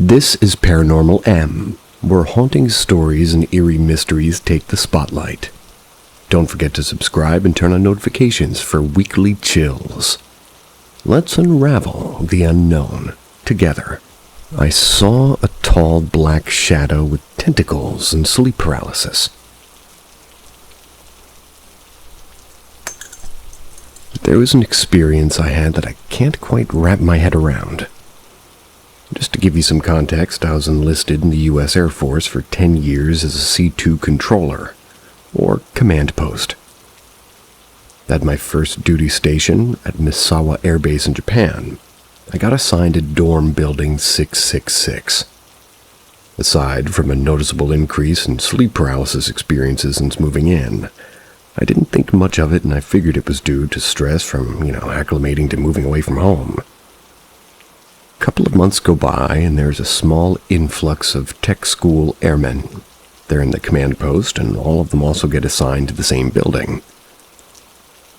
This is Paranormal M, where haunting stories and eerie mysteries take the spotlight. Don't forget to subscribe and turn on notifications for weekly chills. Let's unravel the unknown together. I saw a tall black shadow with tentacles and sleep paralysis. There was an experience I had that I can't quite wrap my head around. Just to give you some context, I was enlisted in the U.S. Air Force for 10 years as a C-2 controller, or command post. At my first duty station at Misawa Air Base in Japan, I got assigned to dorm building 666. Aside from a noticeable increase in sleep paralysis experiences since moving in, I didn't think much of it, and I figured it was due to stress from, acclimating to moving away from home. A couple of months go by, and there's a small influx of tech school airmen. They're in the command post, and all of them also get assigned to the same building.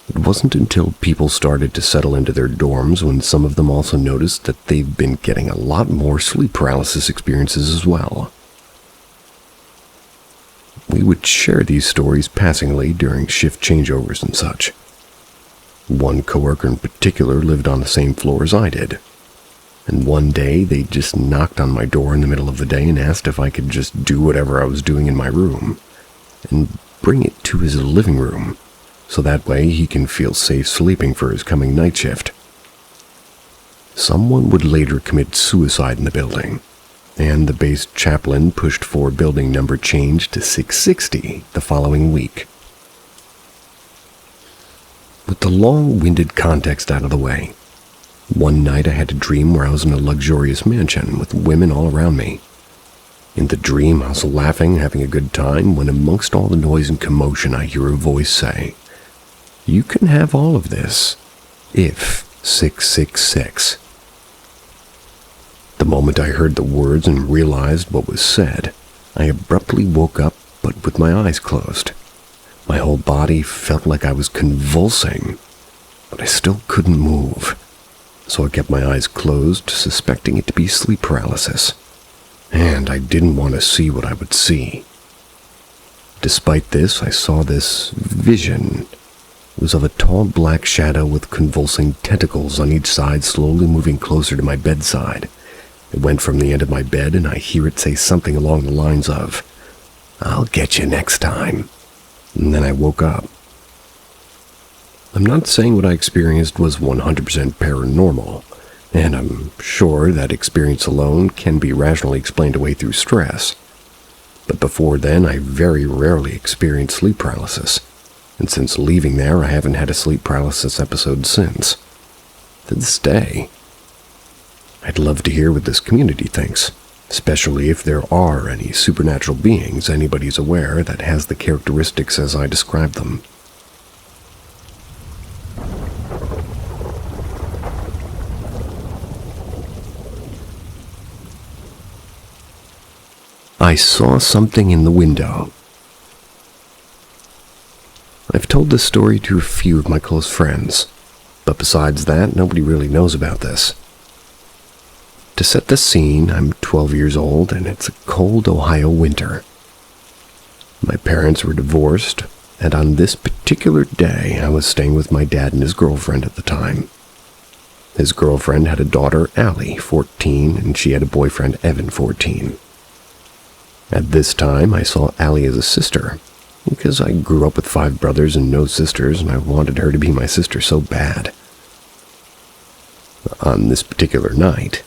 It wasn't until people started to settle into their dorms when some of them also noticed that they've been getting a lot more sleep paralysis experiences as well. We would share these stories passingly during shift changeovers and such. One coworker in particular lived on the same floor as I did. And one day, they just knocked on my door in the middle of the day and asked if I could just do whatever I was doing in my room and bring it to his living room, so that way he can feel safe sleeping for his coming night shift. Someone would later commit suicide in the building, and the base chaplain pushed for building number change to 660 the following week. With the long-winded context out of the way, one night I had a dream where I was in a luxurious mansion with women all around me. In the dream, I was laughing, having a good time, when amongst all the noise and commotion I hear a voice say, "You can have all of this, if 666. The moment I heard the words and realized what was said, I abruptly woke up, but with my eyes closed. My whole body felt like I was convulsing, but I still couldn't move. So I kept my eyes closed, suspecting it to be sleep paralysis, and I didn't want to see what I would see. Despite this, I saw this vision. It was of a tall black shadow with convulsing tentacles on each side, slowly moving closer to my bedside. It went from the end of my bed, and I hear it say something along the lines of, "I'll get you next time." And then I woke up. I'm not saying what I experienced was 100% paranormal, and I'm sure that experience alone can be rationally explained away through stress. But before then, I very rarely experienced sleep paralysis, and since leaving there, I haven't had a sleep paralysis episode since. To this day, I'd love to hear what this community thinks, especially if there are any supernatural beings anybody's aware that has the characteristics as I described them. I saw something in the window. I've told this story to a few of my close friends, but besides that, nobody really knows about this. To set the scene, I'm 12 years old, and it's a cold Ohio winter. My parents were divorced, and on this particular day, I was staying with my dad and his girlfriend at the time. His girlfriend had a daughter, Allie, 14, and she had a boyfriend, Evan, 14. At this time, I saw Allie as a sister, because I grew up with 5 brothers and no sisters, and I wanted her to be my sister so bad. On this particular night,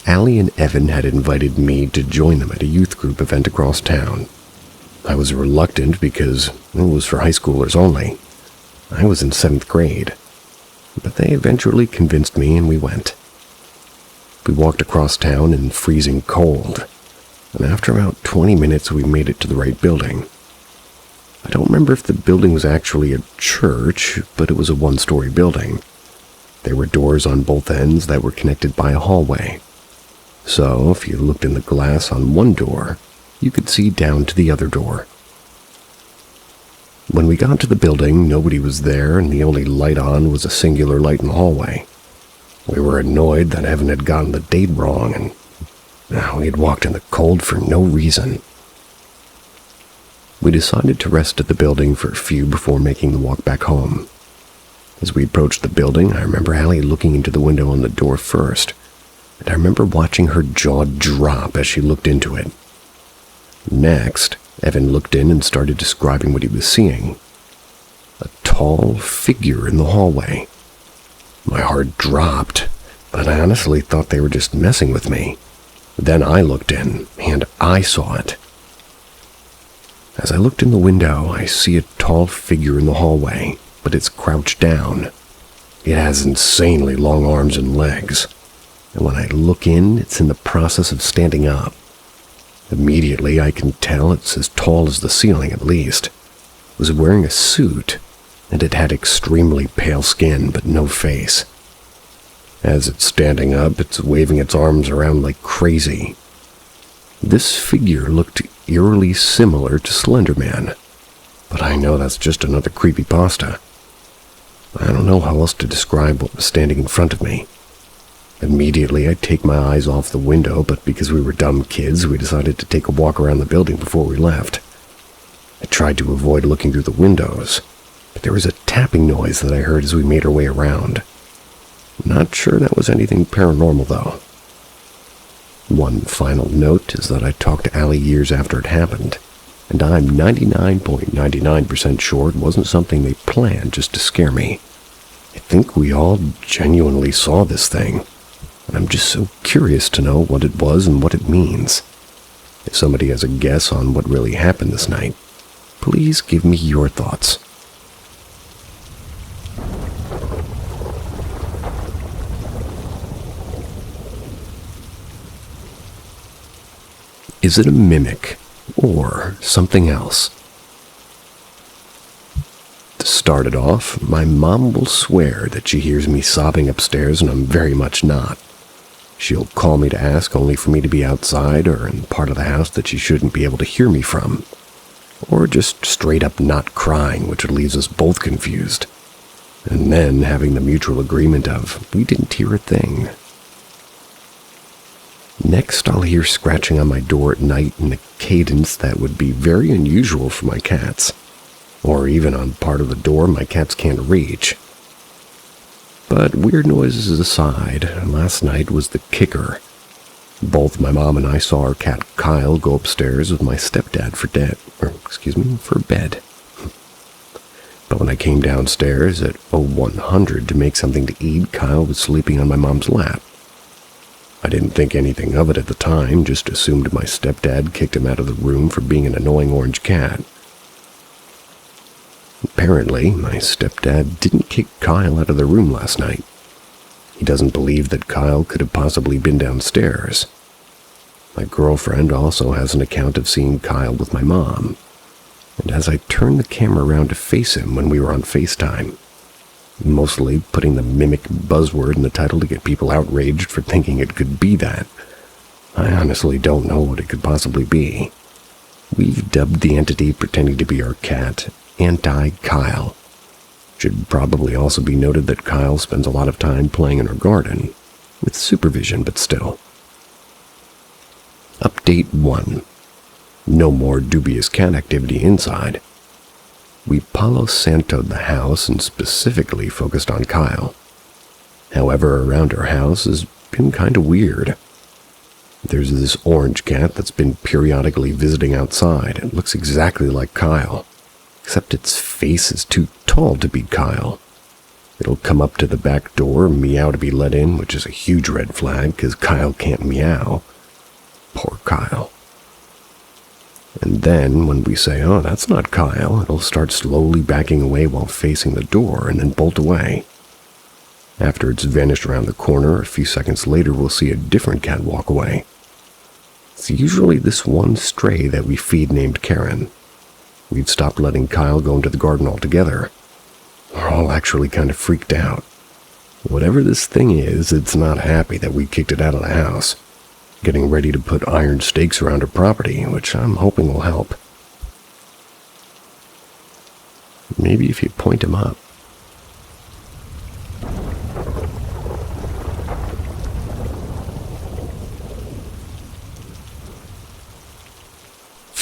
Allie and Evan had invited me to join them at a youth group event across town. I was reluctant because it was for high schoolers only. I was in 7th grade, but they eventually convinced me and we went. We walked across town in freezing cold, and after about 20 minutes we made it to the right building. I don't remember if the building was actually a church, but it was a 1-story building. There were doors on both ends that were connected by a hallway. So, if you looked in the glass on one door, you could see down to the other door. When we got to the building, nobody was there, and the only light on was a singular light in the hallway. We were annoyed that Evan had gotten the date wrong, and We had walked in the cold for no reason. We decided to rest at the building for a few before making the walk back home. As we approached the building, I remember Allie looking into the window on the door first, and I remember watching her jaw drop as she looked into it. Next, Evan looked in and started describing what he was seeing. A tall figure in the hallway. My heart dropped, but I honestly thought they were just messing with me. Then I looked in, and I saw it. As I looked in the window, I see a tall figure in the hallway, but it's crouched down. It has insanely long arms and legs, and when I look in, it's in the process of standing up. Immediately, I can tell it's as tall as the ceiling at least. It was wearing a suit, and it had extremely pale skin but no face. As it's standing up, it's waving its arms around like crazy. This figure looked eerily similar to Slender Man, but I know that's just another creepypasta. I don't know how else to describe what was standing in front of me. Immediately, I take my eyes off the window, but because we were dumb kids, we decided to take a walk around the building before we left. I tried to avoid looking through the windows, but there was a tapping noise that I heard as we made our way around. Not sure that was anything paranormal, though. One final note is that I talked to Allie years after it happened, and I'm 99.99% sure it wasn't something they planned just to scare me. I think we all genuinely saw this thing, and I'm just so curious to know what it was and what it means. If somebody has a guess on what really happened this night, please give me your thoughts. Is it a mimic or something else? To start it off, my mom will swear that she hears me sobbing upstairs, and I'm very much not. She'll call me to ask only for me to be outside or in part of the house that she shouldn't be able to hear me from, or just straight up not crying, which leaves us both confused, and then having the mutual agreement of, we didn't hear a thing. Next, I'll hear scratching on my door at night in a cadence that would be very unusual for my cats, or even on part of the door my cats can't reach. But weird noises aside, last night was the kicker. Both my mom and I saw our cat Kyle go upstairs with my stepdad for bed. But when I came downstairs at 0100 to make something to eat, Kyle was sleeping on my mom's lap. I didn't think anything of it at the time, just assumed my stepdad kicked him out of the room for being an annoying orange cat. Apparently, my stepdad didn't kick Kyle out of the room last night. He doesn't believe that Kyle could have possibly been downstairs. My girlfriend also has an account of seeing Kyle with my mom, and as I turned the camera around to face him when we were on Facetime, mostly putting the mimic buzzword in the title to get people outraged for thinking it could be that, I honestly don't know what it could possibly be. We've dubbed the entity pretending to be our cat Anti-Kyle. Should probably also be noted that Kyle spends a lot of time playing in our garden, with supervision, but still. Update 1. No more dubious cat activity inside. We Palo Santo'd the house and specifically focused on Kyle. However, around our house has been kind of weird. There's this orange cat that's been periodically visiting outside. It looks exactly like Kyle, except its face is too tall to be Kyle. It'll come up to the back door, meow to be let in, which is a huge red flag because Kyle can't meow. Poor Kyle. And then, when we say, oh, that's not Kyle, it'll start slowly backing away while facing the door and then bolt away. After it's vanished around the corner, a few seconds later we'll see a different cat walk away. It's usually this one stray that we feed named Karen. We've stopped letting Kyle go into the garden altogether. We're all actually kind of freaked out. Whatever this thing is, it's not happy that we kicked it out of the house, getting ready to put iron stakes around our property, which I'm hoping will help. Maybe if you point him up.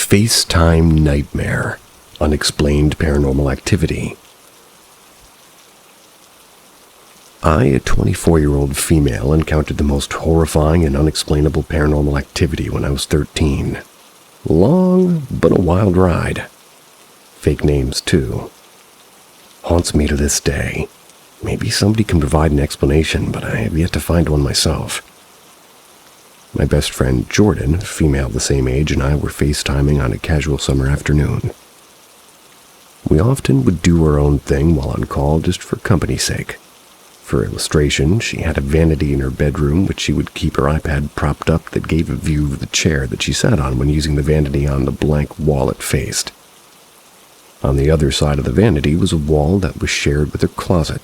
Facetime Nightmare, Unexplained Paranormal Activity. I, a 24-year-old female, encountered the most horrifying and unexplainable paranormal activity when I was 13. Long, but a wild ride. Fake names, too. Haunts me to this day. Maybe somebody can provide an explanation, but I have yet to find one myself. My best friend, Jordan, a female the same age, and I were FaceTiming on a casual summer afternoon. We often would do our own thing while on call just for company's sake. For illustration, she had a vanity in her bedroom which she would keep her iPad propped up that gave a view of the chair that she sat on when using the vanity on the blank wall it faced. On the other side of the vanity was a wall that was shared with her closet.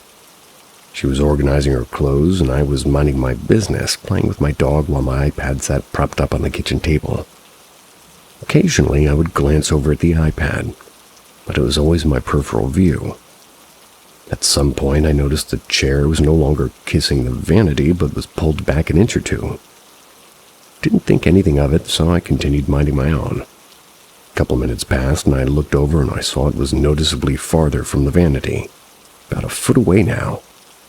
She was organizing her clothes, and I was minding my business, playing with my dog while my iPad sat propped up on the kitchen table. Occasionally, I would glance over at the iPad, but it was always in my peripheral view. At some point, I noticed the chair was no longer kissing the vanity, but was pulled back an inch or two. Didn't think anything of it, so I continued minding my own. A couple minutes passed, and I looked over and I saw it was noticeably farther from the vanity, about a foot away now.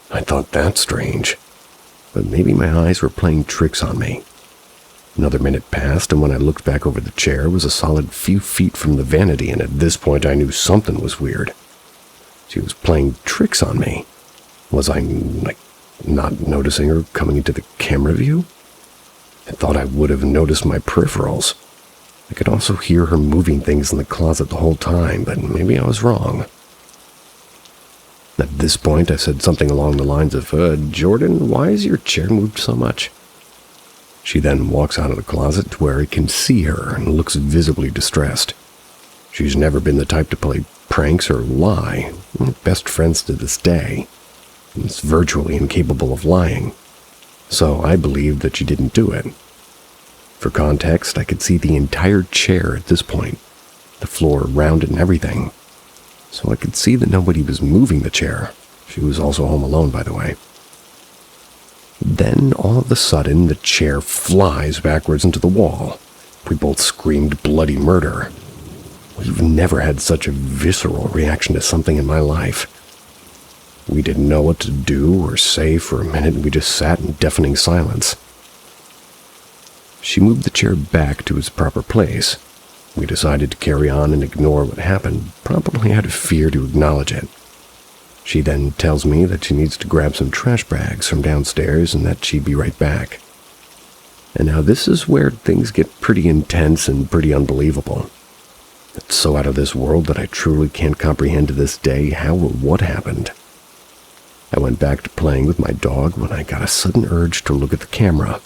I thought that strange, but maybe my eyes were playing tricks on me. Another minute passed, and when I looked back over the chair, it was a solid few feet from the vanity, and at this point I knew something was weird. She was playing tricks on me. Was I, not noticing her coming into the camera view? I thought I would have noticed my peripherals. I could also hear her moving things in the closet the whole time, but maybe I was wrong. At this point, I said something along the lines of, Jordan, why is your chair moved so much? She then walks out of the closet to where I can see her and looks visibly distressed. She's never been the type to play pranks or lie. We're best friends to this day. It's virtually incapable of lying. So I believed that she didn't do it. For context, I could see the entire chair at this point, the floor around it and everything. So I could see that nobody was moving the chair. She was also home alone, by the way. Then, all of a sudden, the chair flies backwards into the wall. We both screamed bloody murder. We've never had such a visceral reaction to something in my life. We didn't know what to do or say for a minute, and we just sat in deafening silence. She moved the chair back to its proper place. We decided to carry on and ignore what happened, probably out of fear to acknowledge it. She then tells me that she needs to grab some trash bags from downstairs and that she'd be right back. And now this is where things get pretty intense and pretty unbelievable. It's so out of this world that I truly can't comprehend to this day how or what happened. I went back to playing with my dog when I got a sudden urge to look at the camera.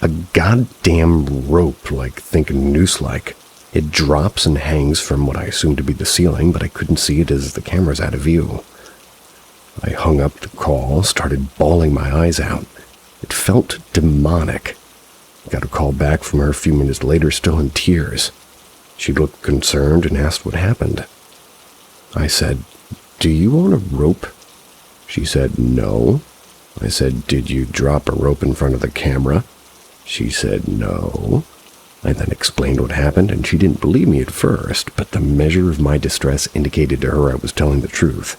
A goddamn rope, think noose-like. It drops and hangs from what I assumed to be the ceiling, but I couldn't see it as the camera's out of view. I hung up the call, started bawling my eyes out. It felt demonic. I got a call back from her a few minutes later, still in tears. She looked concerned and asked what happened. I said, "Do you own a rope?" She said, "No." I said, "Did you drop a rope in front of the camera?" She said, "No." I then explained what happened, and she didn't believe me at first, but the measure of my distress indicated to her I was telling the truth.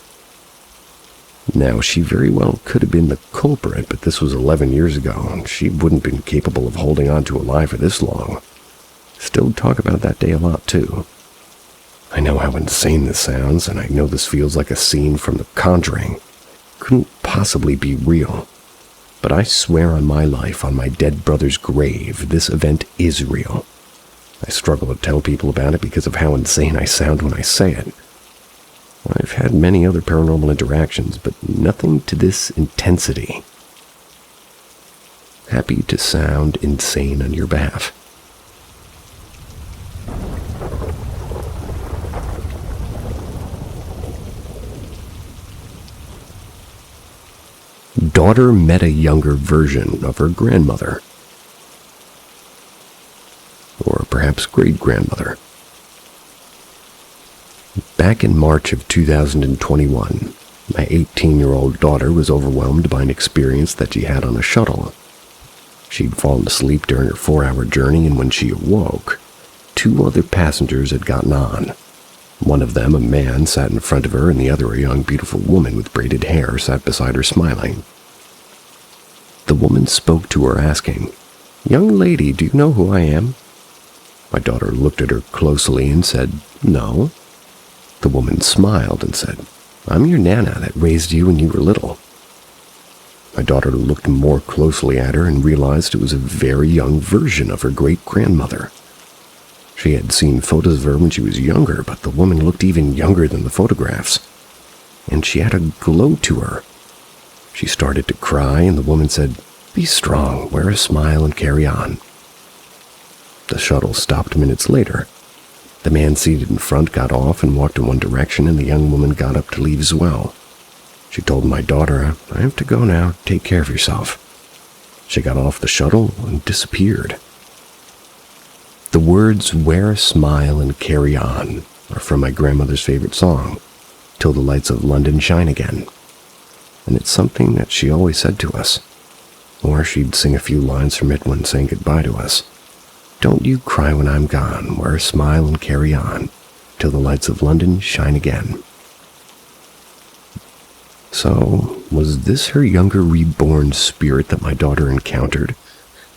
Now, she very well could have been the culprit, but this was 11 years ago, and she wouldn't have been capable of holding on to a lie for this long. Still talk about that day a lot, too. I know how insane this sounds, and I know this feels like a scene from The Conjuring. Couldn't possibly be real. But I swear on my life, on my dead brother's grave, this event is real. I struggle to tell people about it because of how insane I sound when I say it. I've had many other paranormal interactions, but nothing to this intensity. Happy to sound insane on your behalf. Daughter met a younger version of her grandmother. Or perhaps great-grandmother. Back in March of 2021, my 18-year-old daughter was overwhelmed by an experience that she had on a shuttle. She'd fallen asleep during her 4-hour journey, and when she awoke, 2 other passengers had gotten on. One of them, a man, sat in front of her, and the other, a young, beautiful woman with braided hair, sat beside her smiling. The woman spoke to her, asking, "Young lady, do you know who I am?" My daughter looked at her closely and said, "No." The woman smiled and said, "I'm your Nana that raised you when you were little." My daughter looked more closely at her and realized it was a very young version of her great-grandmother. She had seen photos of her when she was younger, but the woman looked even younger than the photographs, and she had a glow to her. She started to cry, and the woman said, "Be strong, wear a smile, and carry on." The shuttle stopped minutes later. The man seated in front got off and walked in one direction, and the young woman got up to leave as well. She told my daughter, "I have to go now. Take care of yourself." She got off the shuttle and disappeared. The words "wear a smile and carry on" are from my grandmother's favorite song, "Till the Lights of London Shine Again." And it's something that she always said to us. Or she'd sing a few lines from it when saying goodbye to us. "Don't you cry when I'm gone, wear a smile and carry on, till the lights of London shine again." So, was this her younger reborn spirit that my daughter encountered?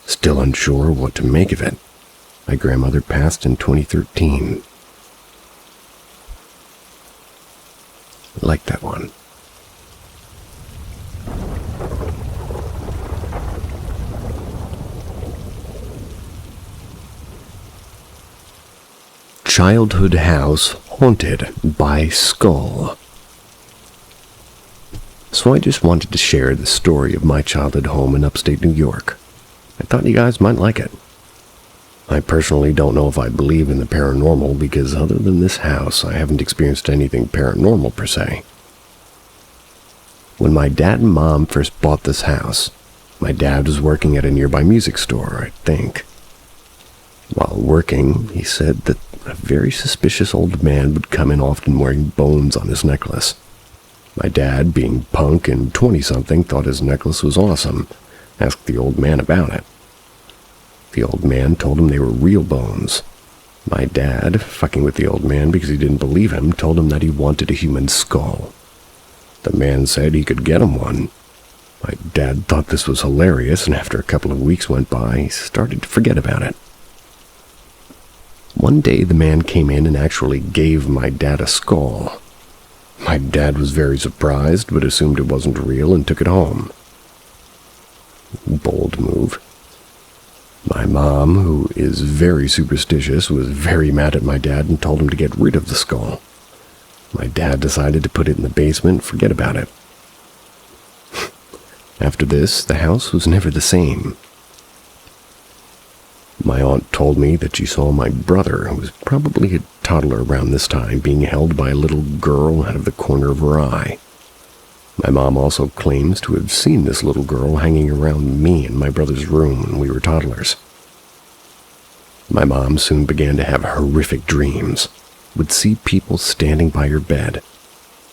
Still unsure what to make of it. My grandmother passed in 2013. I like that one. Childhood house haunted by skull. So I just wanted to share the story of my childhood home in upstate New York. I thought you guys might like it. I personally don't know if I believe in the paranormal because other than this house, I haven't experienced anything paranormal per se. When my dad and mom first bought this house, my dad was working at a nearby music store, I think. While working, he said that a very suspicious old man would come in often wearing bones on his necklace. My dad, being punk and 20-something, thought his necklace was awesome, asked the old man about it. The old man told him they were real bones. My dad, fucking with the old man because he didn't believe him, told him that he wanted a human skull. The man said he could get him one. My dad thought this was hilarious, and after a couple of weeks went by, he started to forget about it. One day the man came in and actually gave my dad a skull. My dad was very surprised, but assumed it wasn't real and took it home. Bold move. My mom, who is very superstitious, was very mad at my dad and told him to get rid of the skull. My dad decided to put it in the basement and forget about it. After this, the house was never the same. My aunt told me that she saw my brother, who was probably a toddler around this time, being held by a little girl out of the corner of her eye. My mom also claims to have seen this little girl hanging around me in my brother's room when we were toddlers. My mom soon began to have horrific dreams, would see people standing by her bed.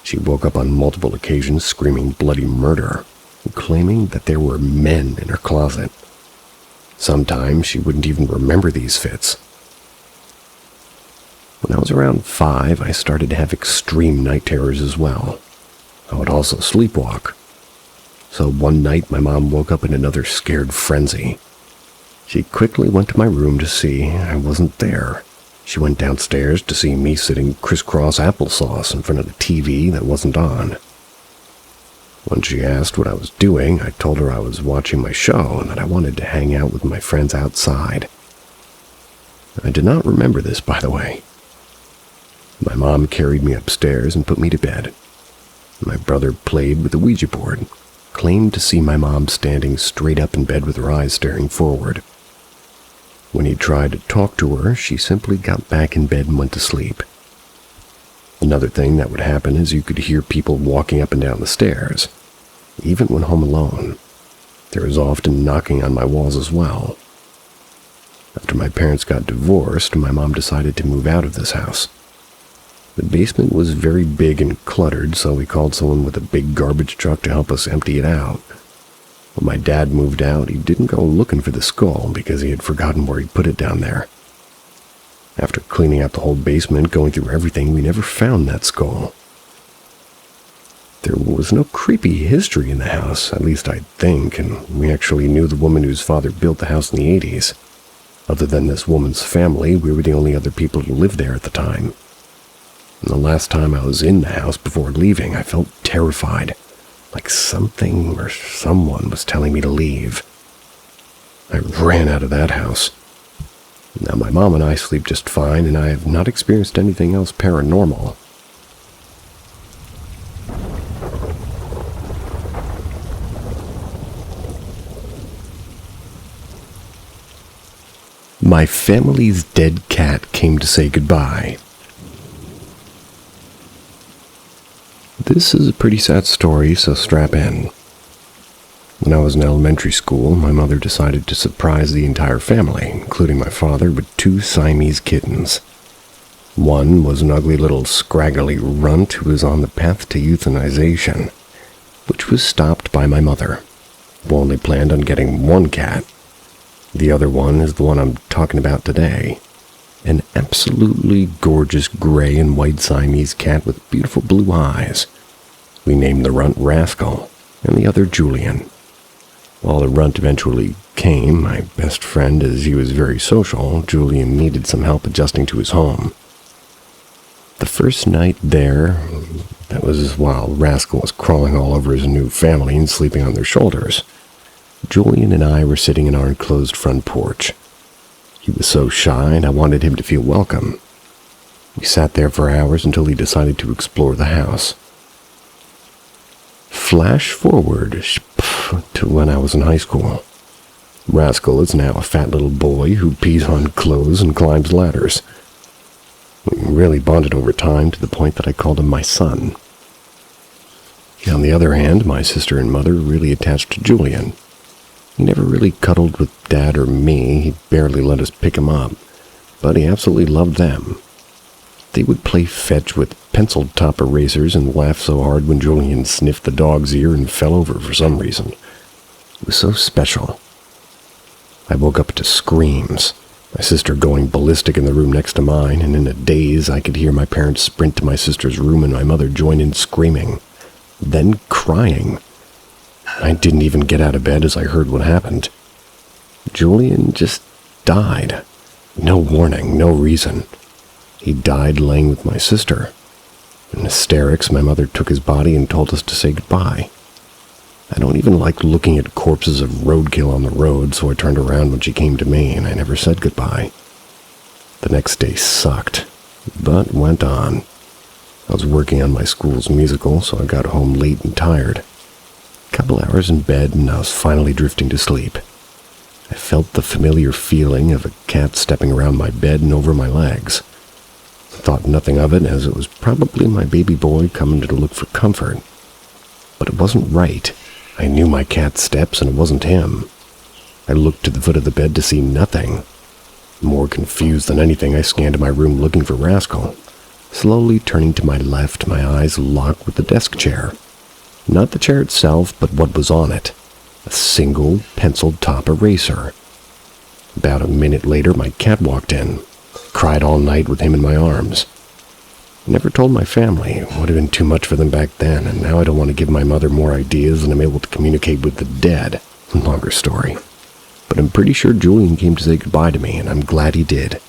She woke up on multiple occasions screaming bloody murder, and claiming that there were men in her closet. Sometimes she wouldn't even remember these fits. When I was around 5, I started to have extreme night terrors as well. I would also sleepwalk. So one night my mom woke up in another scared frenzy. She quickly went to my room to see I wasn't there. She went downstairs to see me sitting crisscross applesauce in front of the TV that wasn't on. When she asked what I was doing, I told her I was watching my show and that I wanted to hang out with my friends outside. I did not remember this, by the way. My mom carried me upstairs and put me to bed. My brother played with the Ouija board, claimed to see my mom standing straight up in bed with her eyes staring forward. When he tried to talk to her, she simply got back in bed and went to sleep. Another thing that would happen is you could hear people walking up and down the stairs, even when home alone. There was often knocking on my walls as well. After my parents got divorced, my mom decided to move out of this house. The basement was very big and cluttered, so we called someone with a big garbage truck to help us empty it out. When my dad moved out, he didn't go looking for the skull because he had forgotten where he put it down there. After cleaning out the whole basement, going through everything, we never found that skull. There was no creepy history in the house, at least I think, and we actually knew the woman whose father built the house in the 80s. Other than this woman's family, we were the only other people who lived there at the time. And the last time I was in the house before leaving, I felt terrified, like something or someone was telling me to leave. I ran out of that house. Now my mom and I sleep just fine, and I have not experienced anything else paranormal. My family's dead cat came to say goodbye. This is a pretty sad story, so strap in. When I was in elementary school, my mother decided to surprise the entire family, including my father, with 2 Siamese kittens. One was an ugly little scraggly runt who was on the path to euthanization, which was stopped by my mother, who only planned on getting 1 cat. The other one is the one I'm talking about today. An absolutely gorgeous gray and white Siamese cat with beautiful blue eyes. We named the runt Rascal, and the other Julian. While the runt eventually came, my best friend, as he was very social, Julian needed some help adjusting to his home. The first night there, that was while Rascal was crawling all over his new family and sleeping on their shoulders. Julian and I were sitting in our enclosed front porch. He was so shy, and I wanted him to feel welcome. We sat there for hours until he decided to explore the house. Flash forward to when I was in high school. Rascal is now a fat little boy who pees on clothes and climbs ladders. We really bonded over time to the point that I called him my son. On the other hand, my sister and mother really attached to Julian. He never really cuddled with Dad or me. He barely let us pick him up, but he absolutely loved them. They would play fetch with pencil-top erasers and laugh so hard when Julian sniffed the dog's ear and fell over for some reason. It was so special. I woke up to screams, my sister going ballistic in the room next to mine, and in a daze I could hear my parents sprint to my sister's room and my mother join in screaming, then crying. I didn't even get out of bed as I heard what happened. Julian just died. No warning, no reason. He died laying with my sister. In hysterics, my mother took his body and told us to say goodbye. I don't even like looking at corpses of roadkill on the road, so I turned around when she came to me, and I never said goodbye. The next day sucked, but went on. I was working on my school's musical, so I got home late and tired. Couple hours in bed, and I was finally drifting to sleep. I felt the familiar feeling of a cat stepping around my bed and over my legs. I thought nothing of it, as it was probably my baby boy coming to look for comfort. But it wasn't right. I knew my cat's steps, and it wasn't him. I looked to the foot of the bed to see nothing. More confused than anything, I scanned my room looking for Rascal. Slowly turning to my left, my eyes locked with the desk chair. Not the chair itself, but what was on it. A single pencil-top eraser. About a minute later, my cat walked in. Cried all night with him in my arms. Never told my family. It would have been too much for them back then, and now I don't want to give my mother more ideas than I'm able to communicate with the dead. Longer story. But I'm pretty sure Julian came to say goodbye to me, and I'm glad he did.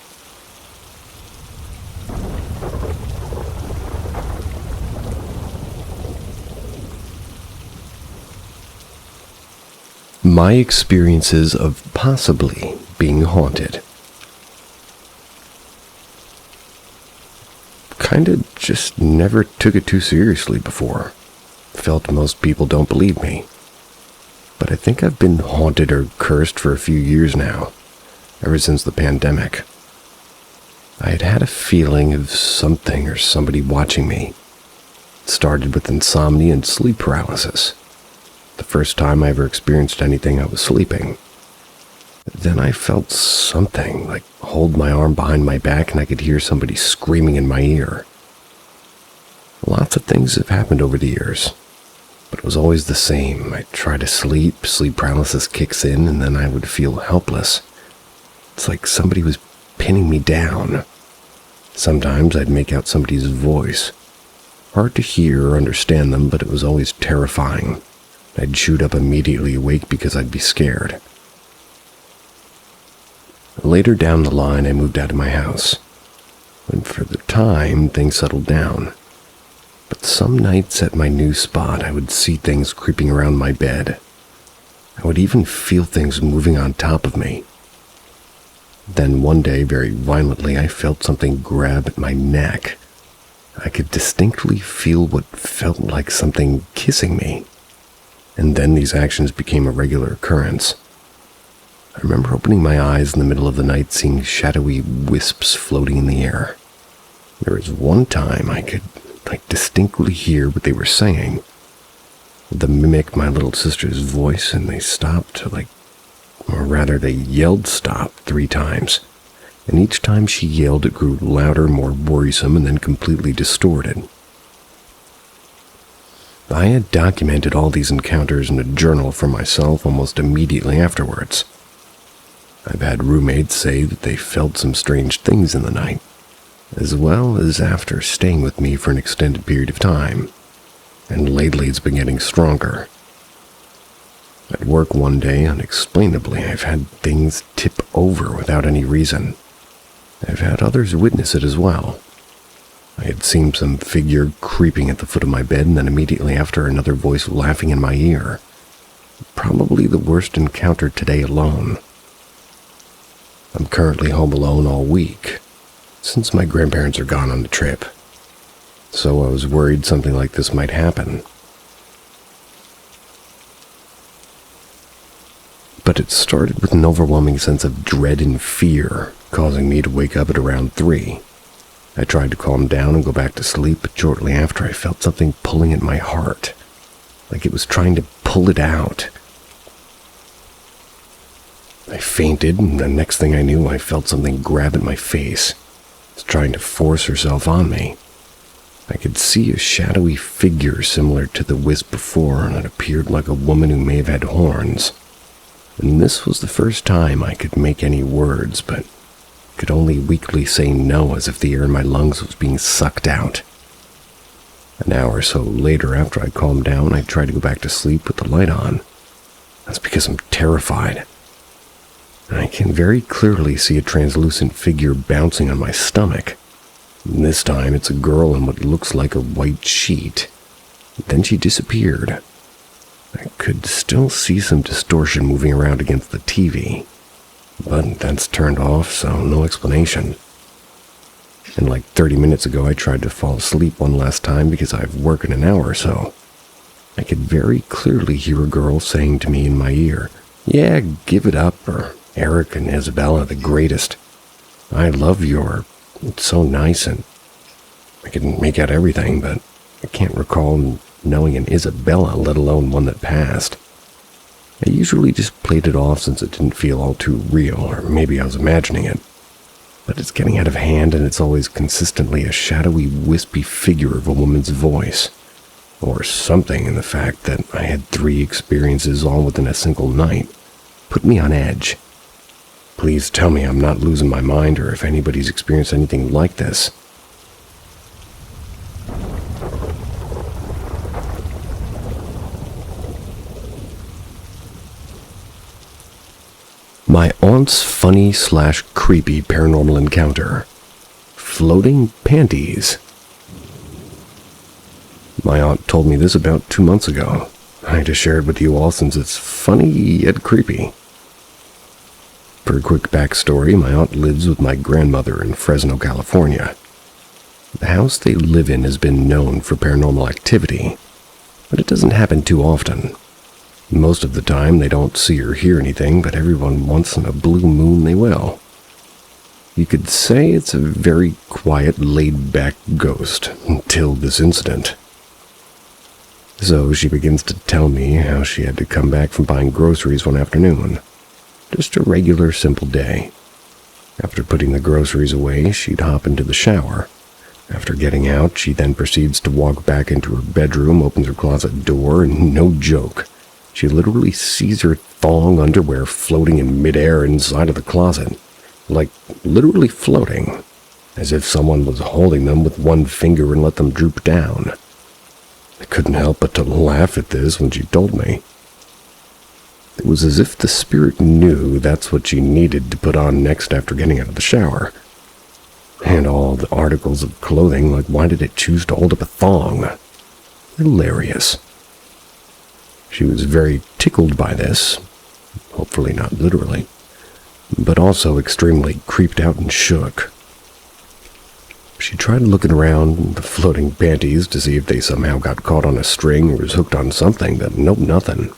My experiences of possibly being haunted. Kinda just never took it too seriously before. Felt most people don't believe me. But I think I've been haunted or cursed for a few years now, ever since the pandemic. I had had a feeling of something or somebody watching me. It started with insomnia and sleep paralysis. The first time I ever experienced anything, I was sleeping. Then I felt something, like hold my arm behind my back, and I could hear somebody screaming in my ear. Lots of things have happened over the years, but it was always the same. I'd try to sleep paralysis kicks in, and then I would feel helpless. It's like somebody was pinning me down. Sometimes I'd make out somebody's voice. Hard to hear or understand them, but it was always terrifying. I'd shoot up immediately awake because I'd be scared. Later down the line, I moved out of my house. And for the time, things settled down. But some nights at my new spot, I would see things creeping around my bed. I would even feel things moving on top of me. Then one day, very violently, I felt something grab at my neck. I could distinctly feel what felt like something kissing me. And then these actions became a regular occurrence. I remember opening my eyes in the middle of the night, seeing shadowy wisps floating in the air. There was one time I could distinctly hear what they were saying. They mimicked my little sister's voice, and they stopped or rather they yelled stop 3 times. And each time she yelled, it grew louder, more worrisome, and then completely distorted. I had documented all these encounters in a journal for myself almost immediately afterwards. I've had roommates say that they felt some strange things in the night, as well as after staying with me for an extended period of time, and lately it's been getting stronger. At work one day, unexplainably, I've had things tip over without any reason. I've had others witness it as well. I had seen some figure creeping at the foot of my bed, and then immediately after, another voice laughing in my ear. Probably the worst encounter today alone. I'm currently home alone all week, since my grandparents are gone on the trip. So I was worried something like this might happen. But it started with an overwhelming sense of dread and fear, causing me to wake up at around 3. I tried to calm down and go back to sleep, but shortly after I felt something pulling at my heart, like it was trying to pull it out. I fainted, and the next thing I knew, I felt something grab at my face. It was trying to force herself on me. I could see a shadowy figure similar to the wisp before, and it appeared like a woman who may have had horns. And this was the first time I could make any words, but could only weakly say no as if the air in my lungs was being sucked out. An hour or so later, after I calmed down, I tried to go back to sleep with the light on. That's because I'm terrified. I can very clearly see a translucent figure bouncing on my stomach. This time it's a girl in what looks like a white sheet. Then she disappeared. I could still see some distortion moving around against the TV, but that's turned off, so no explanation. And like 30 minutes ago, I tried to fall asleep one last time because I have work in an hour or so. I could very clearly hear a girl saying to me in my ear, "Yeah, give it up," or "Eric and Isabella, the greatest. I love your, it's so nice," and I can make out everything, but I can't recall knowing an Isabella, let alone one that passed. I usually just played it off since it didn't feel all too real, or maybe I was imagining it. But it's getting out of hand, and it's always consistently a shadowy, wispy figure of a woman's voice. Or something in the fact that I had 3 experiences all within a single night put me on edge. Please tell me I'm not losing my mind, or if anybody's experienced anything like this. My aunt's funny/creepy paranormal encounter. Floating panties. My aunt told me this about 2 months ago. I had to share it with you all since it's funny yet creepy. For a quick backstory, my aunt lives with my grandmother in Fresno, California. The house they live in has been known for paranormal activity, but it doesn't happen too often. Most of the time, they don't see or hear anything, but every once in a blue moon they will. You could say it's a very quiet, laid-back ghost, until this incident. So she begins to tell me how she had to come back from buying groceries one afternoon. Just a regular, simple day. After putting the groceries away, she'd hop into the shower. After getting out, she then proceeds to walk back into her bedroom, opens her closet door, and no joke, she literally sees her thong underwear floating in midair inside of the closet. Like, literally floating. as if someone was holding them with one finger and let them droop down. I couldn't help but to laugh at this when she told me. It was as if the spirit knew that's what she needed to put on next after getting out of the shower. And all the articles of clothing, like why did it choose to hold up a thong? Hilarious. She was very tickled by this, hopefully not literally, but also extremely creeped out and shook. She tried looking around the floating panties to see if they somehow got caught on a string or was hooked on something, but nope, nothing.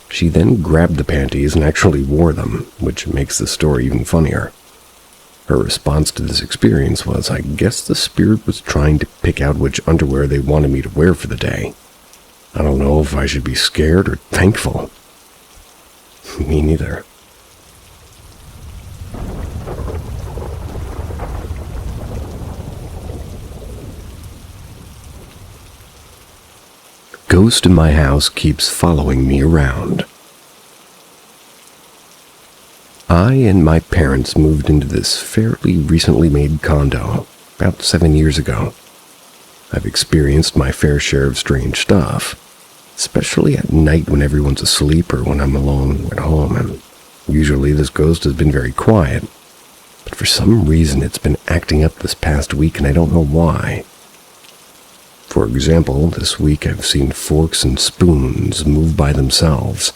She then grabbed the panties and actually wore them, which makes the story even funnier. Her response to this experience was, I guess the spirit was trying to pick out which underwear they wanted me to wear for the day. I don't know if I should be scared or thankful. Me neither. Ghost in my house keeps following me around. I and my parents moved into this fairly recently made condo about 7 years ago. I've experienced my fair share of strange stuff, especially at night when everyone's asleep or when I'm alone at home, and usually this ghost has been very quiet, but for some reason it's been acting up this past week and I don't know why. For example, this week I've seen forks and spoons move by themselves.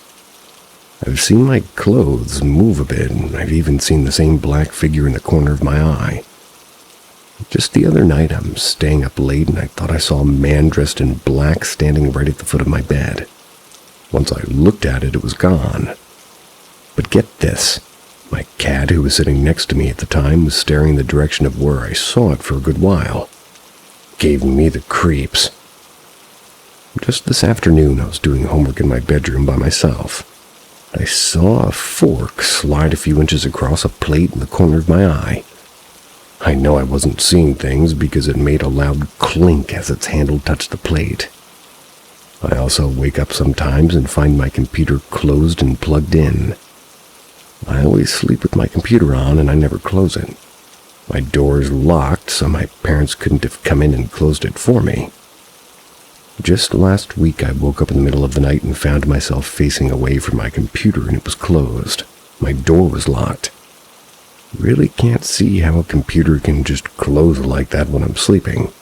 I've seen my clothes move a bit, and I've even seen the same black figure in the corner of my eye. Just the other night, I'm staying up late and I thought I saw a man dressed in black standing right at the foot of my bed. Once I looked at it, it was gone. But get this, my cat, who was sitting next to me at the time, was staring in the direction of where I saw it for a good while. Gave me the creeps. Just this afternoon, I was doing homework in my bedroom by myself. I saw a fork slide a few inches across a plate in the corner of my eye. I know I wasn't seeing things because it made a loud clink as its handle touched the plate. I also wake up sometimes and find my computer closed and plugged in. I always sleep with my computer on and I never close it. My door is locked, so my parents couldn't have come in and closed it for me. Just last week I woke up in the middle of the night and found myself facing away from my computer and it was closed. My door was locked. Really can't see how a computer can just close like that when I'm sleeping.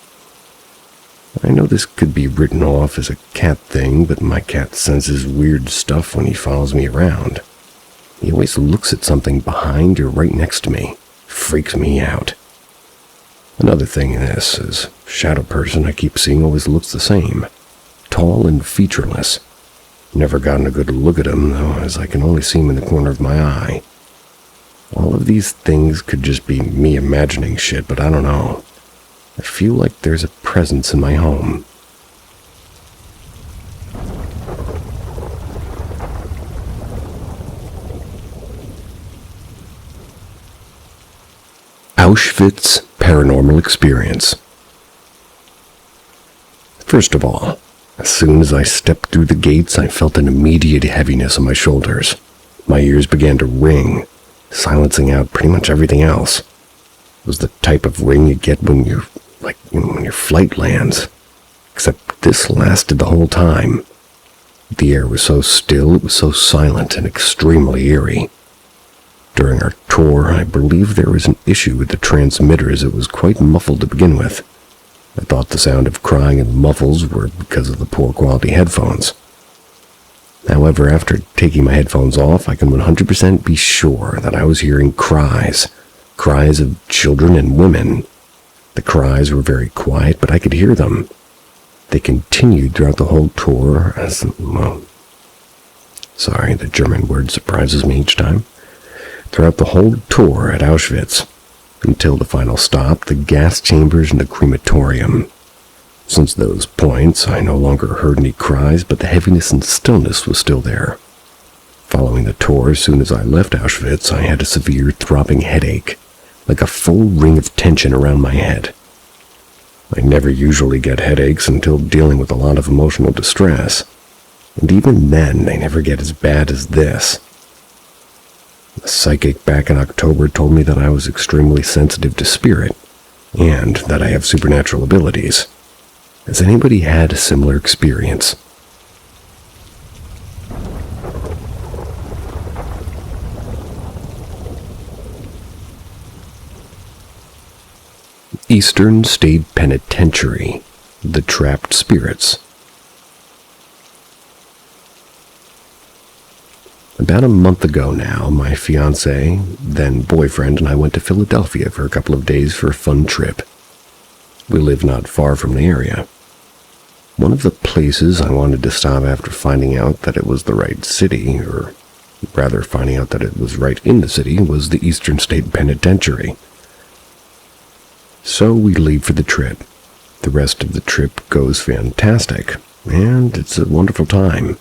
I know this could be written off as a cat thing, but my cat senses weird stuff when he follows me around. He always looks at something behind or right next to me. Freaks me out. Another thing in this is, shadow person I keep seeing always looks the same. Tall and featureless. Never gotten a good look at him, though, as I can only see him in the corner of my eye. All of these things could just be me imagining shit, but I don't know. I feel like there's a presence in my home. Ashvitz Paranormal Experience. First of all, as soon as I stepped through the gates, I felt an immediate heaviness on my shoulders. My ears began to ring, silencing out pretty much everything else. It was the type of ring you get when when your flight lands. Except this lasted the whole time. The air was so still, it was so silent and extremely eerie. During our tour, I believe there was an issue with the transmitter as it was quite muffled to begin with. I thought the sound of crying and muffles were because of the poor quality headphones. However, after taking my headphones off, I can 100% be sure that I was hearing cries of children and women. The cries were very quiet, but I could hear them. They continued throughout the whole tour as, sorry, the German word surprises me each time. Throughout the whole tour at Ashvitz, until the final stop, the gas chambers and the crematorium. Since those points, I no longer heard any cries, but the heaviness and stillness was still there. Following the tour, as soon as I left Ashvitz, I had a severe throbbing headache, like a full ring of tension around my head. I never usually get headaches until dealing with a lot of emotional distress, and even then they never get as bad as this. A psychic back in October told me that I was extremely sensitive to spirit, and that I have supernatural abilities. Has anybody had a similar experience? Eastern State Penitentiary, the Trapped Spirits. About a month ago now, my fiancé, then boyfriend, and I went to Philadelphia for a couple of days for a fun trip. We live not far from the area. One of the places I wanted to stop after finding out that it was the right city, or rather finding out that it was right in the city, was the Eastern State Penitentiary. So we leave for the trip. The rest of the trip goes fantastic, and it's a wonderful time.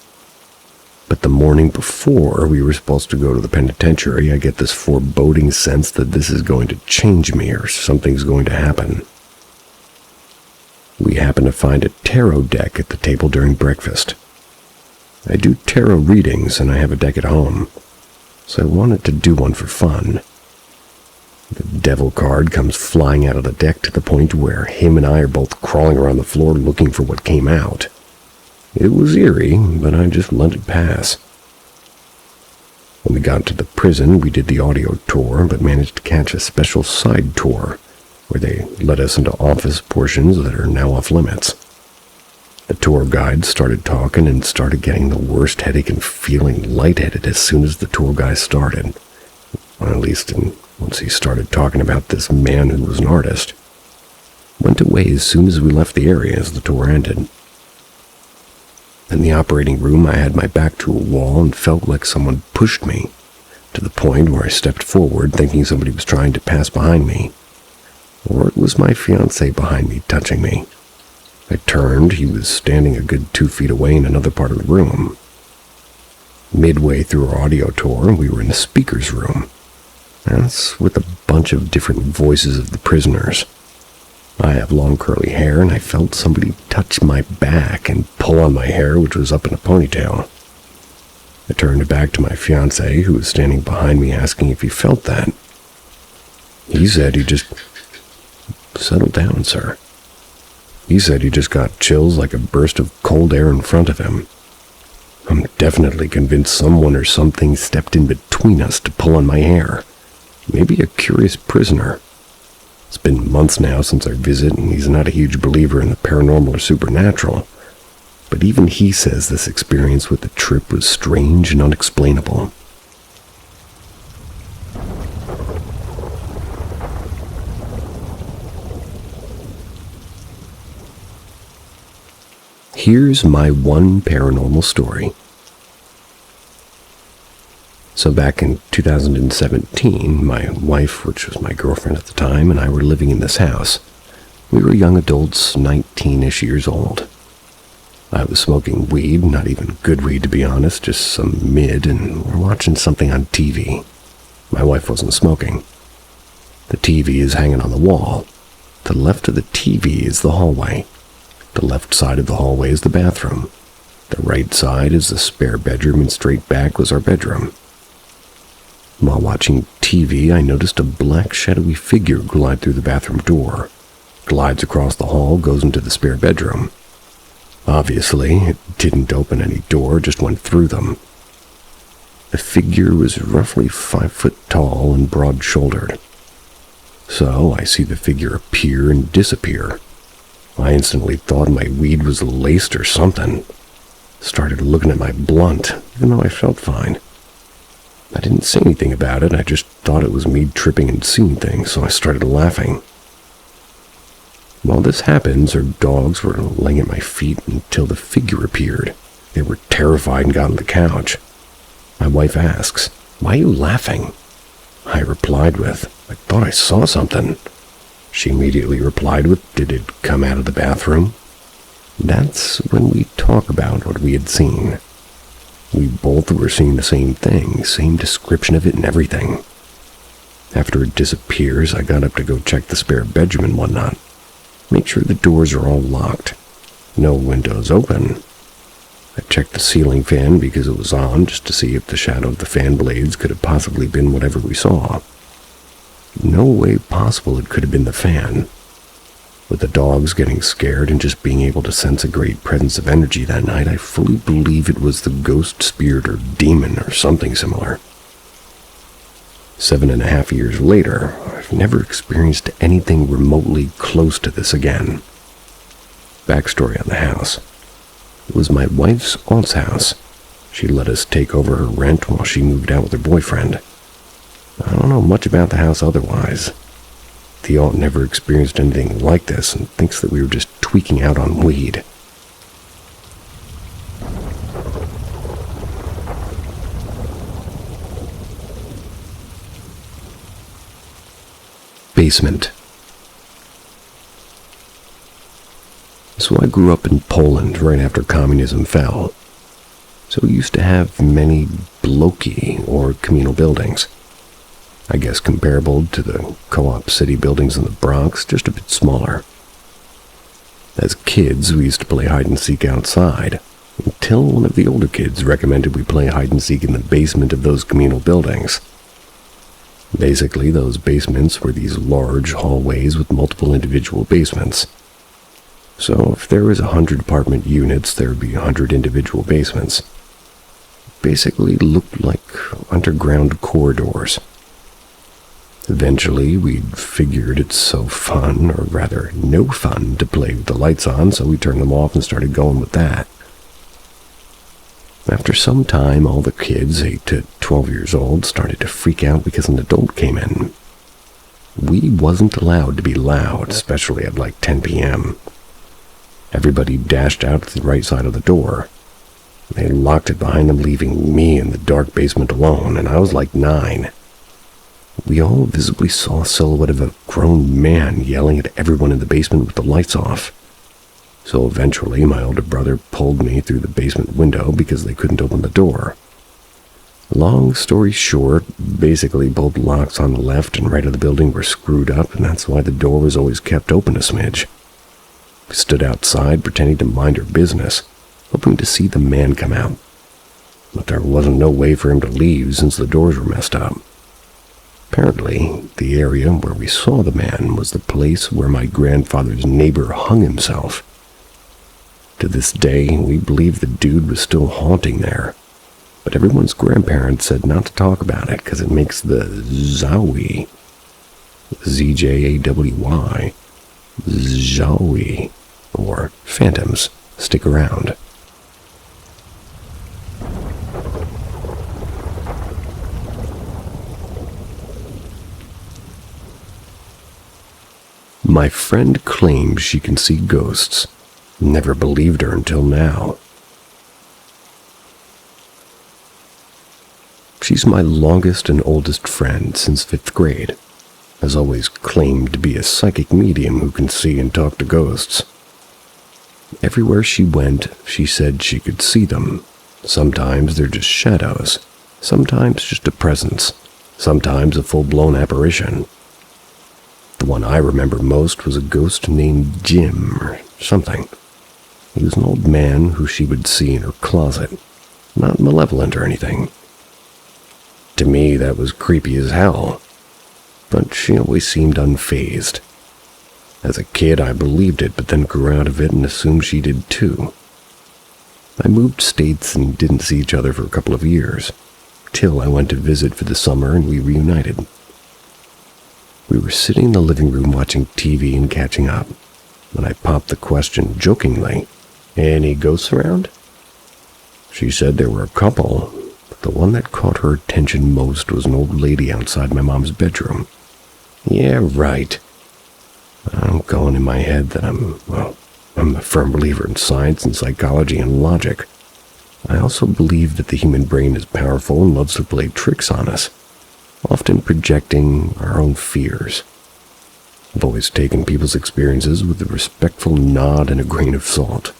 But the morning before we were supposed to go to the penitentiary, I get this foreboding sense that this is going to change me or something's going to happen. We happen to find a tarot deck at the table during breakfast. I do tarot readings and I have a deck at home, so I wanted to do one for fun. The devil card comes flying out of the deck to the point where him and I are both crawling around the floor looking for what came out. It was eerie, but I just let it pass. When we got to the prison, we did the audio tour, but managed to catch a special side tour, where they let us into office portions that are now off limits. The tour guide started talking and started getting the worst headache and feeling lightheaded as soon as the tour guy started. Or at least once he started talking about this man who was an artist. Went away as soon as we left the area as the tour ended. In the operating room, I had my back to a wall and felt like someone pushed me, to the point where I stepped forward thinking somebody was trying to pass behind me. Or it was my fiancé behind me touching me. I turned, he was standing a good 2 feet away in another part of the room. Midway through our audio tour, we were in the speaker's room. That's with a bunch of different voices of the prisoners. I have long curly hair, and I felt somebody touch my back and pull on my hair, which was up in a ponytail. I turned back to my fiancé, who was standing behind me, asking if he felt that. He said he just... Settle down, sir. He said he just got chills like a burst of cold air in front of him. I'm definitely convinced someone or something stepped in between us to pull on my hair. Maybe a curious prisoner. It's been months now since our visit, and he's not a huge believer in the paranormal or supernatural. But even he says this experience with the trip was strange and unexplainable. Here's my one paranormal story. So back in 2017, my wife, which was my girlfriend at the time, and I were living in this house. We were young adults, 19-ish years old. I was smoking weed, not even good weed to be honest, just some mid, and we're watching something on TV. My wife wasn't smoking. The TV is hanging on the wall. To the left of the TV is the hallway. The left side of the hallway is the bathroom. The right side is the spare bedroom, and straight back was our bedroom. While watching TV, I noticed a black shadowy figure glide through the bathroom door. Glides across the hall, goes into the spare bedroom. Obviously, it didn't open any door, just went through them. The figure was roughly 5 foot tall and broad-shouldered. So I see the figure appear and disappear. I instantly thought my weed was laced or something. Started looking at my blunt, even though I felt fine. I didn't say anything about it, I just thought it was me tripping and seeing things, so I started laughing. While this happens, our dogs were laying at my feet until the figure appeared. They were terrified and got on the couch. My wife asks, "Why are you laughing?" I replied with, "I thought I saw something." She immediately replied with, "Did it come out of the bathroom?" That's when we talk about what we had seen. We both were seeing the same thing, same description of it and everything. After it disappears, I got up to go check the spare bedroom and whatnot. Make sure the doors are all locked. No windows open. I checked the ceiling fan because it was on, just to see if the shadow of the fan blades could have possibly been whatever we saw. No way possible it could have been the fan. With the dogs getting scared and just being able to sense a great presence of energy that night, I fully believe it was the ghost, spirit, or demon or something similar. 7.5 years later, I've never experienced anything remotely close to this again. Backstory on the house. It was my wife's aunt's house. She let us take over her rent while she moved out with her boyfriend. I don't know much about the house otherwise. The aunt never experienced anything like this and thinks that we were just tweaking out on weed. Basement. So I grew up in Poland right after communism fell. So we used to have many bloki, or communal buildings. I guess comparable to the co-op city buildings in the Bronx, just a bit smaller. As kids, we used to play hide-and-seek outside, until one of the older kids recommended we play hide-and-seek in the basement of those communal buildings. Basically, those basements were these large hallways with multiple individual basements. So if there was 100 apartment units, there would be 100 individual basements. Basically looked like underground corridors. Eventually, we'd figured it's so fun, or rather no fun, to play with the lights on, so we turned them off and started going with that. After some time, all the kids, 8 to 12 years old, started to freak out because an adult came in. We wasn't allowed to be loud, especially at like 10 p.m. Everybody dashed out to the right side of the door. They locked it behind them, leaving me in the dark basement alone, and I was like 9. We all visibly saw a silhouette of a grown man yelling at everyone in the basement with the lights off. So eventually, my older brother pulled me through the basement window because they couldn't open the door. Long story short, basically both locks on the left and right of the building were screwed up, and that's why the door was always kept open a smidge. We stood outside pretending to mind our business, hoping to see the man come out. But there wasn't no way for him to leave since the doors were messed up. Apparently, the area where we saw the man was the place where my grandfather's neighbor hung himself. To this day, we believe the dude was still haunting there, but everyone's grandparents said not to talk about it because it makes the Zawi, Z-J-A-W-Y, Zawi, or phantoms, stick around. My friend claims she can see ghosts. Never believed her until now. She's my longest and oldest friend since 5th grade. Has always claimed to be a psychic medium who can see and talk to ghosts. Everywhere she went, she said she could see them. Sometimes they're just shadows. Sometimes just a presence. Sometimes a full-blown apparition. The one I remember most was a ghost named Jim or something. He was an old man who she would see in her closet. Not malevolent or anything. To me, that was creepy as hell. But she always seemed unfazed. As a kid, I believed it, but then grew out of it and assumed she did too. I moved states and didn't see each other for a couple of years, till I went to visit for the summer and we reunited. We were sitting in the living room watching TV and catching up, when I popped the question jokingly, "Any ghosts around?" She said there were a couple, but the one that caught her attention most was an old lady outside my mom's bedroom. Yeah, right. I'm going in my head that I'm a firm believer in science and psychology and logic. I also believe that the human brain is powerful and loves to play tricks on us, often projecting our own fears. I've always taken people's experiences with a respectful nod and a grain of salt.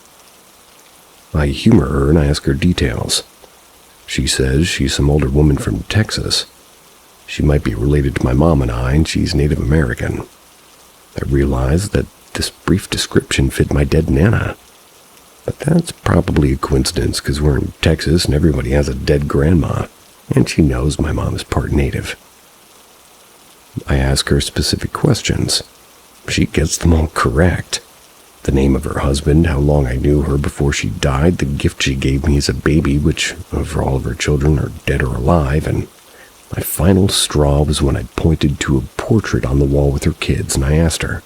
I humor her and I ask her details. She says she's some older woman from Texas. She might be related to my mom and I, and she's Native American. I realized that this brief description fit my dead Nana. But that's probably a coincidence because we're in Texas and everybody has a dead grandma, and she knows my mom is part native. I ask her specific questions. She gets them all correct. The name of her husband, how long I knew her before she died, the gift she gave me as a baby, which of all of her children are dead or alive, and my final straw was when I pointed to a portrait on the wall with her kids, and I asked her,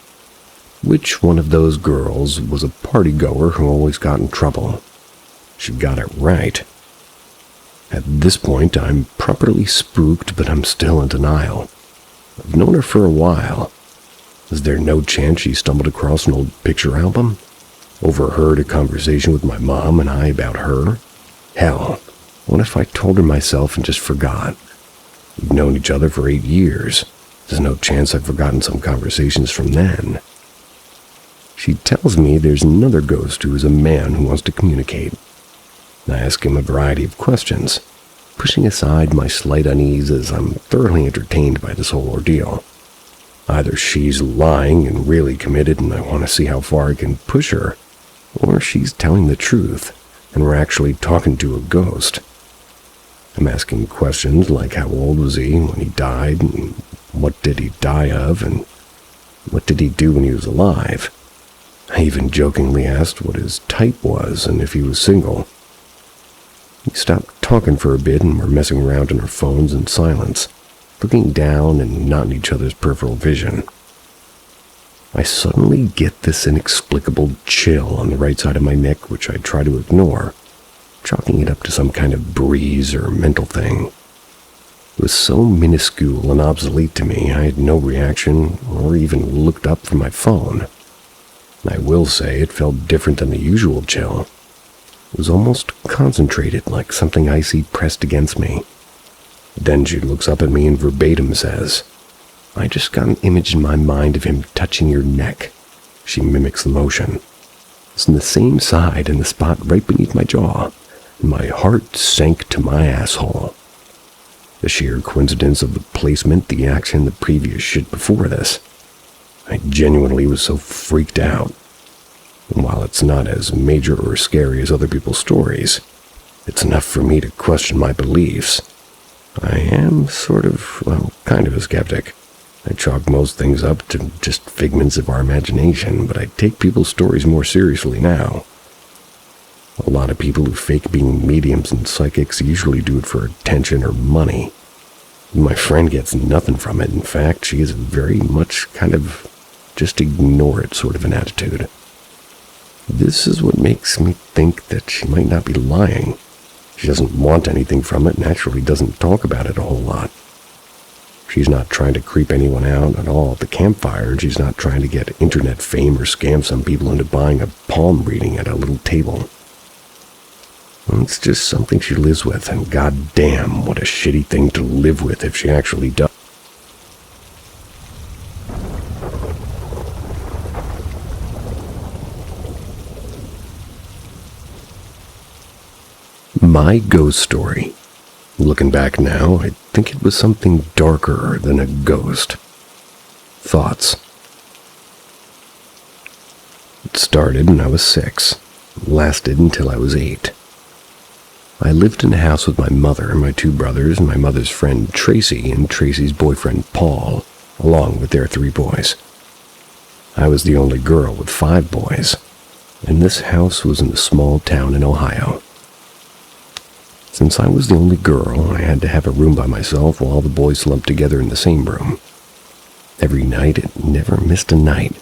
which one of those girls was a party-goer who always got in trouble? She got it right. At this point, I'm properly spooked, but I'm still in denial. I've known her for a while. Is there no chance she stumbled across an old picture album? Overheard a conversation with my mom and I about her? Hell, what if I told her myself and just forgot? We've known each other for 8 years. There's no chance I've forgotten some conversations from then. She tells me there's another ghost who is a man who wants to communicate. I ask him a variety of questions, pushing aside my slight unease as I'm thoroughly entertained by this whole ordeal. Either she's lying and really committed and I want to see how far I can push her, or she's telling the truth and we're actually talking to a ghost. I'm asking questions like how old was he when he died, and what did he die of, and what did he do when he was alive. I even jokingly asked what his type was and if he was single. We stopped talking for a bit and were messing around on our phones in silence, looking down and not in each other's peripheral vision. I suddenly get this inexplicable chill on the right side of my neck, which I try to ignore, chalking it up to some kind of breeze or mental thing. It was so minuscule and obsolete to me, I had no reaction or even looked up from my phone. I will say it felt different than the usual chill. It was almost concentrated, like something icy pressed against me. Then she looks up at me and verbatim says, "I just got an image in my mind of him touching your neck." She mimics the motion. It's in the same side and the spot right beneath my jaw, and my heart sank to my asshole. The sheer coincidence of the placement, the action, the previous shit before this. I genuinely was so freaked out. And while it's not as major or scary as other people's stories, it's enough for me to question my beliefs. I am kind of a skeptic. I chalk most things up to just figments of our imagination, but I take people's stories more seriously now. A lot of people who fake being mediums and psychics usually do it for attention or money. My friend gets nothing from it. In fact, she is very much kind of just ignore it sort of an attitude. This is what makes me think that she might not be lying. She doesn't want anything from it and actually doesn't talk about it a whole lot. She's not trying to creep anyone out at all at the campfire, and she's not trying to get internet fame or scam some people into buying a palm reading at a little table. It's just something she lives with, and goddamn, what a shitty thing to live with if she actually does. My ghost story. Looking back now, I think it was something darker than a ghost. Thoughts. It started when I was 6, lasted until I was 8. I lived in a house with my mother, my 2 brothers, and my mother's friend Tracy, and Tracy's boyfriend Paul, along with their 3 boys. I was the only girl with 5 boys, and this house was in a small town in Ohio. Since I was the only girl, I had to have a room by myself while all the boys slumped together in the same room. Every night, it never missed a night,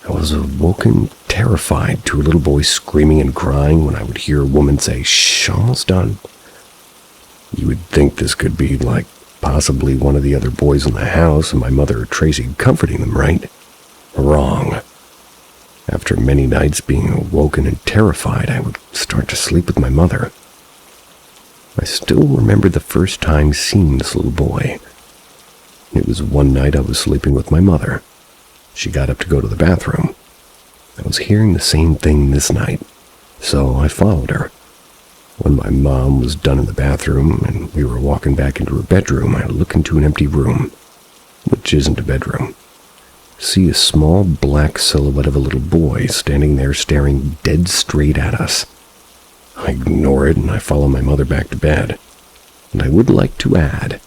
I was awoken terrified to a little boy screaming and crying when I would hear a woman say, "Shh, almost done." You would think this could be like possibly one of the other boys in the house and my mother Tracy comforting them, right? Wrong. After many nights being awoken and terrified, I would start to sleep with my mother. I still remember the first time seeing this little boy. It was one night I was sleeping with my mother. She got up to go to the bathroom. I was hearing the same thing this night, so I followed her. When my mom was done in the bathroom and we were walking back into her bedroom, I looked into an empty room, which isn't a bedroom. see a small black silhouette of a little boy standing there staring dead straight at us. I ignore it and I follow my mother back to bed. And I would like to add,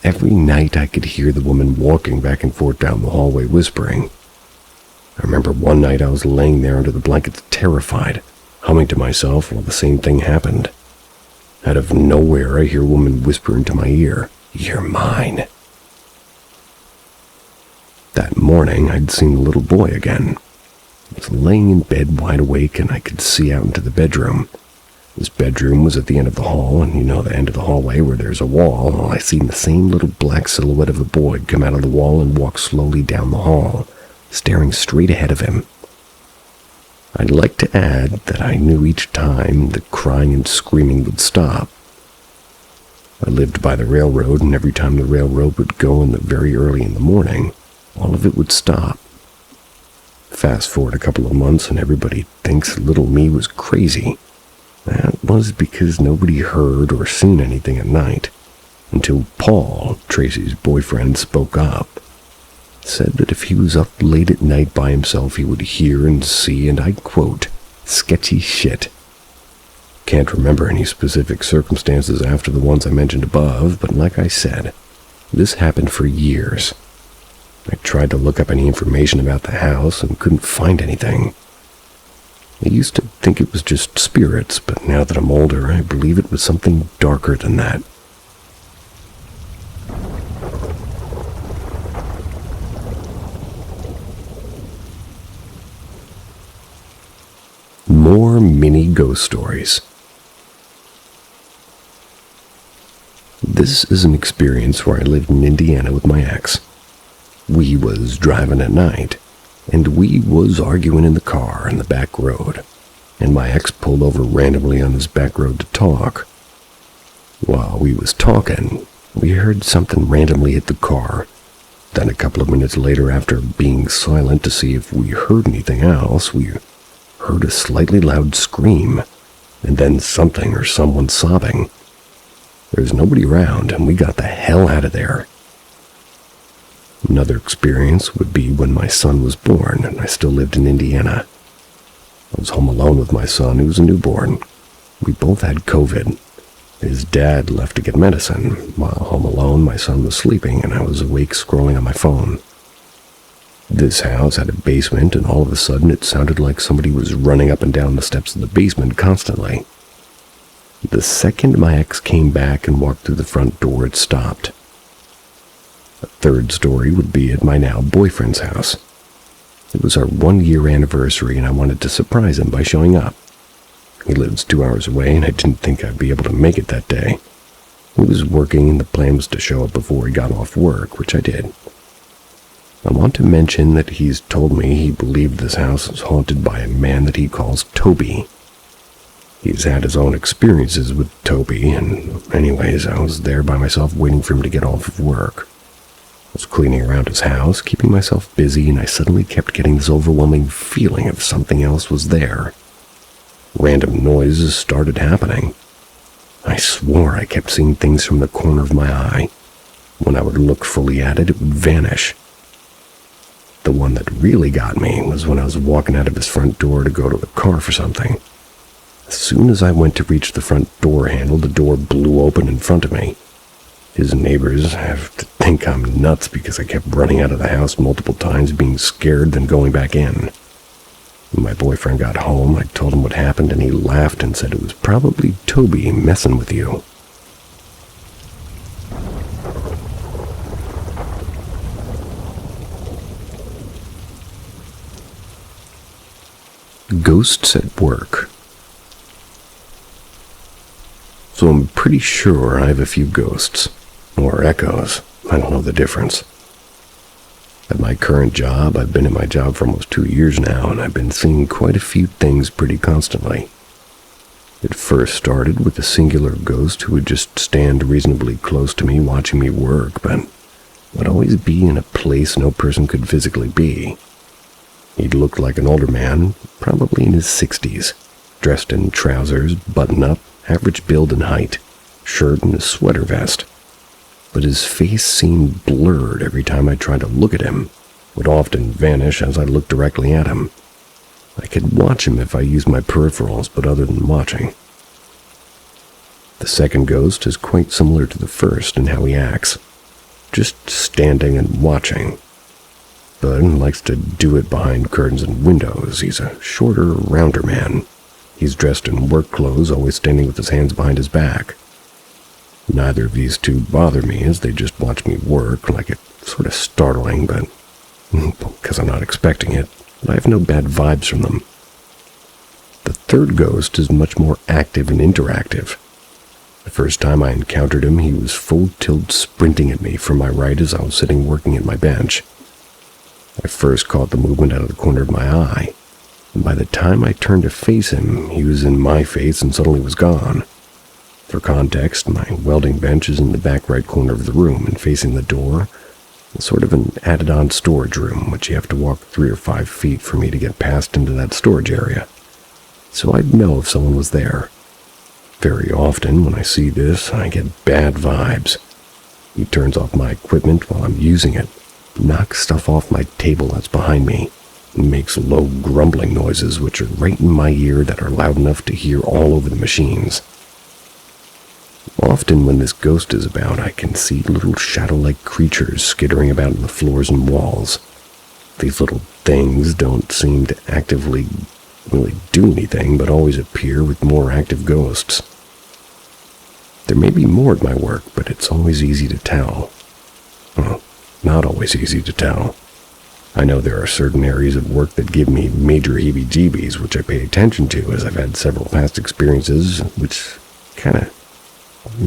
every night I could hear the woman walking back and forth down the hallway whispering. I remember one night I was laying there under the blankets terrified, humming to myself while the same thing happened. Out of nowhere I hear a woman whisper into my ear, "You're mine." That morning I'd seen the little boy again. I was laying in bed wide awake and I could see out into the bedroom. This bedroom was at the end of the hall, and you know the end of the hallway where there's a wall. Well, I seen the same little black silhouette of a boy come out of the wall and walk slowly down the hall, staring straight ahead of him. I'd like to add that I knew each time the crying and screaming would stop. I lived by the railroad, and every time the railroad would go in the very early in the morning, all of it would stop. Fast forward a couple of months and everybody thinks little me was crazy. That was because nobody heard or seen anything at night, until Paul, Tracy's boyfriend, spoke up. Said that if he was up late at night by himself, he would hear and see, and I quote, "sketchy shit." Can't remember any specific circumstances after the ones I mentioned above, but like I said, this happened for years. I tried to look up any information about the house and couldn't find anything. I used to think it was just spirits, but now that I'm older, I believe it was something darker than that. More mini ghost stories. This is an experience where I lived in Indiana with my ex. We was driving at night, and we was arguing in the car on the back road, and my ex pulled over randomly on this back road to talk. While we was talking, we heard something randomly hit the car. Then a couple of minutes later, after being silent to see if we heard anything else, we heard a slightly loud scream, and then something or someone sobbing. There was nobody around, and we got the hell out of there. Another experience would be when my son was born, and I still lived in Indiana. I was home alone with my son, who was a newborn. We both had COVID. His dad left to get medicine. While home alone, my son was sleeping, and I was awake scrolling on my phone. This house had a basement, and all of a sudden it sounded like somebody was running up and down the steps of the basement constantly. The second my ex came back and walked through the front door, it stopped. A third story would be at my now boyfriend's house. It was our 1-year anniversary, and I wanted to surprise him by showing up. He lives 2 hours away, and I didn't think I'd be able to make it that day. He was working, and the plan was to show up before he got off work, which I did. I want to mention that he's told me he believed this house is haunted by a man that he calls Toby. He's had his own experiences with Toby, and anyways, I was there by myself waiting for him to get off of work. I was cleaning around his house, keeping myself busy, and I suddenly kept getting this overwhelming feeling of something else was there. Random noises started happening. I swore I kept seeing things from the corner of my eye. When I would look fully at it, it would vanish. The one that really got me was when I was walking out of his front door to go to the car for something. As soon as I went to reach the front door handle, the door blew open in front of me. His neighbors have to think I'm nuts because I kept running out of the house multiple times, being scared, then going back in. When my boyfriend got home, I told him what happened, and he laughed and said it was probably Toby messing with you. Ghosts at work. So I'm pretty sure I have a few ghosts, or echoes. I don't know the difference. At my current job, I've been in my job for almost 2 years now, and I've been seeing quite a few things pretty constantly. It first started with a singular ghost who would just stand reasonably close to me watching me work, but would always be in a place no person could physically be. He looked like an older man, probably in his 60s, dressed in trousers, button-up, average build and height, shirt and a sweater vest. But his face seemed blurred every time I tried to look at him. would often vanish as I looked directly at him. I could watch him if I used my peripherals, but other than watching. The second ghost is quite similar to the first in how he acts, just standing and watching, but likes to do it behind curtains and windows. He's a shorter, rounder man. He's dressed in work clothes, always standing with his hands behind his back. Neither of these two bother me as they just watch me work, like it's sort of startling, but because I'm not expecting it, but I have no bad vibes from them. The third ghost is much more active and interactive. The first time I encountered him, he was full tilt sprinting at me from my right as I was sitting working at my bench. I first caught the movement out of the corner of my eye, and by the time I turned to face him, he was in my face and suddenly was gone. For context, my welding bench is in the back right corner of the room and facing the door, sort of an added-on storage room, which you have to walk 3 or 5 feet for me to get past into that storage area. So I'd know if someone was there. Very often, when I see this, I get bad vibes. He turns off my equipment while I'm using it, knocks stuff off my table that's behind me, and makes low grumbling noises which are right in my ear that are loud enough to hear all over the machines. Often when this ghost is about, I can see little shadow-like creatures skittering about on the floors and walls. These little things don't seem to actively really do anything, but always appear with more active ghosts. There may be more at my work, but it's always easy to tell. Well, not always easy to tell. I know there are certain areas of work that give me major heebie-jeebies, which I pay attention to as I've had several past experiences, which kind of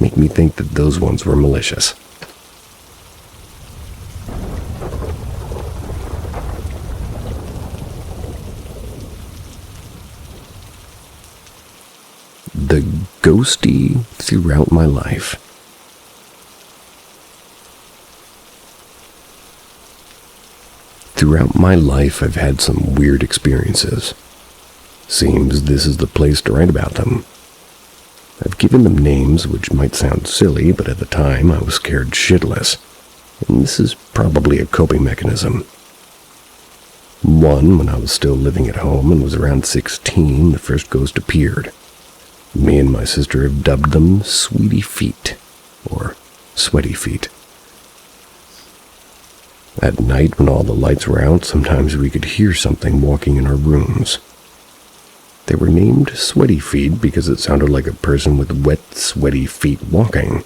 make me think that those ones were malicious. The Ghosty throughout my life. Throughout my life, I've had some weird experiences. Seems this is the place to write about them. I've given them names which might sound silly, but at the time I was scared shitless, and this is probably a coping mechanism. One, when I was still living at home and was around 16, the first ghost appeared. Me and my sister have dubbed them Sweetie Feet, or Sweaty Feet. At night, when all the lights were out, sometimes we could hear something walking in our rooms. They were named Sweaty Feet because it sounded like a person with wet, sweaty feet walking.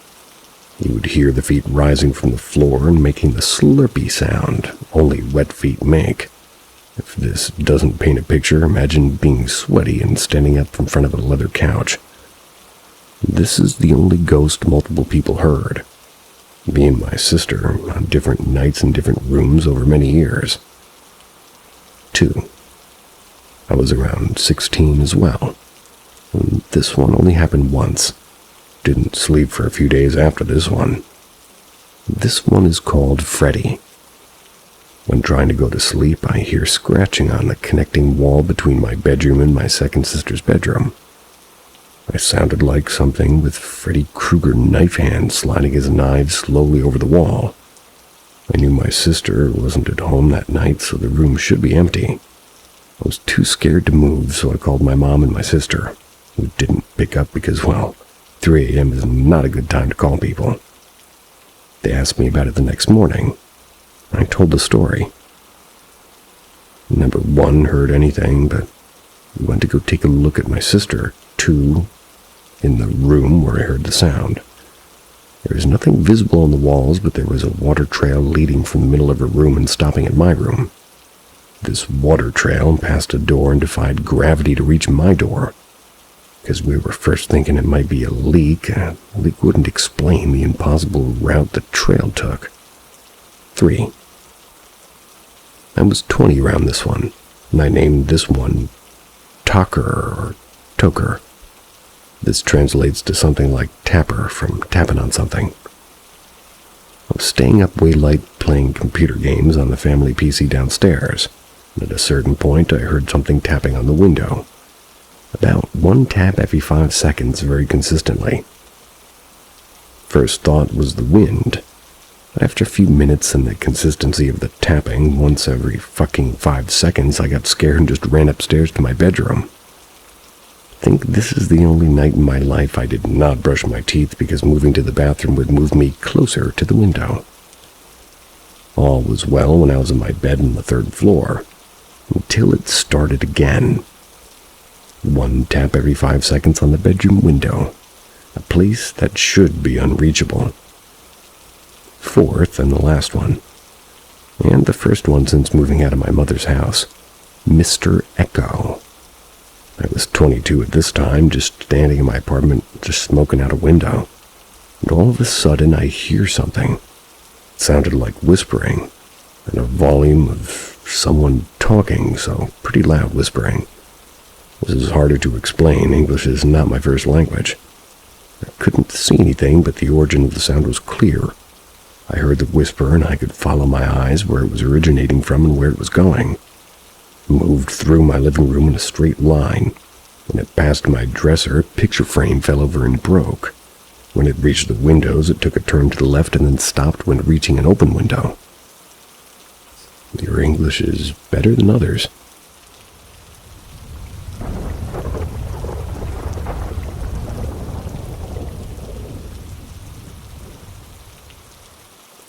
You would hear the feet rising from the floor and making the slurpy sound only wet feet make. If this doesn't paint a picture, imagine being sweaty and standing up in front of a leather couch. This is the only ghost multiple people heard. Me and my sister on different nights in different rooms over many years. 2. I was around 16 as well. And this one only happened once. Didn't sleep for a few days after this one. This one is called Freddy. When trying to go to sleep, I hear scratching on the connecting wall between my bedroom and my second sister's bedroom. I sounded like something with Freddy Krueger knife hands sliding his knives slowly over the wall. I knew my sister wasn't at home that night, so the room should be empty. I was too scared to move, so I called my mom and my sister, who didn't pick up because, well, 3 a.m. is not a good time to call people. They asked me about it the next morning. I told the story. Never one heard anything, but we went to go take a look at my sister, 2, in the room where I heard the sound. There was nothing visible on the walls, but there was a water trail leading from the middle of her room and stopping at my room. This water trail passed a door and defied gravity to reach my door. Because we were first thinking it might be a leak. A leak wouldn't explain the impossible route the trail took. 3. I was 20 around this one, and I named this one Talker or Toker. This translates to something like tapper from tapping on something. I was staying up way late playing computer games on the family PC downstairs. At a certain point, I heard something tapping on the window. About 1 tap every 5 seconds very consistently. First thought was the wind. But after a few minutes and the consistency of the tapping once every fucking 5 seconds, I got scared and just ran upstairs to my bedroom. I think this is the only night in my life I did not brush my teeth because moving to the bathroom would move me closer to the window. All was well when I was in my bed on the 3rd floor, until it started again. One tap every 5 seconds on the bedroom window, a place that should be unreachable. 4th and the last one, and the first one since moving out of my mother's house, Mr. Echo. I was 22 at this time, just standing in my apartment, just smoking out a window, and all of a sudden I hear something. It sounded like whispering, and a volume of someone talking, so pretty loud whispering. This is harder to explain. English is not my first language. I couldn't see anything, but the origin of the sound was clear. I heard the whisper, and I could follow my eyes where it was originating from and where it was going. It moved through my living room in a straight line. When it passed my dresser, a picture frame fell over and broke. When it reached the windows, it took a turn to the left and then stopped when reaching an open window. Your English is better than others.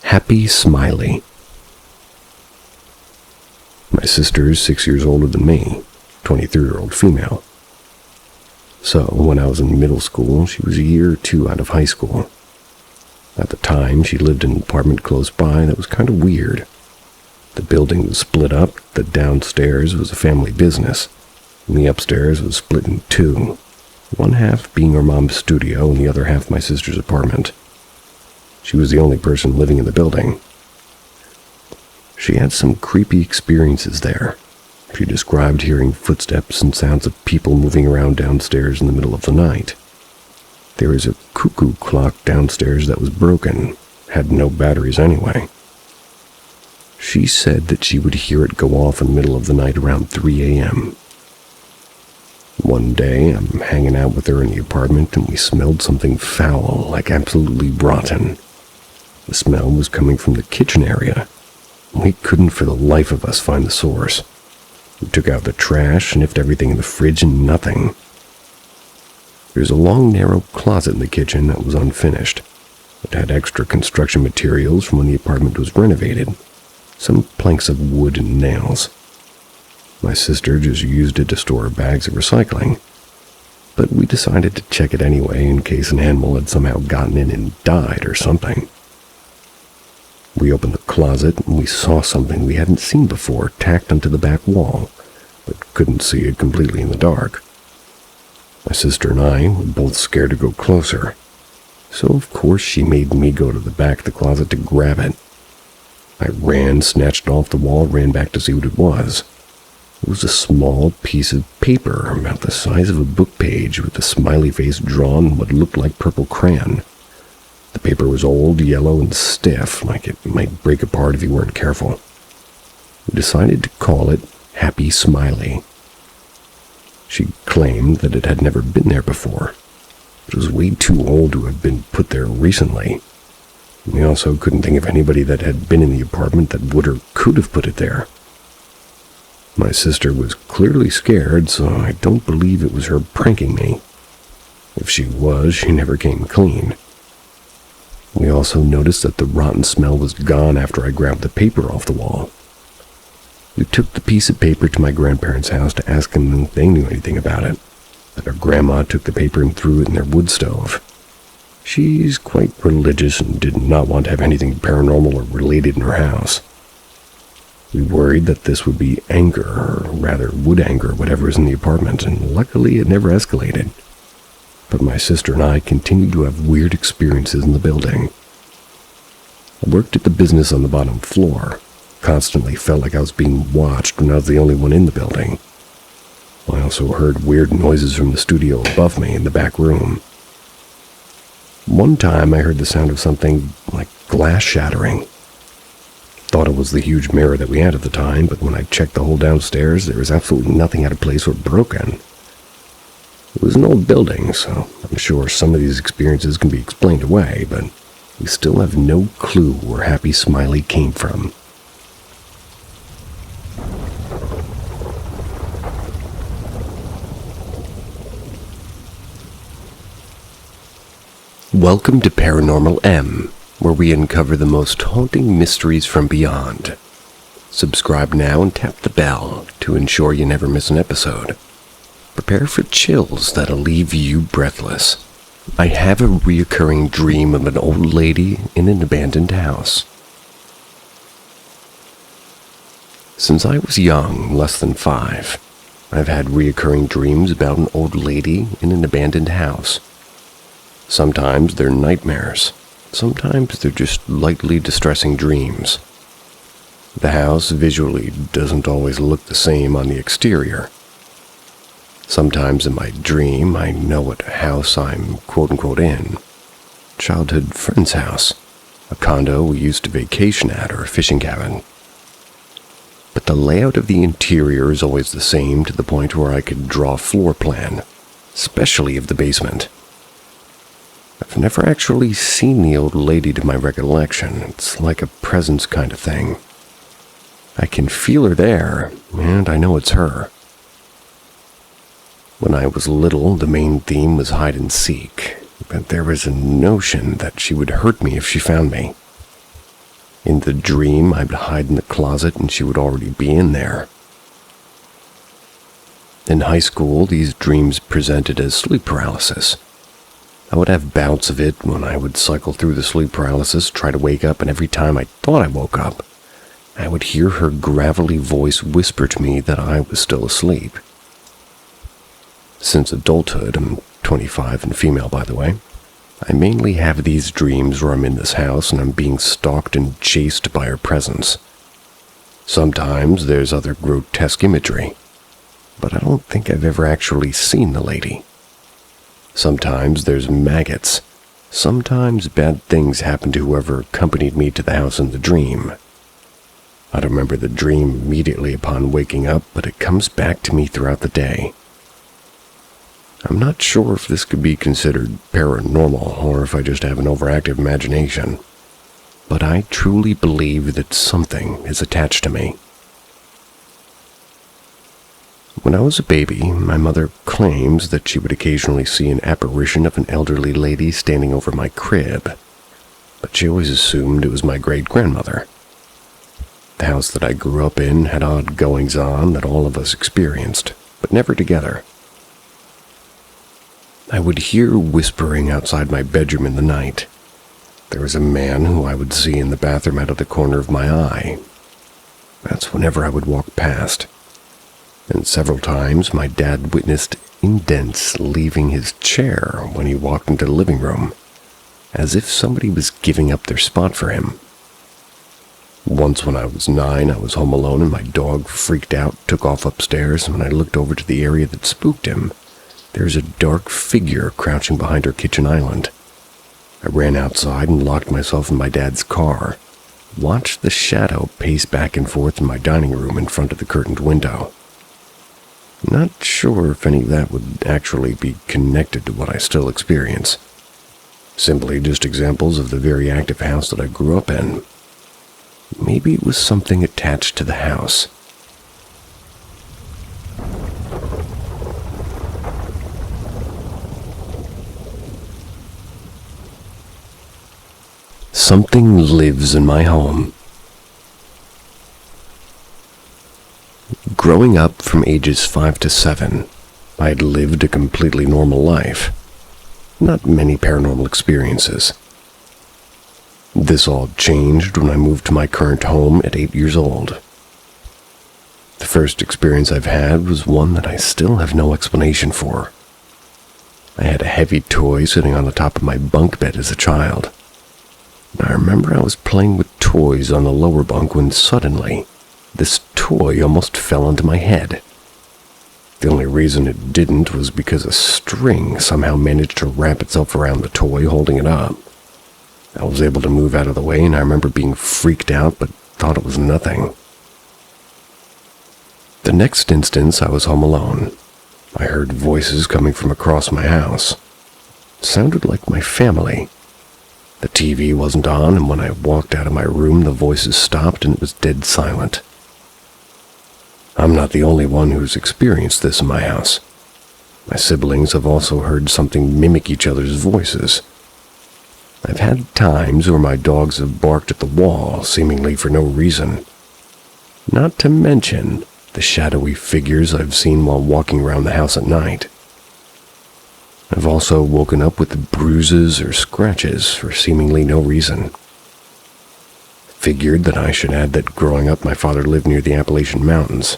Happy Smiley. My sister is 6 years older than me, 23-year-old female. So, when I was in middle school, she was a year or 2 out of high school. At the time, she lived in an apartment close by that was kind of weird. The building was split up, the downstairs was a family business, and the upstairs was split in 2, one half being her mom's studio and the other half my sister's apartment. She was the only person living in the building. She had some creepy experiences there. She described hearing footsteps and sounds of people moving around downstairs in the middle of the night. There was a cuckoo clock downstairs that was broken, had no batteries anyway. She said that she would hear it go off in the middle of the night around 3 a.m. One day, I'm hanging out with her in the apartment and we smelled something foul, like absolutely rotten. The smell was coming from the kitchen area. We couldn't for the life of us find the source. We took out the trash, sniffed everything in the fridge, and nothing. There's a long, narrow closet in the kitchen that was unfinished. It had extra construction materials from when the apartment was renovated. Some planks of wood and nails. My sister just used it to store bags of recycling. But we decided to check it anyway in case an animal had somehow gotten in and died or something. We opened the closet and we saw something we hadn't seen before tacked onto the back wall, but couldn't see it completely in the dark. My sister and I were both scared to go closer, so of course she made me go to the back of the closet to grab it. I ran, snatched it off the wall, ran back to see what it was. It was a small piece of paper about the size of a book page with a smiley face drawn in what looked like purple crayon. The paper was old, yellow, and stiff, like it might break apart if you weren't careful. We decided to call it Happy Smiley. She claimed that it had never been there before. It was way too old to have been put there recently. We also couldn't think of anybody that had been in the apartment that would or could have put it there. My sister was clearly scared, so I don't believe it was her pranking me. If she was, she never came clean. We also noticed that the rotten smell was gone after I grabbed the paper off the wall. We took the piece of paper to my grandparents' house to ask them if they knew anything about it, but our grandma took the paper and threw it in their wood stove. She's quite religious and did not want to have anything paranormal or related in her house. We worried that this would be anger, or rather wood anger, whatever was in the apartment, and luckily it never escalated. But my sister and I continued to have weird experiences in the building. I worked at the business on the bottom floor. Constantly felt like I was being watched when I was the only one in the building. I also heard weird noises from the studio above me in the back room. One time I heard the sound of something like glass shattering. Thought it was the huge mirror that we had at the time, but when I checked the whole downstairs, there was absolutely nothing out of place or broken. It was an old building, so I'm sure some of these experiences can be explained away, but We still have no clue where Happy Smiley came from. Welcome to Paranormal M, where we uncover the most haunting mysteries from beyond. Subscribe now and tap the bell to ensure you never miss an episode. Prepare for chills that'll leave you breathless. I have a reoccurring dream of an old lady in an abandoned house. Since I was young, less than 5, I've had reoccurring dreams about an old lady in an abandoned house. Sometimes they're nightmares. Sometimes they're just lightly distressing dreams. The house visually doesn't always look the same on the exterior. Sometimes in my dream, I know what house I'm quote-unquote in. Childhood friend's house, a condo we used to vacation at, or a fishing cabin. But the layout of the interior is always the same, to the point where I could draw a floor plan, especially of the basement. I've never actually seen the old lady to my recollection. It's like a presence kind of thing. I can feel her there, and I know it's her. When I was little, the main theme was hide and seek, but there was a notion that she would hurt me if she found me. In the dream, I would hide in the closet and she would already be in there. In high school, these dreams presented as sleep paralysis. I would have bouts of it when I would cycle through the sleep paralysis, try to wake up, and every time I thought I woke up, I would hear her gravelly voice whisper to me that I was still asleep. Since adulthood, I'm 25 and female by the way, I mainly have these dreams where I'm in this house and I'm being stalked and chased by her presence. Sometimes there's other grotesque imagery, but I don't think I've ever actually seen the lady. Sometimes there's maggots. Sometimes bad things happen to whoever accompanied me to the house in the dream. I don't remember the dream immediately upon waking up, but it comes back to me throughout the day. I'm not sure if this could be considered paranormal or if I just have an overactive imagination, but I truly believe that something is attached to me. When I was a baby, my mother claims that she would occasionally see an apparition of an elderly lady standing over my crib, but she always assumed it was my great-grandmother. The house that I grew up in had odd goings-on that all of us experienced, but never together. I would hear whispering outside my bedroom in the night. There was a man who I would see in the bathroom out of the corner of my eye. That's whenever I would walk past. And several times my dad witnessed indents leaving his chair when he walked into the living room, as if somebody was giving up their spot for him. Once when I was 9, I was home alone and my dog freaked out, took off upstairs, and when I looked over to the area that spooked him, there was a dark figure crouching behind her kitchen island. I ran outside and locked myself in my dad's car, watched the shadow pace back and forth in my dining room in front of the curtained window. Not sure if any of that would actually be connected to what I still experience. Simply just examples of the very active house that I grew up in. Maybe it was something attached to the house. Something lives in my home. Growing up from ages 5 to 7, I had lived a completely normal life. Not many paranormal experiences. This all changed when I moved to my current home at 8 years old. The first experience I've had was one that I still have no explanation for. I had a heavy toy sitting on the top of my bunk bed as a child. I remember I was playing with toys on the lower bunk when suddenly, this toy almost fell onto my head. The only reason it didn't was because a string somehow managed to wrap itself around the toy, holding it up. I was able to move out of the way, and I remember being freaked out, but thought it was nothing. The next instance, I was home alone. I heard voices coming from across my house. It sounded like my family. The TV wasn't on, and when I walked out of my room, the voices stopped and it was dead silent. I'm not the only one who's experienced this in my house. My siblings have also heard something mimic each other's voices. I've had times where my dogs have barked at the wall, seemingly for no reason. Not to mention the shadowy figures I've seen while walking around the house at night. I've also woken up with bruises or scratches for seemingly no reason. Figured that I should add that growing up my father lived near the Appalachian Mountains,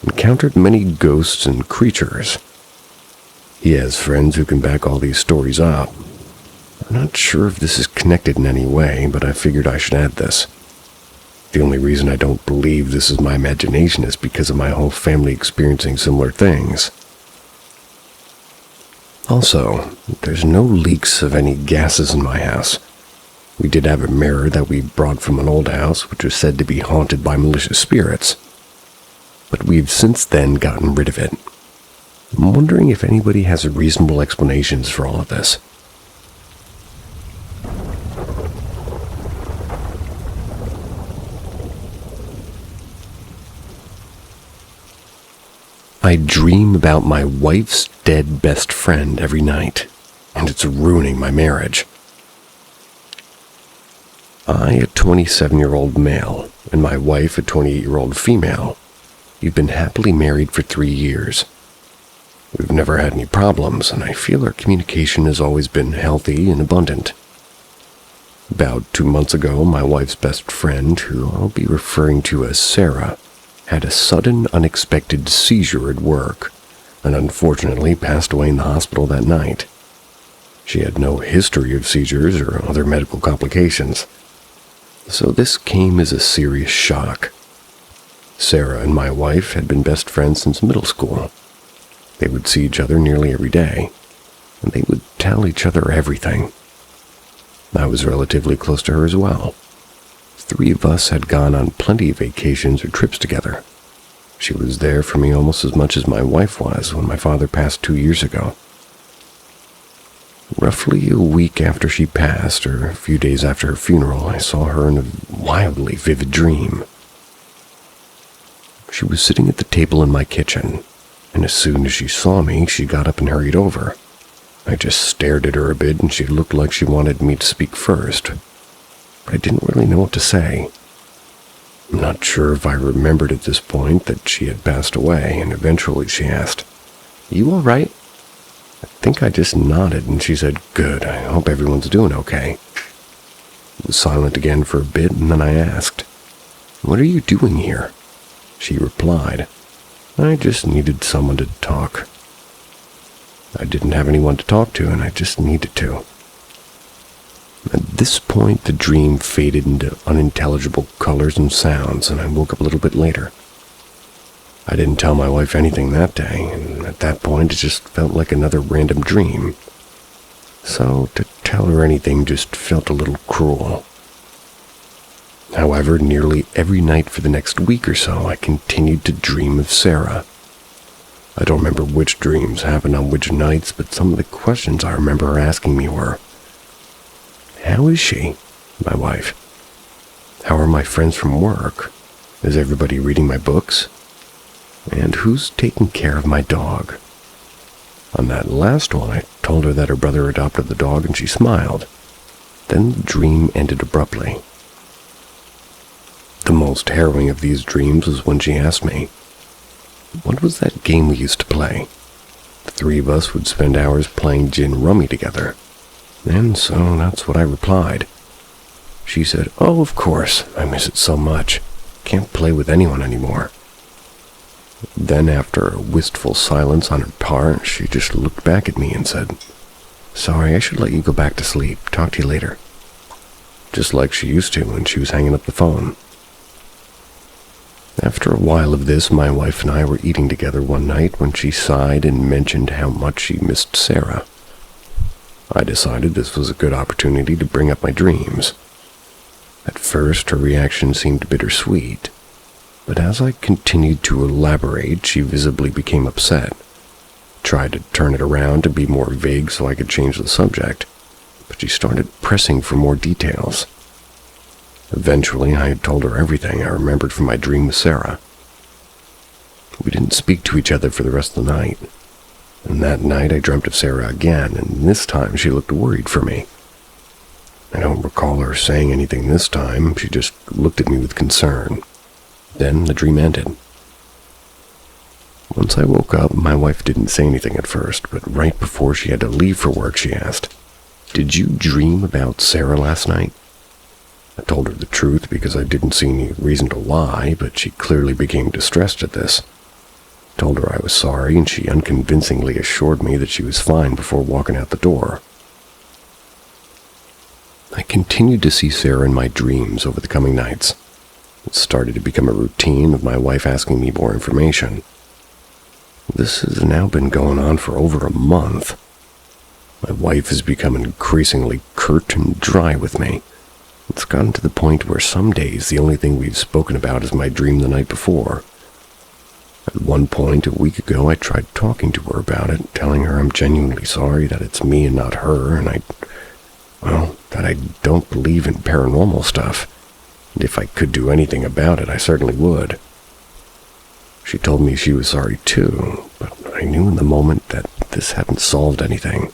encountered many ghosts and creatures. He has friends who can back all these stories up. I'm not sure if this is connected in any way, but I figured I should add this. The only reason I don't believe this is my imagination is because of my whole family experiencing similar things. Also, there's no leaks of any gases in my house. We did have a mirror that we brought from an old house, which was said to be haunted by malicious spirits. But we've since then gotten rid of it. I'm wondering if anybody has reasonable explanations for all of this. I dream about my wife's dead best friend every night, and it's ruining my marriage. I, a 27-year-old male, and my wife, a 28-year-old female, we've been happily married for 3 years. We've never had any problems, and I feel our communication has always been healthy and abundant. About 2 months ago, my wife's best friend, who I'll be referring to as Sarah, had a sudden, unexpected seizure at work, and unfortunately passed away in the hospital that night. She had no history of seizures or other medical complications, so this came as a serious shock. Sarah and my wife had been best friends since middle school. They would see each other nearly every day, and they would tell each other everything. I was relatively close to her as well. 3 of us had gone on plenty of vacations or trips together. She was there for me almost as much as my wife was when my father passed 2 years ago. Roughly a week after she passed, or a few days after her funeral, I saw her in a wildly vivid dream. She was sitting at the table in my kitchen, and as soon as she saw me, she got up and hurried over. I just stared at her a bit, and she looked like she wanted me to speak first, but I didn't really know what to say. I'm not sure if I remembered at this point that she had passed away, and eventually she asked, "You all right?" I think I just nodded, and she said, "Good, I hope everyone's doing okay." It was silent again for a bit, and then I asked, "What are you doing here?" She replied, "I just needed someone to talk." I didn't have anyone to talk to, and I just needed to. At this point, the dream faded into unintelligible colors and sounds, and I woke up a little bit later. I didn't tell my wife anything that day, and at that point it just felt like another random dream. So to tell her anything just felt a little cruel. However, nearly every night for the next week or so, I continued to dream of Sarah. I don't remember which dreams happened on which nights, but some of the questions I remember her asking me were, "How is she?" My wife. "How are my friends from work? Is everybody reading my books? And who's taking care of my dog?" On that last one, I told her that her brother adopted the dog, and she smiled. Then the dream ended abruptly. The most harrowing of these dreams was when she asked me, "What was that game we used to play?" The 3 of us would spend hours playing gin rummy together. And so that's what I replied. She said, "Oh, of course, I miss it so much. Can't play with anyone anymore." Then after a wistful silence on her part, she just looked back at me and said, "Sorry, I should let you go back to sleep. Talk to you later." Just like she used to when she was hanging up the phone. After a while of this, my wife and I were eating together one night when she sighed and mentioned how much she missed Sarah. I decided this was a good opportunity to bring up my dreams. At first, her reaction seemed bittersweet, but as I continued to elaborate, she visibly became upset. Tried to turn it around to be more vague so I could change the subject, but she started pressing for more details. Eventually, I had told her everything I remembered from my dream with Sarah. We didn't speak to each other for the rest of the night, and that night I dreamt of Sarah again, and this time she looked worried for me. I don't recall her saying anything this time, she just looked at me with concern. Then the dream ended. Once I woke up, my wife didn't say anything at first, but right before she had to leave for work, she asked, "Did you dream about Sarah last night?" I told her the truth because I didn't see any reason to lie, but she clearly became distressed at this. I told her I was sorry, and she unconvincingly assured me that she was fine before walking out the door. I continued to see Sarah in my dreams over the coming nights. It started to become a routine of my wife asking me more information. This has now been going on for over a month. My wife has become increasingly curt and dry with me. It's gotten to the point where some days the only thing we've spoken about is my dream the night before. At one point, a week ago, I tried talking to her about it, telling her I'm genuinely sorry that it's me and not her, and that I don't believe in paranormal stuff, and if I could do anything about it, I certainly would. She told me she was sorry too, but I knew in the moment that this hadn't solved anything.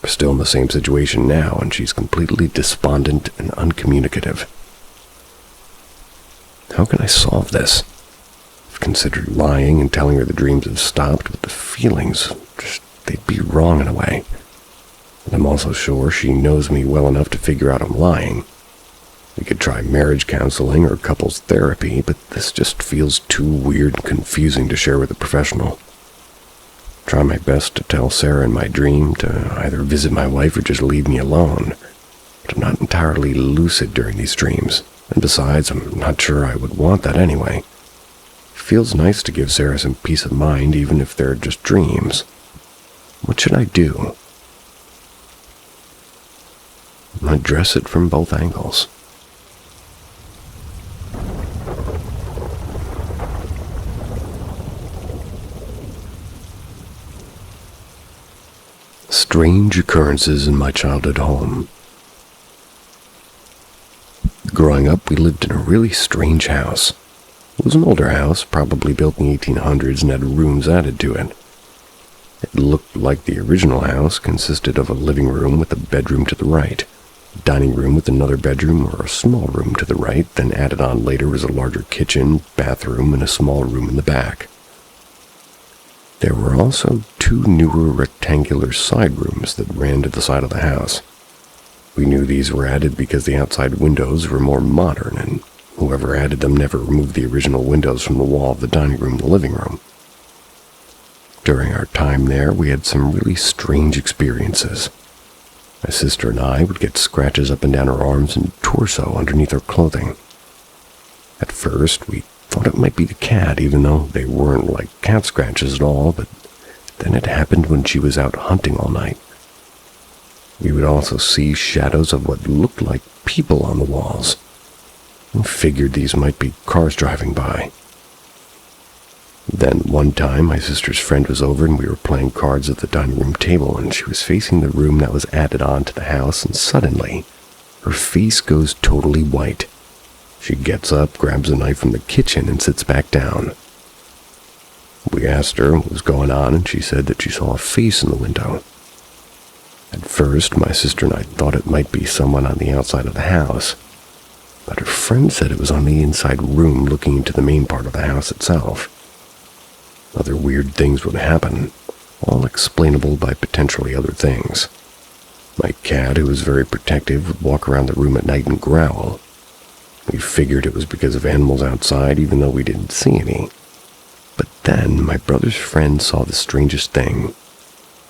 We're still in the same situation now, and she's completely despondent and uncommunicative. How can I solve this? I've considered lying and telling her the dreams have stopped, but the feelings, they'd be wrong in a way. And I'm also sure she knows me well enough to figure out I'm lying. We could try marriage counseling or couples therapy, but this just feels too weird and confusing to share with a professional. Try my best to tell Sarah in my dream to either visit my wife or just leave me alone, but I'm not entirely lucid during these dreams, and besides, I'm not sure I would want that anyway. It feels nice to give Sarah some peace of mind, even if they're just dreams. What should I do? Address it from both angles. Strange occurrences in my childhood home. Growing up, we lived in a really strange house. It was an older house, probably built in the 1800s, and had rooms added to it. It looked like the original house consisted of a living room with a bedroom to the right, a dining room with another bedroom or a small room to the right, then added on later was a larger kitchen, bathroom, and a small room in the back. There were also 2 newer rectangular side rooms that ran to the side of the house. We knew these were added because the outside windows were more modern, and whoever added them never removed the original windows from the wall of the dining room and the living room. During our time there, we had some really strange experiences. My sister and I would get scratches up and down our arms and torso underneath our clothing. At first, we thought it might be the cat, even though they weren't like cat scratches at all, but then it happened when she was out hunting all night. We would also see shadows of what looked like people on the walls. We figured these might be cars driving by. Then one time, my sister's friend was over and we were playing cards at the dining room table, and she was facing the room that was added on to the house, and suddenly, her face goes totally white. She gets up, grabs a knife from the kitchen, and sits back down. We asked her what was going on, and she said that she saw a face in the window. At first, my sister and I thought it might be someone on the outside of the house, but her friend said it was on the inside room looking into the main part of the house itself. Other weird things would happen, all explainable by potentially other things. My cat, who was very protective, would walk around the room at night and growl. We figured it was because of animals outside, even though we didn't see any. But then, my brother's friend saw the strangest thing.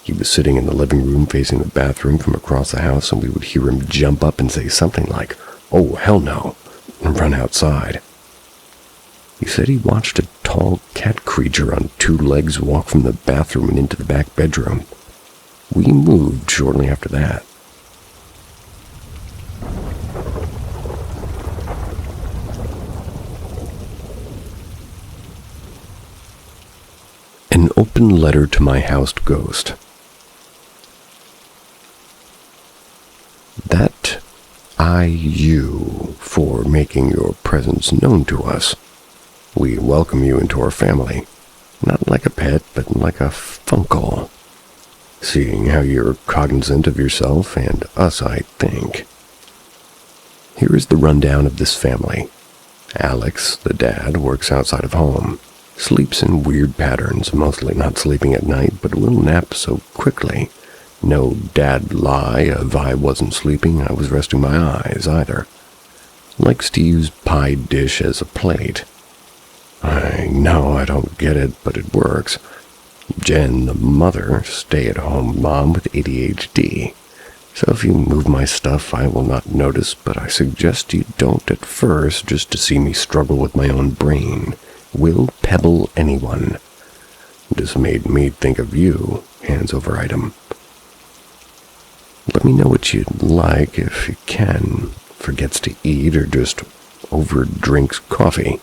He was sitting in the living room facing the bathroom from across the house, and we would hear him jump up and say something like, "Oh, hell no," and run outside. He said he watched a tall cat creature on 2 legs walk from the bathroom and into the back bedroom. We moved shortly after that. An open letter to my housed ghost. you for making your presence known to us. We welcome you into our family, not like a pet, but like a funkle. Seeing how you're cognizant of yourself and us, I think. Here is the rundown of this family. Alex, the dad, works outside of home. Sleeps in weird patterns, mostly not sleeping at night, but will nap so quickly. No dad lie of I wasn't sleeping, I was resting my eyes, either. Likes to use pie dish as a plate. I know I don't get it, but it works. Jen, the mother, stay-at-home mom with ADHD. So if you move my stuff, I will not notice, but I suggest you don't at first, just to see me struggle with my own brain. Will pebble anyone. This made me think of you, hands over item. Let me know what you'd like if you can. Forgets to eat or just over-drinks coffee.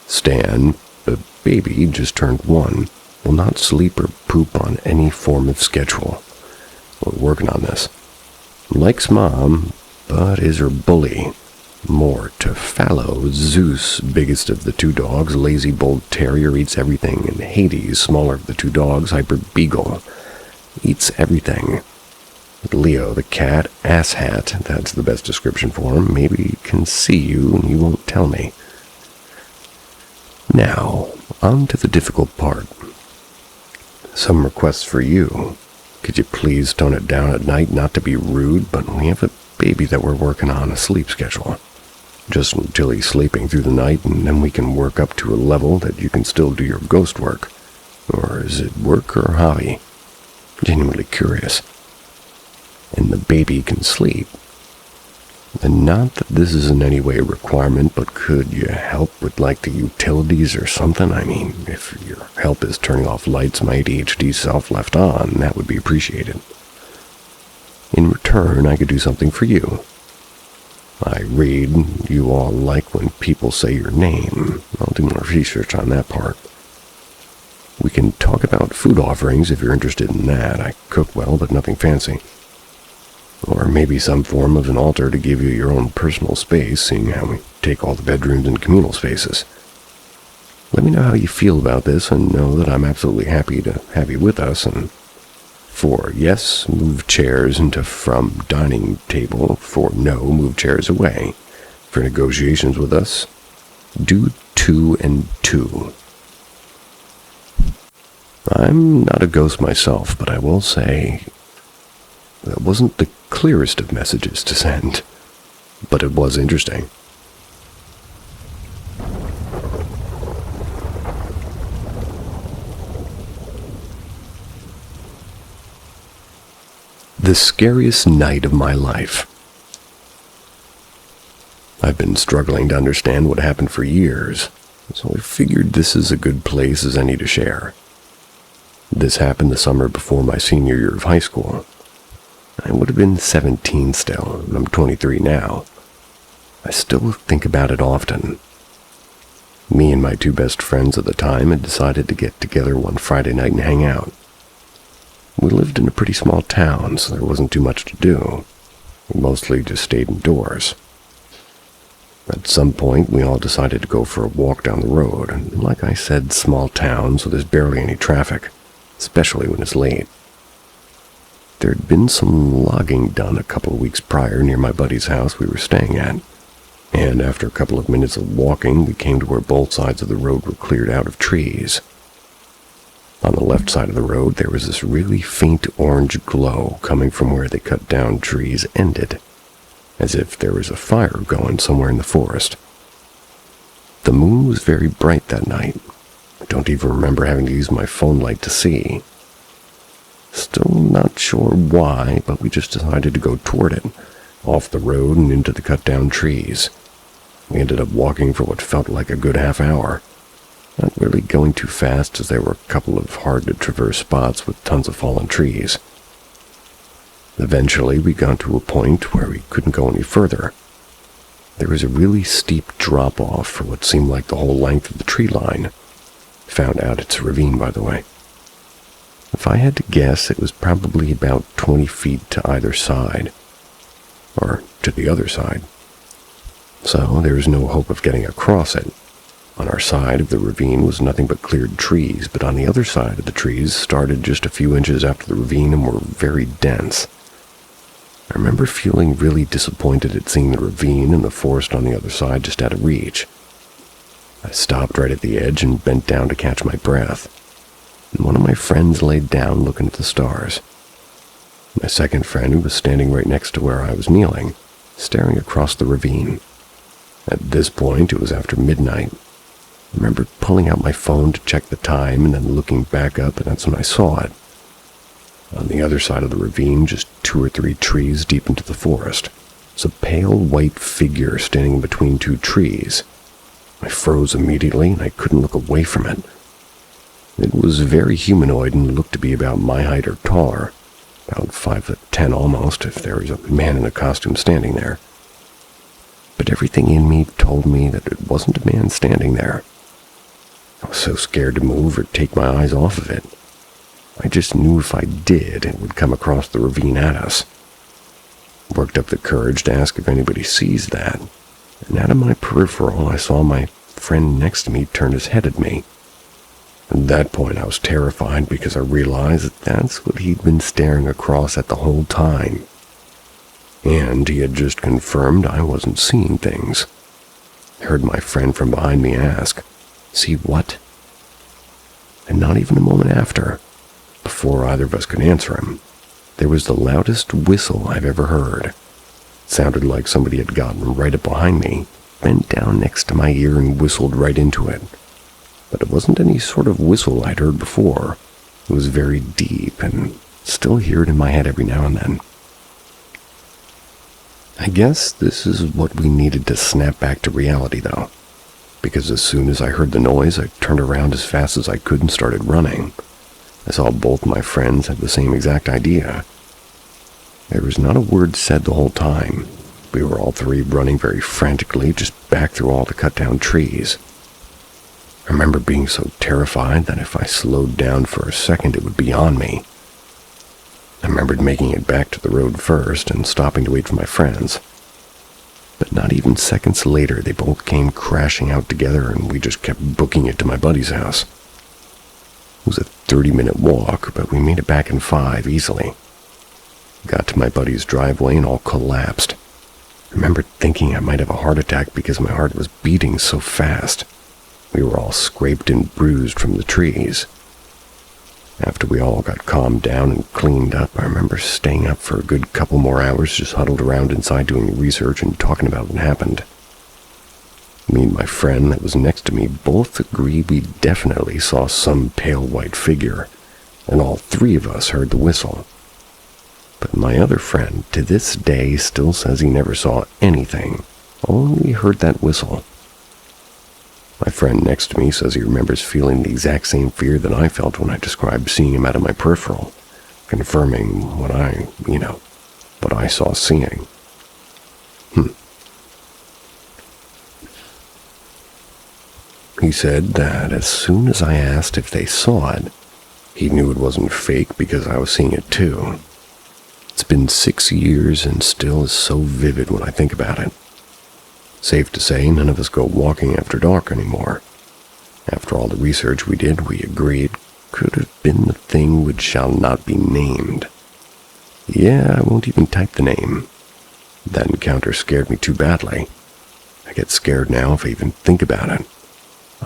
Stan, the baby just turned 1, will not sleep or poop on any form of schedule. We're working on this. Likes mom, but is her bully. More to fallow. Zeus, biggest of the 2 dogs, lazy bold terrier, eats everything, and Hades, smaller of the 2 dogs, hyper beagle, eats everything. Leo, the cat, asshat, that's the best description for him. Maybe he can see you and you won't tell me. Now, on to the difficult part. Some requests for you. Could you please tone it down at night, not to be rude, but we have a baby that we're working on a sleep schedule. Just until he's sleeping through the night, and then we can work up to a level that you can still do your ghost work. Or is it work or hobby? Genuinely curious. And the baby can sleep. And not that this is in any way a requirement, but could you help with like the utilities or something? I mean, if your help is turning off lights my ADHD self left on, that would be appreciated. In return, I could do something for you. I read you all like when people say your name. I'll do more research on that part. We can talk about food offerings if you're interested in that. I cook well, but nothing fancy. Or maybe some form of an altar to give you your own personal space, seeing how we take all the bedrooms and communal spaces. Let me know how you feel about this, and know that I'm absolutely happy to have you with us. And for yes, move chairs into from dining table. For no, move chairs away. For negotiations with us, do 2 and 2. I'm not a ghost myself, but I will say that wasn't the clearest of messages to send, but it was interesting. The scariest night of my life. I've been struggling to understand what happened for years, so I figured this is a good place as any to share. This happened the summer before my senior year of high school. I would have been 17 still, and I'm 23 now. I still think about it often. Me and my 2 best friends at the time had decided to get together one Friday night and hang out. We lived in a pretty small town, so there wasn't too much to do. We mostly just stayed indoors. At some point, we all decided to go for a walk down the road, and like I said, small town, so there's barely any traffic, especially when it's late. There had been some logging done a couple of weeks prior near my buddy's house we were staying at, and after a couple of minutes of walking, we came to where both sides of the road were cleared out of trees. On the left side of the road, there was this really faint orange glow coming from where the cut down trees ended, as if there was a fire going somewhere in the forest. The moon was very bright that night. I don't even remember having to use my phone light to see. Still not sure why, but we just decided to go toward it, off the road and into the cut-down trees. We ended up walking for what felt like a good half hour. Not really going too fast, as there were a couple of hard-to-traverse spots with tons of fallen trees. Eventually, we got to a point where we couldn't go any further. There was a really steep drop-off for what seemed like the whole length of the tree line. Found out it's a ravine, by the way. If I had to guess, it was probably about 20 feet to either side. or to the other side. So there was no hope of getting across it. On our side of the ravine was nothing but cleared trees, but on the other side of the trees started just a few inches after the ravine and were very dense. I remember feeling really disappointed at seeing the ravine and the forest on the other side just out of reach. I stopped right at the edge and bent down to catch my breath, and one of my friends laid down looking at the stars. My second friend, who was standing right next to where I was kneeling, staring across the ravine. At this point, it was after midnight. I remember pulling out my phone to check the time and then looking back up, and that's when I saw it. On the other side of the ravine, just 2 or 3 trees deep into the forest, was a pale white figure standing between 2 trees. I froze immediately, and I couldn't look away from it. It was very humanoid and looked to be about my height or taller, about 5'10" almost, if there was a man in a costume standing there. But everything in me told me that it wasn't a man standing there. I was so scared to move or take my eyes off of it. I just knew if I did, it would come across the ravine at us. Worked up the courage to ask if anybody sees that, and out of my peripheral I saw my friend next to me turn his head at me. At that point I was terrified because I realized that that's what he'd been staring across at the whole time. And he had just confirmed I wasn't seeing things. I heard my friend from behind me ask, "See what?" And not even a moment after, before either of us could answer him, there was the loudest whistle I've ever heard. It sounded like somebody had gotten right up behind me, bent down next to my ear and whistled right into it. But it wasn't any sort of whistle I'd heard before. It was very deep and still hear it in my head every now and then. I guess this is what we needed to snap back to reality, though, because as soon as I heard the noise, I turned around as fast as I could and started running. I saw both my friends have the same exact idea. There was not a word said the whole time. We were all 3 running very frantically, just back through all the cut-down trees. I remember being so terrified that if I slowed down for a second, it would be on me. I remembered making it back to the road first and stopping to wait for my friends. But not even seconds later, they both came crashing out together and we just kept booking it to my buddy's house. It was a 30-minute walk, but we made it back in 5 easily. Got to my buddy's driveway and all collapsed. I remember thinking I might have a heart attack because my heart was beating so fast. We were all scraped and bruised from the trees. After we all got calmed down and cleaned up, I remember staying up for a good couple more hours just huddled around inside doing research and talking about what happened. Me and my friend that was next to me both agreed we definitely saw some pale white figure, and all 3 of us heard the whistle. But my other friend, to this day, still says he never saw anything, only heard that whistle. My friend next to me says he remembers feeling the exact same fear that I felt when I described seeing him out of my peripheral, confirming what I saw seeing. He said that as soon as I asked if they saw it, he knew it wasn't fake because I was seeing it too. It's been 6 years and still is so vivid when I think about it. Safe to say, none of us go walking after dark anymore. After all the research we did, we agreed could have been the thing which shall not be named. Yeah, I won't even type the name. That encounter scared me too badly. I get scared now if I even think about it.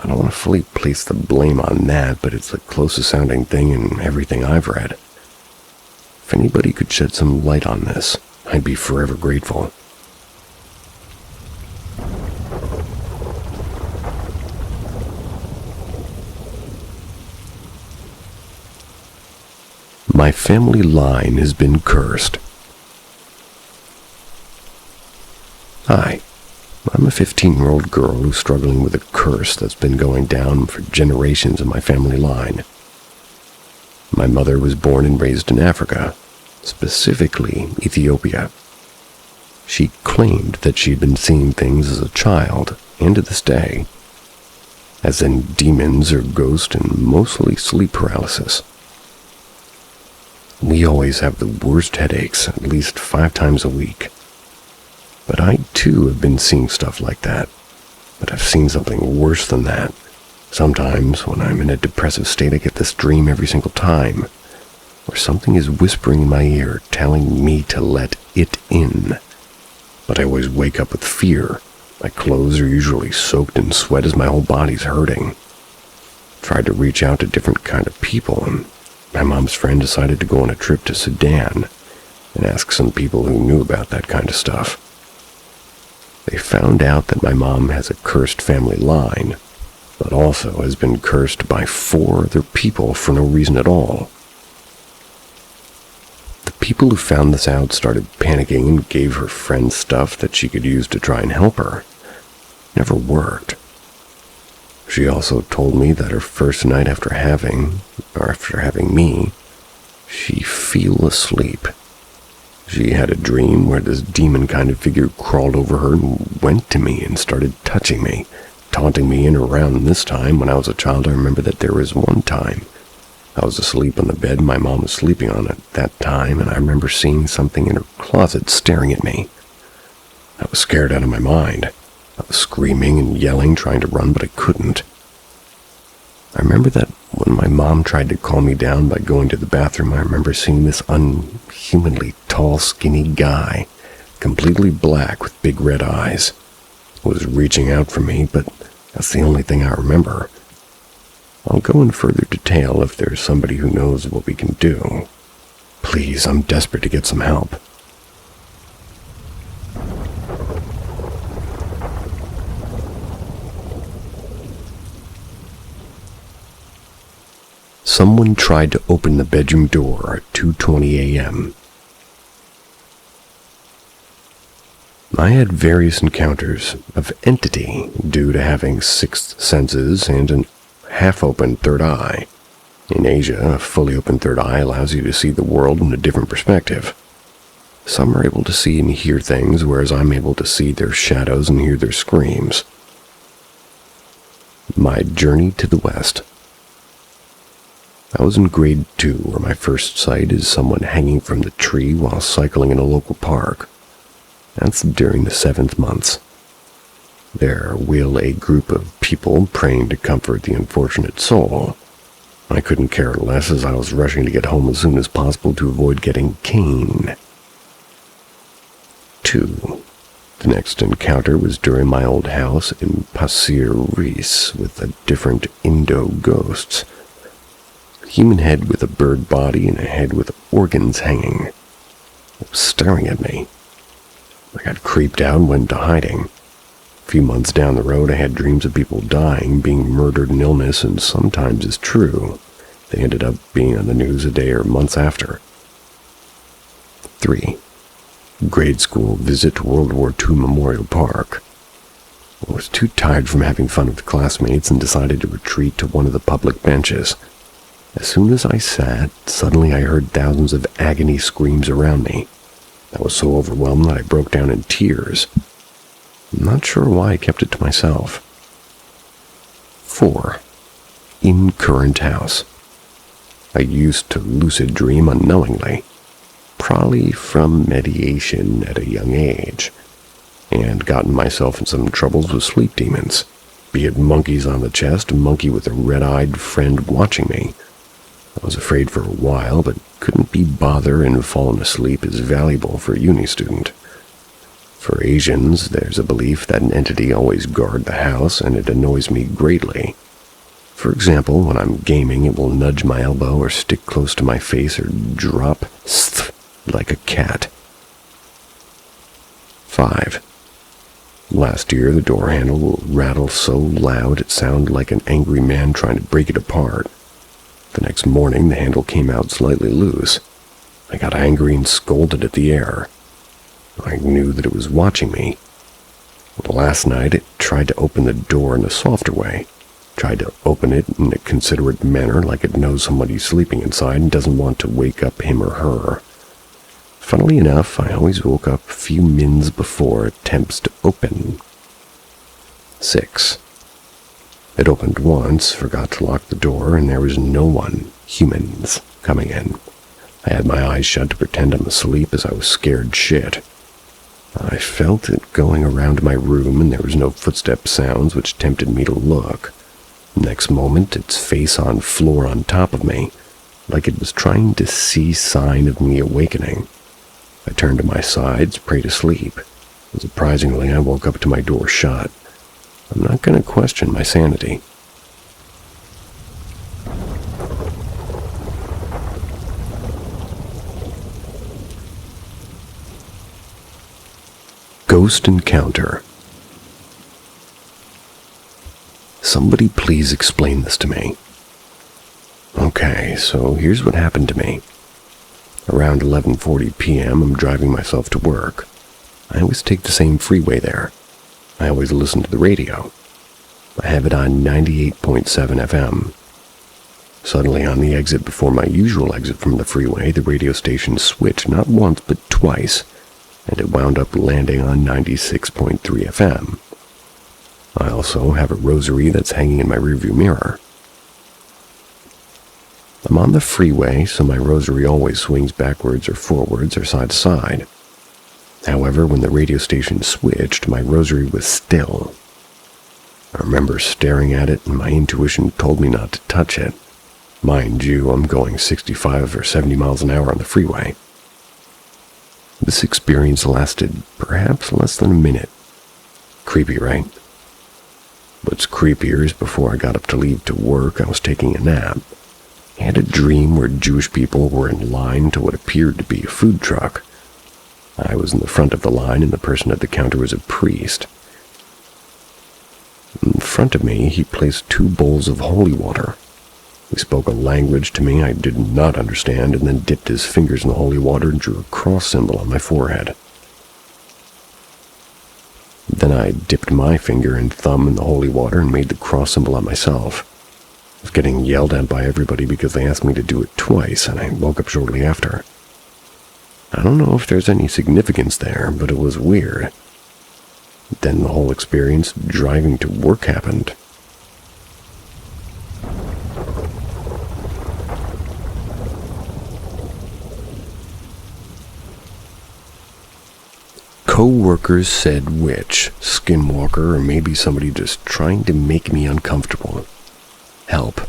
I don't want to fully place the blame on that, but it's the closest sounding thing in everything I've read. If anybody could shed some light on this, I'd be forever grateful. My family line has been cursed. Hi, I'm a 15-year-old girl who's struggling with a curse that's been going down for generations in my family line. My mother was born and raised in Africa, specifically Ethiopia. She claimed that she'd been seeing things as a child, and to this day, as in demons or ghosts and mostly sleep paralysis. We always have the worst headaches at least 5 times a week. But I too have been seeing stuff like that. But I've seen something worse than that. Sometimes, when I'm in a depressive state, I get this dream every single time, where something is whispering in my ear, telling me to let it in. But I always wake up with fear. My clothes are usually soaked in sweat as my whole body's hurting. Tried to reach out to different kind of people, and my mom's friend decided to go on a trip to Sudan and ask some people who knew about that kind of stuff. They found out that my mom has a cursed family line, but also has been cursed by 4 other people for no reason at all. The people who found this out started panicking and gave her friend stuff that she could use to try and help her. Never worked. She also told me that her first night after having me, she fell asleep. She had a dream where this demon kind of figure crawled over her and went to me and started touching me, taunting me in and around. This time, when I was a child, I remember that there was one time I was asleep on the bed my mom was sleeping on at that time, and I remember seeing something in her closet staring at me. I was scared out of my mind. I was screaming and yelling, trying to run, but I couldn't. I remember that when my mom tried to calm me down by going to the bathroom, I remember seeing this unhumanly tall, skinny guy, completely black with big red eyes, was reaching out for me, but that's the only thing I remember. I'll go in further detail if there's somebody who knows what we can do. Please, I'm desperate to get some help. Someone tried to open the bedroom door at 2:20 a.m. I had various encounters of entity due to having sixth senses and an half-open third eye. In Asia, a fully open third eye allows you to see the world in a different perspective. Some are able to see and hear things, whereas I'm able to see their shadows and hear their screams. My journey to the West. I was in grade 2, where my first sight is someone hanging from the tree while cycling in a local park. That's during the 7th months. There will a group of people praying to comfort the unfortunate soul. I couldn't care less as I was rushing to get home as soon as possible to avoid getting caned. 2. The next encounter was during my old house in Pasir Ris with a different Indo ghosts. Human head with a bird body and a head with organs hanging. It was staring at me. I got creeped out and went into hiding. A few months down the road, I had dreams of people dying, being murdered in illness, and sometimes it's true. They ended up being on the news a day or months after. 3. Grade school visit to World War II Memorial Park. I was too tired from having fun with classmates and decided to retreat to one of the public benches. As soon as I sat, suddenly I heard thousands of agony screams around me. I was so overwhelmed that I broke down in tears. I'm not sure why I kept it to myself. 4. In current house. I used to lucid dream unknowingly, probably from mediation at a young age, and gotten myself in some troubles with sleep demons, be it monkeys on the chest, a monkey with a red-eyed friend watching me. I was afraid for a while, but couldn't be bothered, and falling asleep is valuable for a uni student. For Asians, there's a belief that an entity always guards the house, and it annoys me greatly. For example, when I'm gaming, it will nudge my elbow or stick close to my face or drop like a cat. 5. Last year, the door handle will rattle so loud it sounded like an angry man trying to break it apart. The next morning, the handle came out slightly loose. I got angry and scolded at the air. I knew that it was watching me. Last night, it tried to open the door in a softer way. Tried to open it in a considerate manner, like it knows somebody's sleeping inside and doesn't want to wake up him or her. Funnily enough, I always woke up a few mins before attempts to open. 6. It opened once, forgot to lock the door, and there was no one, humans, coming in. I had my eyes shut to pretend I'm asleep as I was scared shit. I felt it going around my room, and there was no footstep sounds, which tempted me to look. Next moment, its face on floor on top of me, like it was trying to see sign of me awakening. I turned to my sides, prayed to sleep. Surprisingly, I woke up to my door shut. I'm not going to question my sanity. Ghost encounter. Somebody please explain this to me. Okay, so here's what happened to me. Around 11:40 p.m., I'm driving myself to work. I always take the same freeway there. I always listen to the radio. I have it on 98.7 FM. Suddenly, on the exit before my usual exit from the freeway, the radio station switched not once but twice, and it wound up landing on 96.3 FM. I also have a rosary that's hanging in my rearview mirror. I'm on the freeway, so my rosary always swings backwards or forwards or side to side. However, when the radio station switched, my rosary was still. I remember staring at it, and my intuition told me not to touch it. Mind you, I'm going 65 or 70 miles an hour on the freeway. This experience lasted perhaps less than a minute. Creepy, right? What's creepier is before I got up to leave to work, I was taking a nap. I had a dream where Jewish people were in line to what appeared to be a food truck. I was in the front of the line, and the person at the counter was a priest. In front of me, he placed 2 bowls of holy water. He spoke a language to me I did not understand, and then dipped his fingers in the holy water and drew a cross symbol on my forehead. Then I dipped my finger and thumb in the holy water and made the cross symbol on myself. I was getting yelled at by everybody because they asked me to do it twice, and I woke up shortly after. I don't know if there's any significance there, but it was weird. Then the whole experience driving to work happened. Co-workers said witch, skinwalker, or maybe somebody just trying to make me uncomfortable. Help.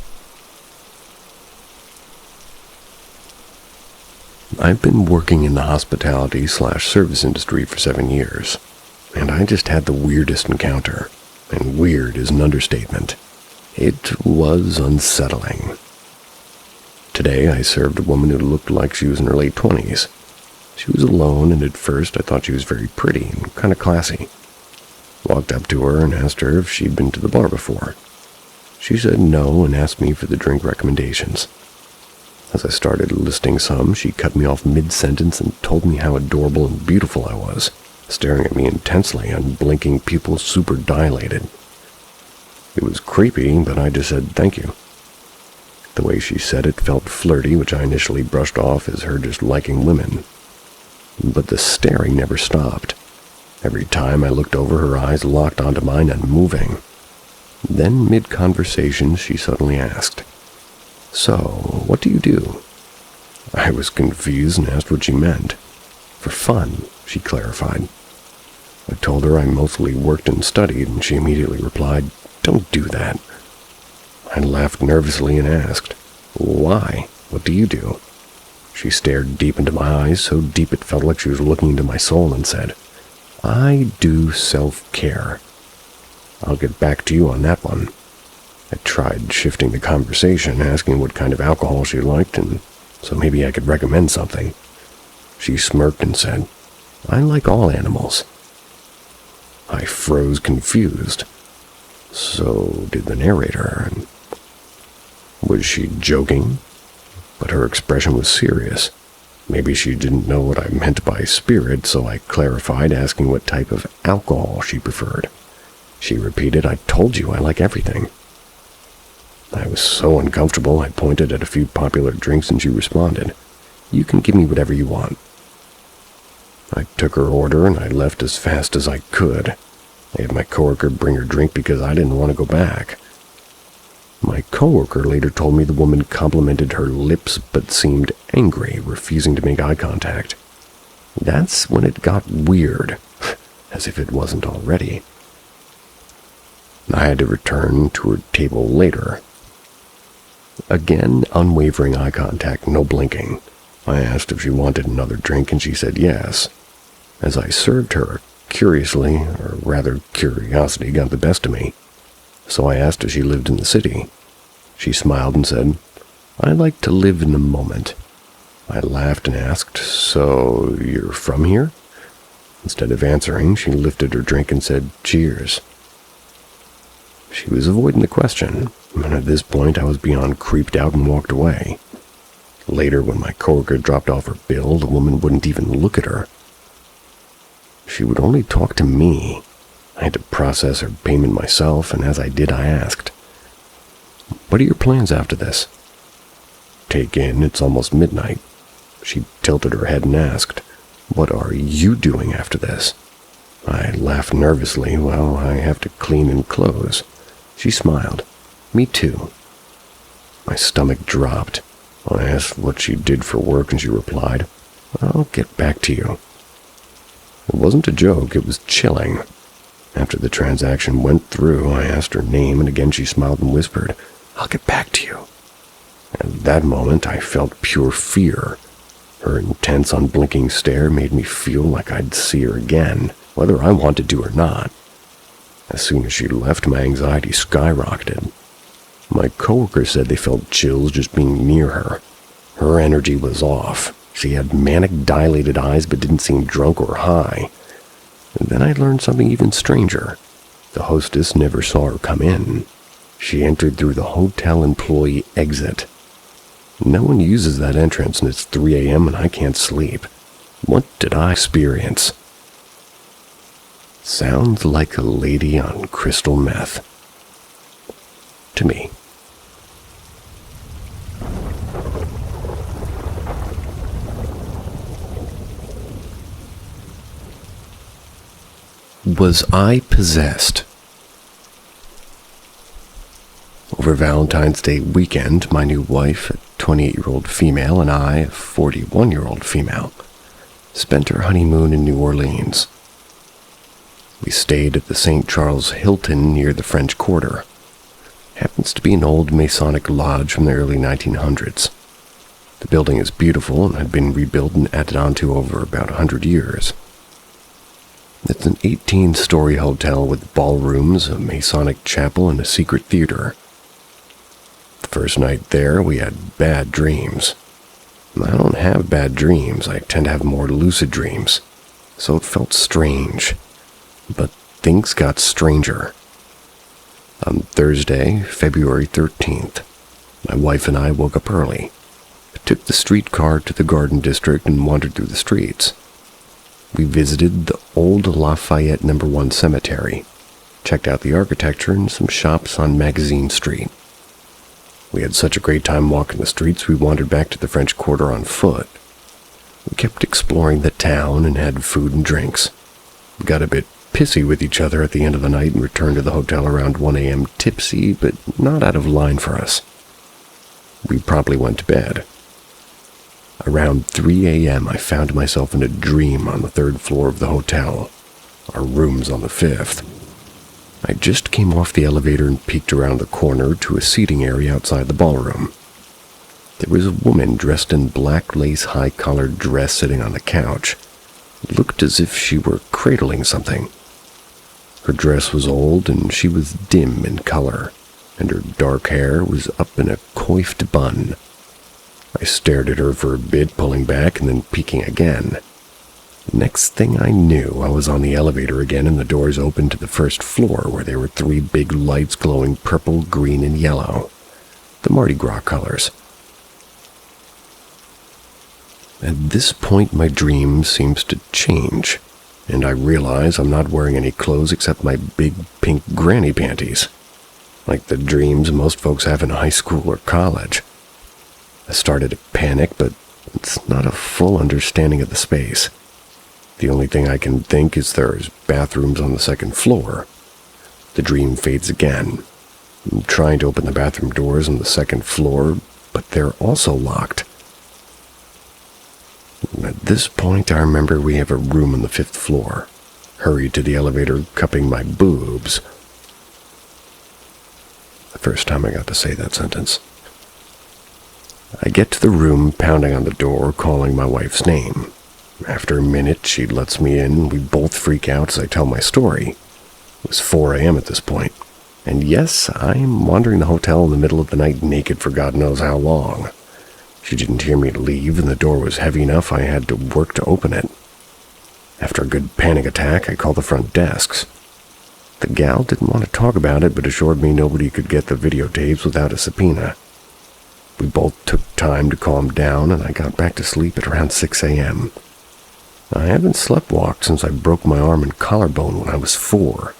I've been working in the hospitality/service industry for 7 years, and I just had the weirdest encounter, and weird is an understatement. It was unsettling. Today I served a woman who looked like she was in her late 20s. She was alone, and at first I thought she was very pretty and kind of classy. Walked up to her and asked her if she'd been to the bar before. She said no and asked me for the drink recommendations. As I started listing some, she cut me off mid-sentence and told me how adorable and beautiful I was, staring at me intensely, unblinking pupils super dilated. It was creepy, but I just said thank you. The way she said it felt flirty, which I initially brushed off as her just liking women. But the staring never stopped. Every time I looked over, her eyes locked onto mine, unmoving. Then, mid-conversation, she suddenly asked, "So, what do you do?" I was confused and asked what she meant. "For fun," she clarified. I told her I mostly worked and studied, and she immediately replied, "Don't do that." I laughed nervously and asked, "Why? What do you do?" She stared deep into my eyes, so deep it felt like she was looking into my soul, and said, "I do self-care. I'll get back to you on that one." I tried shifting the conversation, asking what kind of alcohol she liked, and so maybe I could recommend something. She smirked and said, "I like all animals." I froze confused. So did the narrator. Was she joking? But her expression was serious. Maybe she didn't know what I meant by spirit, so I clarified, asking what type of alcohol she preferred. She repeated, "I told you I like everything." I was so uncomfortable, I pointed at a few popular drinks, and she responded, "You can give me whatever you want." I took her order, and I left as fast as I could. I had my coworker bring her drink because I didn't want to go back. My coworker later told me the woman complimented her lips but seemed angry, refusing to make eye contact. That's when it got weird. as if it wasn't already. I had to return to her table later. Again, unwavering eye contact, no blinking. I asked if she wanted another drink, and she said yes. As I served her, curiously, or rather curiosity, got the best of me. So I asked if she lived in the city. She smiled and said, "I like to live in the moment." I laughed and asked, "So you're from here?" Instead of answering, she lifted her drink and said, "Cheers." She was avoiding the question, and at this point I was beyond creeped out and walked away. Later, when my coworker dropped off her bill, the woman wouldn't even look at her. She would only talk to me. I had to process her payment myself, and as I did, I asked, "What are your plans after this?" Take in, it's almost midnight. She tilted her head and asked, "What are you doing after this?" I laughed nervously. "Well, I have to clean and close." She smiled. "Me too." My stomach dropped. I asked what she did for work, and she replied, "I'll get back to you." It wasn't a joke, it was chilling. After the transaction went through, I asked her name, and again she smiled and whispered, "I'll get back to you." At that moment, I felt pure fear. Her intense, unblinking stare made me feel like I'd see her again, whether I wanted to or not. As soon as she left, my anxiety skyrocketed. My coworker said they felt chills just being near her. Her energy was off. She had manic, dilated eyes but didn't seem drunk or high. And then I learned something even stranger. The hostess never saw her come in. She entered through the hotel employee exit. No one uses that entrance, and it's 3 a.m. and I can't sleep. What did I experience? Sounds like a lady on crystal meth. To me. Was I possessed? Over Valentine's Day weekend, my new wife, a 28-year-old female, and I, a 41-year-old female, spent our honeymoon in New Orleans. We stayed at the St. Charles Hilton near the French Quarter. Happens to be an old Masonic lodge from the early 1900s. The building is beautiful and had been rebuilt and added onto over about 100 years. It's an 18-story hotel with ballrooms, a Masonic chapel, and a secret theater. The first night there, we had bad dreams. I don't have bad dreams. I tend to have more lucid dreams. So it felt strange. But things got stranger. On Thursday, February 13th, my wife and I woke up early. I took the streetcar to the Garden District and wandered through the streets. We visited the old Lafayette No. 1 cemetery, checked out the architecture and some shops on Magazine Street. We had such a great time walking the streets, we wandered back to the French Quarter on foot. We kept exploring the town and had food and drinks. We got a bit pissy with each other at the end of the night and returned to the hotel around 1 a.m. tipsy, but not out of line for us. We promptly went to bed. Around 3 a.m., I found myself in a dream on the 3rd floor of the hotel. Our room's on the 5th. I just came off the elevator and peeked around the corner to a seating area outside the ballroom. There was a woman dressed in black lace high-collared dress sitting on the couch. It looked as if she were cradling something. Her dress was old and she was dim in color, and her dark hair was up in a coiffed bun. I stared at her for a bit, pulling back and then peeking again. Next thing I knew, I was on the elevator again and the doors opened to the 1st floor where there were 3 big lights glowing purple, green, and yellow. The Mardi Gras colors. At this point, my dream seems to change, and I realize I'm not wearing any clothes except my big pink granny panties, like the dreams most folks have in high school or college. I started to panic, but it's not a full understanding of the space. The only thing I can think is there's bathrooms on the 2nd floor. The dream fades again. I'm trying to open the bathroom doors on the 2nd floor, but they're also locked. At this point, I remember we have a room on the 5th floor. hurried to the elevator, cupping my boobs. The first time I got to say that sentence. I get to the room, pounding on the door, calling my wife's name. After a minute, she lets me in, and we both freak out as I tell my story. It was 4 a.m. at this point. And yes, I'm wandering the hotel in the middle of the night naked for God knows how long. She didn't hear me leave, and the door was heavy enough I had to work to open it. After a good panic attack, I called the front desks. The gal didn't want to talk about it, but assured me nobody could get the videotapes without a subpoena. We both took time to calm down, and I got back to sleep at around 6 a.m. I haven't sleptwalked since I broke my arm and collarbone when I was 4.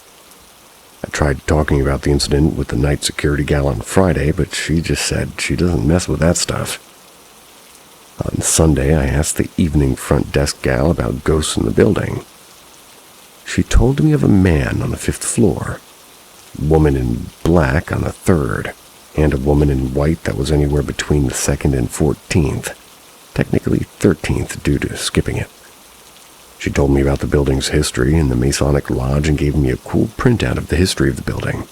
I tried talking about the incident with the night security gal on Friday, but she just said she doesn't mess with that stuff. On Sunday, I asked the evening front desk gal about ghosts in the building. She told me of a man on the 5th floor, a woman in black on the 3rd, and a woman in white that was anywhere between the 2nd and 14th, technically 13th due to skipping it. She told me about the building's history and the Masonic Lodge and gave me a cool printout of the history of the building.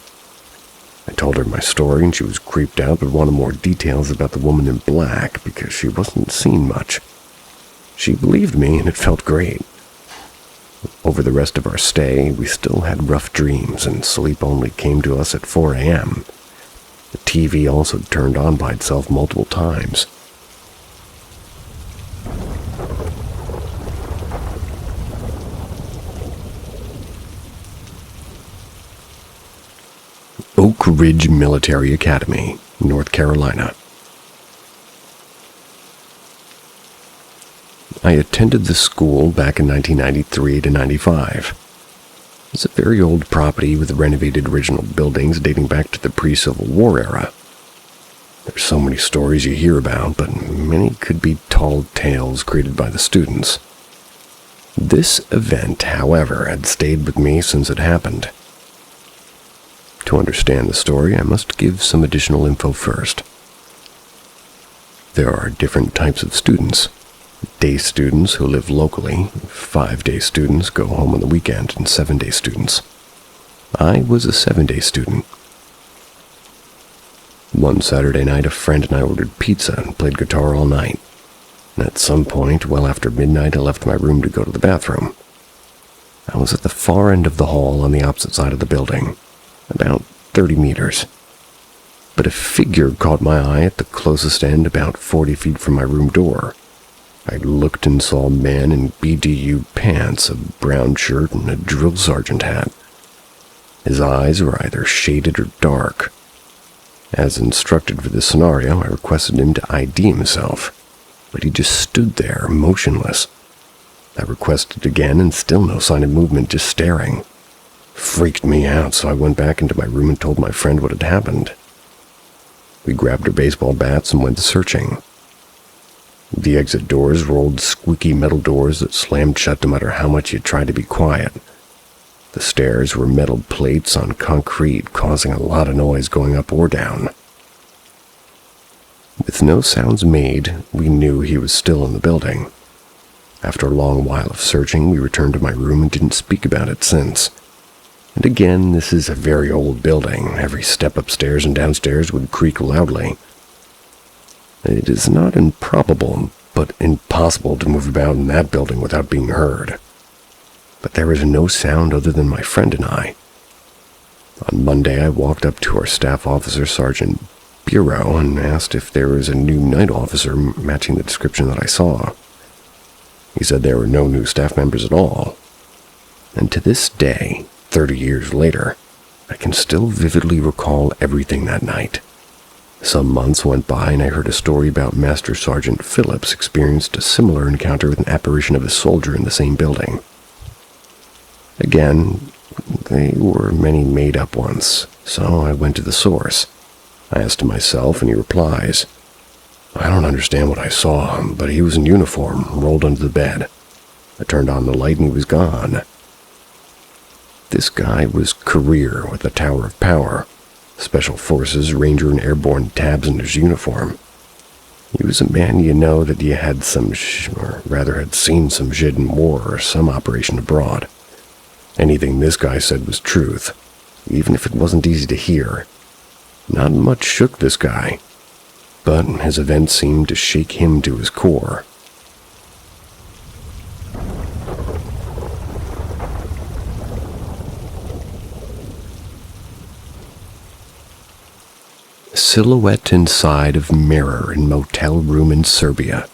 I told her my story and she was creeped out but wanted more details about the woman in black because she wasn't seen much. She believed me and it felt great. Over the rest of our stay, we still had rough dreams and sleep only came to us at 4 a.m. The TV also turned on by itself multiple times. Oak Ridge Military Academy, North Carolina. I attended the school back in 1993 to 95. It's a very old property with renovated original buildings dating back to the pre-Civil War era. There's so many stories you hear about, but many could be tall tales created by the students. This event, however, had stayed with me since it happened. To understand the story, I must give some additional info first. There are different types of students. Day students who live locally, 5-day students go home on the weekend, and 7-day students. I was a 7-day student. One Saturday night, a friend and I ordered pizza and played guitar all night. And at some point, well after midnight, I left my room to go to the bathroom. I was at the far end of the hall on the opposite side of the building. About 30 meters. But a figure caught my eye at the closest end about 40 feet from my room door. I looked and saw a man in BDU pants, a brown shirt, and a drill sergeant hat. His eyes were either shaded or dark. As instructed for this scenario, I requested him to ID himself, but he just stood there, motionless. I requested again, and still no sign of movement, just staring. Freaked me out, so I went back into my room and told my friend what had happened. We grabbed our baseball bats and went searching. The exit doors were old squeaky metal doors that slammed shut no matter how much you tried to be quiet. The stairs were metal plates on concrete, causing a lot of noise going up or down. With no sounds made, we knew he was still in the building. After a long while of searching, we returned to my room and didn't speak about it since. And again, this is a very old building. Every step upstairs and downstairs would creak loudly. It is not improbable, but impossible to move about in that building without being heard. But there was no sound other than my friend and I. On Monday, I walked up to our staff officer, Sergeant Bureau, and asked if there was a new night officer matching the description that I saw. He said there were no new staff members at all. And to this day, 30 years later, I can still vividly recall everything that night. Some months went by and I heard a story about Master Sergeant Phillips experienced a similar encounter with an apparition of a soldier in the same building. Again, they were many made-up ones, so I went to the source. I asked him myself, and he replies, "I don't understand what I saw, but he was in uniform, rolled under the bed. I turned on the light and he was gone." This guy was career with the Tower of Power, Special Forces, Ranger, and Airborne tabs in his uniform. He was a man you know that you had some, or rather had seen some shit in war or some operation abroad. Anything this guy said was truth, even if it wasn't easy to hear. Not much shook this guy, but his events seemed to shake him to his core. Silhouette inside of mirror in motel room in Serbia.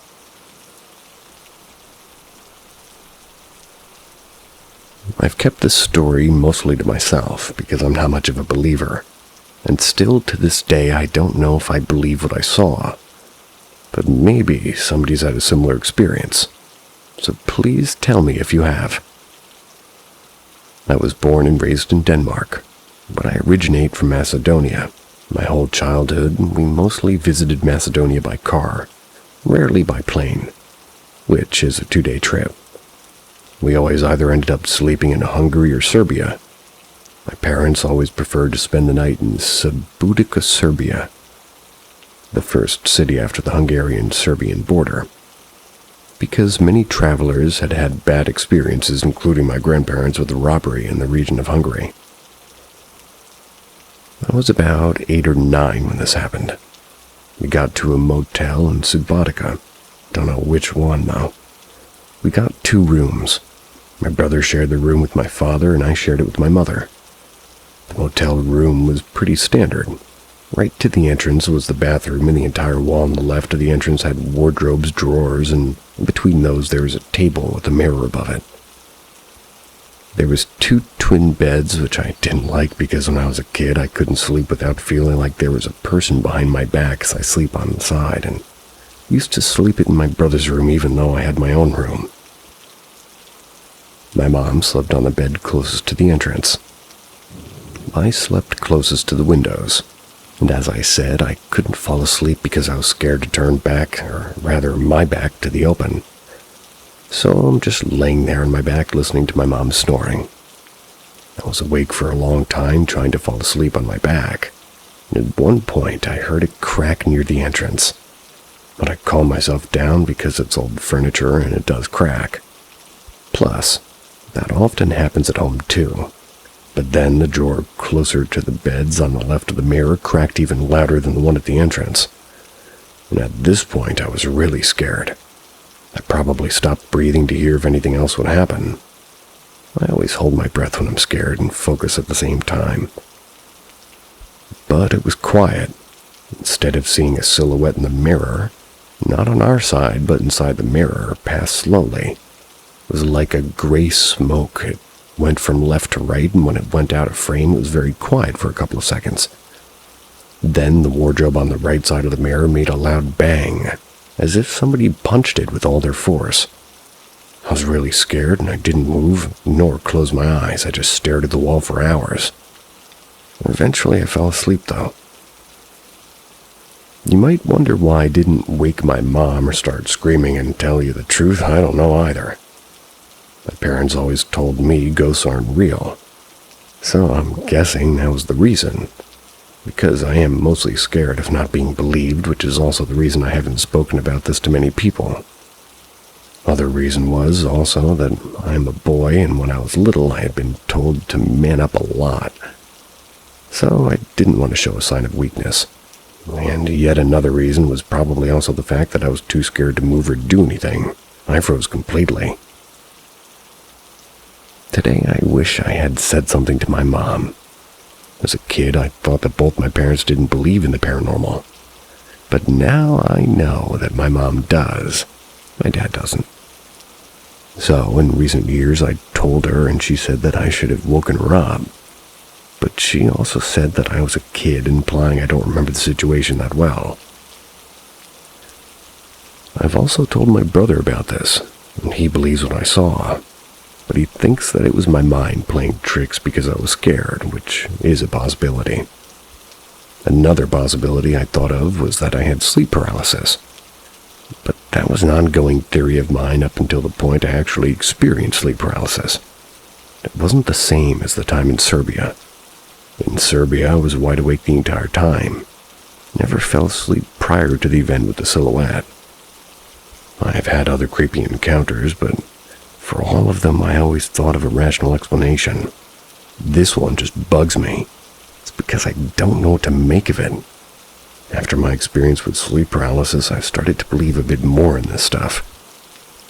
I've kept this story mostly to myself because I'm not much of a believer, and still to this day I don't know if I believe what I saw, but maybe somebody's had a similar experience, so please tell me if you have. I was born and raised in Denmark, but I originate from Macedonia. My whole childhood, we mostly visited Macedonia by car, rarely by plane, which is a 2-day trip. We always either ended up sleeping in Hungary or Serbia. My parents always preferred to spend the night in Subotica, Serbia, the first city after the Hungarian-Serbian border, because many travelers had had bad experiences, including my grandparents, with a robbery in the region of Hungary. I was about 8 or 9 when this happened. We got to a motel in Subotica. Don't know which one, though. We got 2 rooms. My brother shared the room with my father, and I shared it with my mother. The motel room was pretty standard. Right to the entrance was the bathroom, and the entire wall on the left of the entrance had wardrobes, drawers, and between those there was a table with a mirror above it. There was 2 twin beds, which I didn't like because when I was a kid I couldn't sleep without feeling like there was a person behind my back as I sleep on the side, and used to sleep in my brother's room even though I had my own room. My mom slept on the bed closest to the entrance. I slept closest to the windows, and as I said, I couldn't fall asleep because I was scared to turn back, or rather my back, to the open. So I'm just laying there on my back listening to my mom snoring. I was awake for a long time trying to fall asleep on my back, and at one point I heard a crack near the entrance. But I calmed myself down because it's old furniture and it does crack. Plus, that often happens at home too. But then the drawer closer to the beds on the left of the mirror cracked even louder than the one at the entrance. And at this point I was really scared. I probably stopped breathing to hear if anything else would happen. I always hold my breath when I'm scared and focus at the same time. But it was quiet. Instead of seeing a silhouette in the mirror, not on our side but inside the mirror, passed slowly. It was like a gray smoke. It went from left to right, and when it went out of frame it was very quiet for a couple of seconds. Then the wardrobe on the right side of the mirror made a loud bang, as if somebody punched it with all their force. I was really scared, and I didn't move nor close my eyes. I just stared at the wall for hours. Eventually I fell asleep, though. You might wonder why I didn't wake my mom or start screaming, and tell you the truth, I don't know either. My parents always told me ghosts aren't real, so I'm guessing that was the reason. Because I am mostly scared of not being believed, which is also the reason I haven't spoken about this to many people. Other reason was also that I'm a boy, and when I was little I had been told to man up a lot. So I didn't want to show a sign of weakness. And yet another reason was probably also the fact that I was too scared to move or do anything. I froze completely. Today I wish I had said something to my mom. As a kid, I thought that both my parents didn't believe in the paranormal. But now I know that my mom does. My dad doesn't. So, in recent years, I told her, and she said that I should have woken her up. But she also said that I was a kid, implying I don't remember the situation that well. I've also told my brother about this, and he believes what I saw. But he thinks that it was my mind playing tricks because I was scared, which is a possibility. Another possibility I thought of was that I had sleep paralysis. But that was an ongoing theory of mine up until the point I actually experienced sleep paralysis. It wasn't the same as the time in Serbia. In Serbia, I was wide awake the entire time. Never fell asleep prior to the event with the silhouette. I have had other creepy encounters, but for all of them, I always thought of a rational explanation. This one just bugs me. It's because I don't know what to make of it. After my experience with sleep paralysis, I've started to believe a bit more in this stuff.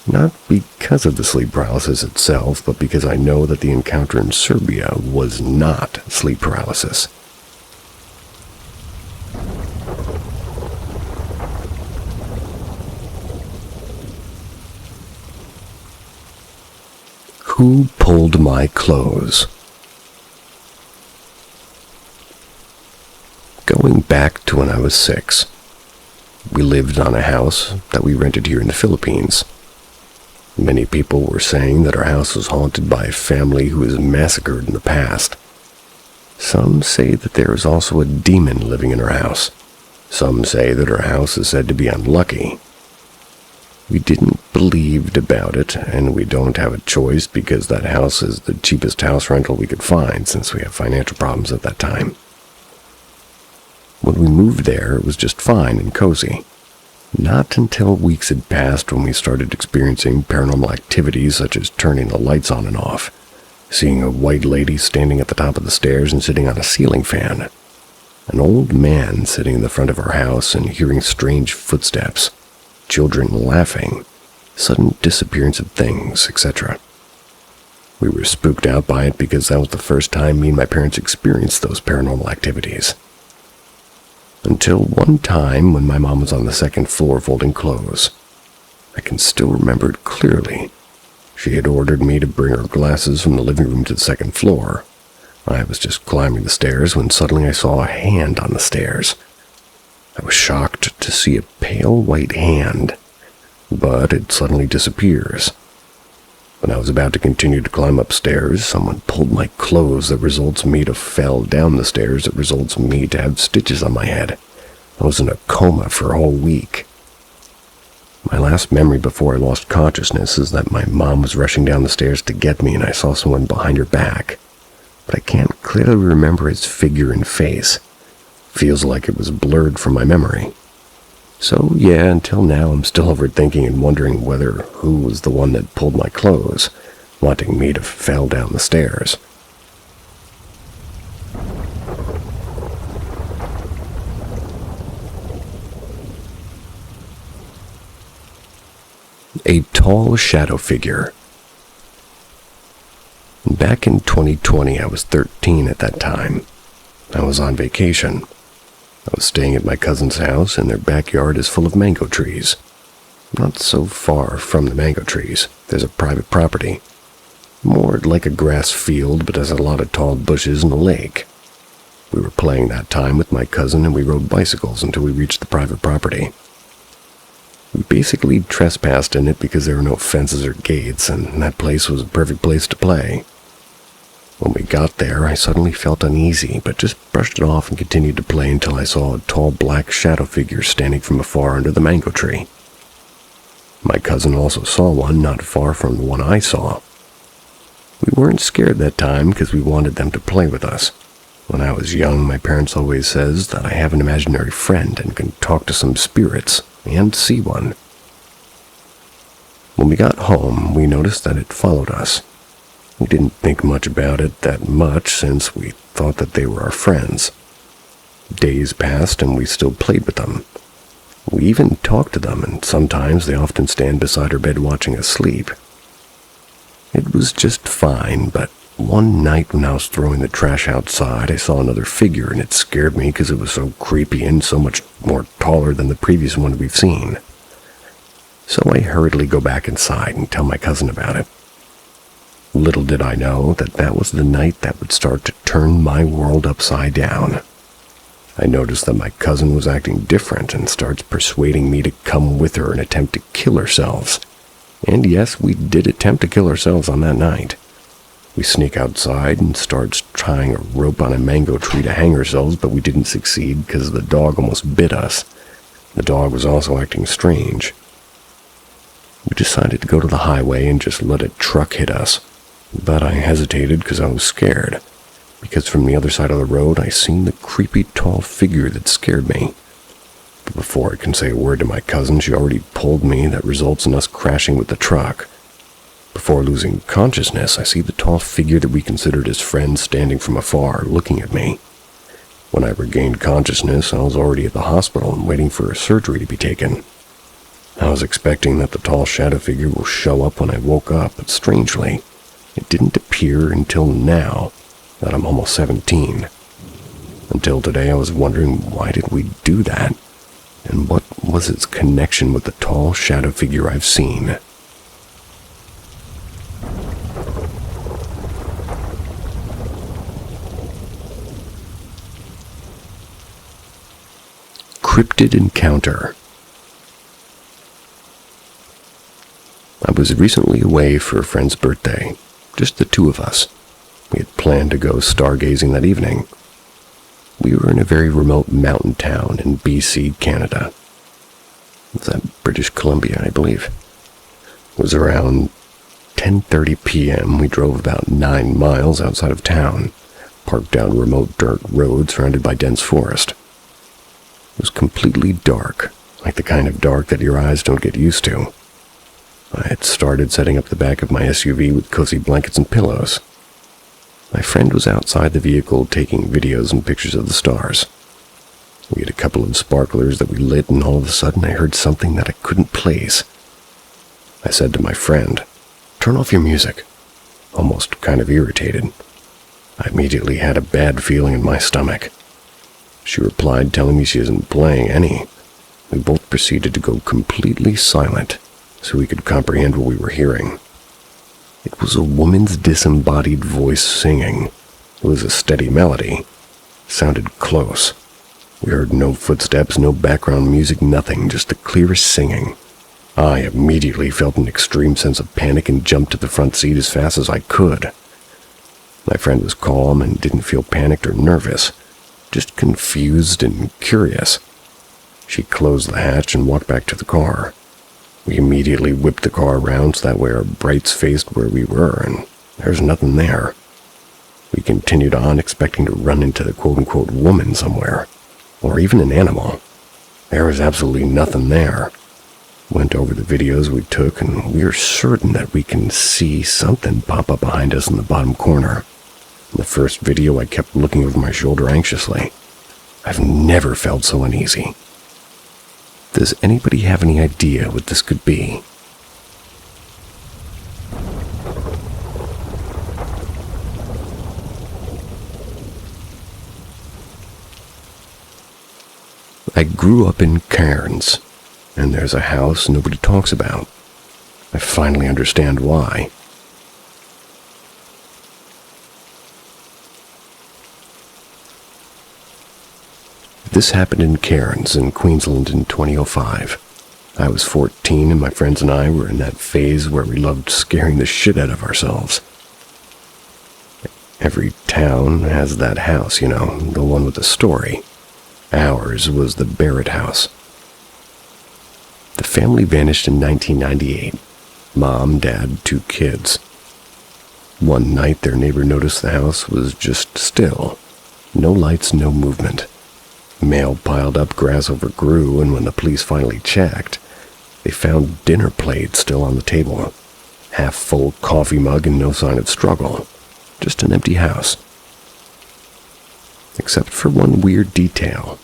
Not because of the sleep paralysis itself, but because I know that the encounter in Serbia was not sleep paralysis. Who pulled my clothes? Going back to when I was 6, we lived on a house that we rented here in the Philippines. Many people were saying that our house was haunted by a family who was massacred in the past. Some say that there is also a demon living in our house. Some say that our house is said to be unlucky. We didn't believe about it, and we don't have a choice because that house is the cheapest house rental we could find since we have financial problems at that time. When we moved there, it was just fine and cozy. Not until weeks had passed when we started experiencing paranormal activities such as turning the lights on and off, seeing a white lady standing at the top of the stairs and sitting on a ceiling fan, an old man sitting in the front of our house and hearing strange footsteps, children laughing, sudden disappearance of things, etc. We were spooked out by it because that was the first time me and my parents experienced those paranormal activities. Until one time when my mom was on the second floor folding clothes. I can still remember it clearly. She had ordered me to bring her glasses from the living room to the second floor. I was just climbing the stairs when suddenly I saw a hand on the stairs. I was shocked to see a pale white hand, but it suddenly disappears. When I was about to continue to climb upstairs, someone pulled my clothes that results in me to fall down the stairs that results in me to have stitches on my head. I was in a coma for a whole week. My last memory before I lost consciousness is that my mom was rushing down the stairs to get me and I saw someone behind her back. But I can't clearly remember his figure and face. Feels like it was blurred from my memory. So yeah, until now I'm still overthinking and wondering who was the one that pulled my clothes, wanting me to fall down the stairs. A tall shadow figure. Back in 2020, I was 13 at that time. I was on vacation. I was staying at my cousin's house, and their backyard is full of mango trees. Not so far from the mango trees, there's a private property. More like a grass field, but has a lot of tall bushes and a lake. We were playing that time with my cousin, and we rode bicycles until we reached the private property. We basically trespassed in it because there were no fences or gates, and that place was a perfect place to play. When we got there, I suddenly felt uneasy, but just brushed it off and continued to play until I saw a tall black shadow figure standing from afar under the mango tree. My cousin also saw one not far from the one I saw. We weren't scared that time because we wanted them to play with us. When I was young, my parents always says that I have an imaginary friend and can talk to some spirits and see one. When we got home, we noticed that it followed us. We didn't think much about it that much since we thought that they were our friends. Days passed and we still played with them. We even talked to them, and sometimes they often stand beside our bed watching us sleep. It was just fine, but one night when I was throwing the trash outside, I saw another figure, and it scared me because it was so creepy and so much more taller than the previous one we've seen. So I hurriedly go back inside and tell my cousin about it. Little did I know that that was the night that would start to turn my world upside down. I noticed that my cousin was acting different and starts persuading me to come with her and attempt to kill ourselves. And yes, we did attempt to kill ourselves on that night. We sneak outside and start tying a rope on a mango tree to hang ourselves, but we didn't succeed because the dog almost bit us. The dog was also acting strange. We decided to go to the highway and just let a truck hit us. But I hesitated because I was scared, because from the other side of the road I seen the creepy tall figure that scared me. But before I can say a word to my cousin, she already pulled me that results in us crashing with the truck. Before losing consciousness, I see the tall figure that we considered as friends standing from afar, looking at me. When I regained consciousness, I was already at the hospital and waiting for a surgery to be taken. I was expecting that the tall shadow figure will show up when I woke up, but strangely, it didn't appear until now that I'm almost 17. Until today, I was wondering, why did we do that? And what was its connection with the tall shadow figure I've seen? Cryptid encounter. I was recently away for a friend's birthday, just the two of us. We had planned to go stargazing that evening. We were in a very remote mountain town in BC, Canada. It's at British Columbia, I believe. It was around 10:30 p.m. We drove about 9 miles outside of town, parked down remote dirt roads surrounded by dense forest. It was completely dark, like the kind of dark that your eyes don't get used to. I had started setting up the back of my SUV with cozy blankets and pillows. My friend was outside the vehicle taking videos and pictures of the stars. We had a couple of sparklers that we lit, and all of a sudden I heard something that I couldn't place. I said to my friend, "Turn off your music," almost kind of irritated. I immediately had a bad feeling in my stomach. She replied, telling me she isn't playing any. We both proceeded to go completely silent so we could comprehend what we were hearing. It was a woman's disembodied voice singing. It was a steady melody. Sounded close. We heard no footsteps, no background music, nothing, just the clearest singing. I immediately felt an extreme sense of panic and jumped to the front seat as fast as I could. My friend was calm and didn't feel panicked or nervous, just confused and curious. She closed the hatch and walked back to the car. We immediately whipped the car around so that way our brights faced where we were, and there's nothing there. We continued on, expecting to run into the quote-unquote woman somewhere, or even an animal. There was absolutely nothing there. Went over the videos we took, and we are certain that we can see something pop up behind us in the bottom corner. In the first video, I kept looking over my shoulder anxiously. I've never felt so uneasy. Does anybody have any idea what this could be? I grew up in Cairns, and there's a house nobody talks about. I finally understand why. This happened in Cairns in Queensland in 2005. I was 14 and my friends and I were in that phase where we loved scaring the shit out of ourselves. Every town has that house, you know, the one with the story. Ours was the Barrett house. The family vanished in 1998. Mom, dad, 2 kids. One night their neighbor noticed the house was just still. No lights, no movement. Mail piled up, grass overgrew, and when the police finally checked, they found dinner plates still on the table. Half-full coffee mug and no sign of struggle. Just an empty house. Except for one weird detail.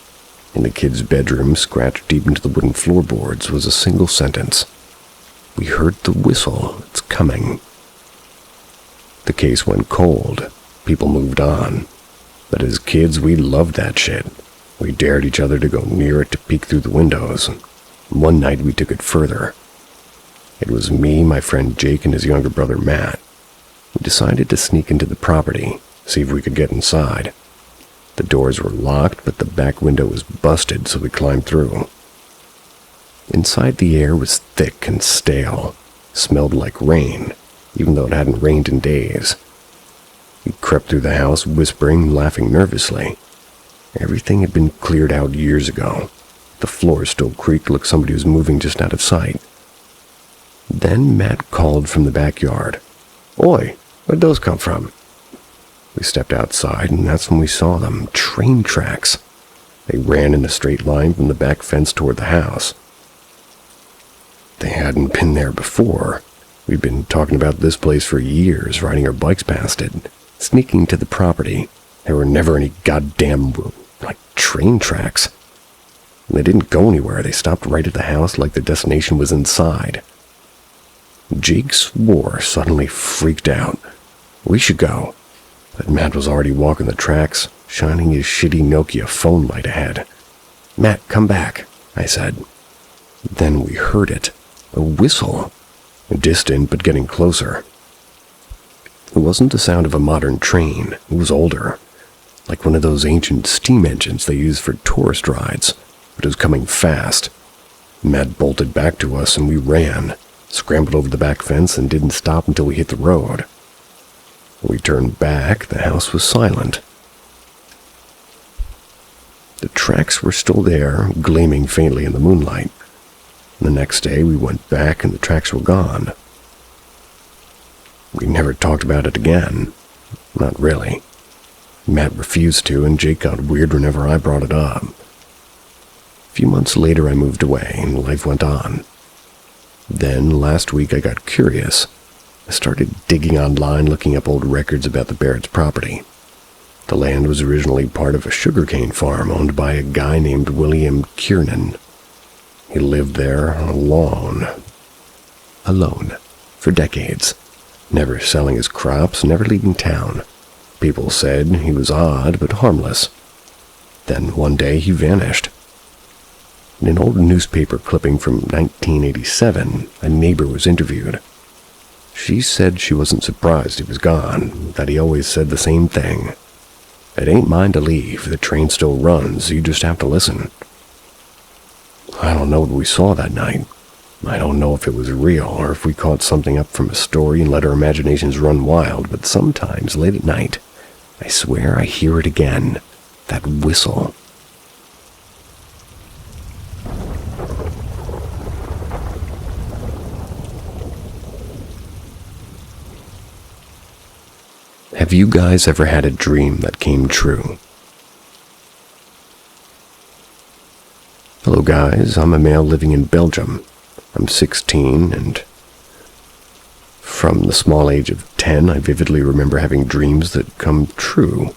In the kids' bedroom, scratched deep into the wooden floorboards, was a single sentence. "We heard the whistle. It's coming." The case went cold. People moved on. But as kids, we loved that shit. We dared each other to go near it, to peek through the windows. One night we took it further. It was me, my friend Jake, and his younger brother Matt. We decided to sneak into the property, see if we could get inside. The doors were locked, but the back window was busted, so we climbed through. Inside, the air was thick and stale, smelled like rain, even though it hadn't rained in days. We crept through the house, whispering, laughing nervously. Everything had been cleared out years ago. The floor still creaked like somebody was moving just out of sight. Then Matt called from the backyard. "Oi, where'd those come from?" We stepped outside, and that's when we saw them. Train tracks. They ran in a straight line from the back fence toward the house. They hadn't been there before. We'd been talking about this place for years, riding our bikes past it, sneaking to the property. There were never any goddamn, train tracks. They didn't go anywhere. They stopped right at the house like the destination was inside. Jake swore, suddenly freaked out. We should go. But Matt was already walking the tracks, shining his shitty Nokia phone light ahead. "Matt, come back," I said. Then we heard it. A whistle. Distant, but getting closer. It wasn't the sound of a modern train. It was older. Like one of those ancient steam engines they use for tourist rides. But it was coming fast. Matt bolted back to us and we ran, scrambled over the back fence and didn't stop until we hit the road. When we turned back, the house was silent. The tracks were still there, gleaming faintly in the moonlight. The next day we went back and the tracks were gone. We never talked about it again. Not really. Matt refused to, and Jake got weird whenever I brought it up. A few months later I moved away and life went on. Then last week I got curious. I started digging online looking up old records about the Barrett's property. The land was originally part of a sugarcane farm owned by a guy named William Kiernan. He lived there alone, for decades, never selling his crops, never leaving town. People said he was odd but harmless. Then one day he vanished. In an old newspaper clipping from 1987, a neighbor was interviewed. She said she wasn't surprised he was gone, that he always said the same thing. "It ain't mine to leave, the train still runs, you just have to listen." I don't know what we saw that night. I don't know if it was real or if we caught something up from a story and let our imaginations run wild, but sometimes late at night, I swear I hear it again, that whistle. Have you guys ever had a dream that came true? Hello guys, I'm a male living in Belgium. I'm 16 and from the small age of 10, I vividly remember having dreams that come true.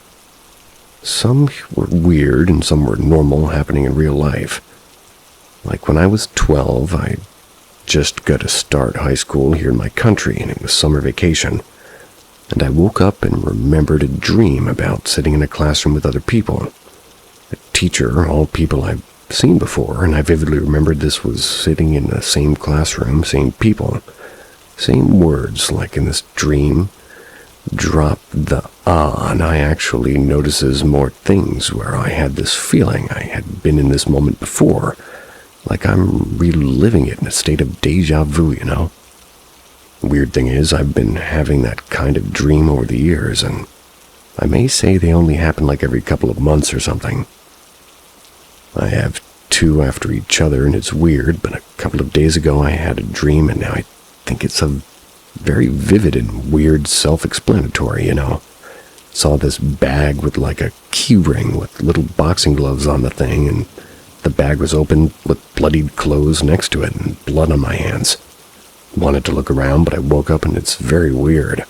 Some were weird and some were normal, happening in real life. Like when I was 12, I just got to start high school here in my country and it was summer vacation. And I woke up and remembered a dream about sitting in a classroom with other people. A teacher, all people I've seen before, and I vividly remembered this was sitting in the same classroom, same people, same words like in this dream. Drop the and I actually notices more things where I had this feeling I had been in this moment before, like I'm reliving it in a state of deja vu, you know? Weird thing is, I've been having that kind of dream over the years, and I may say they only happen like every couple of months or something. I have two after each other, and it's weird, but a couple of days ago I had a dream, and now I think it's a very vivid and weird self-explanatory, you know. Saw this bag with like a key ring with little boxing gloves on the thing, and the bag was open with bloodied clothes next to it and blood on my hands. Wanted to look around, but I woke up and it's very weird.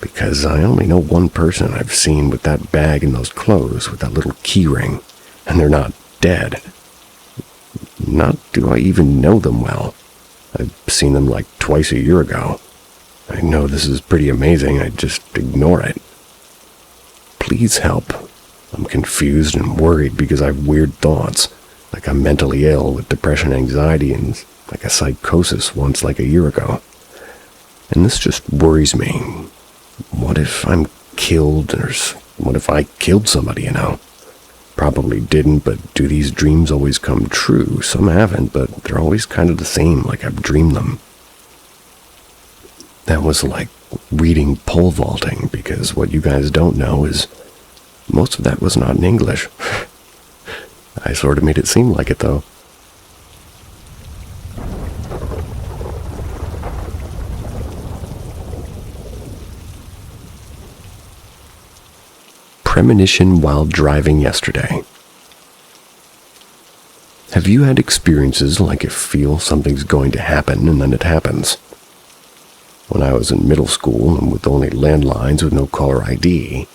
Because I only know one person I've seen with that bag and those clothes with that little key ring, and they're not dead. Not do I even know them well. I've seen them like twice a year ago. I know this is pretty amazing, I just ignore it. Please help. I'm confused and worried because I have weird thoughts, like I'm mentally ill with depression, anxiety, and like a psychosis once like a year ago. And this just worries me. What if I'm killed, or what if I killed somebody, you know? Probably didn't, but do these dreams always come true? Some haven't, but they're always kind of the same, like I've dreamed them. That was like reading pole vaulting, because what you guys don't know is most of that was not in English. I sort of made it seem like it, though. Premonition while driving yesterday. Have you had experiences like you feel something's going to happen and then it happens? When I was in middle school and with only landlines with no caller ID,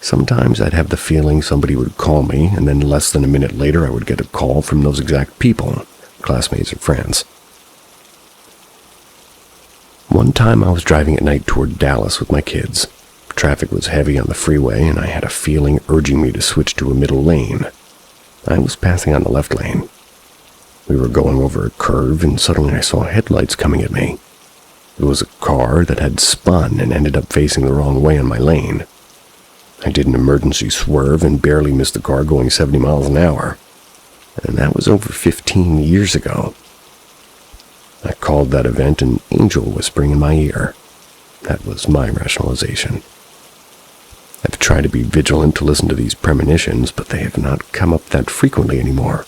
sometimes I'd have the feeling somebody would call me, and then less than a minute later I would get a call from those exact people, classmates or friends. One time I was driving at night toward Dallas with my kids. Traffic was heavy on the freeway, and I had a feeling urging me to switch to a middle lane. I was passing on the left lane. We were going over a curve, and suddenly I saw headlights coming at me. It was a car that had spun and ended up facing the wrong way on my lane. I did an emergency swerve and barely missed the car going 70 miles an hour. And that was over 15 years ago. I called that event an angel whispering in my ear. That was my rationalization. I've tried to be vigilant to listen to these premonitions, but they have not come up that frequently anymore.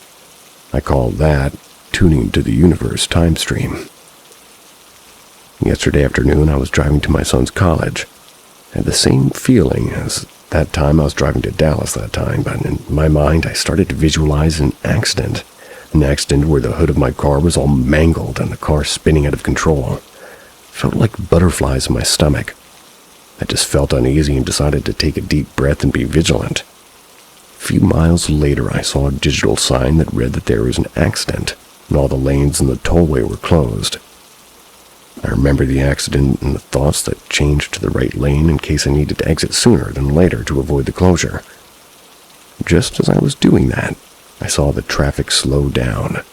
I call that tuning to the universe time stream. Yesterday afternoon, I was driving to my son's college. I had the same feeling as that time I was driving to Dallas that time, but in my mind, I started to visualize an accident. An accident where the hood of my car was all mangled and the car spinning out of control. It felt like butterflies in my stomach. I just felt uneasy and decided to take a deep breath and be vigilant. A few miles later, I saw a digital sign that read that there was an accident, and all the lanes in the tollway were closed. I remember the accident and the thoughts that changed to the right lane in case I needed to exit sooner than later to avoid the closure. Just as I was doing that, I saw the traffic slow down.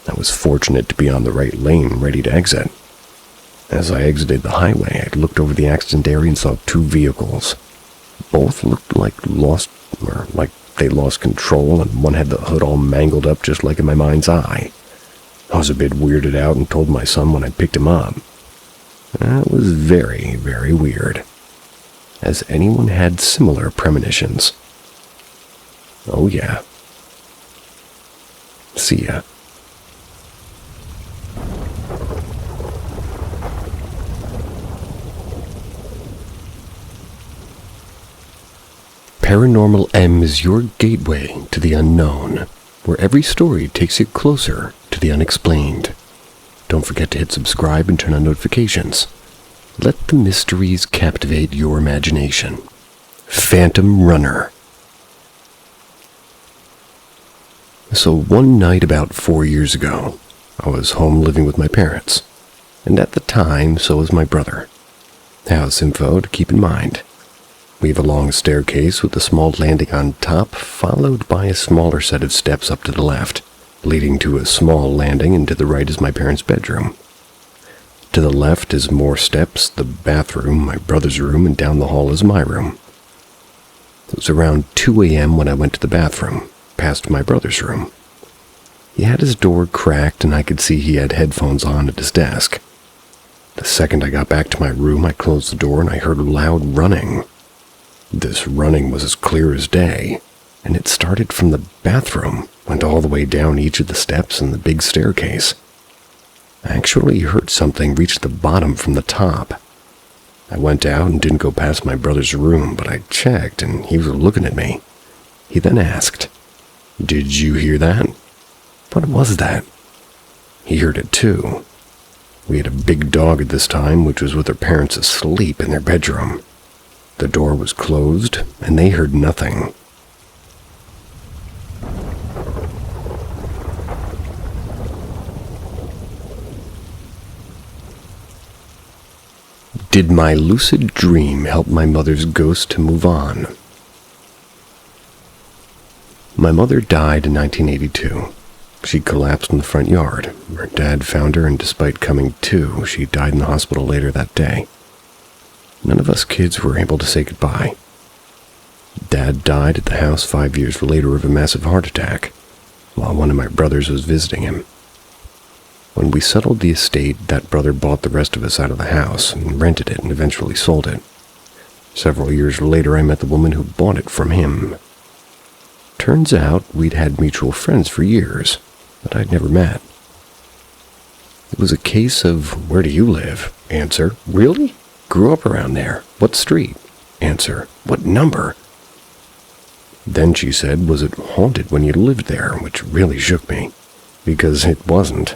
I was fortunate to be on the right lane, ready to exit. As I exited the highway, I looked over the accident area and saw two vehicles. Both looked like they lost control, and one had the hood all mangled up just like in my mind's eye. I was a bit weirded out and told my son when I picked him up. That was very, very weird. Has anyone had similar premonitions? Oh yeah. See ya. Paranormal M is your gateway to the unknown, where every story takes you closer to the unexplained. Don't forget to hit subscribe and turn on notifications. Let the mysteries captivate your imagination. Phantom Runner. So one night about 4 years ago, I was home living with my parents, and at the time, so was my brother. House info to keep in mind. We have a long staircase with a small landing on top, followed by a smaller set of steps up to the left, leading to a small landing, and to the right is my parents' bedroom. To the left is more steps, the bathroom, my brother's room, and down the hall is my room. It was around 2 a.m. when I went to the bathroom, past my brother's room. He had his door cracked, and I could see he had headphones on at his desk. The second I got back to my room, I closed the door and I heard loud running. This running was as clear as day, and it started from the bathroom, went all the way down each of the steps and the big staircase. I actually heard something reach the bottom from the top. I went out and didn't go past my brother's room, but I checked and he was looking at me. He then asked, "Did you hear that?" "What was that?" He heard it too. We had a big dog at this time, which was with their parents asleep in their bedroom. The door was closed, and they heard nothing. Did my lucid dream help my mother's ghost to move on? My mother died in 1982. She collapsed in the front yard. Her dad found her, and despite coming to, she died in the hospital later that day. None of us kids were able to say goodbye. Dad died at the house 5 years later of a massive heart attack, while one of my brothers was visiting him. When we settled the estate, that brother bought the rest of us out of the house and rented it and eventually sold it. Several years later, I met the woman who bought it from him. Turns out we'd had mutual friends for years, but I'd never met. It was a case of, "Where do you live?" Answer, "Really? Grew up around there. What street?" Answer, "What number?" Then she said, "Was it haunted when you lived there?" Which really shook me, because it wasn't.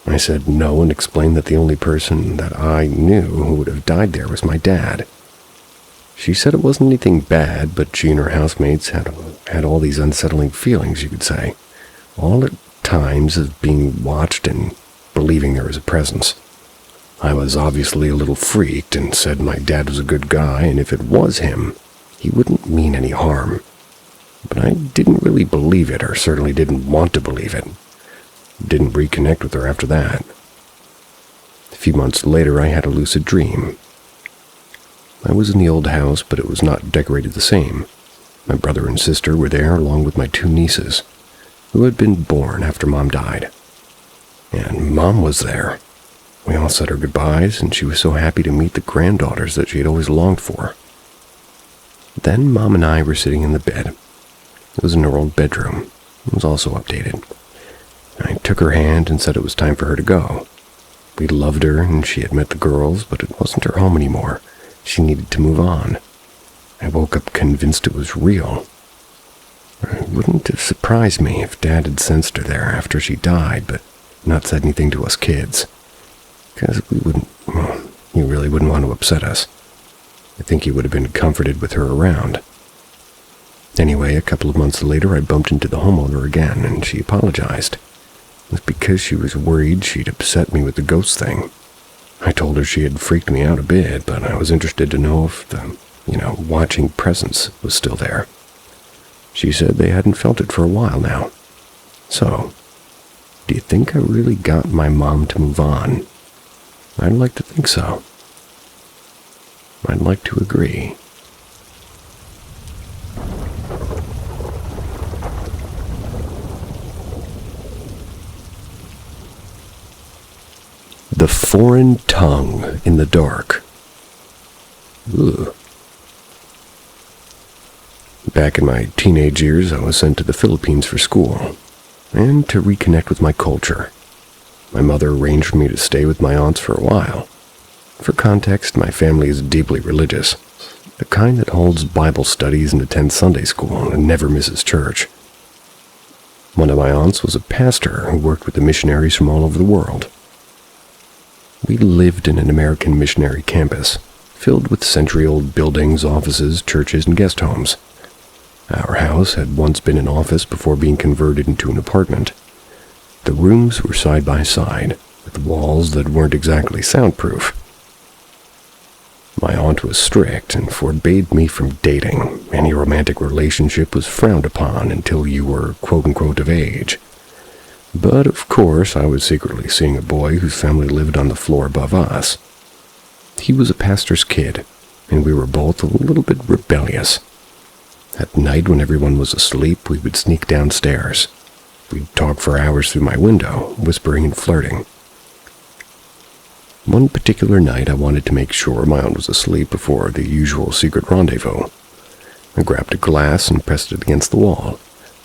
I said no and explained that the only person that I knew who would have died there was my dad. She said it wasn't anything bad, but she and her housemates had all these unsettling feelings, you could say, all at times of being watched and believing there was a presence. I was obviously a little freaked and said my dad was a good guy, and if it was him, he wouldn't mean any harm. But I didn't really believe it, or certainly didn't want to believe it. Didn't reconnect with her after that. A few months later, I had a lucid dream. I was in the old house, but it was not decorated the same. My brother and sister were there, along with my 2 nieces, who had been born after Mom died. And Mom was there. We all said our goodbyes, and she was so happy to meet the granddaughters that she had always longed for. Then Mom and I were sitting in the bed. It was in her old bedroom. It was also updated. I took her hand and said it was time for her to go. We loved her, and she had met the girls, but it wasn't her home anymore. She needed to move on. I woke up convinced it was real. It wouldn't have surprised me if Dad had sensed her there after she died, but not said anything to us kids. Because he really wouldn't want to upset us. I think he would have been comforted with her around. Anyway, a couple of months later, I bumped into the homeowner again, and she apologized. It was because she was worried she'd upset me with the ghost thing. I told her she had freaked me out a bit, but I was interested to know if the, watching presence was still there. She said they hadn't felt it for a while now. So, do you think I really got my mom to move on? I'd like to think so. I'd like to agree. The foreign tongue in the dark. Ugh. Back in my teenage years, I was sent to the Philippines for school, and to reconnect with my culture. My mother arranged for me to stay with my aunts for a while. For context, my family is deeply religious, the kind that holds Bible studies and attends Sunday school and never misses church. One of my aunts was a pastor who worked with the missionaries from all over the world. We lived in an American missionary campus, filled with century-old buildings, offices, churches, and guest homes. Our house had once been an office before being converted into an apartment. The rooms were side by side, with walls that weren't exactly soundproof. My aunt was strict and forbade me from dating. Any romantic relationship was frowned upon until you were quote-unquote of age. But, of course, I was secretly seeing a boy whose family lived on the floor above us. He was a pastor's kid, and we were both a little bit rebellious. At night, when everyone was asleep, we would sneak downstairs. We'd talk for hours through my window, whispering and flirting. One particular night, I wanted to make sure my aunt was asleep before the usual secret rendezvous. I grabbed a glass and pressed it against the wall,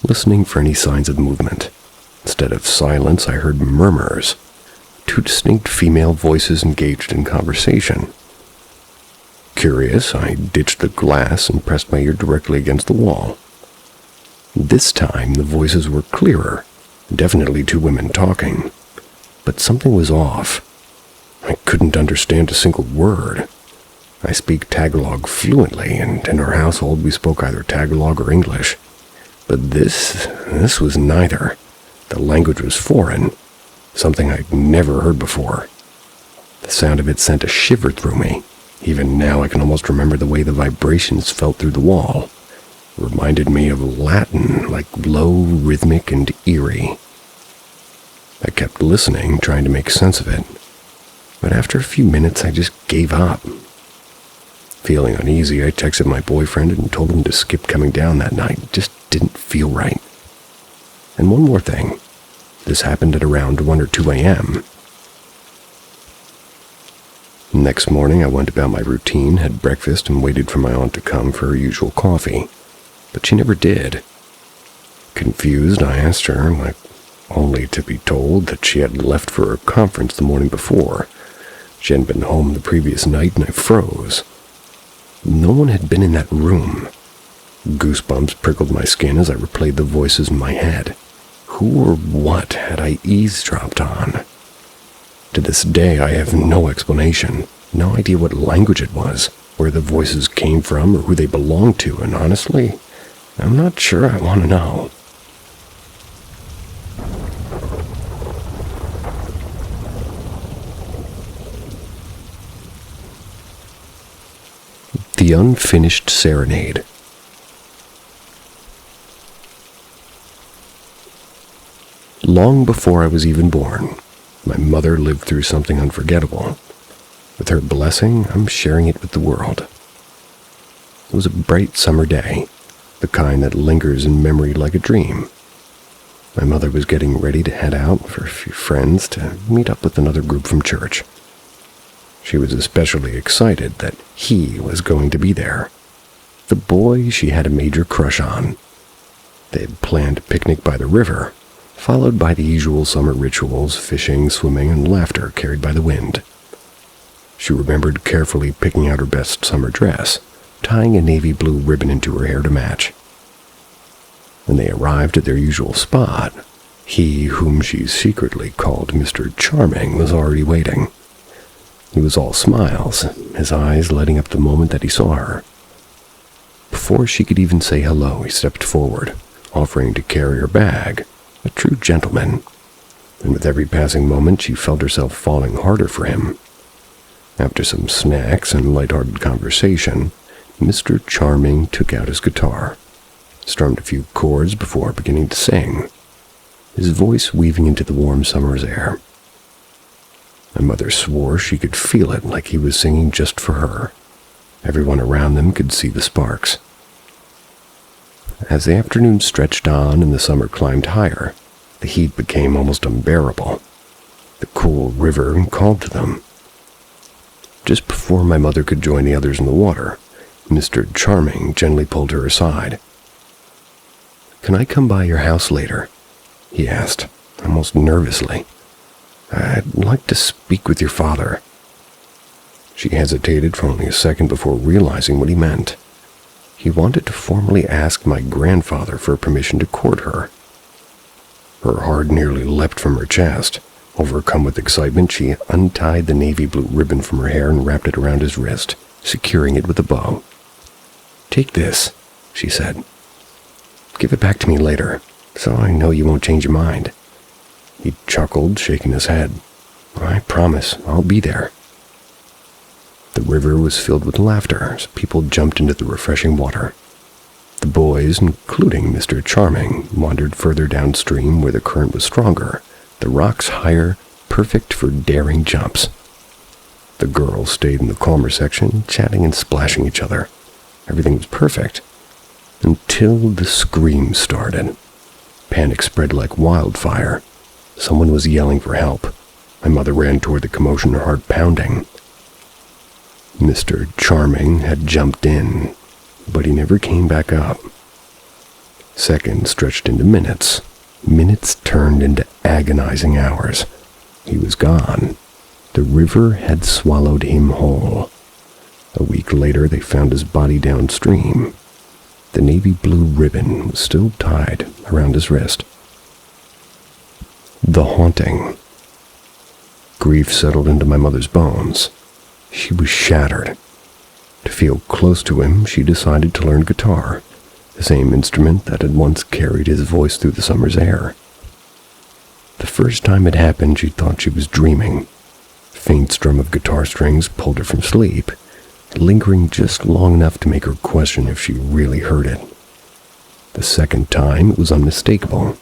listening for any signs of movement. Instead of silence, I heard murmurs. 2 distinct female voices engaged in conversation. Curious, I ditched the glass and pressed my ear directly against the wall. This time, the voices were clearer, definitely 2 women talking. But something was off. I couldn't understand a single word. I speak Tagalog fluently, and in our household we spoke either Tagalog or English. But this was neither. The language was foreign, something I'd never heard before. The sound of it sent a shiver through me. Even now I can almost remember the way the vibrations felt through the wall. It reminded me of Latin, like low, rhythmic, and eerie. I kept listening, trying to make sense of it. But after a few minutes, I just gave up. Feeling uneasy, I texted my boyfriend and told him to skip coming down that night. It just didn't feel right. And one more thing. This happened at around 1 or 2 a.m. Next morning, I went about my routine, had breakfast, and waited for my aunt to come for her usual coffee. But she never did. Confused, I asked her, only to be told that she had left for a conference the morning before. She hadn't been home the previous night, and I froze. No one had been in that room. Goosebumps prickled my skin as I replayed the voices in my head. Who or what had I eavesdropped on? To this day, I have no explanation, no idea what language it was, where the voices came from, or who they belonged to, and honestly, I'm not sure I want to know. The Unfinished Serenade. Long before I was even born, my mother lived through something unforgettable. With her blessing, I'm sharing it with the world. It was a bright summer day, the kind that lingers in memory like a dream. My mother was getting ready to head out for a few friends to meet up with another group from church. She was especially excited that he was going to be there, the boy she had a major crush on. They had planned a picnic by the river, followed by the usual summer rituals, fishing, swimming, and laughter carried by the wind. She remembered carefully picking out her best summer dress, tying a navy blue ribbon into her hair to match. When they arrived at their usual spot, he, whom she secretly called Mr. Charming, was already waiting. He was all smiles, his eyes lighting up the moment that he saw her. Before she could even say hello, he stepped forward, offering to carry her bag, a true gentleman. And with every passing moment, she felt herself falling harder for him. After some snacks and light-hearted conversation, Mr. Charming took out his guitar, strummed a few chords before beginning to sing, his voice weaving into the warm summer's air. My mother swore she could feel it, like he was singing just for her. Everyone around them could see the sparks. As the afternoon stretched on and the summer climbed higher, the heat became almost unbearable. The cool river called to them. Just before my mother could join the others in the water, Mr. Charming gently pulled her aside. "Can I come by your house later?" he asked, almost nervously. "I'd like to speak with your father." She hesitated for only a second before realizing what he meant. He wanted to formally ask my grandfather for permission to court her. Her heart nearly leapt from her chest. Overcome with excitement, she untied the navy blue ribbon from her hair and wrapped it around his wrist, securing it with a bow. "Take this," she said. "Give it back to me later, so I know you won't change your mind." He chuckled, shaking his head. "I promise, I'll be there." The river was filled with laughter as people jumped into the refreshing water. The boys, including Mr. Charming, wandered further downstream where the current was stronger, the rocks higher, perfect for daring jumps. The girls stayed in the calmer section, chatting and splashing each other. Everything was perfect, until the screams started. Panic spread like wildfire. Someone was yelling for help. My mother ran toward the commotion, her heart pounding. Mr. Charming had jumped in, but he never came back up. Seconds stretched into minutes. Minutes turned into agonizing hours. He was gone. The river had swallowed him whole. A week later, they found his body downstream. The navy blue ribbon was still tied around his wrist. The haunting. Grief settled into my mother's bones. She was shattered. To feel close to him, she decided to learn guitar, the same instrument that had once carried his voice through the summer's air. The first time it happened, she thought she was dreaming. A faint strum of guitar strings pulled her from sleep, lingering just long enough to make her question if she really heard it. The second time, it was unmistakable.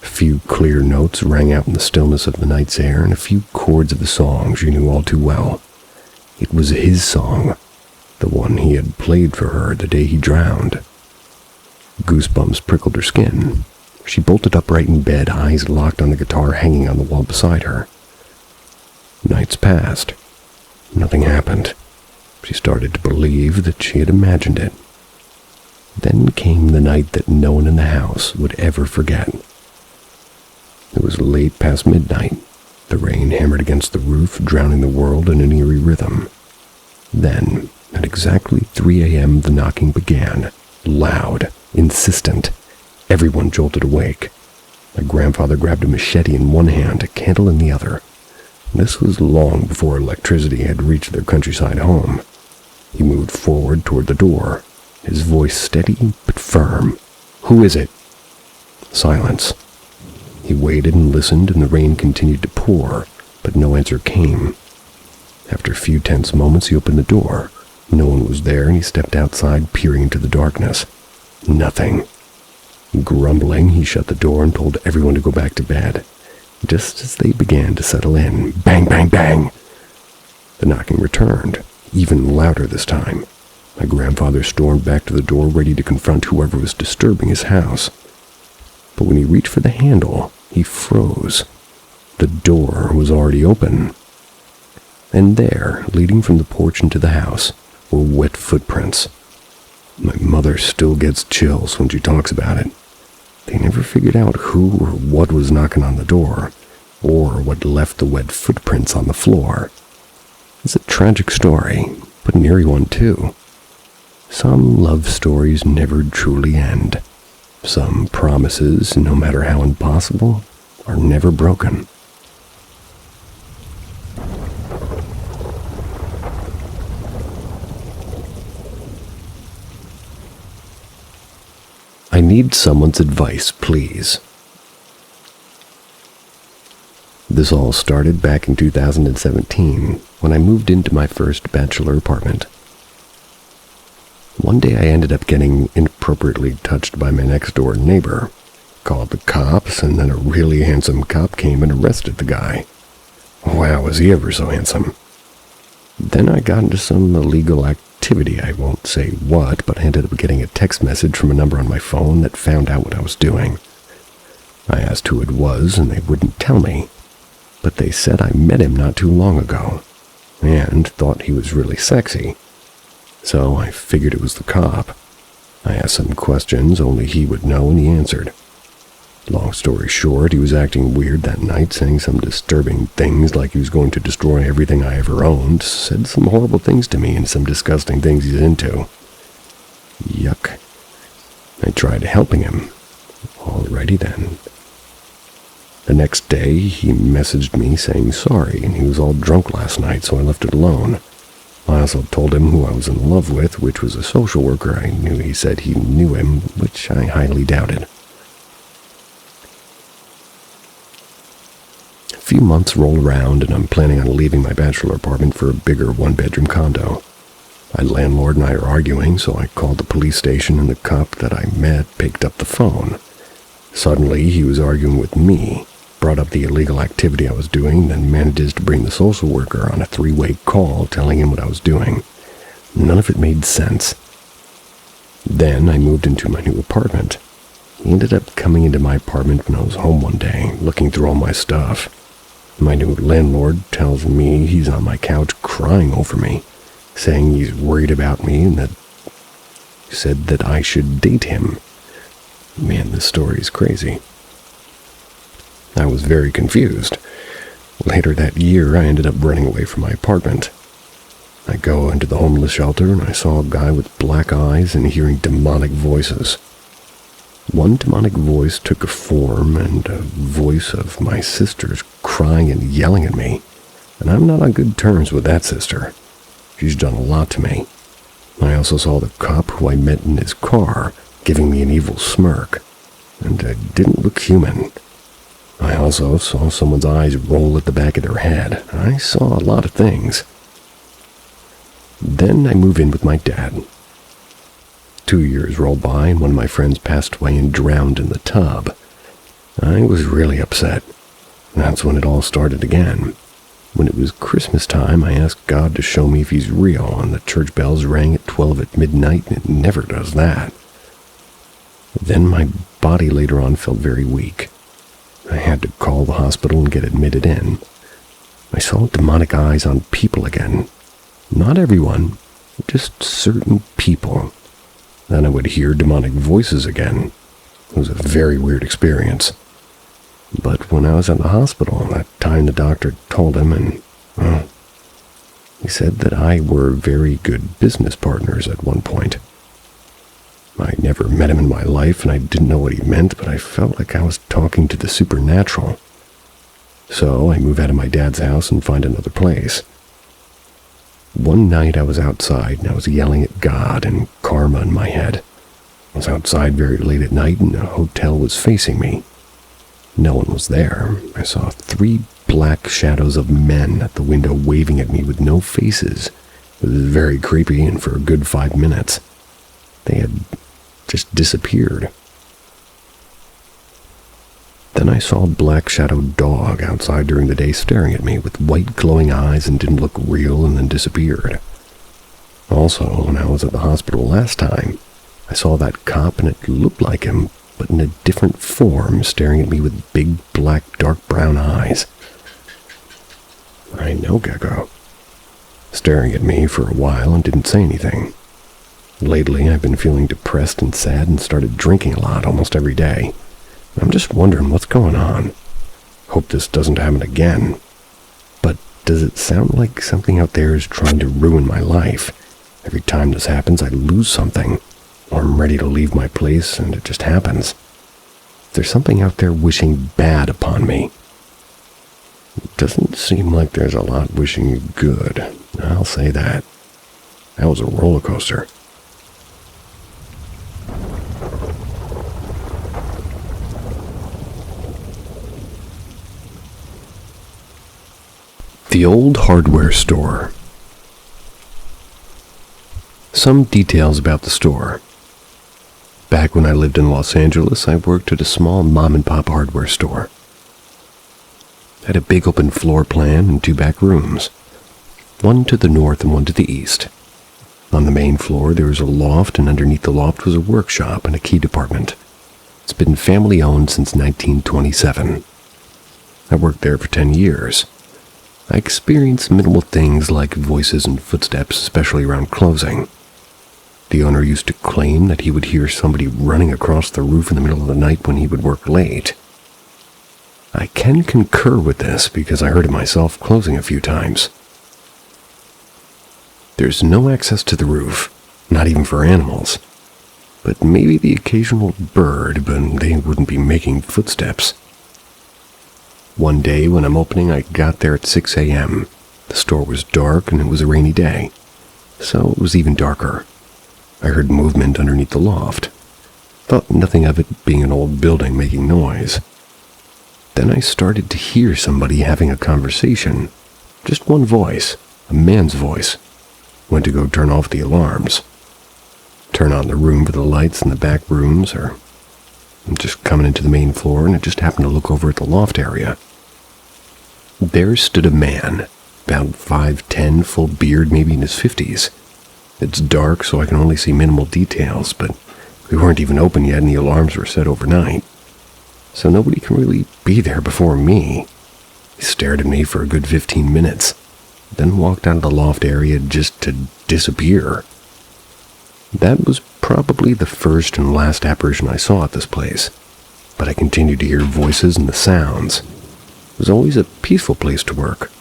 A few clear notes rang out in the stillness of the night's air, and a few chords of the song she knew all too well. It was his song, the one he had played for her the day he drowned. Goosebumps prickled her skin. She bolted upright in bed, eyes locked on the guitar hanging on the wall beside her. Nights passed. Nothing happened. She started to believe that she had imagined it. Then came the night that no one in the house would ever forget. It was late past midnight. The rain hammered against the roof, drowning the world in an eerie rhythm. Then, at exactly 3 a.m., the knocking began, loud, insistent. Everyone jolted awake. My grandfather grabbed a machete in one hand, a candle in the other. This was long before electricity had reached their countryside home. He moved forward toward the door, his voice steady but firm. "Who is it?" Silence. He waited and listened, and the rain continued to pour, but no answer came. After a few tense moments, he opened the door. No one was there, and he stepped outside, peering into the darkness. Nothing. Grumbling, he shut the door and told everyone to go back to bed. Just as they began to settle in, bang, bang, bang! The knocking returned, even louder this time. My grandfather stormed back to the door, ready to confront whoever was disturbing his house. But when he reached for the handle, he froze. The door was already open. And there, leading from the porch into the house, were wet footprints. My mother still gets chills when she talks about it. They never figured out who or what was knocking on the door, or what left the wet footprints on the floor. It's a tragic story, but an eerie one too. Some love stories never truly end. Some promises, no matter how impossible, are never broken. I need someone's advice, please. This all started back in 2017, when I moved into my first bachelor apartment. One day I ended up getting inappropriately touched by my next-door neighbor. Called the cops, and then a really handsome cop came and arrested the guy. Wow, was he ever so handsome. Then I got into some illegal activity. I won't say what, but I ended up getting a text message from a number on my phone that found out what I was doing. I asked who it was, and they wouldn't tell me. But they said I met him not too long ago, and thought he was really sexy. So I figured it was the cop. I asked some questions only he would know, and he answered. Long story short, he was acting weird that night, saying some disturbing things like he was going to destroy everything I ever owned, said some horrible things to me and some disgusting things he's into. Yuck. I tried helping him. Alrighty then. The next day, he messaged me saying sorry, and he was all drunk last night, so I left it alone. I also told him who I was in love with, which was a social worker. I knew he said he knew him, which I highly doubted. A few months roll around, and I'm planning on leaving my bachelor apartment for a bigger one-bedroom condo. My landlord and I are arguing, so I called the police station, and the cop that I met picked up the phone. Suddenly, he was arguing with me, brought up the illegal activity I was doing, then manages to bring the social worker on a three-way call telling him what I was doing. None of it made sense. Then I moved into my new apartment. He ended up coming into my apartment when I was home one day, looking through all my stuff. My new landlord tells me he's on my couch crying over me, saying he's worried about me and that he said that I should date him. Man, this story is crazy. I was very confused. Later that year, I ended up running away from my apartment. I go into the homeless shelter, and I saw a guy with black eyes and hearing demonic voices. One demonic voice took a form, and a voice of my sister's crying and yelling at me, and I'm not on good terms with that sister. She's done a lot to me. I also saw the cop who I met in his car, giving me an evil smirk, and it didn't look human. I also saw someone's eyes roll at the back of their head. I saw a lot of things. Then I move in with my dad. 2 years roll by, and one of my friends passed away and drowned in the tub. I was really upset. That's when it all started again. When it was Christmas time, I asked God to show me if he's real, and the church bells rang at 12 at midnight, and it never does that. Then my body later on felt very weak. I had to call the hospital and get admitted in. I saw demonic eyes on people again. Not everyone, just certain people. Then I would hear demonic voices again. It was a very weird experience. But when I was at the hospital, that time the doctor told him, and, he said that I were very good business partners at one point. I never met him in my life, and I didn't know what he meant, but I felt like I was talking to the supernatural. So I move out of my dad's house and find another place. One night I was outside and I was yelling at God and karma in my head. I was outside very late at night and a hotel was facing me. No one was there. I saw 3 black shadows of men at the window waving at me with no faces. It was very creepy, and for a good 5 minutes, they had just disappeared. Then I saw a black-shadowed dog outside during the day staring at me with white glowing eyes and didn't look real and then disappeared. Also, when I was at the hospital last time, I saw that cop and it looked like him, but in a different form, staring at me with big, black, dark brown eyes. I know Gecko. Staring at me for a while and didn't say anything. Lately, I've been feeling depressed and sad and started drinking a lot almost every day. I'm just wondering what's going on. Hope this doesn't happen again. But does it sound like something out there is trying to ruin my life? Every time this happens, I lose something. Or I'm ready to leave my place and it just happens. There's something out there wishing bad upon me. It doesn't seem like there's a lot wishing you good. I'll say that. That was a roller coaster. The old hardware store. Some details about the store. Back when I lived in Los Angeles, I worked at a small mom-and-pop hardware store. It had a big open floor plan and 2 back rooms, one to the north and one to the east. On the main floor, there was a loft, and underneath the loft was a workshop and a key department. It's been family-owned since 1927. I worked there for 10 years. I experienced minimal things like voices and footsteps, especially around closing. The owner used to claim that he would hear somebody running across the roof in the middle of the night when he would work late. I can concur with this because I heard it myself closing a few times. There's no access to the roof, not even for animals. But maybe the occasional bird, but they wouldn't be making footsteps. One day when I'm opening, I got there at 6 a.m. The store was dark and it was a rainy day, so it was even darker. I heard movement underneath the loft. Thought nothing of it being an old building making noise. Then I started to hear somebody having a conversation. Just one voice, a man's voice. Went to go turn off the alarms. Turn on the room for the lights in the back rooms, or I'm just coming into the main floor, and I just happened to look over at the loft area. There stood a man, about 5'10", full beard, maybe in his 50s. It's dark, so I can only see minimal details, but we weren't even open yet and the alarms were set overnight. So nobody can really be there before me. He stared at me for a good 15 minutes, then walked out of the loft area just to disappear. That was probably the first and last apparition I saw at this place, but I continued to hear voices and the sounds. It was always a peaceful place to work.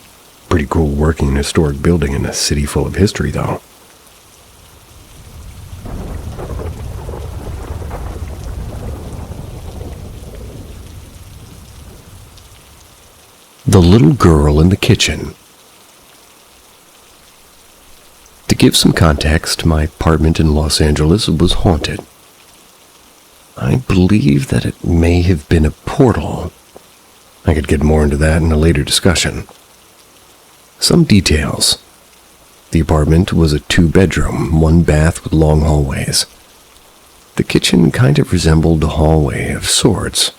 Pretty cool working in a historic building in a city full of history, though. The Little Girl in the Kitchen. To give some context, my apartment in Los Angeles was haunted. I believe that it may have been a portal. I could get more into that in a later discussion. Some details. The apartment was a 2-bedroom, 1 bath with long hallways. The kitchen kind of resembled a hallway of sorts.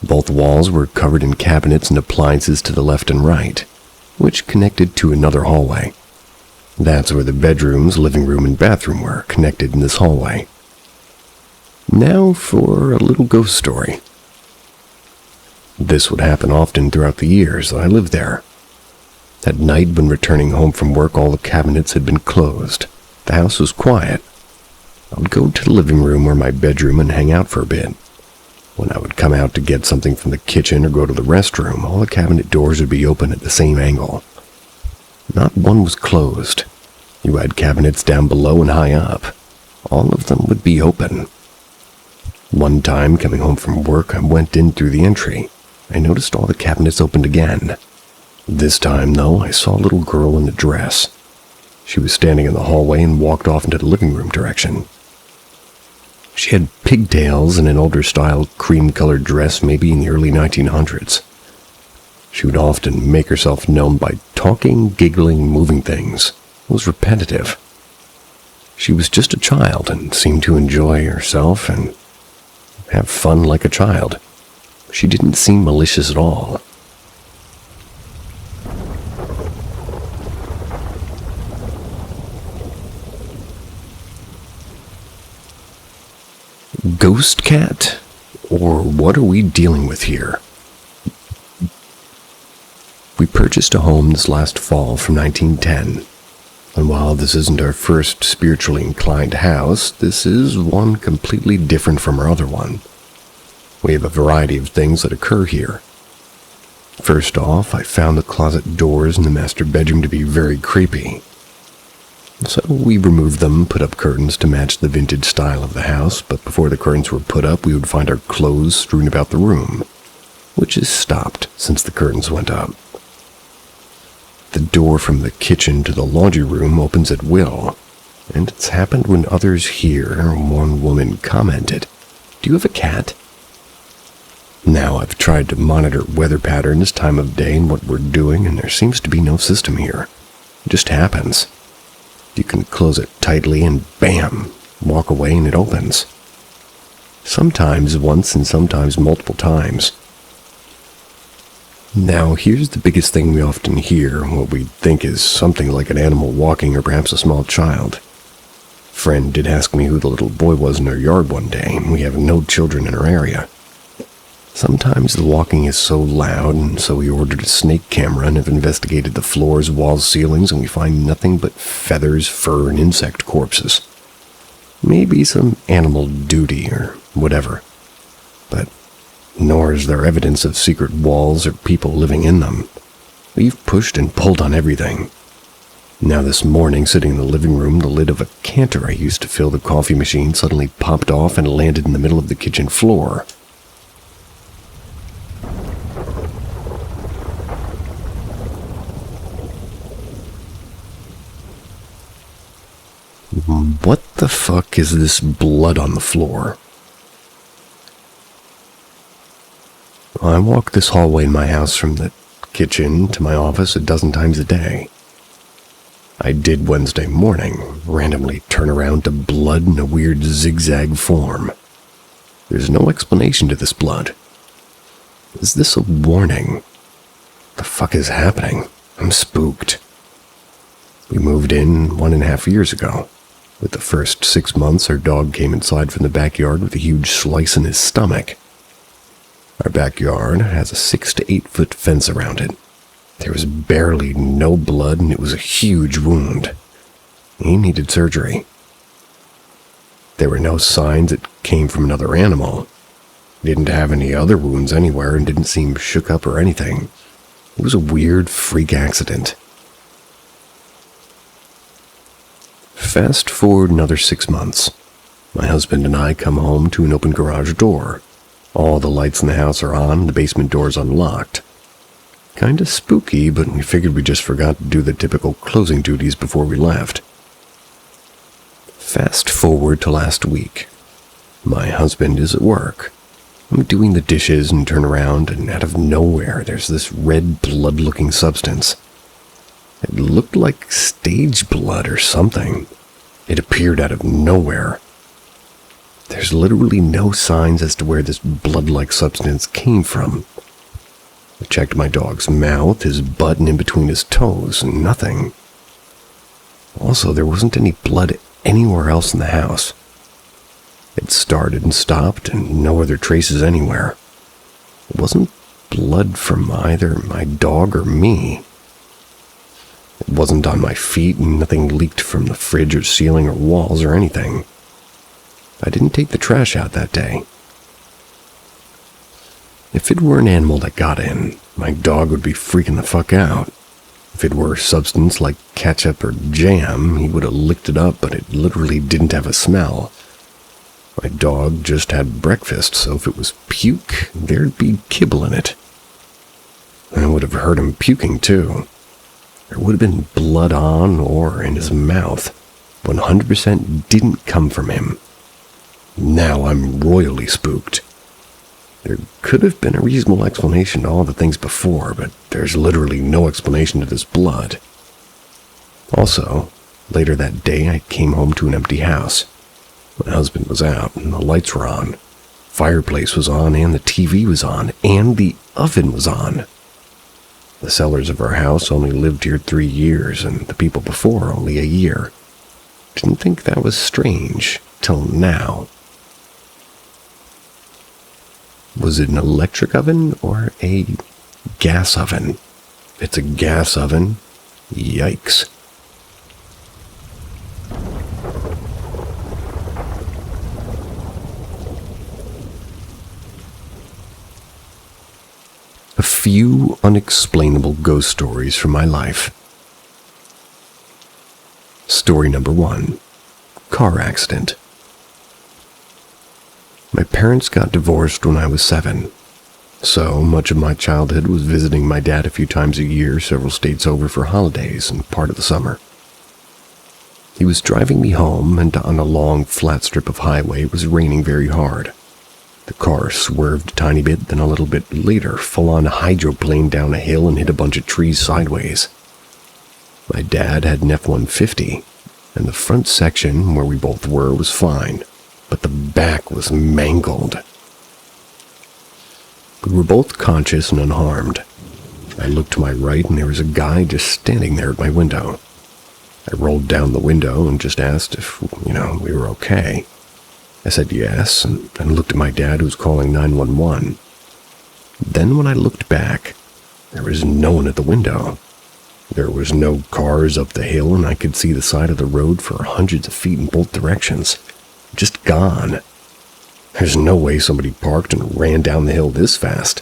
Both walls were covered in cabinets and appliances to the left and right, which connected to another hallway. That's where the bedrooms, living room, and bathroom were, connected in this hallway. Now for a little ghost story. This would happen often throughout the years that I lived there. At night, when returning home from work, all the cabinets had been closed. The house was quiet. I would go to the living room or my bedroom and hang out for a bit. When I would come out to get something from the kitchen or go to the restroom, all the cabinet doors would be open at the same angle. Not one was closed. You had cabinets down below and high up. All of them would be open. One time, coming home from work, I went in through the entry. I noticed all the cabinets opened again. This time, though, I saw a little girl in a dress. She was standing in the hallway and walked off into the living room direction. She had pigtails and an older-style cream-colored dress, maybe in the early 1900s. She would often make herself known by talking, giggling, moving things. It was repetitive. She was just a child and seemed to enjoy herself and have fun like a child. She didn't seem malicious at all. Ghost cat? Or what are we dealing with here? We purchased a home this last fall from 1910. And while this isn't our first spiritually inclined house, this is one completely different from our other one. We have a variety of things that occur here. First off, I found the closet doors in the master bedroom to be very creepy. So we removed them, put up curtains to match the vintage style of the house, but before the curtains were put up, we would find our clothes strewn about the room, which has stopped since the curtains went up. The door from the kitchen to the laundry room opens at will, and it's happened when others hear. One woman commented, "Do you have a cat?" Now I've tried to monitor weather patterns, time of day, and what we're doing, and there seems to be no system here. It just happens. You can close it tightly and bam, walk away and it opens. Sometimes once and sometimes multiple times. Now, here's the biggest thing we often hear, what we think is something like an animal walking or perhaps a small child. Friend did ask me who the little boy was in our yard one day, and we have no children in our area. Sometimes the walking is so loud, and so we ordered a snake camera and have investigated the floors, walls, ceilings, and we find nothing but feathers, fur, and insect corpses. Maybe some animal duty or whatever, but nor is there evidence of secret walls or people living in them. We've pushed and pulled on everything. Now this morning, sitting in the living room, the lid of a canter I used to fill the coffee machine suddenly popped off and landed in the middle of the kitchen floor. What the fuck is this blood on the floor? I walk this hallway in my house from the kitchen to my office a dozen times a day. I did Wednesday morning, randomly turn around to blood in a weird zigzag form. There's no explanation to this blood. Is this a warning? The fuck is happening? I'm spooked. We moved in 1.5 years ago. With the first 6 months, our dog came inside from the backyard with a huge slice in his stomach. Our backyard has a 6 to 8 foot fence around it. There was barely no blood, and it was a huge wound. He needed surgery. There were no signs it came from another animal. He didn't have any other wounds anywhere and didn't seem shook up or anything. It was a weird freak accident. Fast forward another 6 months. My husband and I come home to an open garage door. All the lights in the house are on, the basement door's unlocked. Kinda spooky, but we figured we just forgot to do the typical closing duties before we left. Fast forward to last week. My husband is at work. I'm doing the dishes and turn around, and out of nowhere there's this red blood-looking substance. It looked like stage blood or something. It appeared out of nowhere. There's literally no signs as to where this blood-like substance came from. I checked my dog's mouth, his butt, and in between his toes, and nothing. Also, there wasn't any blood anywhere else in the house. It started and stopped, and no other traces anywhere. It wasn't blood from either my dog or me. It wasn't on my feet, and nothing leaked from the fridge or ceiling or walls or anything. I didn't take the trash out that day. If it were an animal that got in, my dog would be freaking the fuck out. If it were substance like ketchup or jam, he would have licked it up, but it literally didn't have a smell. My dog just had breakfast, so if it was puke, there'd be kibble in it. I would have heard him puking too. There would have been blood on or in his mouth. 100% didn't come from him. Now I'm royally spooked. There could have been a reasonable explanation to all the things before, but there's literally no explanation to this blood. Also, later that day I came home to an empty house. My husband was out and the lights were on. Fireplace was on and the TV was on and the oven was on. The sellers of our house only lived here 3 years and the people before only a year. Didn't think that was strange till now. Was it an electric oven or a gas oven? If it's a gas oven, yikes. A few unexplainable ghost stories from my life. Story number 1. Car accident. My parents got divorced when I was 7, so much of my childhood was visiting my dad a few times a year, several states over for holidays and part of the summer. He was driving me home, and on a long, flat strip of highway it was raining very hard. The car swerved a tiny bit, then a little bit later full-on hydroplaned down a hill and hit a bunch of trees sideways. My dad had an F-150, and the front section, where we both were, was fine, but the back was mangled. We were both conscious and unharmed. I looked to my right, and there was a guy just standing there at my window. I rolled down the window and just asked if, we were okay. I said yes, and looked at my dad, who was calling 911. Then when I looked back, there was no one at the window. There was no cars up the hill, and I could see the side of the road for hundreds of feet in both directions. Just gone. There's no way somebody parked and ran down the hill this fast.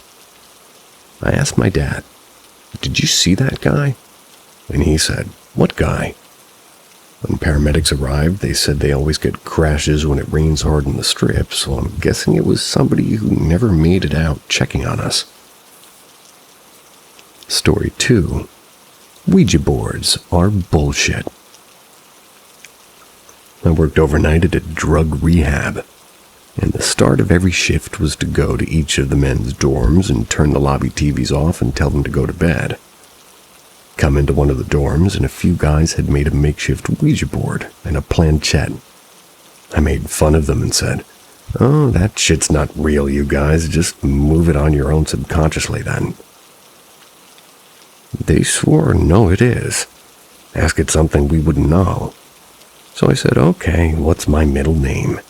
I asked my dad, "Did you see that guy?" And he said, "What guy?" When paramedics arrived, they said they always get crashes when it rains hard in the strip, so I'm guessing it was somebody who never made it out checking on us. Story 2. Ouija boards are bullshit. I worked overnight at a drug rehab, and the start of every shift was to go to each of the men's dorms and turn the lobby TVs off and tell them to go to bed. Come into one of the dorms, and a few guys had made a makeshift Ouija board and a planchette. I made fun of them and said, "Oh, that shit's not real, you guys. Just move it on your own subconsciously then." They swore, "No, it is. Ask it something we wouldn't know." So I said, "Okay, what's my middle name?"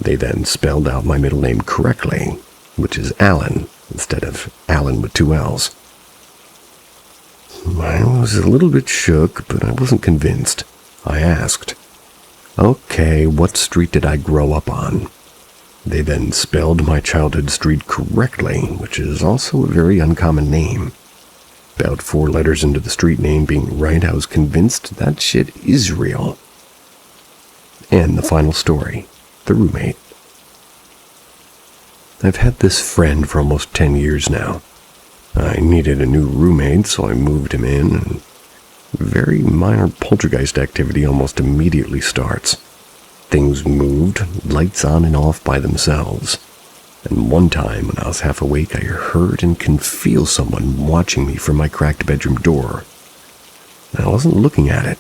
They then spelled out my middle name correctly, which is Allen, instead of Allen with 2 L's. I was a little bit shook, but I wasn't convinced. I asked, "Okay, what street did I grow up on?" They then spelled my childhood street correctly, which is also a very uncommon name. About 4 letters into the street name being right, I was convinced that shit is real. And the final story, the roommate. I've had this friend for almost 10 years now. I needed a new roommate, so I moved him in, and very minor poltergeist activity almost immediately starts. Things moved, lights on and off by themselves. And one time, when I was half awake, I heard and can feel someone watching me from my cracked bedroom door. I wasn't looking at it.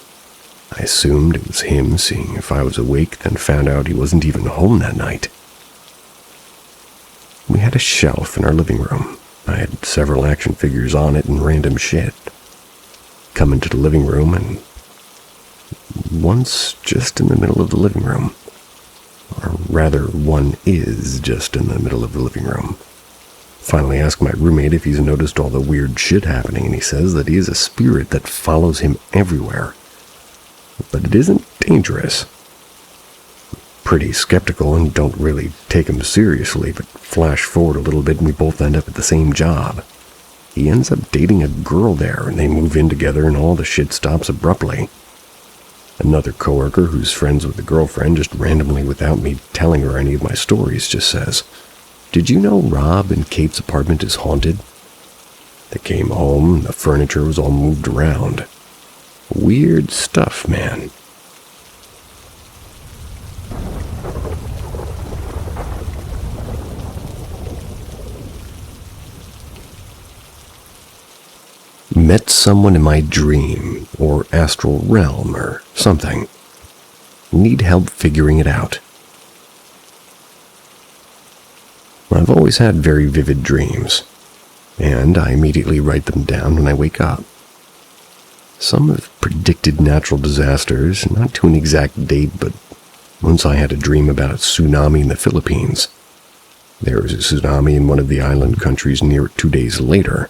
I assumed it was him, seeing if I was awake, then found out he wasn't even home that night. We had a shelf in our living room. I had several action figures on it and random shit. Come into the living room, and one's just in the middle of the living room. Or rather, one is just in the middle of the living room. Finally asked my roommate if he's noticed all the weird shit happening, and he says that he is a spirit that follows him everywhere. But it isn't dangerous. Pretty skeptical and don't really take him seriously, but flash forward a little bit and we both end up at the same job. He ends up dating a girl there, and they move in together, and all the shit stops abruptly. Another coworker who's friends with the girlfriend, just randomly without me telling her any of my stories, just says, "Did you know Rob and Kate's apartment is haunted?" They came home, the furniture was all moved around. Weird stuff, man. Met someone in my dream, or astral realm, or something. Need help figuring it out. I've always had very vivid dreams, and I immediately write them down when I wake up. Some have predicted natural disasters, not to an exact date, but once I had a dream about a tsunami in the Philippines. There was a tsunami in one of the island countries near it 2 days later.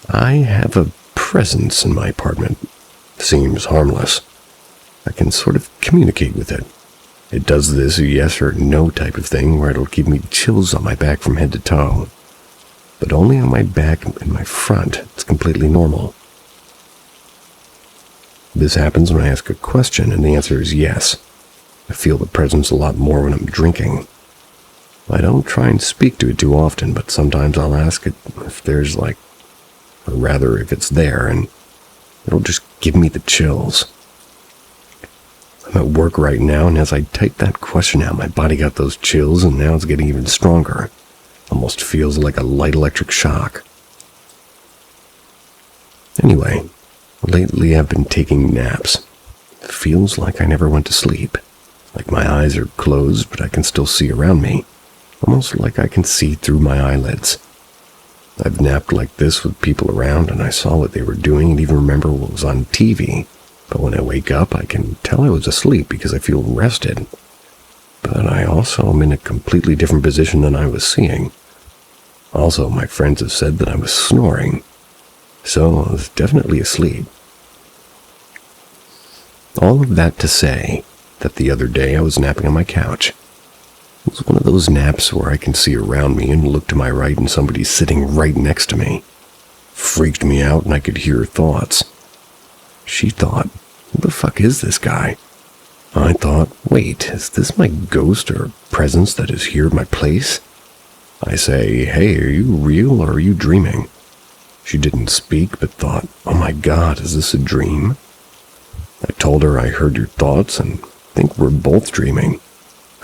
I have a presence in my apartment. Seems harmless. I can sort of communicate with it. It does this yes or no type of thing where it'll give me chills on my back from head to toe. But only on my back and my front. It's completely normal. This happens when I ask a question and the answer is yes. I feel the presence a lot more when I'm drinking. I don't try and speak to it too often, but sometimes I'll ask it if there's or rather if it's there, and it'll just give me the chills. I'm at work right now, and as I type that question out, my body got those chills, and now it's getting even stronger. Almost feels like a light electric shock. Anyway, lately I've been taking naps. It feels like I never went to sleep. Like my eyes are closed, but I can still see around me. Almost like I can see through my eyelids. I've napped like this with people around, and I saw what they were doing and even remember what was on TV. But when I wake up, I can tell I was asleep because I feel rested. But I also am in a completely different position than I was seeing. Also, my friends have said that I was snoring. So I was definitely asleep. All of that to say that the other day I was napping on my couch. It was one of those naps where I can see around me and look to my right and somebody's sitting right next to me. Freaked me out and I could hear her thoughts. She thought, who the fuck is this guy? I thought, wait, is this my ghost or presence that is here at my place? I say, hey, are you real or are you dreaming? She didn't speak but thought, oh my god, is this a dream? I told her I heard your thoughts and think we're both dreaming.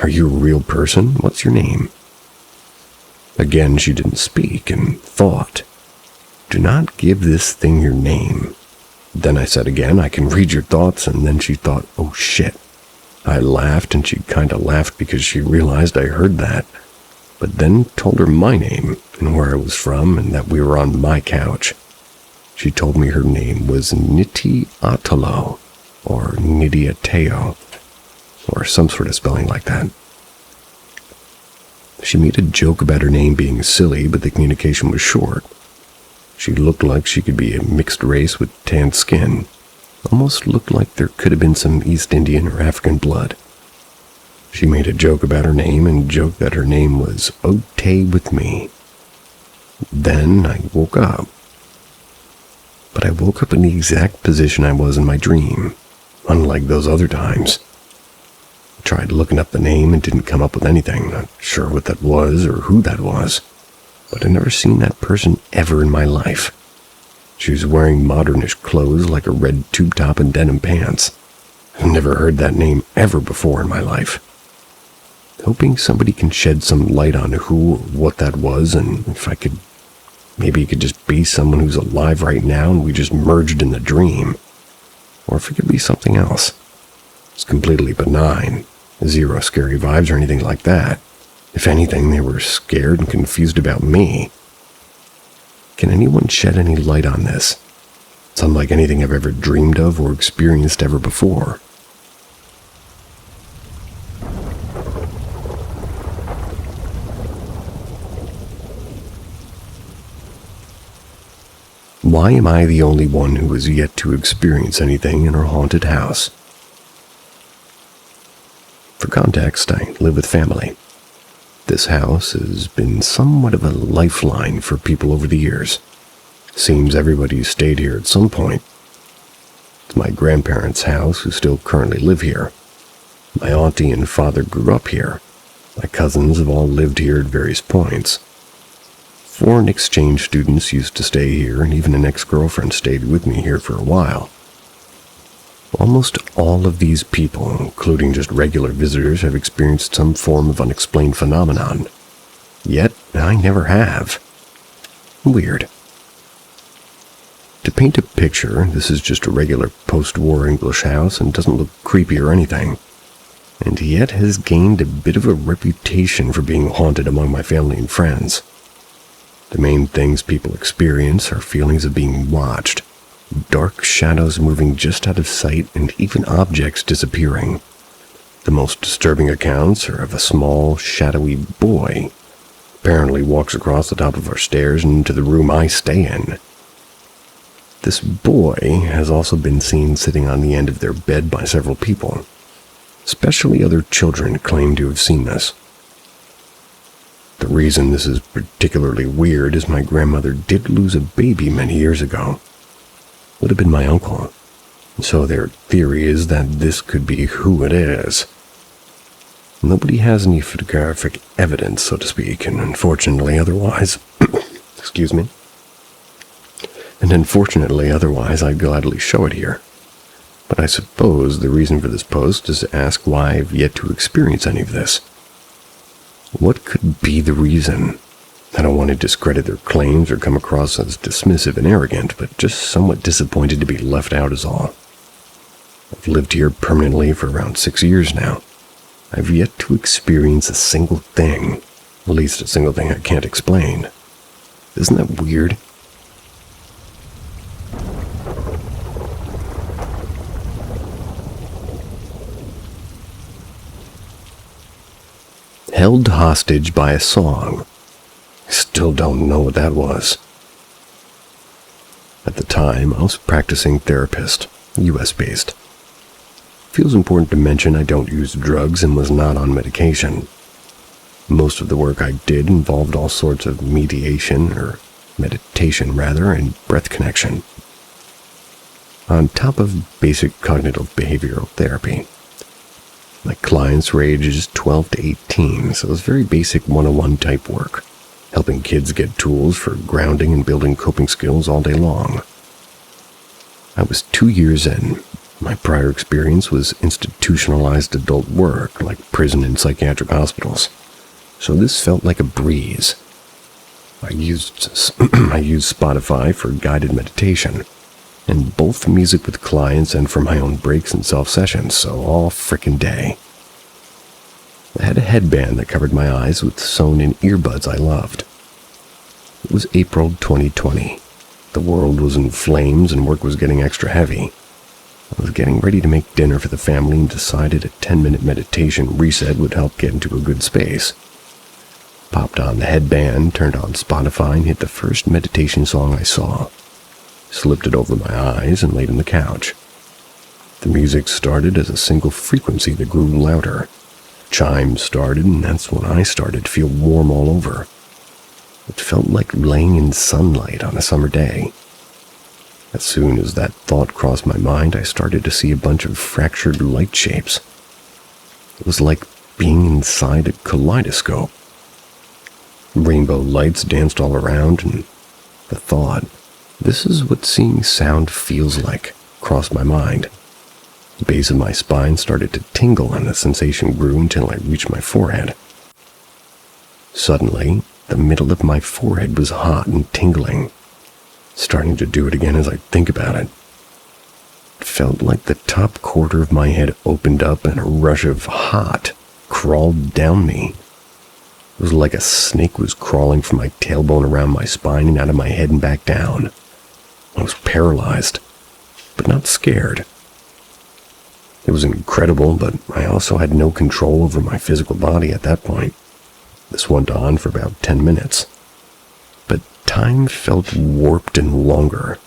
Are you a real person? What's your name? Again, she didn't speak and thought, do not give this thing your name. Then I said again, I can read your thoughts, and then she thought, oh shit. I laughed and she kinda laughed because she realized I heard that, but then told her my name and where I was from and that we were on my couch. She told me her name was Niti Atalo, or Nidiateo, or some sort of spelling like that. She made a joke about her name being silly, but the communication was short. She looked like she could be a mixed race with tanned skin. Almost looked like there could have been some East Indian or African blood. She made a joke about her name and joked that her name was Ote with me. Then I woke up. But I woke up in the exact position I was in my dream, unlike those other times. I tried looking up the name and didn't come up with anything, not sure what that was or who that was. But I'd never seen that person ever in my life. She was wearing modernish clothes like a red tube top and denim pants. I've never heard that name ever before in my life. Hoping somebody can shed some light on who or what that was, and if I could, maybe it could just be someone who's alive right now and we just merged in the dream. Or if it could be something else. It's completely benign. Zero scary vibes or anything like that. If anything, they were scared and confused about me. Can anyone shed any light on this? It's unlike anything I've ever dreamed of or experienced ever before. Why am I the only one who has yet to experience anything in our haunted house? For context, I live with family. This house has been somewhat of a lifeline for people over the years. Seems everybody's stayed here at some point. It's my grandparents' house who still currently live here. My auntie and father grew up here. My cousins have all lived here at various points. Foreign exchange students used to stay here, and even an ex-girlfriend stayed with me here for a while. Almost all of these people, including just regular visitors, have experienced some form of unexplained phenomenon. Yet, I never have. Weird. To paint a picture, this is just a regular post-war English house and doesn't look creepy or anything, and yet has gained a bit of a reputation for being haunted among my family and friends. The main things people experience are feelings of being watched, dark shadows moving just out of sight, and even objects disappearing. The most disturbing accounts are of a small, shadowy boy apparently walks across the top of our stairs and into the room I stay in. This boy has also been seen sitting on the end of their bed by several people. Especially other children claim to have seen this. The reason this is particularly weird is my grandmother did lose a baby many years ago. Would have been my uncle. So their theory is that this could be who it is. Nobody has any photographic evidence, so to speak, and unfortunately otherwise... excuse me. And unfortunately otherwise I'd gladly show it here. But I suppose the reason for this post is to ask why I've yet to experience any of this. What could be the reason? I don't want to discredit their claims or come across as dismissive and arrogant, but just somewhat disappointed to be left out is all. I've lived here permanently for around 6 years now. I've yet to experience a single thing, at least a single thing I can't explain. Isn't that weird? Held hostage by a song. I still don't know what that was. At the time, I was a practicing therapist, US-based. Feels important to mention I don't use drugs and was not on medication. Most of the work I did involved all sorts of meditation, or meditation rather, and breath connection. On top of basic cognitive behavioral therapy. My clients were ages 12 to 18, so it was very basic 101 type work, helping kids get tools for grounding and building coping skills all day long. I was 2 years in. My prior experience was institutionalized adult work, like prison and psychiatric hospitals, so this felt like a breeze. I used Spotify for guided meditation, and both music with clients and for my own breaks and self-sessions, so all frickin' day. I had a headband that covered my eyes with sewn-in earbuds I loved. It was April 2020. The world was in flames and work was getting extra heavy. I was getting ready to make dinner for the family and decided a 10-minute meditation reset would help get into a good space. Popped on the headband, turned on Spotify, and hit the first meditation song I saw. Slipped it over my eyes and laid on the couch. The music started as a single frequency that grew louder. Chimes started, and that's when I started to feel warm all over. It felt like laying in sunlight on a summer day. As soon as that thought crossed my mind, I started to see a bunch of fractured light shapes. It was like being inside a kaleidoscope. Rainbow lights danced all around, and the thought, "This is what seeing sound feels like," crossed my mind. The base of my spine started to tingle, and the sensation grew until I reached my forehead. Suddenly, the middle of my forehead was hot and tingling, starting to do it again as I think about it. It felt like the top quarter of my head opened up and a rush of hot crawled down me. It was like a snake was crawling from my tailbone around my spine and out of my head and back down. I was paralyzed, but not scared. It was incredible, but I also had no control over my physical body at that point. This went on for about 10 minutes. But time felt warped and longer.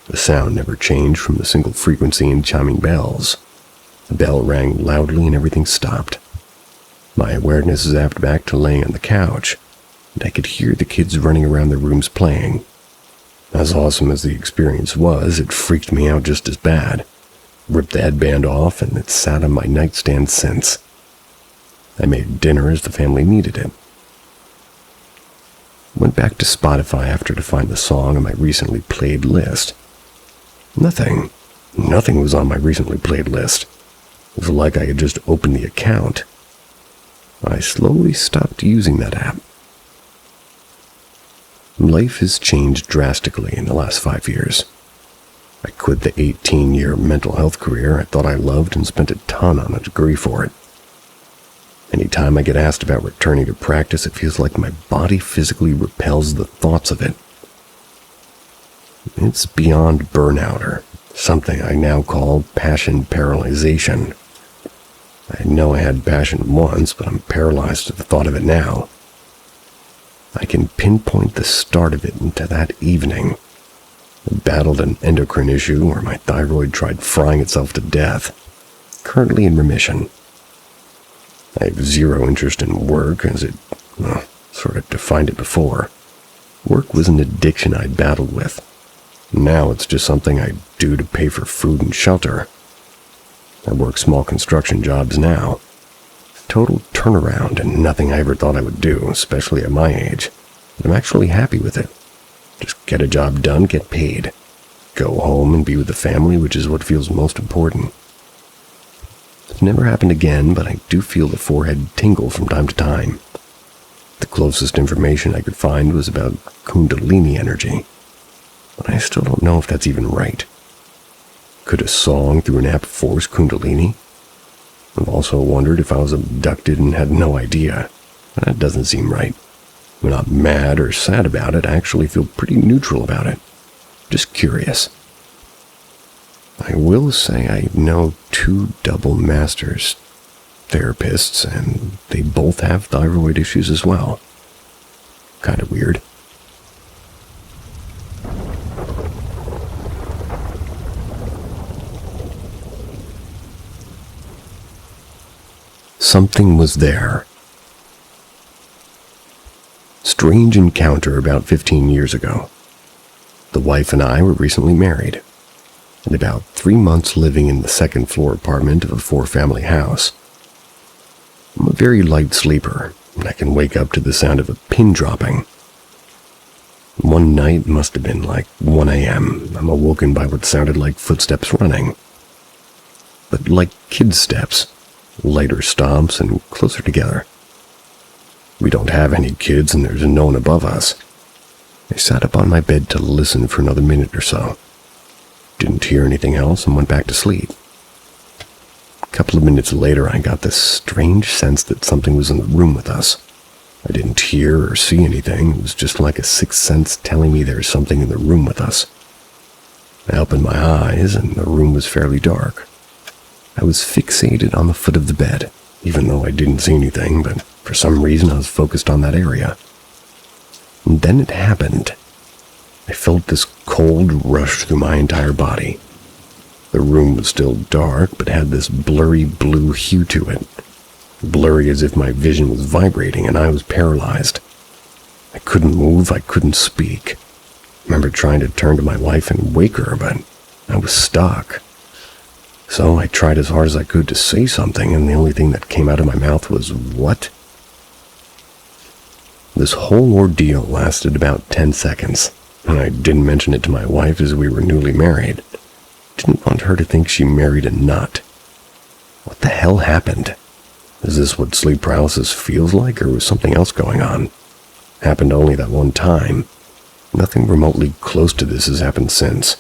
The sound never changed from the single frequency and chiming bells. The bell rang loudly and everything stopped. My awareness zapped back to laying on the couch, and I could hear the kids running around their rooms playing. As awesome as the experience was, it freaked me out just as bad. Ripped the headband off, and it sat on my nightstand since. I made dinner as the family needed it. Went back to Spotify after to find the song on my recently played list. Nothing was on my recently played list. It was like I had just opened the account. I slowly stopped using that app. Life has changed drastically in the last 5 years. I quit the 18-year mental health career I thought I loved and spent a ton on a degree for it. Anytime I get asked about returning to practice, it feels like my body physically repels the thoughts of it. It's beyond burnout, or something I now call passion paralyzation. I know I had passion once, but I'm paralyzed at the thought of it now. I can pinpoint the start of it into that evening. I battled an endocrine issue where my thyroid tried frying itself to death. Currently in remission. I have zero interest in work, as it, sort of defined it before. Work was an addiction I'd battled with. Now it's just something I do to pay for food and shelter. I work small construction jobs now. Total turnaround and nothing I ever thought I would do, especially at my age. But I'm actually happy with it. Just get a job done, get paid. Go home and be with the family, which is what feels most important. It's never happened again, but I do feel the forehead tingle from time to time. The closest information I could find was about Kundalini energy. But I still don't know if that's even right. Could a song through an app force Kundalini? I've also wondered if I was abducted and had no idea. That doesn't seem right. I'm not mad or sad about it. I actually feel pretty neutral about it. Just curious. I will say I know 2 double masters therapists, and they both have thyroid issues as well. Kind of weird. Something was there. Strange encounter about 15 years ago. The wife and I were recently married, and about 3 months living in the second-floor apartment of a 4-family house. I'm a very light sleeper, and I can wake up to the sound of a pin dropping. One night must have been like 1 a.m. I'm awoken by what sounded like footsteps running. But like kids' steps. Lighter stomps and closer together. We don't have any kids and there's no one above us. I sat up on my bed to listen for another minute or so. Didn't hear anything else and went back to sleep. A couple of minutes later, I got this strange sense that something was in the room with us. I didn't hear or see anything. It was just like a sixth sense telling me there was something in the room with us. I opened my eyes and the room was fairly dark. I was fixated on the foot of the bed, even though I didn't see anything, but for some reason I was focused on that area. And then it happened. I felt this cold rush through my entire body. The room was still dark, but had this blurry blue hue to it. Blurry as if my vision was vibrating and I was paralyzed. I couldn't move, I couldn't speak. I remember trying to turn to my wife and wake her, but I was stuck. So I tried as hard as I could to say something, and the only thing that came out of my mouth was, "What?" This whole ordeal lasted about 10 seconds, and I didn't mention it to my wife as we were newly married. Didn't want her to think she married a nut. What the hell happened? Is this what sleep paralysis feels like, or was something else going on? Happened only that one time. Nothing remotely close to this has happened since.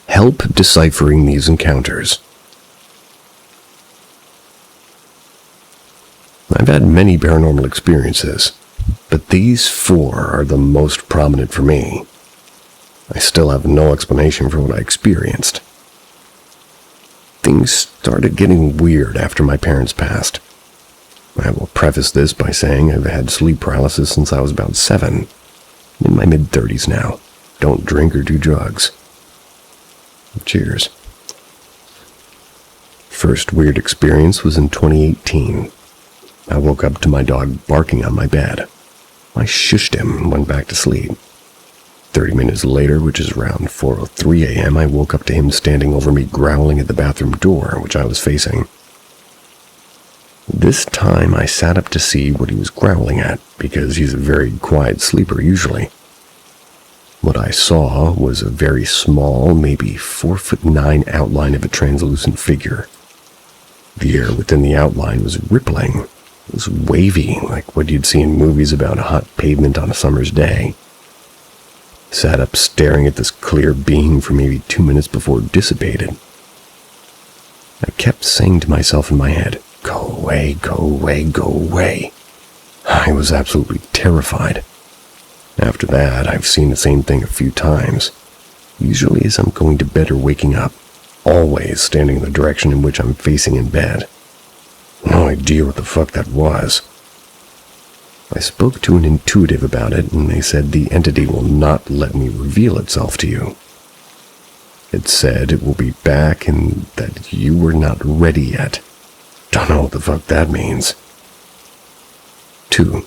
Help deciphering these encounters. I've had many paranormal experiences, but these 4 are the most prominent for me. I still have no explanation for what I experienced. Things started getting weird after my parents passed. I will preface this by saying I've had sleep paralysis since I was about 7. I'm in my mid-30s now. Don't drink or do drugs. Cheers. First weird experience was in 2018. I woke up to my dog barking on my bed. I shushed him and went back to sleep. 30 minutes later, which is around 4:03 a.m., I woke up to him standing over me growling at the bathroom door, which I was facing. This time I sat up to see what he was growling at, because he's a very quiet sleeper usually. What I saw was a very small, maybe 4'9" outline of a translucent figure. The air within the outline was rippling. It was wavy, like what you'd see in movies about a hot pavement on a summer's day. Sat up staring at this clear being for maybe 2 minutes before it dissipated. I kept saying to myself in my head, "Go away, go away, go away." I was absolutely terrified. After that, I've seen the same thing a few times, usually as I'm going to bed or waking up, always standing in the direction in which I'm facing in bed. No idea what the fuck that was. I spoke to an intuitive about it, and they said the entity will not let me reveal itself to you. It said it will be back and that you were not ready yet. Don't know what the fuck that means. 2.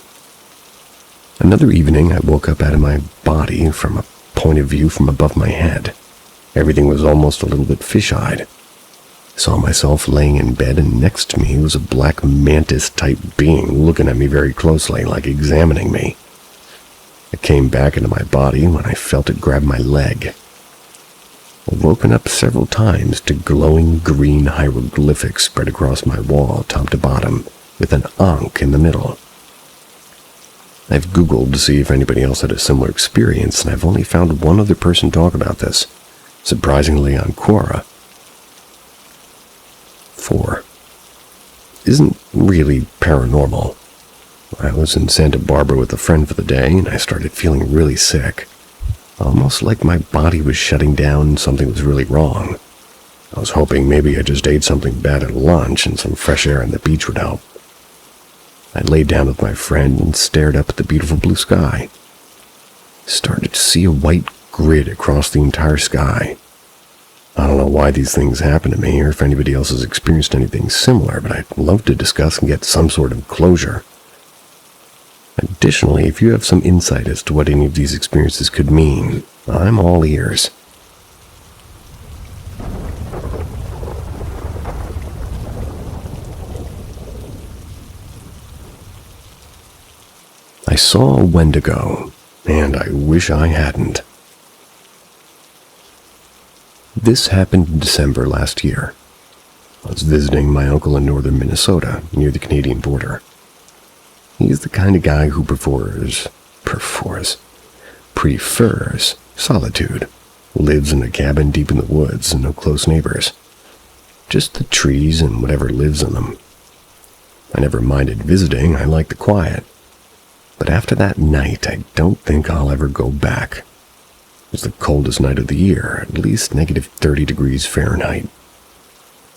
Another evening, I woke up out of my body from a point of view from above my head. Everything was almost a little bit fish-eyed. Saw myself laying in bed, and next to me was a black mantis-type being looking at me very closely, like examining me. I came back into my body when I felt it grab my leg. I've woken up several times to glowing green hieroglyphics spread across my wall, top to bottom, with an Ankh in the middle. I've Googled to see if anybody else had a similar experience, and I've only found one other person talk about this, surprisingly on Quora. 4. Isn't really paranormal. I was in Santa Barbara with a friend for the day, and I started feeling really sick. Almost like my body was shutting down and something was really wrong. I was hoping maybe I just ate something bad at lunch and some fresh air on the beach would help. I laid down with my friend and stared up at the beautiful blue sky. Started to see a white grid across the entire sky. I don't know why these things happen to me or if anybody else has experienced anything similar, but I'd love to discuss and get some sort of closure. Additionally, if you have some insight as to what any of these experiences could mean, I'm all ears. I saw a Wendigo, and I wish I hadn't. This happened in December last year. I was visiting my uncle in northern Minnesota, near the Canadian border. He's the kind of guy who prefers solitude, lives in a cabin deep in the woods and no close neighbors. Just the trees and whatever lives in them. I never minded visiting, I like the quiet. But after that night, I don't think I'll ever go back. It was the coldest night of the year, at least negative 30 degrees Fahrenheit.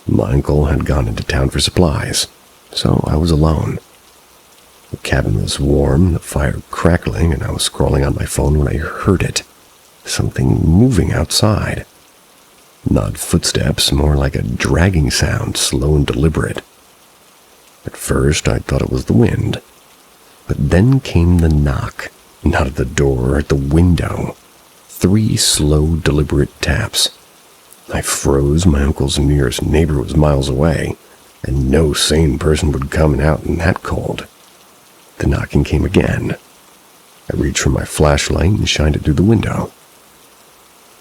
My uncle had gone into town for supplies, so I was alone. The cabin was warm, the fire crackling, and I was scrolling on my phone when I heard it. Something moving outside. Not footsteps, more like a dragging sound, slow and deliberate. At first, I thought it was the wind. But then came the knock, not at the door, at the window. 3 slow, deliberate taps. I froze. My uncle's nearest neighbor was miles away, and no sane person would come out in that cold. The knocking came again. I reached for my flashlight and shined it through the window.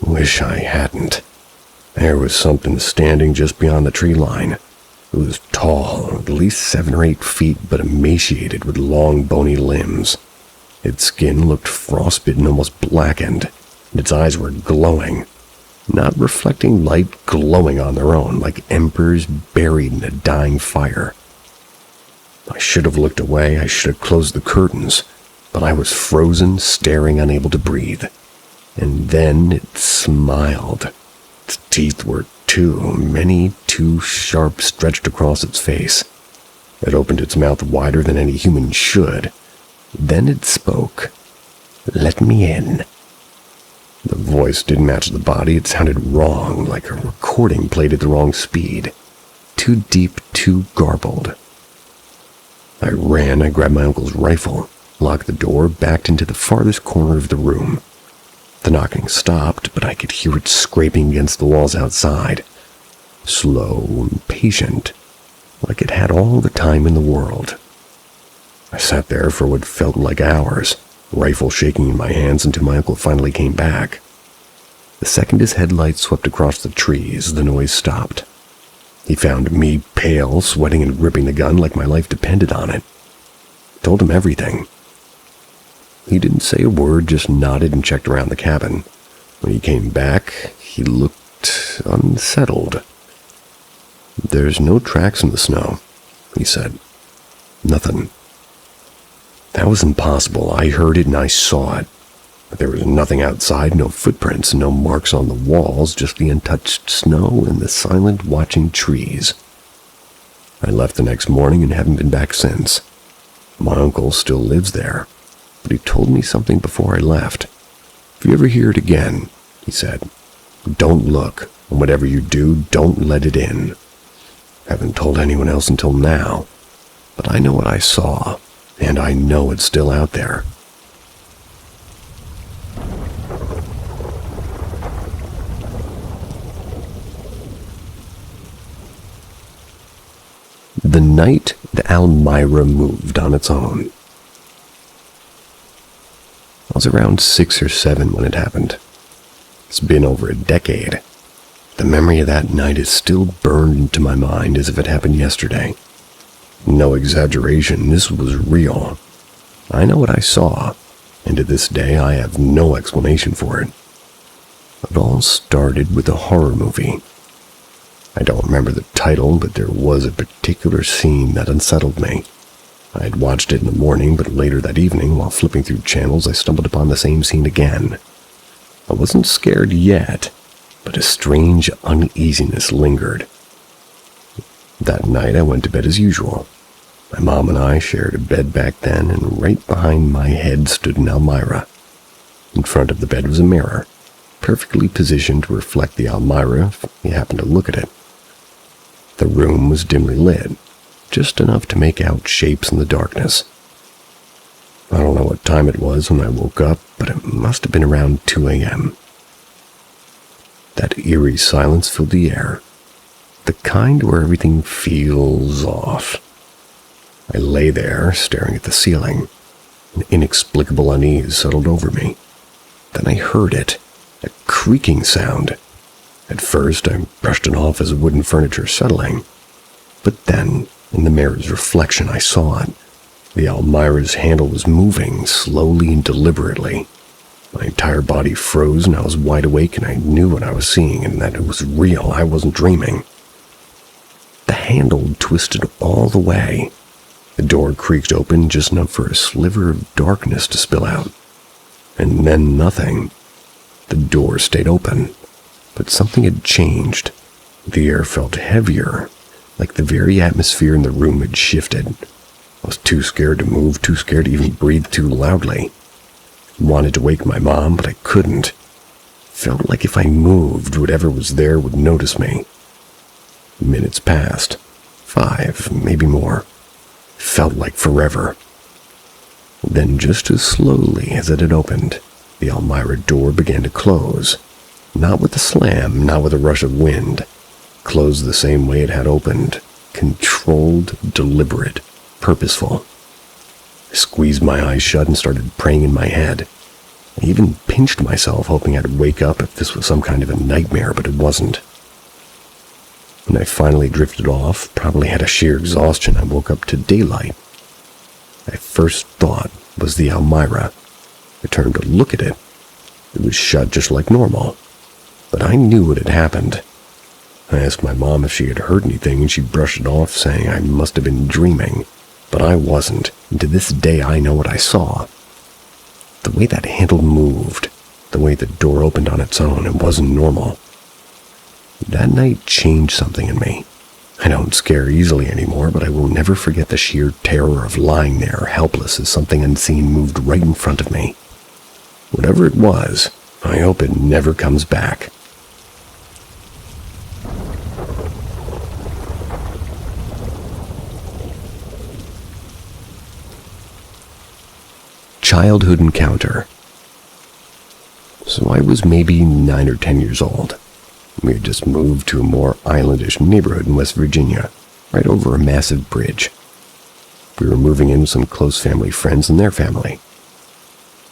Wish I hadn't. There was something standing just beyond the tree line. It was tall, at least 7 or 8 feet, but emaciated with long, bony limbs. Its skin looked frostbitten, almost blackened, and its eyes were glowing. Not reflecting light, glowing on their own, like embers buried in a dying fire. I should have looked away, I should have closed the curtains, but I was frozen, staring, unable to breathe. And then it smiled. Its teeth were too sharp, stretched across its face. It opened its mouth wider than any human should. Then it spoke. "Let me in." The voice didn't match the body. It sounded wrong, like a recording played at the wrong speed. Too deep, too garbled. I grabbed my uncle's rifle, locked the door, backed into the farthest corner of the room. The knocking stopped, but I could hear it scraping against the walls outside. Slow and patient, like it had all the time in the world. I sat there for what felt like hours, rifle shaking in my hands until my uncle finally came back. The second his headlights swept across the trees, the noise stopped. He found me pale, sweating and gripping the gun like my life depended on it. I told him everything. He didn't say a word, just nodded and checked around the cabin. When he came back, he looked unsettled. "There's no tracks in the snow," he said. "Nothing." That was impossible. I heard it and I saw it. But there was nothing outside, no footprints, no marks on the walls, just the untouched snow and the silent watching trees. I left the next morning and haven't been back since. My uncle still lives there, but he told me something before I left. "If you ever hear it again," he said, "don't look, and whatever you do, don't let it in." Haven't told anyone else until now, but I know what I saw, and I know it's still out there. The night the Elmira moved on its own. I was around 6 or 7 when it happened. It's been over a decade. The memory of that night is still burned into my mind as if it happened yesterday. No exaggeration, this was real. I know what I saw, and to this day I have no explanation for it. It all started with a horror movie. I don't remember the title, but there was a particular scene that unsettled me. I had watched it in the morning, but later that evening, while flipping through channels, I stumbled upon the same scene again. I wasn't scared yet, but a strange uneasiness lingered. That night I went to bed as usual. My mom and I shared a bed back then, and right behind my head stood an Elmira. In front of the bed was a mirror, perfectly positioned to reflect the Elmira if you happened to look at it. The room was dimly lit, just enough to make out shapes in the darkness. I don't know what time it was when I woke up, but it must have been around 2 a.m. That eerie silence filled the air, the kind where everything feels off. I lay there, staring at the ceiling. An inexplicable unease settled over me. Then I heard it, a creaking sound. At first, I brushed it off as wooden furniture settling. But then, in the mirror's reflection, I saw it. The Elmira's handle was moving, slowly and deliberately. My entire body froze, and I was wide awake, and I knew what I was seeing, and that it was real. I wasn't dreaming. The handle twisted all the way. The door creaked open just enough for a sliver of darkness to spill out. And then nothing. The door stayed open, but something had changed. The air felt heavier, like the very atmosphere in the room had shifted. I was too scared to move, too scared to even breathe too loudly. Wanted to wake my mom, but I couldn't. Felt like if I moved, whatever was there would notice me. Minutes passed. 5, maybe more. Felt like forever. Then just as slowly as it had opened, the Elmira door began to close. Not with a slam, not with a rush of wind. Closed the same way it had opened. Controlled, deliberate, purposeful. I squeezed my eyes shut and started praying in my head. I even pinched myself, hoping I'd wake up if this was some kind of a nightmare, but it wasn't. When I finally drifted off, probably had a sheer exhaustion, I woke up to daylight. My first thought was the Elmira. I turned to look at it. It was shut just like normal. But I knew what had happened. I asked my mom if she had heard anything, and she brushed it off, saying I must have been dreaming. But I wasn't, and to this day I know what I saw. The way that handle moved, the way the door opened on its own, it wasn't normal. That night changed something in me. I don't scare easily anymore, but I will never forget the sheer terror of lying there, helpless as something unseen moved right in front of me. Whatever it was, I hope it never comes back. Childhood encounter. So I was maybe 9 or 10 years old. We had just moved to a more islandish neighborhood in West Virginia, right over a massive bridge. We were moving in with some close family friends and their family.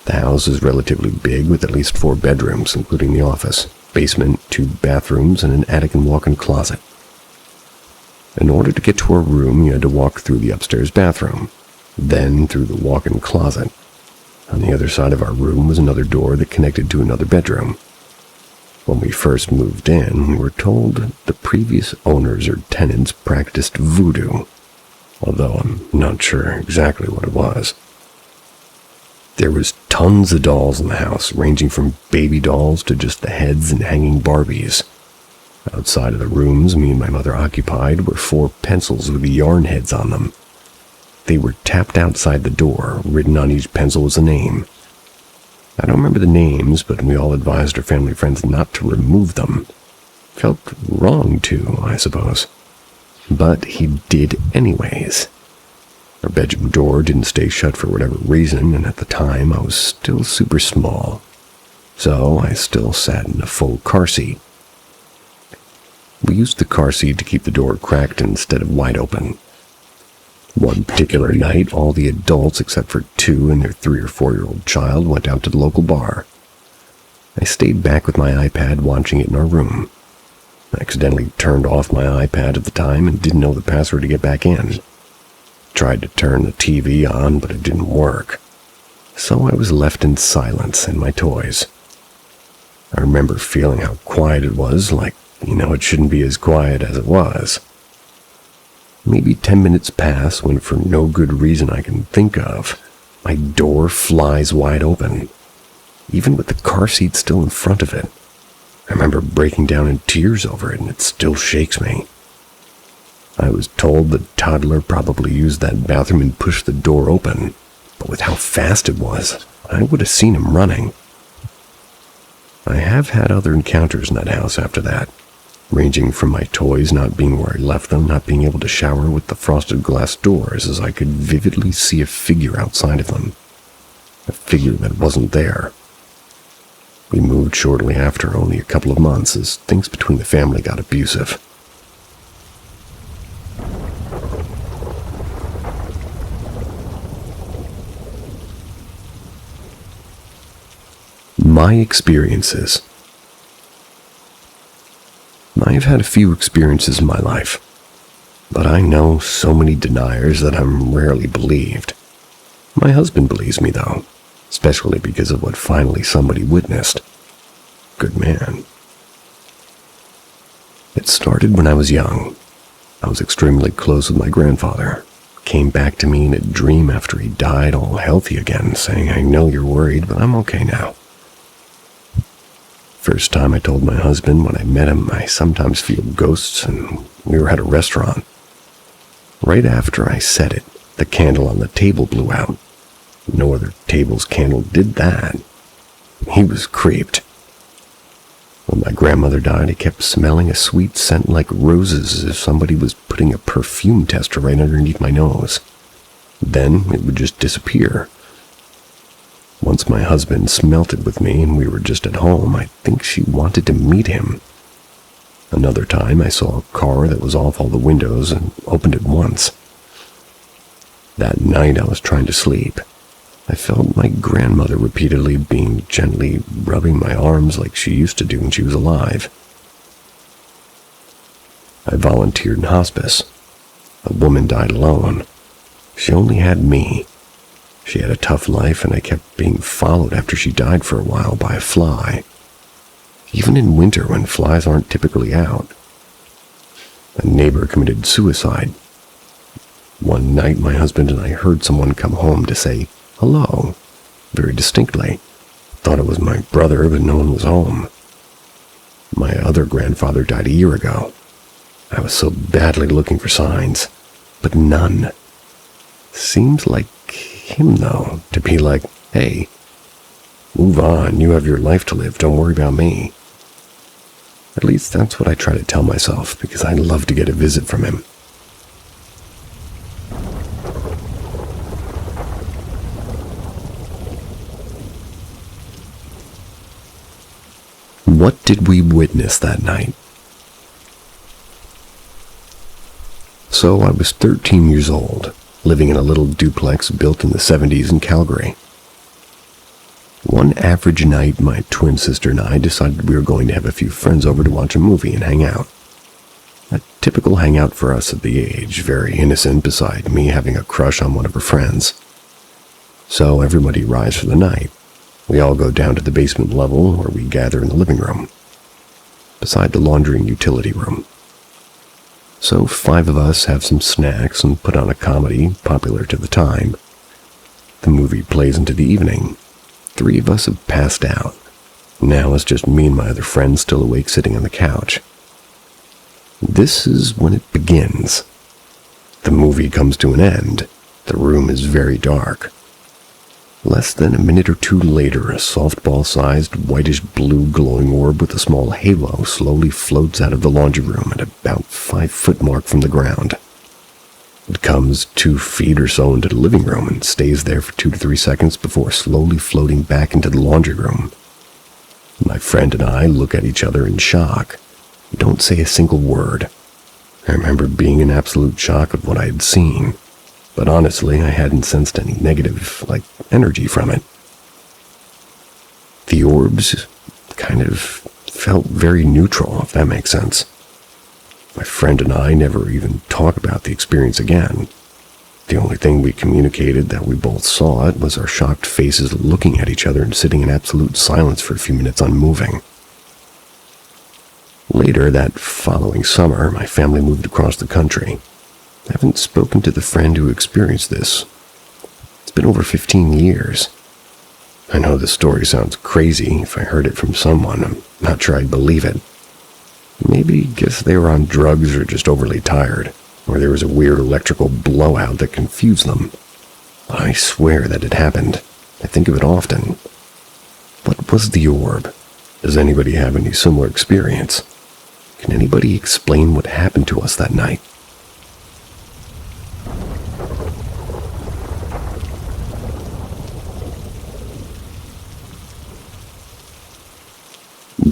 The house is relatively big with at least 4 bedrooms, including the office, basement, 2 bathrooms, and an attic and walk-in closet. In order to get to our room, you had to walk through the upstairs bathroom, then through the walk-in closet. On the other side of our room was another door that connected to another bedroom. When we first moved in, we were told the previous owners or tenants practiced voodoo, although I'm not sure exactly what it was. There was tons of dolls in the house, ranging from baby dolls to just the heads and hanging Barbies. Outside of the rooms me and my mother occupied were 4 pencils with yarn heads on them. They were tapped outside the door. Written on each pencil was a name. I don't remember the names, but we all advised our family friends not to remove them. Felt wrong to, I suppose. But he did anyways. Our bedroom door didn't stay shut for whatever reason, and at the time I was still super small. So I still sat in a full car seat. We used the car seat to keep the door cracked instead of wide open. One particular night, all the adults except for 2 and their 3 or 4-year-old child went out to the local bar. I stayed back with my iPad watching it in our room. I accidentally turned off my iPad at the time and didn't know the password to get back in. Tried to turn the TV on, but it didn't work. So I was left in silence and my toys. I remember feeling how quiet it was, like, it shouldn't be as quiet as it was. Maybe 10 minutes pass when, for no good reason I can think of, my door flies wide open, even with the car seat still in front of it. I remember breaking down in tears over it, and it still shakes me. I was told the toddler probably used that bathroom and pushed the door open, but with how fast it was, I would have seen him running. I have had other encounters in that house after that, ranging from my toys not being where I left them, not being able to shower with the frosted glass doors, as I could vividly see a figure outside of them. A figure that wasn't there. We moved shortly after, only a couple of months, as things between the family got abusive. My experiences. I've had a few experiences in my life, but I know so many deniers that I'm rarely believed. My husband believes me, though, especially because of what finally somebody witnessed. Good man. It started when I was young. I was extremely close with my grandfather. Came back to me in a dream after he died, all healthy again, saying, "I know you're worried, but I'm okay now." First time I told my husband when I met him, I sometimes feel ghosts, and we were at a restaurant. Right after I said it, the candle on the table blew out. No other table's candle did that. He was creeped. When my grandmother died, I kept smelling a sweet scent like roses, as if somebody was putting a perfume tester right underneath my nose. Then it would just disappear. Once my husband smelt it with me and we were just at home, I think she wanted to meet him. Another time I saw a car that was off all the windows and opened it once. That night I was trying to sleep. I felt my grandmother repeatedly being gently rubbing my arms like she used to do when she was alive. I volunteered in hospice. A woman died alone. She only had me. She had a tough life, and I kept being followed after she died for a while by a fly. Even in winter when flies aren't typically out. A neighbor committed suicide. One night my husband and I heard someone come home to say hello, very distinctly. Thought it was my brother, but no one was home. My other grandfather died a year ago. I was so badly looking for signs, but none. Seems like him, though, to be like, "Hey, move on, you have your life to live, don't worry about me." At least that's what I try to tell myself, because I'd love to get a visit from him. What did we witness that night? So I was 13 years old, living in a little duplex built in the 70s in Calgary. One average night, my twin sister and I decided we were going to have a few friends over to watch a movie and hang out. A typical hangout for us at the age, very innocent beside me having a crush on one of her friends. So everybody arrives for the night. We all go down to the basement level where we gather in the living room, beside the laundry and utility room. So 5 of us have some snacks and put on a comedy popular to the time. The movie plays into the evening. 3 of us have passed out. Now it's just me and my other friend still awake sitting on the couch. This is when it begins. The movie comes to an end. The room is very dark. Less than a minute or two later, a softball-sized, whitish-blue glowing orb with a small halo slowly floats out of the laundry room at about 5-foot mark from the ground. It comes 2 feet or so into the living room and stays there for 2 to 3 seconds before slowly floating back into the laundry room. My friend and I look at each other in shock. We don't say a single word. I remember being in absolute shock of what I had seen. But honestly, I hadn't sensed any negative, energy from it. The orbs kind of felt very neutral, if that makes sense. My friend and I never even talked about the experience again. The only thing we communicated that we both saw it was our shocked faces looking at each other and sitting in absolute silence for a few minutes unmoving. Later that following summer, my family moved across the country. I haven't spoken to the friend who experienced this. It's been over 15 years. I know this story sounds crazy. If I heard it from someone, I'm not sure I'd believe it. Maybe guess they were on drugs or just overly tired, or there was a weird electrical blowout that confused them. I swear that it happened. I think of it often. What was the orb? Does anybody have any similar experience? Can anybody explain what happened to us that night?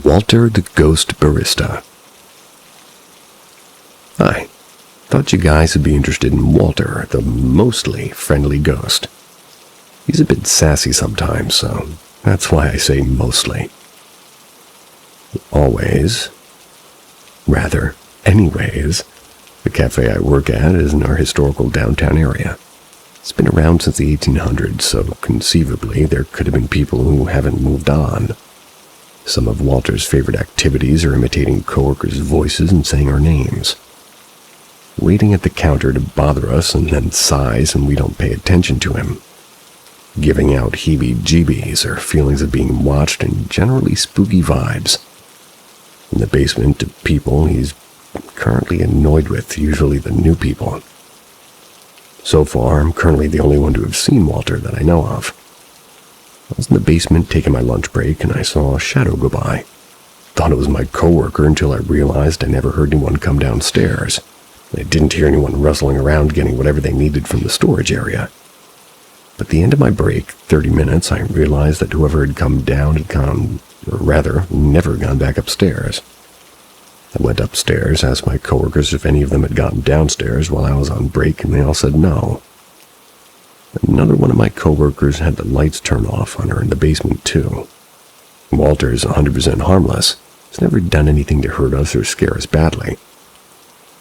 Walter the Ghost Barista. Hi. Thought you guys would be interested in Walter, the mostly friendly ghost. He's a bit sassy sometimes, so that's why I say mostly. Anyways, the cafe I work at is in our historical downtown area. It's been around since the 1800s, so conceivably there could have been people who haven't moved on. Some of Walter's favorite activities are imitating coworkers' voices and saying our names. Waiting at the counter to bother us and then sighs when we don't pay attention to him. Giving out heebie-jeebies or feelings of being watched and generally spooky vibes. In the basement to people he's currently annoyed with, usually the new people. So far, I'm currently the only one to have seen Walter that I know of. I was in the basement taking my lunch break and I saw a shadow go by. Thought it was my coworker until I realized I never heard anyone come downstairs. I didn't hear anyone rustling around getting whatever they needed from the storage area. At the end of my break, 30 minutes, I realized that whoever had come down had never gone back upstairs. I went upstairs, asked my coworkers if any of them had gotten downstairs while I was on break, and they all said no. Another one of my coworkers had the lights turned off on her in the basement, too. Walter is 100% harmless. He's never done anything to hurt us or scare us badly.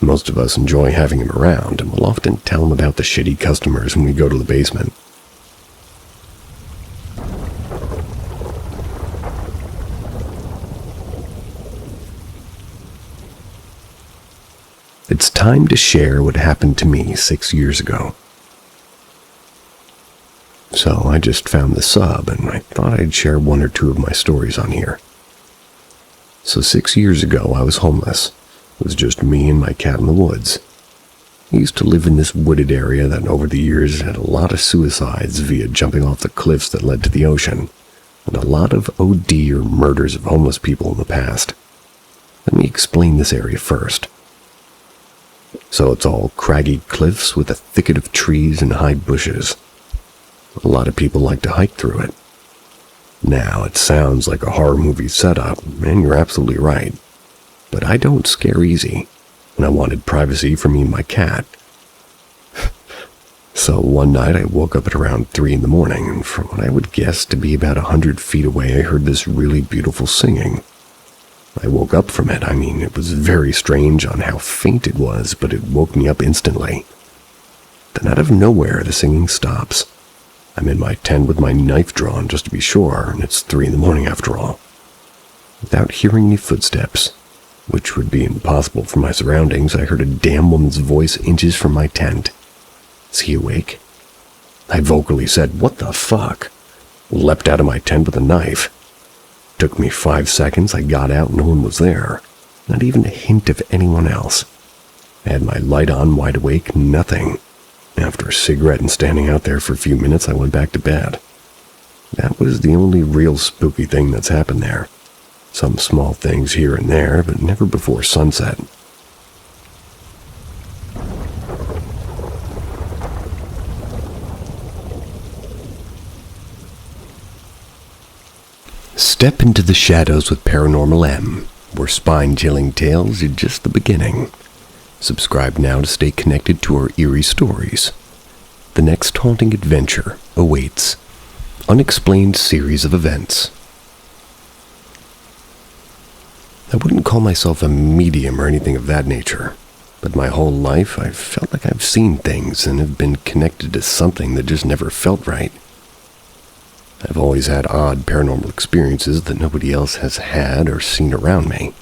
Most of us enjoy having him around, and we'll often tell him about the shitty customers when we go to the basement. It's time to share what happened to me 6 years ago. So I just found the sub, and I thought I'd share 1 or 2 of my stories on here. So 6 years ago, I was homeless. It was just me and my cat in the woods. I used to live in this wooded area that over the years had a lot of suicides via jumping off the cliffs that led to the ocean, and a lot of OD or murders of homeless people in the past. Let me explain this area first. So it's all craggy cliffs with a thicket of trees and high bushes. A lot of people like to hike through it. Now, it sounds like a horror movie setup, and you're absolutely right. But I don't scare easy, and I wanted privacy for me and my cat. So one night I woke up at around 3 in the morning, and from what I would guess to be about 100 feet away, I heard this really beautiful singing. I woke up from it. It was very strange on how faint it was, but it woke me up instantly. Then out of nowhere, the singing stops. I'm in my tent with my knife drawn just to be sure, and it's 3 in the morning after all. Without hearing any footsteps, which would be impossible for my surroundings, I heard a damn woman's voice inches from my tent. "Is he awake?" I vocally said, "What the fuck?" Leapt out of my tent with a knife. Took me 5 seconds, I got out, no one was there. Not even a hint of anyone else. I had my light on, wide awake, nothing. After a cigarette and standing out there for a few minutes, I went back to bed. That was the only real spooky thing that's happened there. Some small things here and there, but never before sunset. Step into the shadows with Paranormal M, where spine-chilling tales are just the beginning. Subscribe now to stay connected to our eerie stories. The next haunting adventure awaits. Unexplained series of events. I wouldn't call myself a medium or anything of that nature, but my whole life I've felt like I've seen things and have been connected to something that just never felt right. I've always had odd paranormal experiences that nobody else has had or seen around me.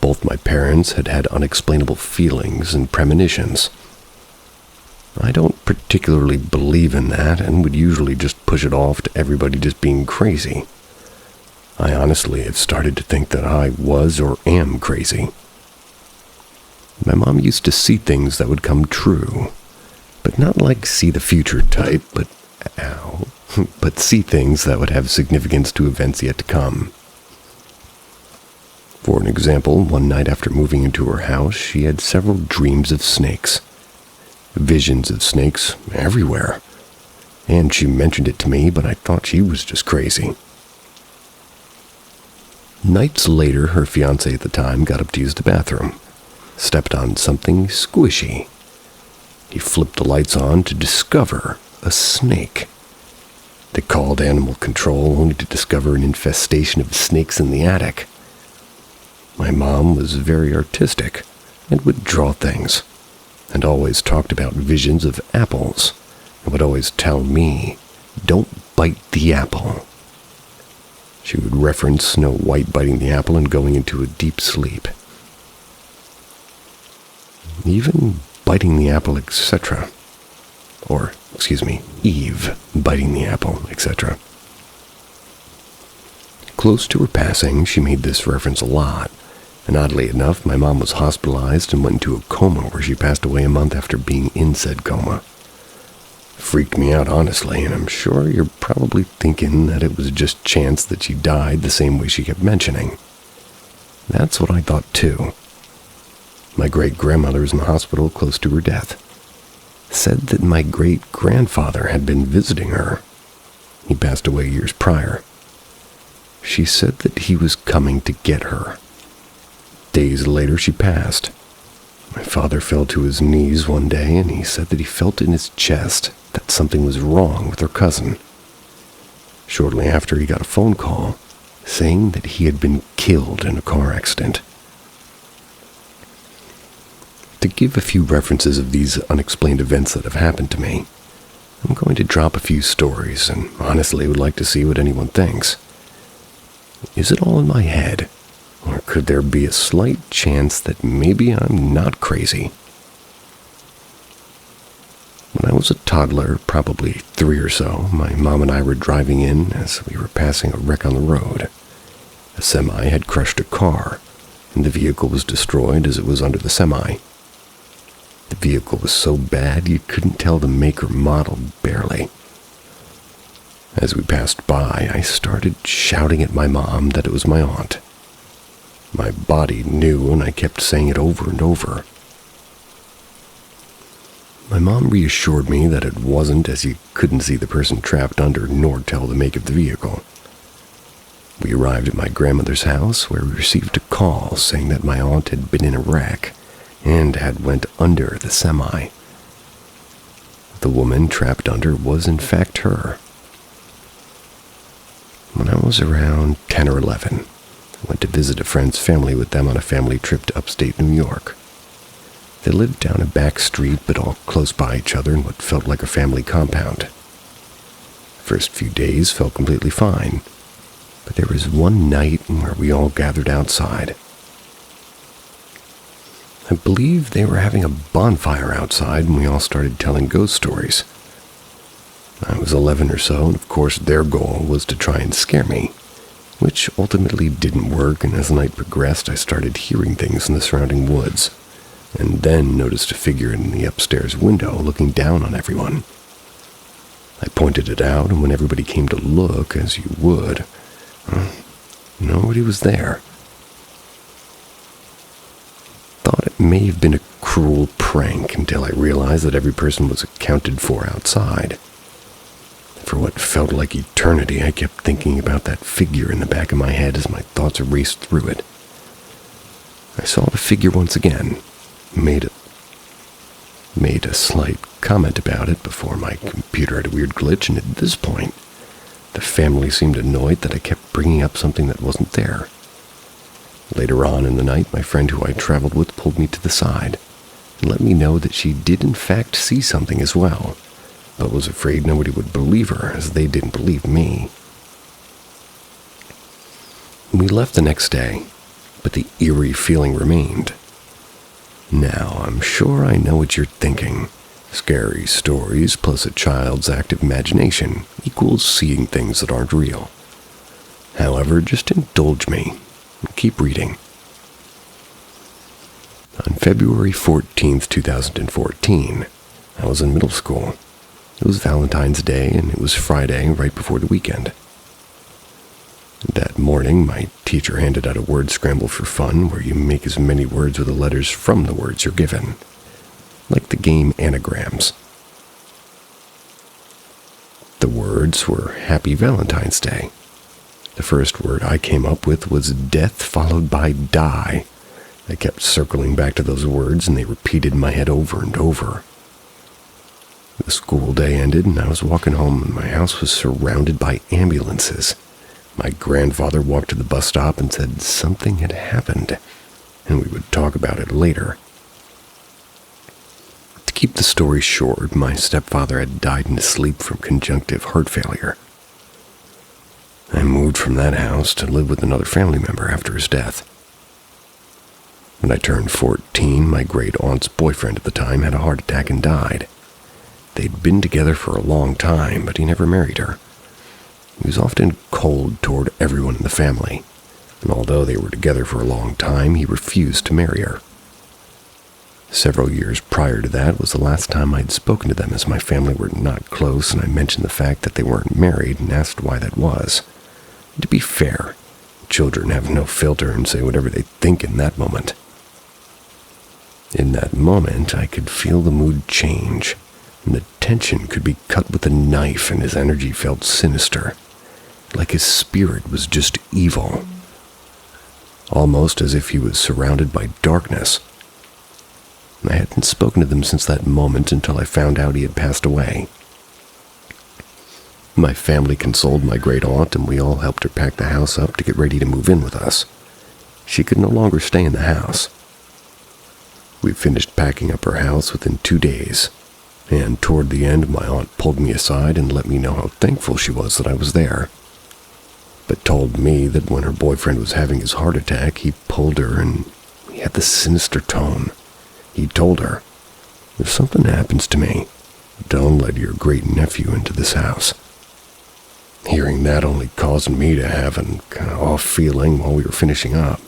Both my parents had unexplainable feelings and premonitions. I don't particularly believe in that and would usually just push it off to everybody just being crazy. I honestly have started to think that I was or am crazy. My mom used to see things that would come true, but not like see the future type, but see things that would have significance to events yet to come. For an example, one night after moving into her house, she had several dreams of snakes. Visions of snakes everywhere. And she mentioned it to me, but I thought she was just crazy. Nights later, her fiancé at the time got up to use the bathroom. Stepped on something squishy. He flipped the lights on to discover a snake. They called animal control only to discover an infestation of snakes in the attic. My mom was very artistic and would draw things, and always talked about visions of apples, and would always tell me, "Don't bite the apple." She would reference Snow White biting the apple and going into a deep sleep. Even biting the apple, etc. Eve biting the apple, etc. Close to her passing, she made this reference a lot, and oddly enough, my mom was hospitalized and went into a coma where she passed away a month after being in said coma. Freaked me out, honestly, and I'm sure you're probably thinking that it was just chance that she died the same way she kept mentioning. That's what I thought too. My great-grandmother was in the hospital close to her death. Said that my great-grandfather had been visiting her. He passed away years prior. She said that he was coming to get her. Days later, she passed. My father fell to his knees one day, and he said that he felt in his chest that something was wrong with her cousin. Shortly after, he got a phone call saying that he had been killed in a car accident. To give a few references of these unexplained events that have happened to me, I'm going to drop a few stories, and honestly would like to see what anyone thinks. Is it all in my head? Or could there be a slight chance that maybe I'm not crazy? When I was a toddler, probably 3 or so, my mom and I were driving in as we were passing a wreck on the road. A semi had crushed a car, and the vehicle was destroyed as it was under the semi. The vehicle was so bad you couldn't tell the make or model barely. As we passed by, I started shouting at my mom that it was my aunt. My body knew, and I kept saying it over and over. My mom reassured me that it wasn't, as you couldn't see the person trapped under nor tell the make of the vehicle. We arrived at my grandmother's house, where we received a call saying that my aunt had been in a wreck and had went under the semi. The woman trapped under was in fact her. When I was around 10 or 11, I went to visit a friend's family with them on a family trip to upstate New York. They lived down a back street, but all close by each other in what felt like a family compound. The first few days felt completely fine, but there was one night where we all gathered outside. I believe they were having a bonfire outside, and we all started telling ghost stories. I was 11 or so, and of course their goal was to try and scare me, which ultimately didn't work, and as the night progressed, I started hearing things in the surrounding woods, and then noticed a figure in the upstairs window looking down on everyone. I pointed it out, and when everybody came to look, as you would, nobody was there. Thought it may have been a cruel prank until I realized that every person was accounted for outside. For what felt like eternity, I kept thinking about that figure in the back of my head as my thoughts raced through it. I saw the figure once again, made a slight comment about it before my computer had a weird glitch, and at this point, the family seemed annoyed that I kept bringing up something that wasn't there. Later on in the night, my friend who I traveled with pulled me to the side and let me know that she did in fact see something as well, but was afraid nobody would believe her as they didn't believe me. We left the next day, but the eerie feeling remained. Now, I'm sure I know what you're thinking. Scary stories plus a child's active imagination equals seeing things that aren't real. However, just indulge me. Keep reading. On February 14th, 2014, I was in middle school. It was Valentine's Day, and it was Friday, right before the weekend. That morning, my teacher handed out a word scramble for fun, where you make as many words with the letters from the words you're given, like the game Anagrams. The words were Happy Valentine's Day. The first word I came up with was death followed by die. I kept circling back to those words, and they repeated in my head over and over. The school day ended, and I was walking home, and my house was surrounded by ambulances. My grandfather walked to the bus stop and said something had happened, and we would talk about it later. To keep the story short, my stepfather had died in his sleep from conjunctive heart failure. I moved from that house to live with another family member after his death. When I turned 14, my great-aunt's boyfriend at the time had a heart attack and died. They'd been together for a long time, but he never married her. He was often cold toward everyone in the family, and although they were together for a long time, he refused to marry her. Several years prior to that was the last time I'd spoken to them, as my family were not close, and I mentioned the fact that they weren't married and asked why that was. To be fair, children have no filter and say whatever they think in that moment. In that moment, I could feel the mood change, and the tension could be cut with a knife, and his energy felt sinister, like his spirit was just evil, almost as if he was surrounded by darkness. I hadn't spoken to them since that moment until I found out he had passed away. My family consoled my great-aunt, and we all helped her pack the house up to get ready to move in with us. She could no longer stay in the house. We finished packing up her house within 2 days, and toward the end, my aunt pulled me aside and let me know how thankful she was that I was there, but told me that when her boyfriend was having his heart attack, he pulled her, and he had this sinister tone. He told her, "If something happens to me, don't let your great-nephew into this house." Hearing that only caused me to have an kind of off feeling while we were finishing up.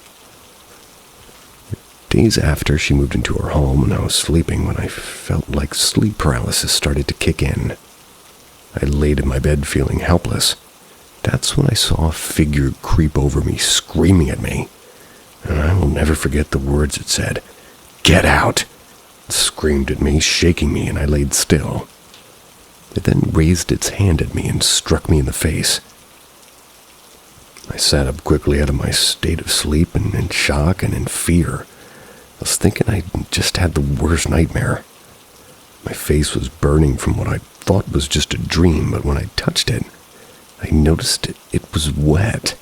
Days after, she moved into her home, and I was sleeping when I felt like sleep paralysis started to kick in. I laid in my bed feeling helpless. That's when I saw a figure creep over me, screaming at me. And I will never forget the words it said. "Get out! It screamed at me, shaking me, and I laid still. It then raised its hand at me and struck me in the face. I sat up quickly out of my state of sleep and in shock and in fear. I was thinking I just had the worst nightmare. My face was burning from what I thought was just a dream, but when I touched it, I noticed it was wet.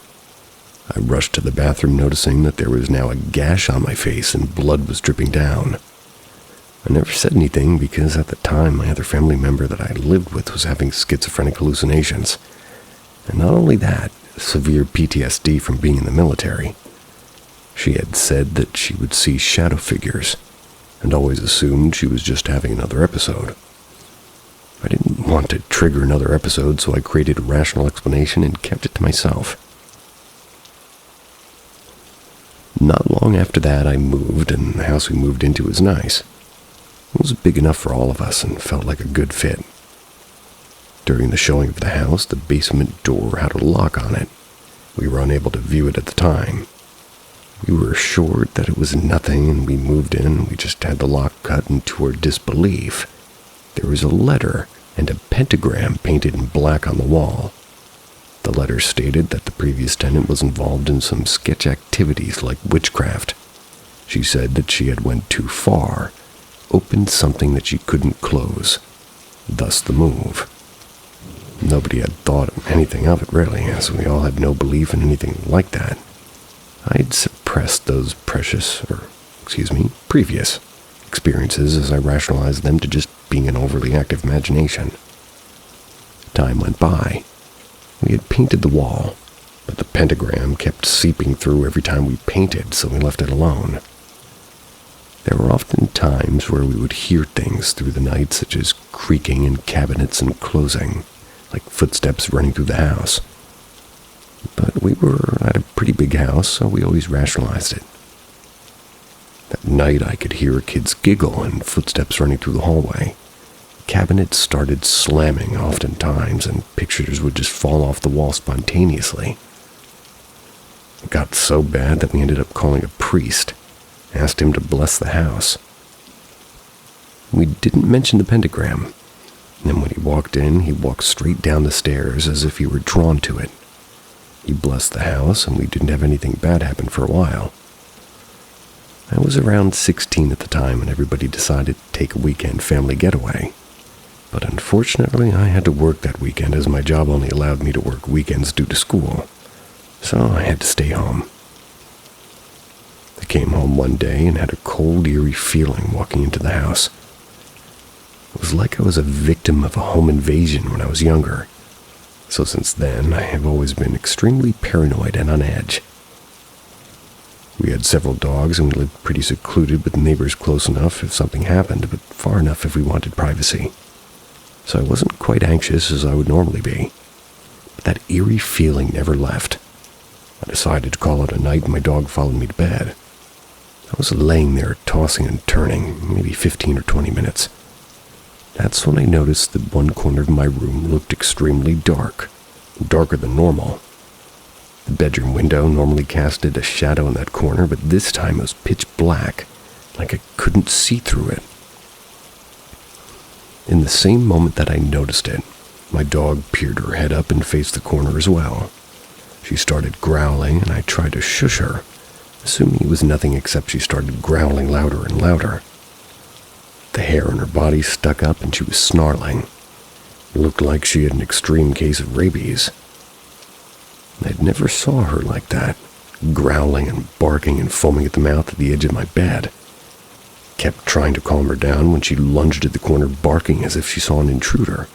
I rushed to the bathroom, noticing that there was now a gash on my face and blood was dripping down. I never said anything because at the time my other family member that I lived with was having schizophrenic hallucinations. And not only that, severe PTSD from being in the military. She had said that she would see shadow figures and always assumed she was just having another episode. I didn't want to trigger another episode, so I created a rational explanation and kept it to myself. Not long after that, I moved, and the house we moved into was nice. It was big enough for all of us and felt like a good fit. During the showing of the house, the basement door had a lock on it. We were unable to view it at the time. We were assured that it was nothing, and we moved in, and we just had the lock cut, and to our disbelief, there was a letter and a pentagram painted in black on the wall. The letter stated that the previous tenant was involved in some sketch activities like witchcraft. She said that she had went too far, opened something that she couldn't close, thus the move. Nobody had thought anything of it really, as we all had no belief in anything like that. I'd suppressed those previous experiences as I rationalized them to just being an overly active imagination. Time went by. We had painted the wall, but the pentagram kept seeping through every time we painted, so we left it alone. There were often times where we would hear things through the night, such as creaking in cabinets and closing, like footsteps running through the house. But we were at a pretty big house, so we always rationalized it. That night I could hear kids giggle and footsteps running through the hallway. Cabinets started slamming oftentimes, and pictures would just fall off the wall spontaneously. It got so bad that we ended up calling a priest, asked him to bless the house. We didn't mention the pentagram, and when he walked in, he walked straight down the stairs as if he were drawn to it. He blessed the house, and we didn't have anything bad happen for a while. I was around 16 at the time, and everybody decided to take a weekend family getaway. But unfortunately, I had to work that weekend as my job only allowed me to work weekends due to school. So I had to stay home. I came home one day and had a cold, eerie feeling walking into the house. It was like I was a victim of a home invasion when I was younger. So since then, I have always been extremely paranoid and on edge. We had several dogs and we lived pretty secluded with neighbors close enough if something happened, but far enough if we wanted privacy. So I wasn't quite anxious as I would normally be. But that eerie feeling never left. I decided to call it a night and my dog followed me to bed. I was laying there tossing and turning, maybe 15 or 20 minutes. That's when I noticed that one corner of my room looked extremely dark, darker than normal. The bedroom window normally casted a shadow in that corner, but this time it was pitch black, like I couldn't see through it. In the same moment that I noticed it, my dog peered her head up and faced the corner as well. She started growling, and I tried to shush her, assuming it was nothing except she started growling louder and louder. The hair on her body stuck up and she was snarling. It looked like she had an extreme case of rabies. I'd never saw her like that, growling and barking and foaming at the mouth at the edge of my bed. Kept trying to calm her down when she lunged at the corner barking as if she saw an intruder.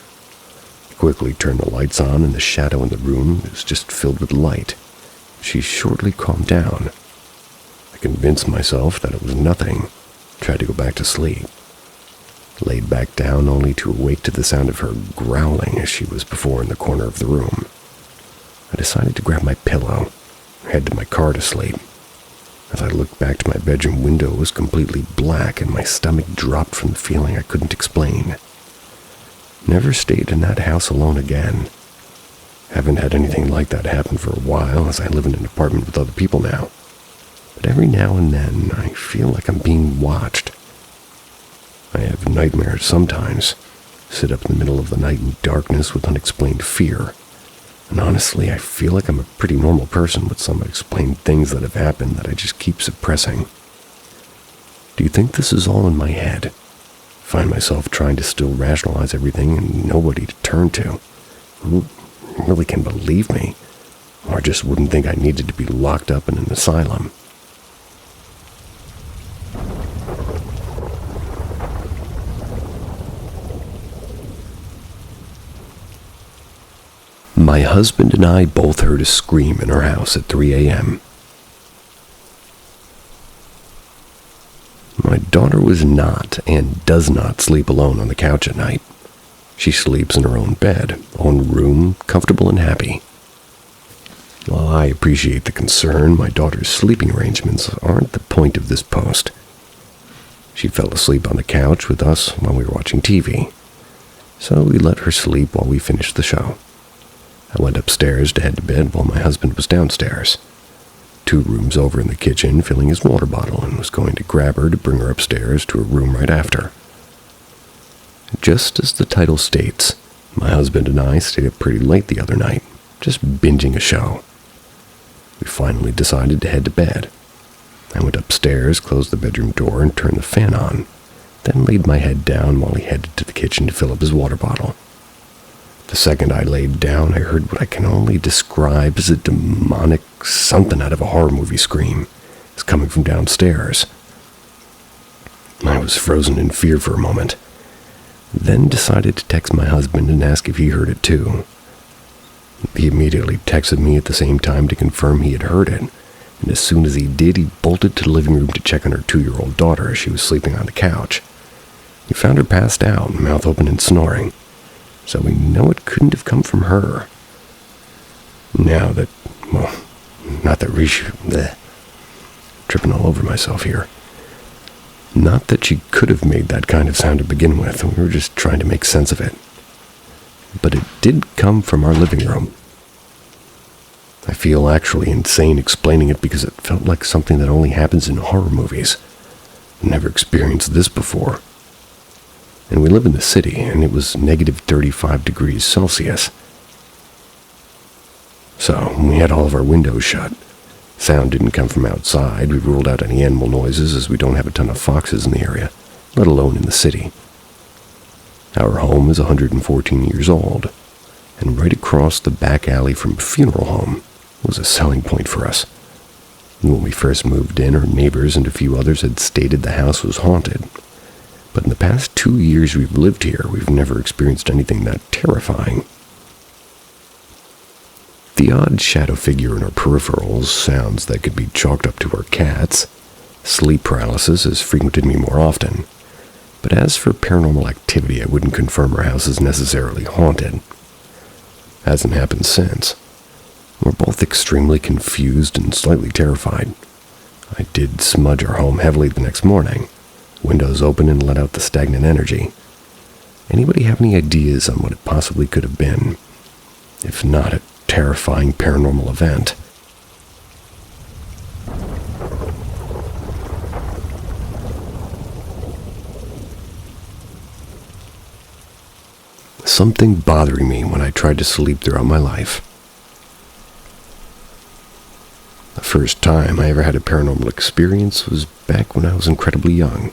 I quickly turned the lights on and the shadow in the room was just filled with light. She shortly calmed down. I convinced myself that it was nothing, tried to go back to sleep. Laid back down only to awake to the sound of her growling as she was before in the corner of the room. I decided to grab my pillow and head to my car to sleep. As I looked back to my bedroom window, it was completely black and my stomach dropped from the feeling I couldn't explain. Never stayed in that house alone again. Haven't had anything like that happen for a while as I live in an apartment with other people now. But every now and then I feel like I'm being watched. I have nightmares sometimes. Sit up in the middle of the night in darkness with unexplained fear. And honestly, I feel like I'm a pretty normal person with some unexplained things that have happened that I just keep suppressing. Do you think this is all in my head? Find myself trying to still rationalize everything and nobody to turn to. Who really can believe me? Or just wouldn't think I needed to be locked up in an asylum. My husband and I both heard a scream in our house at 3 a.m. My daughter was not and does not sleep alone on the couch at night. She sleeps in her own bed, own room, comfortable and happy. While I appreciate the concern, my daughter's sleeping arrangements aren't the point of this post. She fell asleep on the couch with us while we were watching TV, so we let her sleep while we finished the show. I went upstairs to head to bed while my husband was downstairs, 2 rooms over in the kitchen, filling his water bottle, and was going to grab her to bring her upstairs to her room right after. Just as the title states, my husband and I stayed up pretty late the other night, just binging a show. We finally decided to head to bed. I went upstairs, closed the bedroom door, and turned the fan on, then laid my head down while he headed to the kitchen to fill up his water bottle. The second I laid down, I heard what I can only describe as a demonic something out of a horror movie scream. It's coming from downstairs. I was frozen in fear for a moment, then decided to text my husband and ask if he heard it too. He immediately texted me at the same time to confirm he had heard it, and as soon as he did, he bolted to the living room to check on our 2-year-old daughter as she was sleeping on the couch. He found her passed out, mouth open and snoring, so we know it couldn't have come from her. Now that, well, not that tripping all over myself here. Not that she could have made that kind of sound to begin with. We were just trying to make sense of it. But it did come from our living room. I feel actually insane explaining it because it felt like something that only happens in horror movies. I've never experienced this before. And we live in the city, and it was negative 35 degrees Celsius. So, we had all of our windows shut. Sound didn't come from outside. We ruled out any animal noises as we don't have a ton of foxes in the area, let alone in the city. Our home is 114 years old, and right across the back alley from a funeral home was a selling point for us. When we first moved in, our neighbors and a few others had stated the house was haunted. But in the past 2 years we've lived here, we've never experienced anything that terrifying. The odd shadow figure in our peripherals, sounds that could be chalked up to our cats. Sleep paralysis has frequented me more often. But as for paranormal activity, I wouldn't confirm our house is necessarily haunted. Hasn't happened since. We're both extremely confused and slightly terrified. I did smudge our home heavily the next morning. Windows open and let out the stagnant energy. Anybody have any ideas on what it possibly could have been? If not a terrifying paranormal event. Something bothering me when I tried to sleep throughout my life. The first time I ever had a paranormal experience was back when I was incredibly young.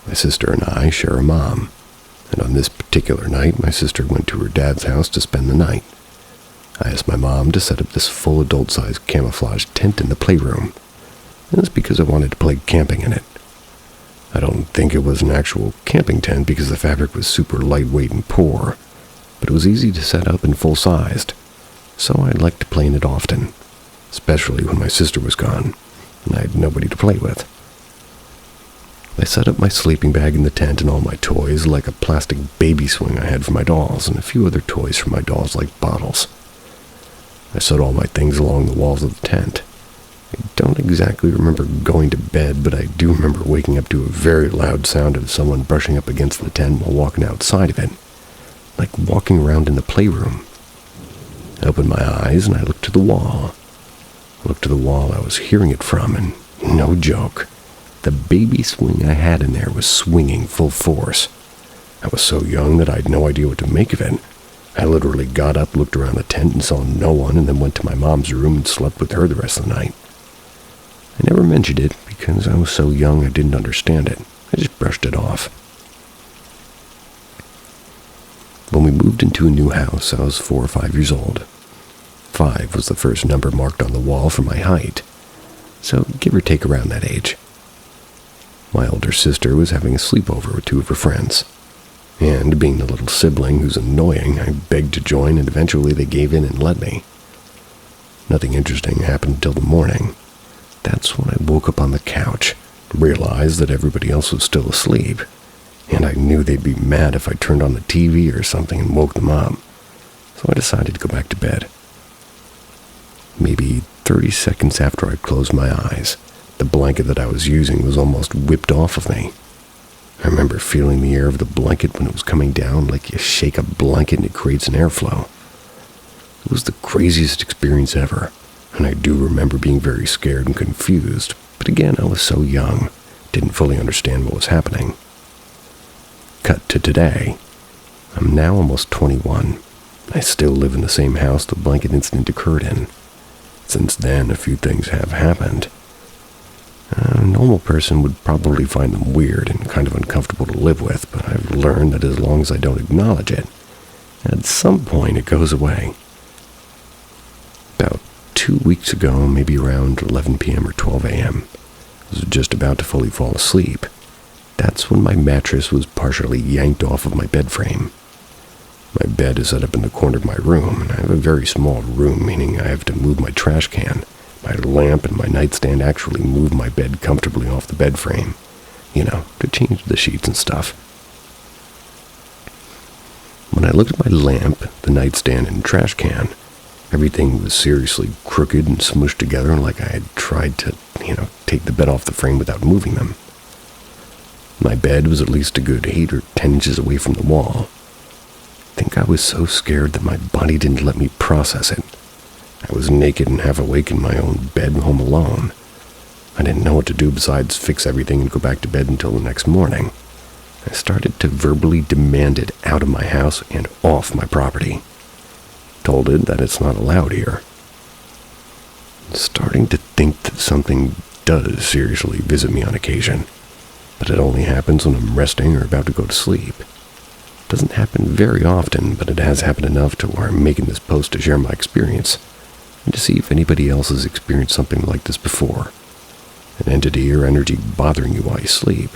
My sister and I share a mom, and on this particular night, my sister went to her dad's house to spend the night. I asked my mom to set up this full adult-sized camouflage tent in the playroom. And it's because I wanted to play camping in it. I don't think it was an actual camping tent because the fabric was super lightweight and poor, but it was easy to set up and full-sized, so I liked to play in it often, especially when my sister was gone, and I had nobody to play with. I set up my sleeping bag in the tent and all my toys, like a plastic baby swing I had for my dolls, and a few other toys for my dolls like bottles. I set all my things along the walls of the tent. I don't exactly remember going to bed, but I do remember waking up to a very loud sound of someone brushing up against the tent while walking outside of it, like walking around in the playroom. I opened my eyes and I looked to the wall. I looked to the wall I was hearing it from, and no joke, The baby swing I had in there was swinging full force. I was so young that I had no idea what to make of it. I literally got up, looked around the tent, and saw no one, and then went to my mom's room and slept with her the rest of the night. I never mentioned it because I was so young I didn't understand it. I just brushed it off. When we moved into a new house, I was 4 or 5 years old. 5 was the first number marked on the wall for my height, so give or take around that age. My older sister was having a sleepover with 2 of her friends, and being the little sibling who's annoying, I begged to join, and eventually they gave in and let me. Nothing interesting happened until the morning. That's when I woke up on the couch, realized that everybody else was still asleep, and I knew they'd be mad if I turned on the TV or something and woke them up, so I decided to go back to bed. Maybe 30 seconds after I closed my eyes, the blanket that I was using was almost whipped off of me. I remember feeling the air of the blanket when it was coming down like you shake a blanket and it creates an airflow. It was the craziest experience ever, and I do remember being very scared and confused, but again, I was so young, didn't fully understand what was happening. Cut to today. I'm now almost 21. I still live in the same house the blanket incident occurred in. Since then, a few things have happened. A normal person would probably find them weird and kind of uncomfortable to live with, but I've learned that as long as I don't acknowledge it, at some point it goes away. About 2 weeks ago, maybe around 11 p.m. or 12 a.m., I was just about to fully fall asleep. That's when my mattress was partially yanked off of my bed frame. My bed is set up in the corner of my room, and I have a very small room, meaning I have to move my trash can. My lamp and my nightstand actually move my bed comfortably off the bed frame, to change the sheets and stuff. When I looked at my lamp, the nightstand, and trash can, everything was seriously crooked and smushed together like I had tried to, take the bed off the frame without moving them. My bed was at least a good 8 or 10 inches away from the wall. I think I was so scared that my body didn't let me process it. I was naked and half awake in my own bed home alone. I didn't know what to do besides fix everything and go back to bed until the next morning. I started to verbally demand it out of my house and off my property. Told it that it's not allowed here. I'm starting to think that something does seriously visit me on occasion, but it only happens when I'm resting or about to go to sleep. It doesn't happen very often, but it has happened enough to where I'm making this post to share my experience, and to see if anybody else has experienced something like this before. An entity or energy bothering you while you sleep.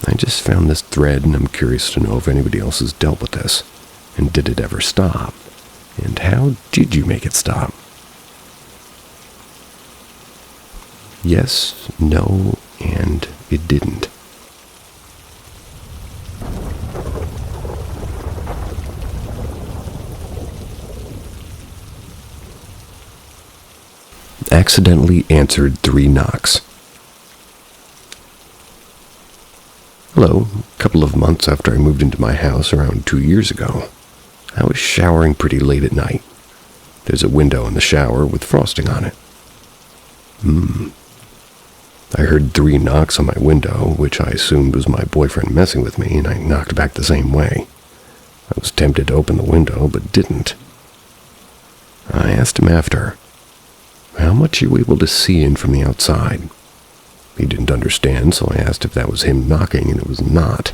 I just found this thread, and I'm curious to know if anybody else has dealt with this. And did it ever stop? And how did you make it stop? Yes, no, and it didn't. Accidentally answered 3 knocks. Hello. A couple of months after I moved into my house around 2 years ago, I was showering pretty late at night. There's a window in the shower with frosting on it. I heard 3 knocks on my window, which I assumed was my boyfriend messing with me, and I knocked back the same way. I was tempted to open the window, but didn't. I asked him after, "How much are you able to see in from the outside?" He didn't understand, so I asked if that was him knocking, and it was not.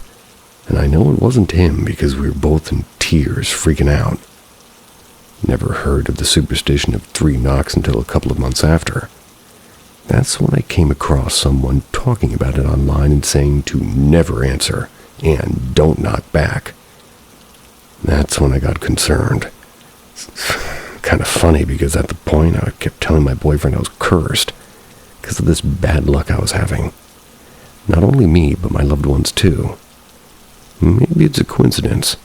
And I know it wasn't him because we were both in tears, freaking out. Never heard of the superstition of 3 knocks until a couple of months after. That's when I came across someone talking about it online and saying to never answer and don't knock back. That's when I got concerned. It's kind of funny because at the point I kept telling my boyfriend I was cursed because of this bad luck I was having. Not only me, but my loved ones too. Maybe it's a coincidence.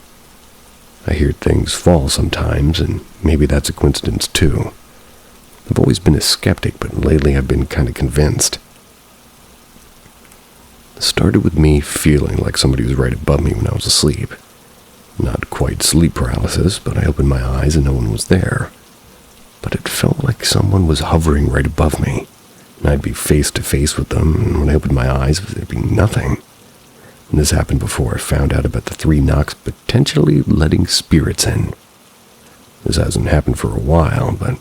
I hear things fall sometimes, and maybe that's a coincidence too. I've always been a skeptic, but lately I've been kind of convinced. It started with me feeling like somebody was right above me when I was asleep. Not quite sleep paralysis, but I opened my eyes and no one was there. But it felt like someone was hovering right above me, and I'd be face to face with them, and when I opened my eyes, there'd be nothing. And this happened before I found out about the 3 knocks potentially letting spirits in. This hasn't happened for a while, but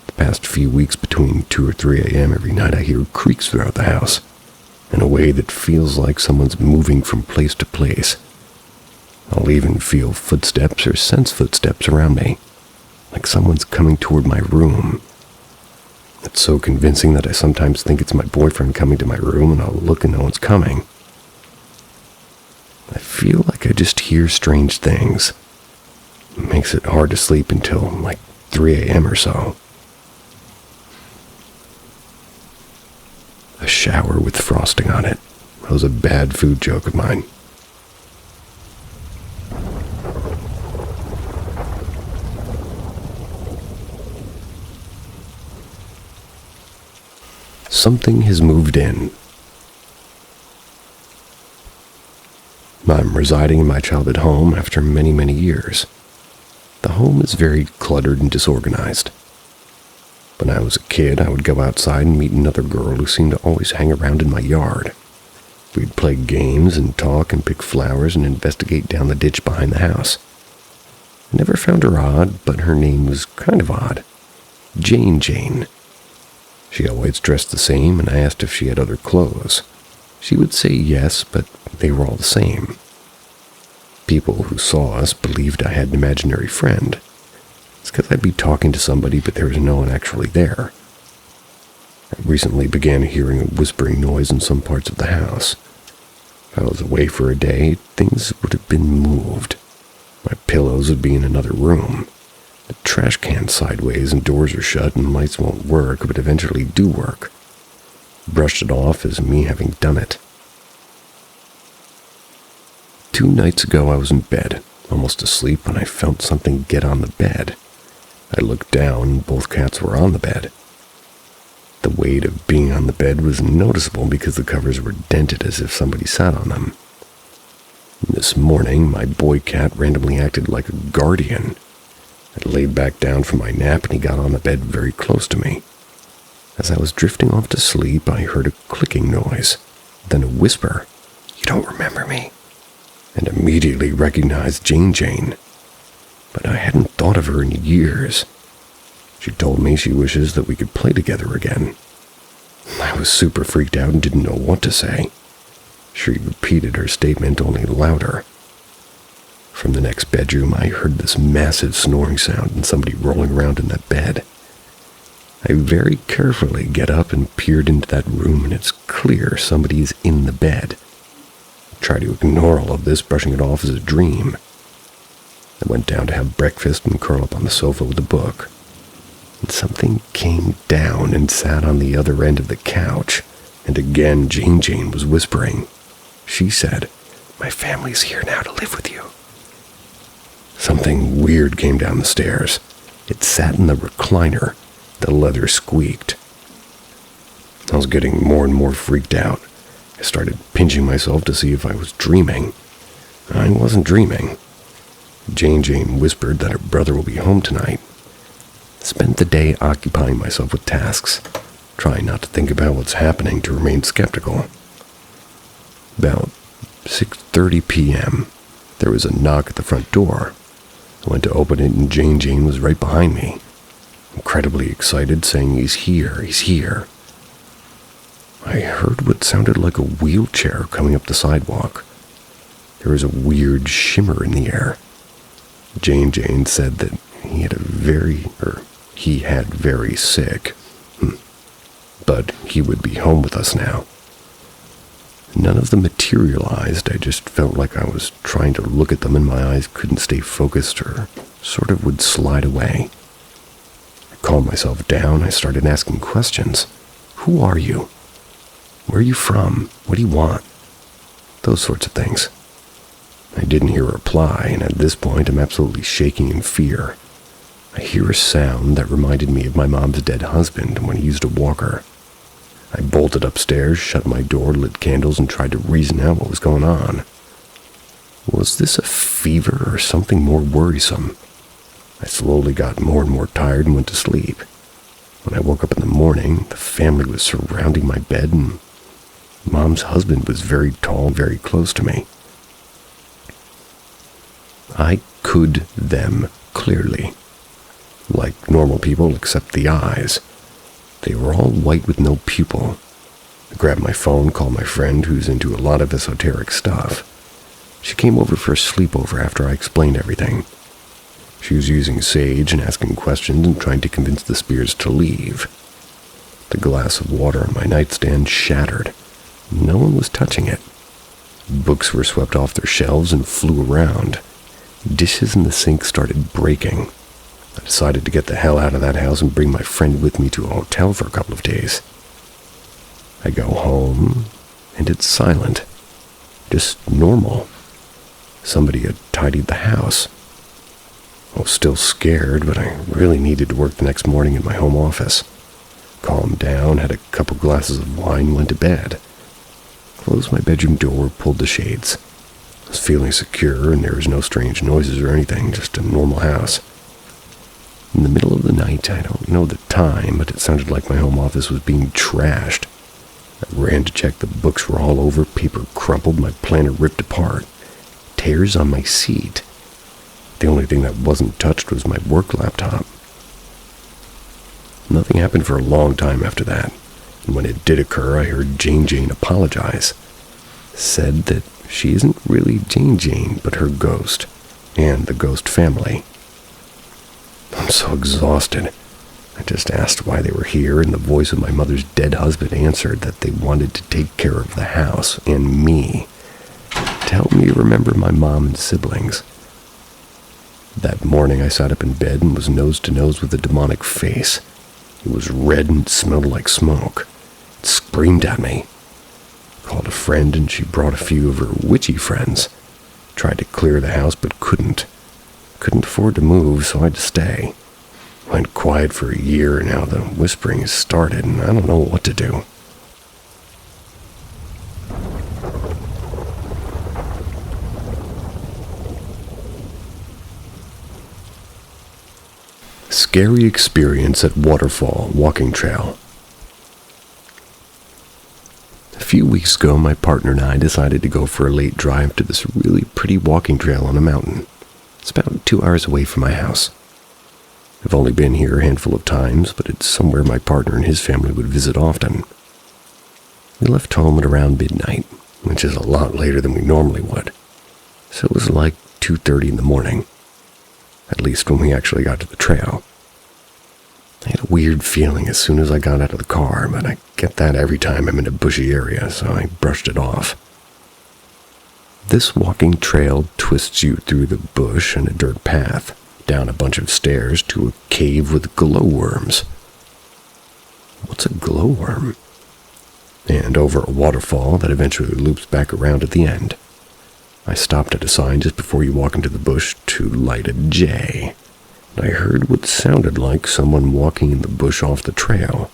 the past few weeks between 2 or 3 a.m. every night I hear creaks throughout the house, in a way that feels like someone's moving from place to place. I'll even feel footsteps or sense footsteps around me, like someone's coming toward my room. It's so convincing that I sometimes think it's my boyfriend coming to my room, and I'll look and no one's coming. I feel like I just hear strange things. It makes it hard to sleep until like 3 a.m. or so. A shower with frosting on it. That was a bad food joke of mine. Something has moved in. I'm residing in my childhood home after many, many years. The home is very cluttered and disorganized. When I was a kid, I would go outside and meet another girl who seemed to always hang around in my yard. We'd play games and talk and pick flowers and investigate down the ditch behind the house. I never found her odd, but her name was kind of odd. Jane. She always dressed the same, and I asked if she had other clothes. She would say yes, but they were all the same. People who saw us believed I had an imaginary friend. It's because I'd be talking to somebody, but there was no one actually there. I recently began hearing a whispering noise in some parts of the house. If I was away for a day, things would have been moved. My pillows would be in another room. The trash can's sideways and doors are shut and lights won't work, but eventually do work. Brushed it off as me having done it. 2 nights ago I was in bed, almost asleep, when I felt something get on the bed. I looked down and both cats were on the bed. The weight of being on the bed was noticeable because the covers were dented as if somebody sat on them. This morning, my boy cat randomly acted like a guardian. I laid back down from my nap and he got on the bed very close to me. As I was drifting off to sleep, I heard a clicking noise, then a whisper, "You don't remember me?" and immediately recognized Jane. But I hadn't thought of her in years. She told me she wishes that we could play together again. I was super freaked out and didn't know what to say. She repeated her statement, only louder. From the next bedroom, I heard this massive snoring sound and somebody rolling around in that bed. I very carefully get up and peered into that room, and it's clear somebody is in the bed. I try to ignore all of this, brushing it off as a dream. I went down to have breakfast and curl up on the sofa with a book. And something came down and sat on the other end of the couch, and again Jane was whispering. She said, "My family's here now to live with you." Something weird came down the stairs. It sat in the recliner. The leather squeaked. I was getting more and more freaked out. I started pinching myself to see if I was dreaming. I wasn't dreaming. Jane whispered that her brother will be home tonight. I spent the day occupying myself with tasks, trying not to think about what's happening to remain skeptical. About 6:30 p.m., there was a knock at the front door. I went to open it and Jane was right behind me, incredibly excited, saying, he's here. I heard what sounded like a wheelchair coming up the sidewalk. There was a weird shimmer in the air. Jane said that he had very sick, but he would be home with us now. None of them materialized. I just felt like I was trying to look at them and my eyes couldn't stay focused or sort of would slide away. I calmed myself down. I started asking questions. Who are you? Where are you from? What do you want? Those sorts of things. I didn't hear a reply, and at this point I'm absolutely shaking in fear. I hear a sound that reminded me of my mom's dead husband when he used a walker. I bolted upstairs, shut my door, lit candles, and tried to reason out what was going on. Was this a fever or something more worrisome? I slowly got more and more tired and went to sleep. When I woke up in the morning, the family was surrounding my bed, and Mom's husband was very tall, very close to me. I could them clearly, like normal people except the eyes. They were all white with no pupil. I grabbed my phone, called my friend who's into a lot of esoteric stuff. She came over for a sleepover after I explained everything. She was using sage and asking questions and trying to convince the spirits to leave. The glass of water on my nightstand shattered. No one was touching it. Books were swept off their shelves and flew around. Dishes in the sink started breaking. I decided to get the hell out of that house and bring my friend with me to a hotel for a couple of days. I go home, and it's silent. Just normal. Somebody had tidied the house. I was still scared, but I really needed to work the next morning in my home office. Calmed down, had a couple glasses of wine, went to bed. Closed my bedroom door, pulled the shades. I was feeling secure, and there was no strange noises or anything, just a normal house. In the middle of the night, I don't know the time, but it sounded like my home office was being trashed. I ran to check. The books were all over, paper crumpled, my planner ripped apart. Tears on my seat. The only thing that wasn't touched was my work laptop. Nothing happened for a long time after that, and when it did occur, I heard Jane apologize. Said that she isn't really Jane, but her ghost, and the ghost family. I'm so exhausted. I just asked why they were here, and the voice of my mother's dead husband answered that they wanted to take care of the house and me, to help me remember my mom and siblings. That morning I sat up in bed and was nose to nose with a demonic face. It was red and smelled like smoke. It screamed at me. Called a friend and she brought a few of her witchy friends. Tried to clear the house but couldn't. Couldn't afford to move, so I had to stay. Went quiet for a year, and now the whispering has started, and I don't know what to do. Scary experience at Waterfall Walking Trail. A few weeks ago, my partner and I decided to go for a late drive to this really pretty walking trail on a mountain. It's about 2 hours away from my house. I've only been here a handful of times, but it's somewhere my partner and his family would visit often. We left home at around midnight, which is a lot later than we normally would. So it was like 2:30 in the morning, at least when we actually got to the trail. I had a weird feeling as soon as I got out of the car, but I get that every time I'm in a bushy area, so I brushed it off. This walking trail twists you through the bush and a dirt path, down a bunch of stairs to a cave with glowworms. What's a glowworm? And over a waterfall that eventually loops back around at the end. I stopped at a sign just before you walk into the bush to light a J. I heard what sounded like someone walking in the bush off the trail.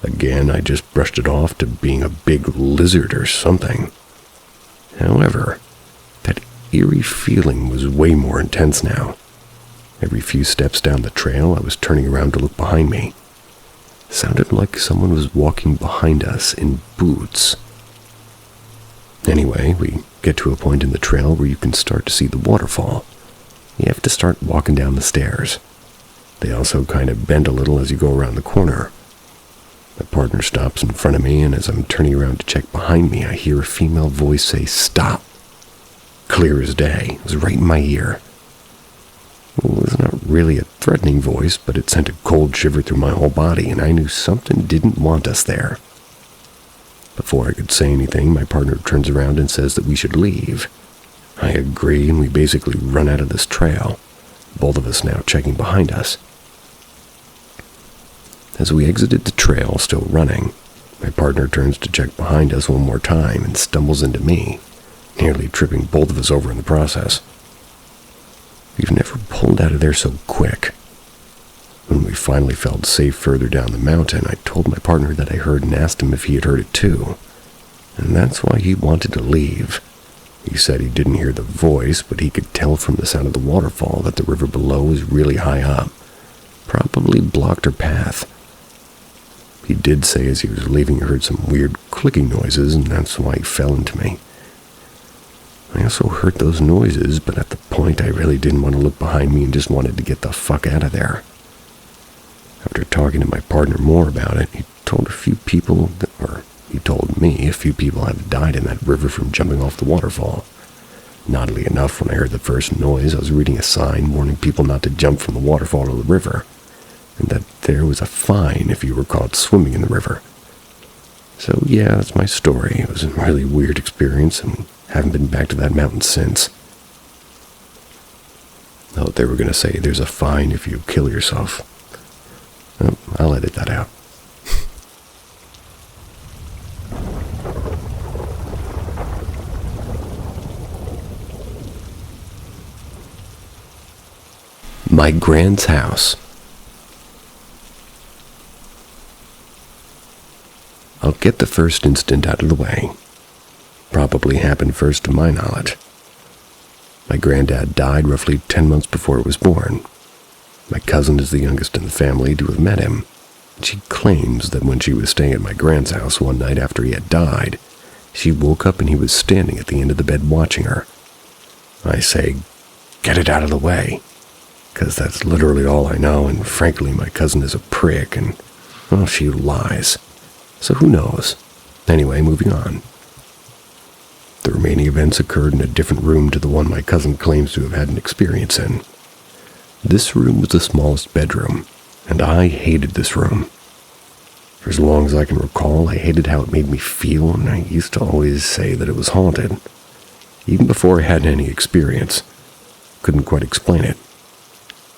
Again, I just brushed it off to being a big lizard or something. However, that eerie feeling was way more intense now. Every few steps down the trail, I was turning around to look behind me. It sounded like someone was walking behind us in boots. Anyway, we get to a point in the trail where you can start to see the waterfall. You have to start walking down the stairs. They also kind of bend a little as you go around the corner. My partner stops in front of me, and as I'm turning around to check behind me, I hear a female voice say, "Stop." Clear as day. It was right in my ear. It was not really a threatening voice, but it sent a cold shiver through my whole body, and I knew something didn't want us there. Before I could say anything, my partner turns around and says that we should leave. I agree, and we basically run out of this trail, both of us now checking behind us. As we exited the trail, still running, my partner turns to check behind us one more time and stumbles into me, nearly tripping both of us over in the process. We've never pulled out of there so quick. When we finally felt safe further down the mountain, I told my partner that I heard and asked him if he had heard it too, and that's why he wanted to leave. He said he didn't hear the voice, but he could tell from the sound of the waterfall that the river below was really high up, probably blocked our path. He did say as he was leaving he heard some weird clicking noises, and that's why he fell into me. I also heard those noises, but at the point I really didn't want to look behind me and just wanted to get the fuck out of there. After talking to my partner more about it, he told me a few people had died in that river from jumping off the waterfall. Oddly enough, when I heard the first noise, I was reading a sign warning people not to jump from the waterfall to the river, and that there was a fine if you were caught swimming in the river. So yeah, that's my story. It was a really weird experience, and haven't been back to that mountain since. I thought they were going to say there's a fine if you kill yourself. Well, I'll edit that out. My Grand's house. I'll get the first incident out of the way. Probably happened first to my knowledge. My granddad died roughly 10 months before I was born. My cousin is the youngest in the family to have met him. She claims that when she was staying at my grand's house one night after he had died, she woke up and he was standing at the end of the bed watching her. I say, get it out of the way, because that's literally all I know, and frankly my cousin is a prick, and, well, she lies. So who knows? Anyway, moving on. The remaining events occurred in a different room to the one my cousin claims to have had an experience in. This room was the smallest bedroom, and I hated this room. For as long as I can recall, I hated how it made me feel, and I used to always say that it was haunted. Even before I had any experience. Couldn't quite explain it.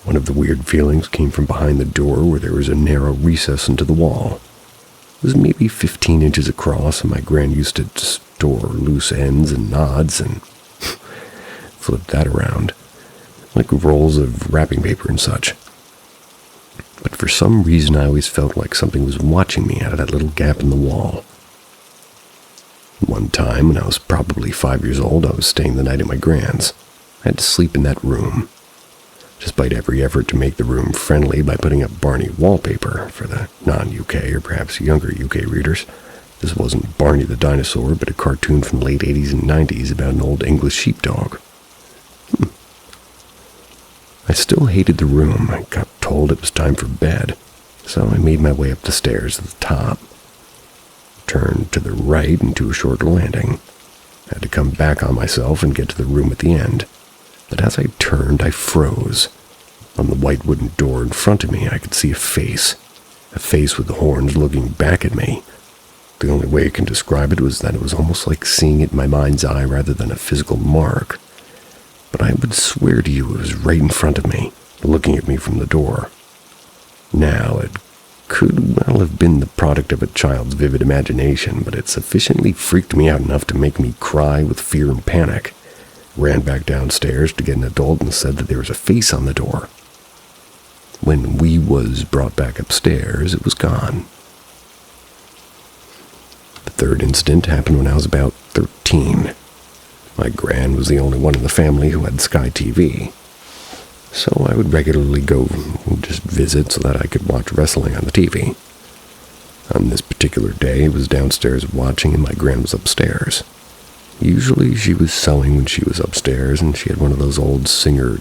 One of the weird feelings came from behind the door where there was a narrow recess into the wall. It was maybe 15 inches across, and my gran used to store loose ends and knots and flip that around, like rolls of wrapping paper and such. But for some reason I always felt like something was watching me out of that little gap in the wall. One time, when I was probably 5 years old, I was staying the night at my gran's. I had to sleep in that room. Despite every effort to make the room friendly by putting up Barney wallpaper for the non-UK or perhaps younger UK readers, this wasn't Barney the dinosaur, but a cartoon from the late 80s and 90s about an old English sheepdog. I still hated the room. I got told it was time for bed, so I made my way up the stairs at the top. Turned to the right into a short landing. I had to come back on myself and get to the room at the end. But as I turned, I froze. On the white wooden door in front of me, I could see a face with the horns looking back at me. The only way I can describe it was that it was almost like seeing it in my mind's eye rather than a physical mark. But I would swear to you it was right in front of me, looking at me from the door. Now, it could well have been the product of a child's vivid imagination, but it sufficiently freaked me out enough to make me cry with fear and panic. Ran back downstairs to get an adult and said that there was a face on the door. When we was brought back upstairs, it was gone. The third incident happened when I was about 13. My gran was the only one in the family who had Sky TV, so I would regularly go just visit so that I could watch wrestling on the TV. On this particular day, I was downstairs watching and my gran was upstairs. Usually she was sewing when she was upstairs, and she had one of those old Singer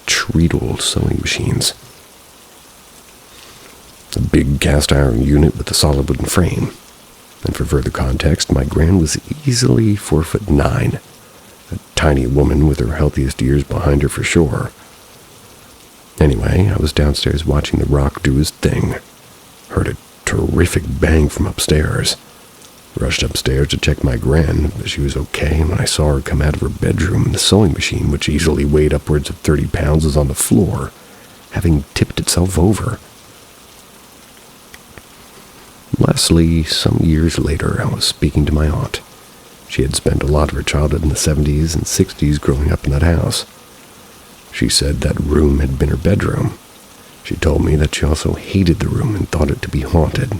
treadle sewing machines. A big cast iron unit with a solid wooden frame. And for further context, my gran was easily 4'9", a tiny woman with her healthiest years behind her for sure. Anyway, I was downstairs watching The Rock do his thing. Heard a terrific bang from upstairs. Rushed upstairs to check my gran, but she was okay, and when I saw her come out of her bedroom, the sewing machine, which easily weighed upwards of 30 pounds, was on the floor, having tipped itself over. Lastly, some years later, I was speaking to my aunt. She had spent a lot of her childhood in the 70s and 60s growing up in that house. She said that room had been her bedroom. She told me that she also hated the room and thought it to be haunted,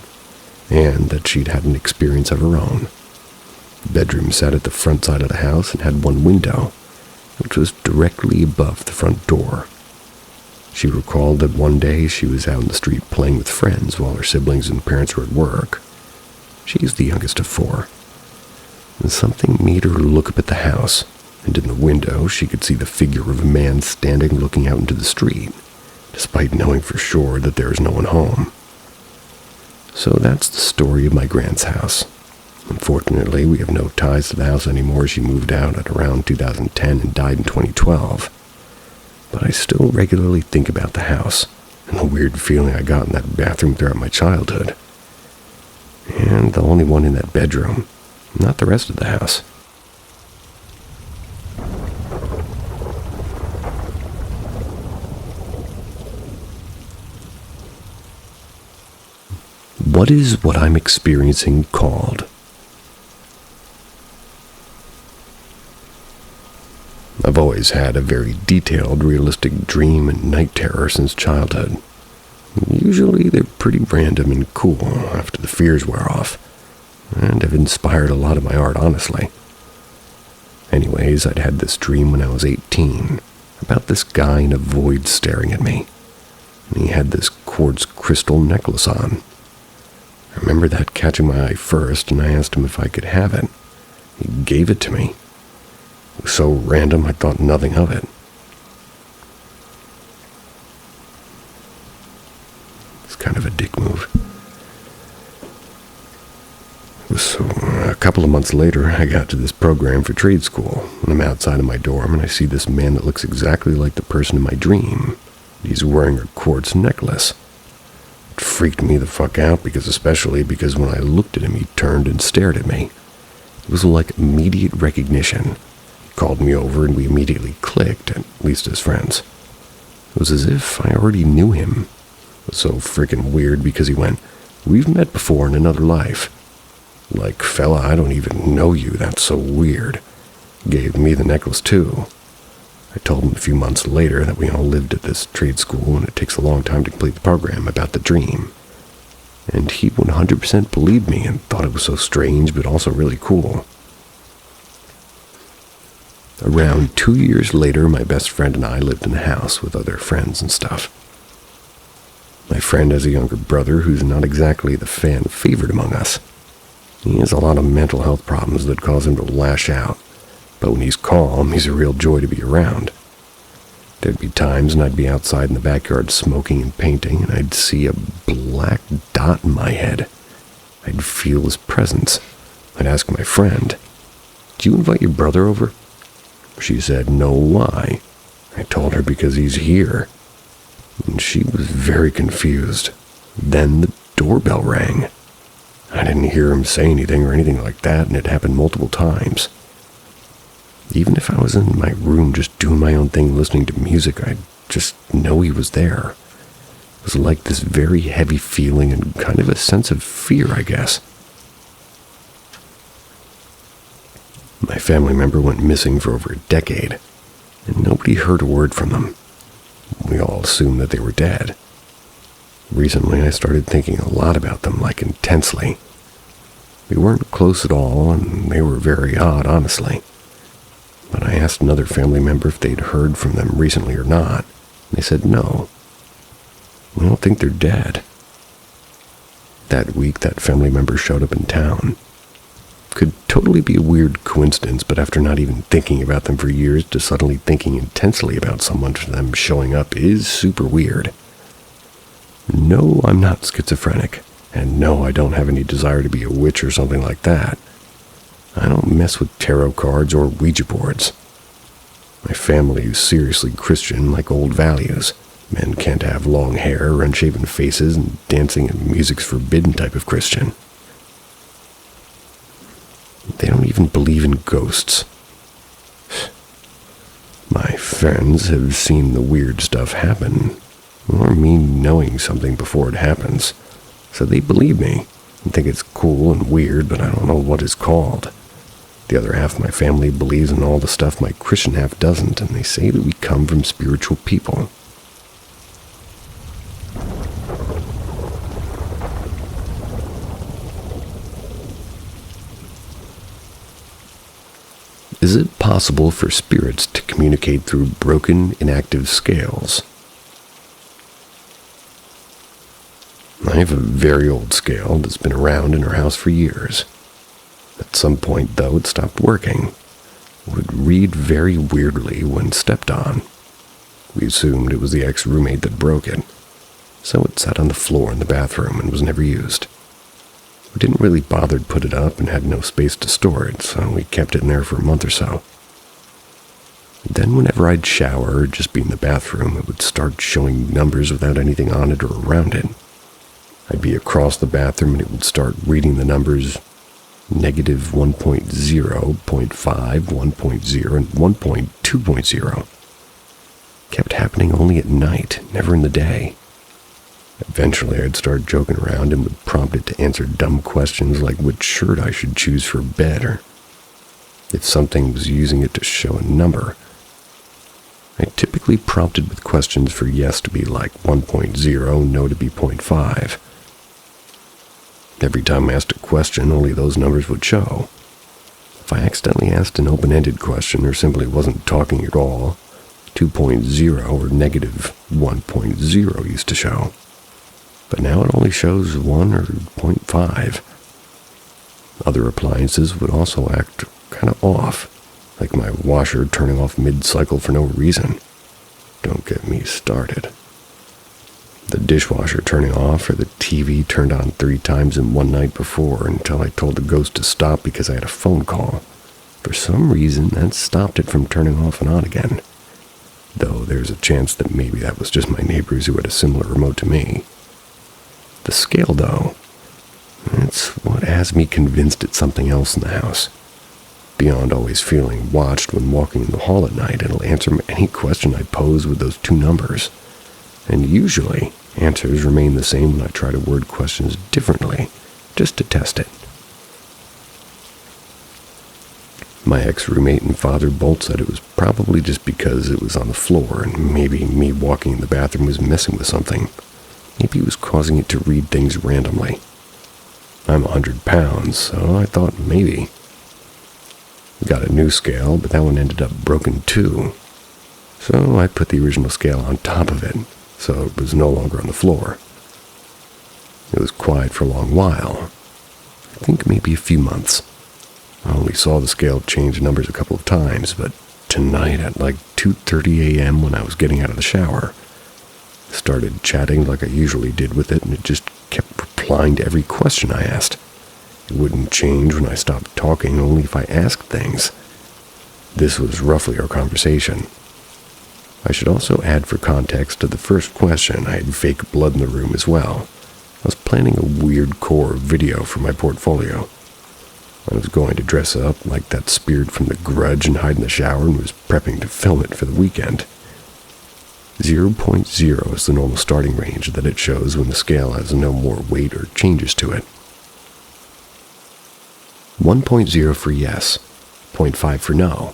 and that she'd had an experience of her own. The bedroom sat at the front side of the house and had one window, which was directly above the front door. She recalled that one day she was out in the street playing with friends while her siblings and parents were at work. She's the youngest of 4. And something made her look up at the house, and in the window she could see the figure of a man standing looking out into the street, despite knowing for sure that there is no one home. So that's the story of my grand's house. Unfortunately, we have no ties to the house anymore. She moved out at around 2010 and died in 2012. But I still regularly think about the house and the weird feeling I got in that bathroom throughout my childhood. And the only one in that bedroom, not the rest of the house. What is what I'm experiencing called? I've always had a very detailed, realistic dream and night terror since childhood. Usually they're pretty random and cool after the fears wear off, and have inspired a lot of my art, honestly. Anyways, I'd had this dream when I was 18, about this guy in a void staring at me, and he had this quartz crystal necklace on. I remember that catching my eye first, and I asked him if I could have it. He gave it to me. It was so random I thought nothing of it. It's kind of a dick move. So a couple of months later, I got to this program for trade school, and I'm outside of my dorm, and I see this man that looks exactly like the person in my dream. He's wearing a quartz necklace. It freaked me the fuck out, especially because when I looked at him, he turned and stared at me. It was like immediate recognition. He called me over, and we immediately clicked, at least as friends. It was as if I already knew him. It was so freaking weird because he went, "We've met before in another life." Like, fella, I don't even know you, that's so weird. Gave me the necklace too. I told him a few months later that we all lived at this trade school and it takes a long time to complete the program about the dream. And he 100% believed me and thought it was so strange but also really cool. Around 2 years later, my best friend and I lived in a house with other friends and stuff. My friend has a younger brother who's not exactly the fan favorite among us. He has a lot of mental health problems that cause him to lash out, but when he's calm, he's a real joy to be around. There'd be times when I'd be outside in the backyard smoking and painting, and I'd see a black dot in my head. I'd feel his presence. I'd ask my friend, "Do you invite your brother over?" She said, "No, why?" I told her because he's here. And she was very confused. Then the doorbell rang. I didn't hear him say anything or anything like that, and it happened multiple times. Even if I was in my room just doing my own thing, listening to music, I'd just know he was there. It was like this very heavy feeling and kind of a sense of fear, I guess. My family member went missing for over a decade, and nobody heard a word from them. We all assumed that they were dead. Recently, I started thinking a lot about them, like intensely. We weren't close at all, and they were very odd, honestly. But I asked another family member if they'd heard from them recently or not. They said no. We don't think they're dead. That week, that family member showed up in town. Could totally be a weird coincidence, but after not even thinking about them for years to suddenly thinking intensely about someone for them showing up is super weird. No, I'm not schizophrenic, and no, I don't have any desire to be a witch or something like that. I don't mess with tarot cards or Ouija boards. My family is seriously Christian, like old values. Men can't have long hair or unshaven faces, and dancing and music's forbidden type of Christian. They don't even believe in ghosts. My friends have seen the weird stuff happen, or me knowing something before it happens, so they believe me and think it's cool and weird, but I don't know what it's called. The other half of my family believes in all the stuff my Christian half doesn't, and they say that we come from spiritual people. Is it possible for spirits to communicate through broken, inactive scales? I have a very old scale that's been around in our house for years. At some point, though, it stopped working. It would read very weirdly when stepped on. We assumed it was the ex-roommate that broke it, so it sat on the floor in the bathroom and was never used. We didn't really bother to put it up and had no space to store it, so we kept it in there for a month or so. Then whenever I'd shower or just be in the bathroom, it would start showing numbers without anything on it or around it. I'd be across the bathroom and it would start reading the numbers negative 1.0, 0.5, 1.0, and 1.2.0. Kept happening only at night, never in the day. Eventually I'd start joking around and would prompt it to answer dumb questions like which shirt I should choose for bed or if something was using it to show a number. I typically prompted with questions for yes to be like 1.0, no to be 0.5. Every time I asked a question, only those numbers would show. If I accidentally asked an open-ended question or simply wasn't talking at all, 2.0 or negative 1.0 used to show. But now it only shows 1 or 0.5. Other appliances would also act kind of off, like my washer turning off mid-cycle for no reason. Don't get me started. The dishwasher turning off or the TV turned on 3 times in one night before until I told the ghost to stop because I had a phone call. For some reason, that stopped it from turning off and on again. Though there's a chance that maybe that was just my neighbors who had a similar remote to me. The scale, though, that's what has me convinced it's something else in the house. Beyond always feeling watched when walking in the hall at night, it'll answer any question I pose with those 2 numbers. And usually, answers remain the same when I try to word questions differently, just to test it. My ex-roommate and father both said it was probably just because it was on the floor and maybe me walking in the bathroom was messing with something. Maybe it was causing it to read things randomly. I'm 100 pounds, so I thought maybe. We got a new scale, but that one ended up broken too. So I put the original scale on top of it, so it was no longer on the floor. It was quiet for a long while. I think maybe a few months. I only saw the scale change numbers a couple of times, but tonight at like 2:30 a.m. when I was getting out of the shower, I started chatting like I usually did with it, and it just kept replying to every question I asked. It wouldn't change when I stopped talking, only if I asked things. This was roughly our conversation. I should also add for context to the first question, I had fake blood in the room as well. I was planning a weird core video for my portfolio. I was going to dress up like that spirit from The Grudge and hide in the shower and was prepping to film it for the weekend. 0.0 is the normal starting range that it shows when the scale has no more weight or changes to it. 1.0 for yes, 0.5 for no.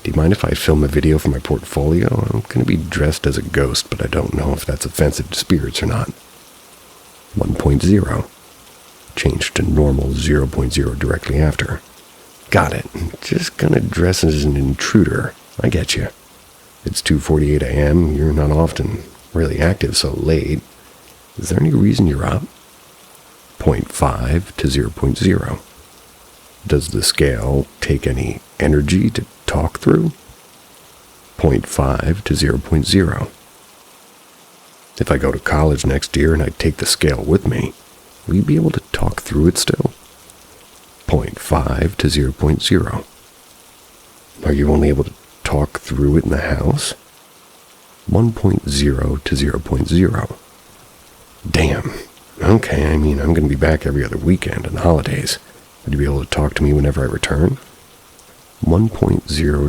Do you mind if I film a video for my portfolio? I'm going to be dressed as a ghost, but I don't know if that's offensive to spirits or not. 1.0. Changed to normal 0.0 directly after. Got it. Just gonna dress as an intruder. I get you. It's 2:48 a.m. You're not often really active so late. Is there any reason you're up? 0.5 to 0.0. Does the scale take any energy to talk through? 0.5 to 0.0. If I go to college next year and I take the scale with me, will you be able to talk through it still? 0.5 to 0.0. Are you only able to talk through it in the house? 1.0 to 0.0. Damn. Okay, I'm going to be back every other weekend and holidays. Would you be able to talk to me whenever I return? 1.0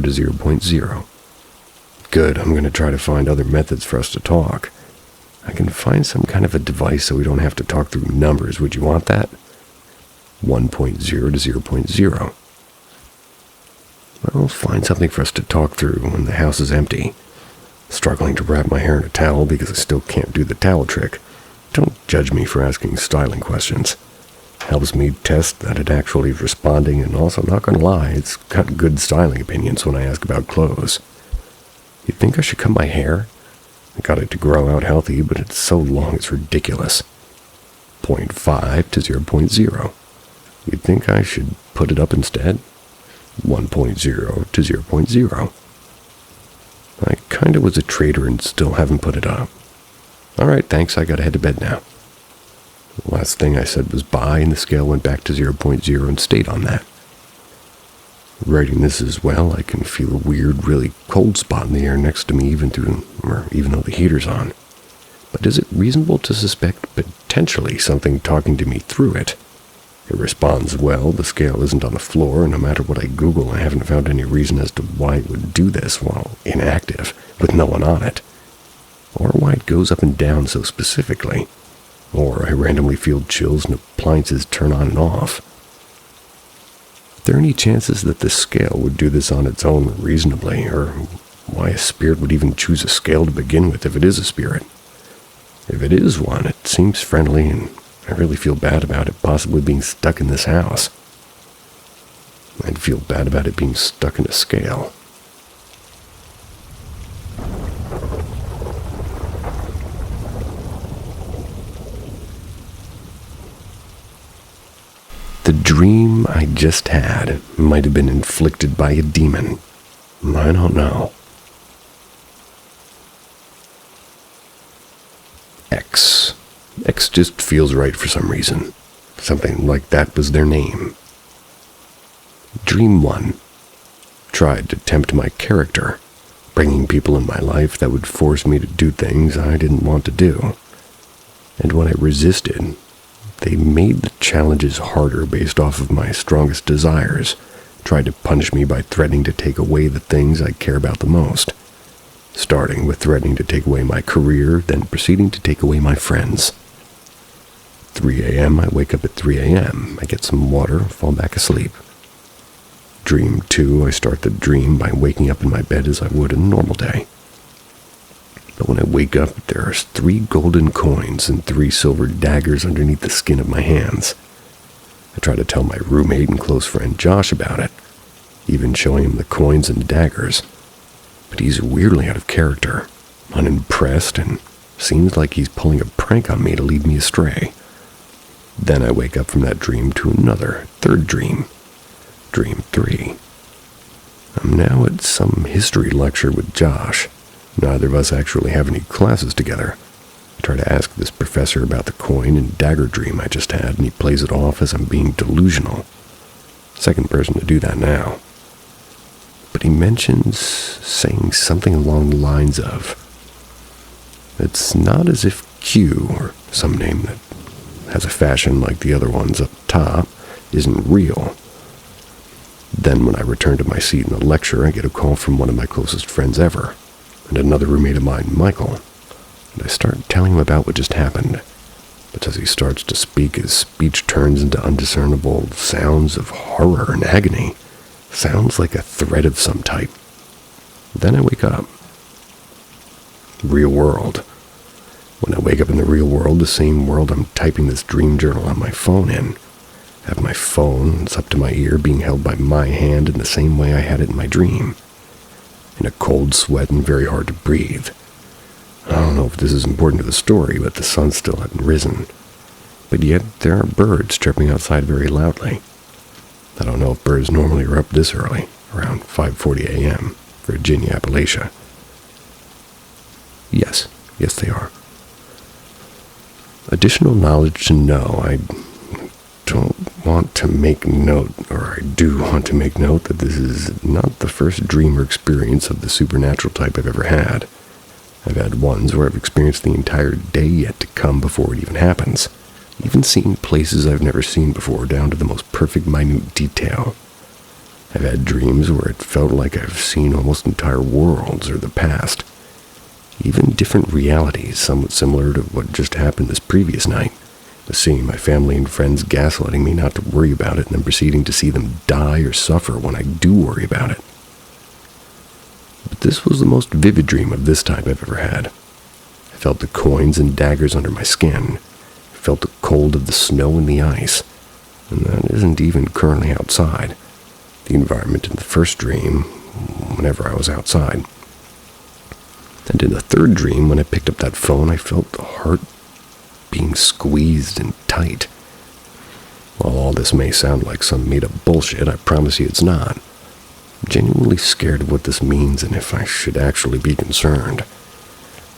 to 0.0. Good, I'm going to try to find other methods for us to talk. I can find some kind of a device so we don't have to talk through numbers. Would you want that? 1.0 to 0.0. I'll find something for us to talk through when the house is empty. Struggling to wrap my hair in a towel because I still can't do the towel trick. Don't judge me for asking styling questions. Helps me test that it actually is responding, and also, not gonna lie, it's got good styling opinions when I ask about clothes. You think I should cut my hair? I got it to grow out healthy, but it's so long it's ridiculous. 0.5 to 0.0. You'd think I should put it up instead? 1.0 to 0.0. I kinda was a traitor and still haven't put it up. Alright, thanks, I gotta head to bed now. The last thing I said was bye, and the scale went back to 0.0 and stayed on that. Writing this as well, I can feel a weird, really cold spot in the air next to me even though the heater's on. But is it reasonable to suspect potentially something talking to me through it? It responds well, the scale isn't on the floor, and no matter what I Google, I haven't found any reason as to why it would do this while inactive, with no one on it. Or why it goes up and down so specifically. Or I randomly feel chills and appliances turn on and off. Are there any chances that the scale would do this on its own reasonably, or why a spirit would even choose a scale to begin with if it is a spirit? If it is one, it seems friendly, and I really feel bad about it possibly being stuck in this house. I'd feel bad about it being stuck in a scale. The dream I just had might have been inflicted by a demon. I don't know. X. X just feels right for some reason. Something like that was their name. Dream 1. Tried to tempt my character, bringing people in my life that would force me to do things I didn't want to do. And when I resisted, they made the challenges harder based off of my strongest desires, tried to punish me by threatening to take away the things I care about the most. Starting with threatening to take away my career, then proceeding to take away my friends. 3 a.m., I wake up at 3 a.m., I get some water, fall back asleep. Dream 2, I start the dream by waking up in my bed as I would a normal day. But when I wake up, there are 3 golden coins and 3 silver daggers underneath the skin of my hands. I try to tell my roommate and close friend Josh about it, even showing him the coins and daggers. But he's weirdly out of character, unimpressed, and seems like he's pulling a prank on me to lead me astray. Then I wake up from that dream to another, 3rd dream. Dream 3. I'm now at some history lecture with Josh. Neither of us actually have any classes together. I try to ask this professor about the coin and dagger dream I just had, and he plays it off as I'm being delusional. Second person to do that now. But he mentions saying something along the lines of, it's not as if Q, or some name that has a fashion like the other ones up top, isn't real. Then when I return to my seat in the lecture, I get a call from one of my closest friends ever, and another roommate of mine, Michael, and I start telling him about what just happened. But as he starts to speak, his speech turns into undiscernible sounds of horror and agony. Sounds like a threat of some type. Then I wake up. Real world. When I wake up in the real world, the same world I'm typing this dream journal on my phone in. I have my phone, it's up to my ear, being held by my hand in the same way I had it in my dream. In a cold sweat and very hard to breathe. I don't know if this is important to the story, but the sun still hadn't risen. But yet there are birds chirping outside very loudly. I don't know if birds normally are up this early, around 5:40 a.m., Virginia, Appalachia. Yes they are. Additional knowledge to know. I do want to make note that this is not the first dream or experience of the supernatural type I've ever had. I've had ones where I've experienced the entire day yet to come before it even happens. Even seen places I've never seen before, down to the most perfect minute detail. I've had dreams where it felt like I've seen almost entire worlds or the past. Even different realities, somewhat similar to what just happened this previous night. Seeing my family and friends gaslighting me not to worry about it, and then proceeding to see them die or suffer when I do worry about it. But this was the most vivid dream of this type I've ever had. I felt the coins and daggers under my skin. I felt the cold of the snow and the ice. And that isn't even currently outside. The environment in the first dream, whenever I was outside. And in the 3rd dream, when I picked up that phone, I felt the heart being squeezed and tight. While all this may sound like some made-up bullshit, I promise you it's not. I'm genuinely scared of what this means and if I should actually be concerned.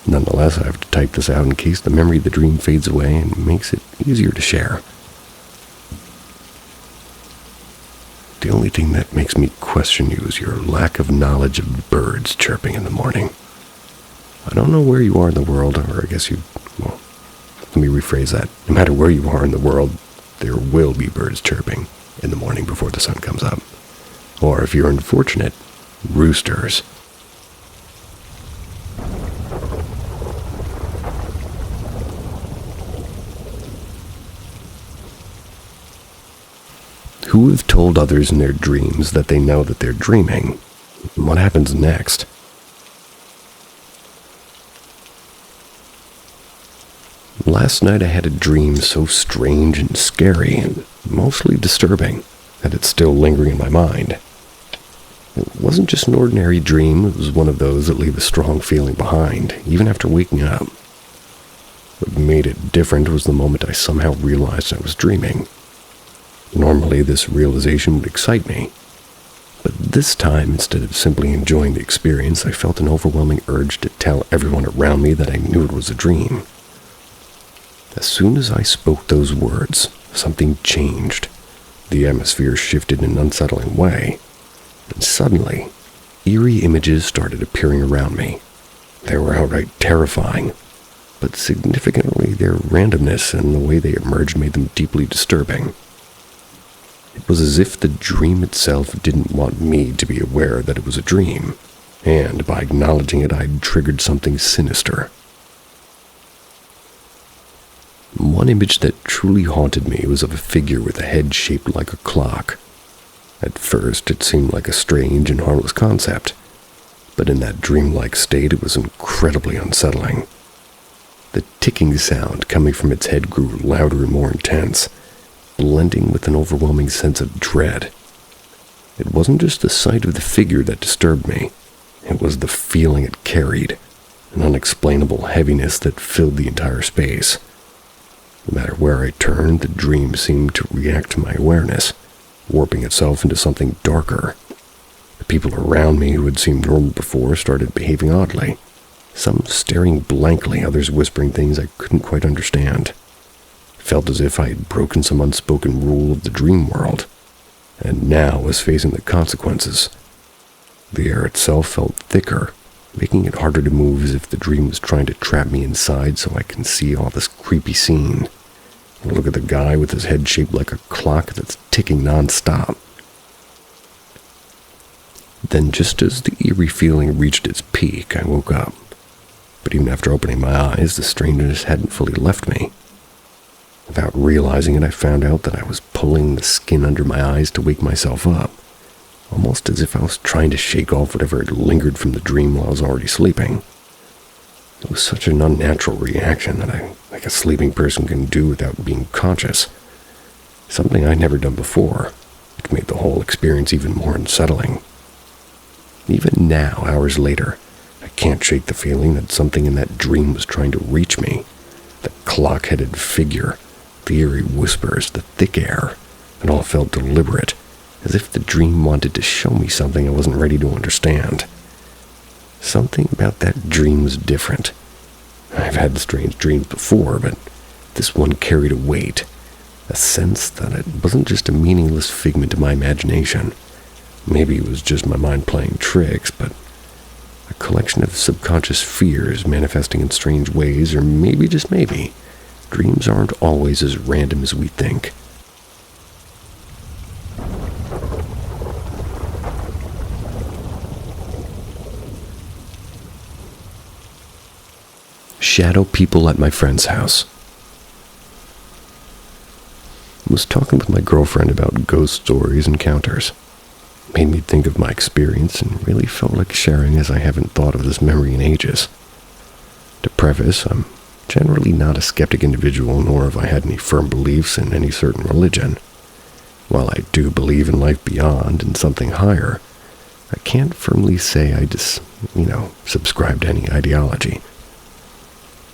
Nonetheless, I have to type this out in case the memory of the dream fades away and makes it easier to share. The only thing that makes me question you is your lack of knowledge of birds chirping in the morning. I don't know where you are in the world, or I guess well, let me rephrase that. No matter where you are in the world, there will be birds chirping in the morning before the sun comes up. Or if you're unfortunate, roosters. Who have told others in their dreams that they know that they're dreaming? What happens next? Last night I had a dream so strange and scary and mostly disturbing that it's still lingering in my mind. It wasn't just an ordinary dream, it was one of those that leave a strong feeling behind, even after waking up. What made it different was the moment I somehow realized I was dreaming. Normally, this realization would excite me, but this time, instead of simply enjoying the experience, I felt an overwhelming urge to tell everyone around me that I knew it was a dream. As soon as I spoke those words, something changed. The atmosphere shifted in an unsettling way, and suddenly, eerie images started appearing around me. They were outright terrifying, but significantly their randomness and the way they emerged made them deeply disturbing. It was as if the dream itself didn't want me to be aware that it was a dream, and by acknowledging it, I'd triggered something sinister. One image that truly haunted me was of a figure with a head shaped like a clock. At first, it seemed like a strange and harmless concept, but in that dreamlike state, it was incredibly unsettling. The ticking sound coming from its head grew louder and more intense, blending with an overwhelming sense of dread. It wasn't just the sight of the figure that disturbed me, it was the feeling it carried, an unexplainable heaviness that filled the entire space. No matter where I turned, the dream seemed to react to my awareness, warping itself into something darker. The people around me who had seemed normal before started behaving oddly, some staring blankly, others whispering things I couldn't quite understand. It felt as if I had broken some unspoken rule of the dream world, and now was facing the consequences. The air itself felt thicker, making it harder to move as if the dream was trying to trap me inside so I can see all this creepy scene. And look at the guy with his head shaped like a clock that's ticking non-stop. Then just as the eerie feeling reached its peak, I woke up. But even after opening my eyes, the strangeness hadn't fully left me. Without realizing it, I found out that I was pulling the skin under my eyes to wake myself up, almost as if I was trying to shake off whatever had lingered from the dream while I was already sleeping. It was such an unnatural reaction that like a sleeping person can do without being conscious, something I'd never done before, which made the whole experience even more unsettling. Even now, hours later, I can't shake the feeling that something in that dream was trying to reach me. The clock-headed figure, the eerie whispers, the thick air, it all felt deliberate, as if the dream wanted to show me something I wasn't ready to understand. Something about that dream was different. I've had strange dreams before, but this one carried a weight, a sense that it wasn't just a meaningless figment of my imagination. Maybe it was just my mind playing tricks, but a collection of subconscious fears manifesting in strange ways, or maybe, just maybe, dreams aren't always as random as we think. Shadow people at my friend's house. I was talking with my girlfriend about ghost stories and encounters. Made me think of my experience and really felt like sharing, as I haven't thought of this memory in ages. To preface, I'm generally not a skeptic individual, nor have I had any firm beliefs in any certain religion. While I do believe in life beyond and something higher, I can't firmly say I just, subscribe to any ideology.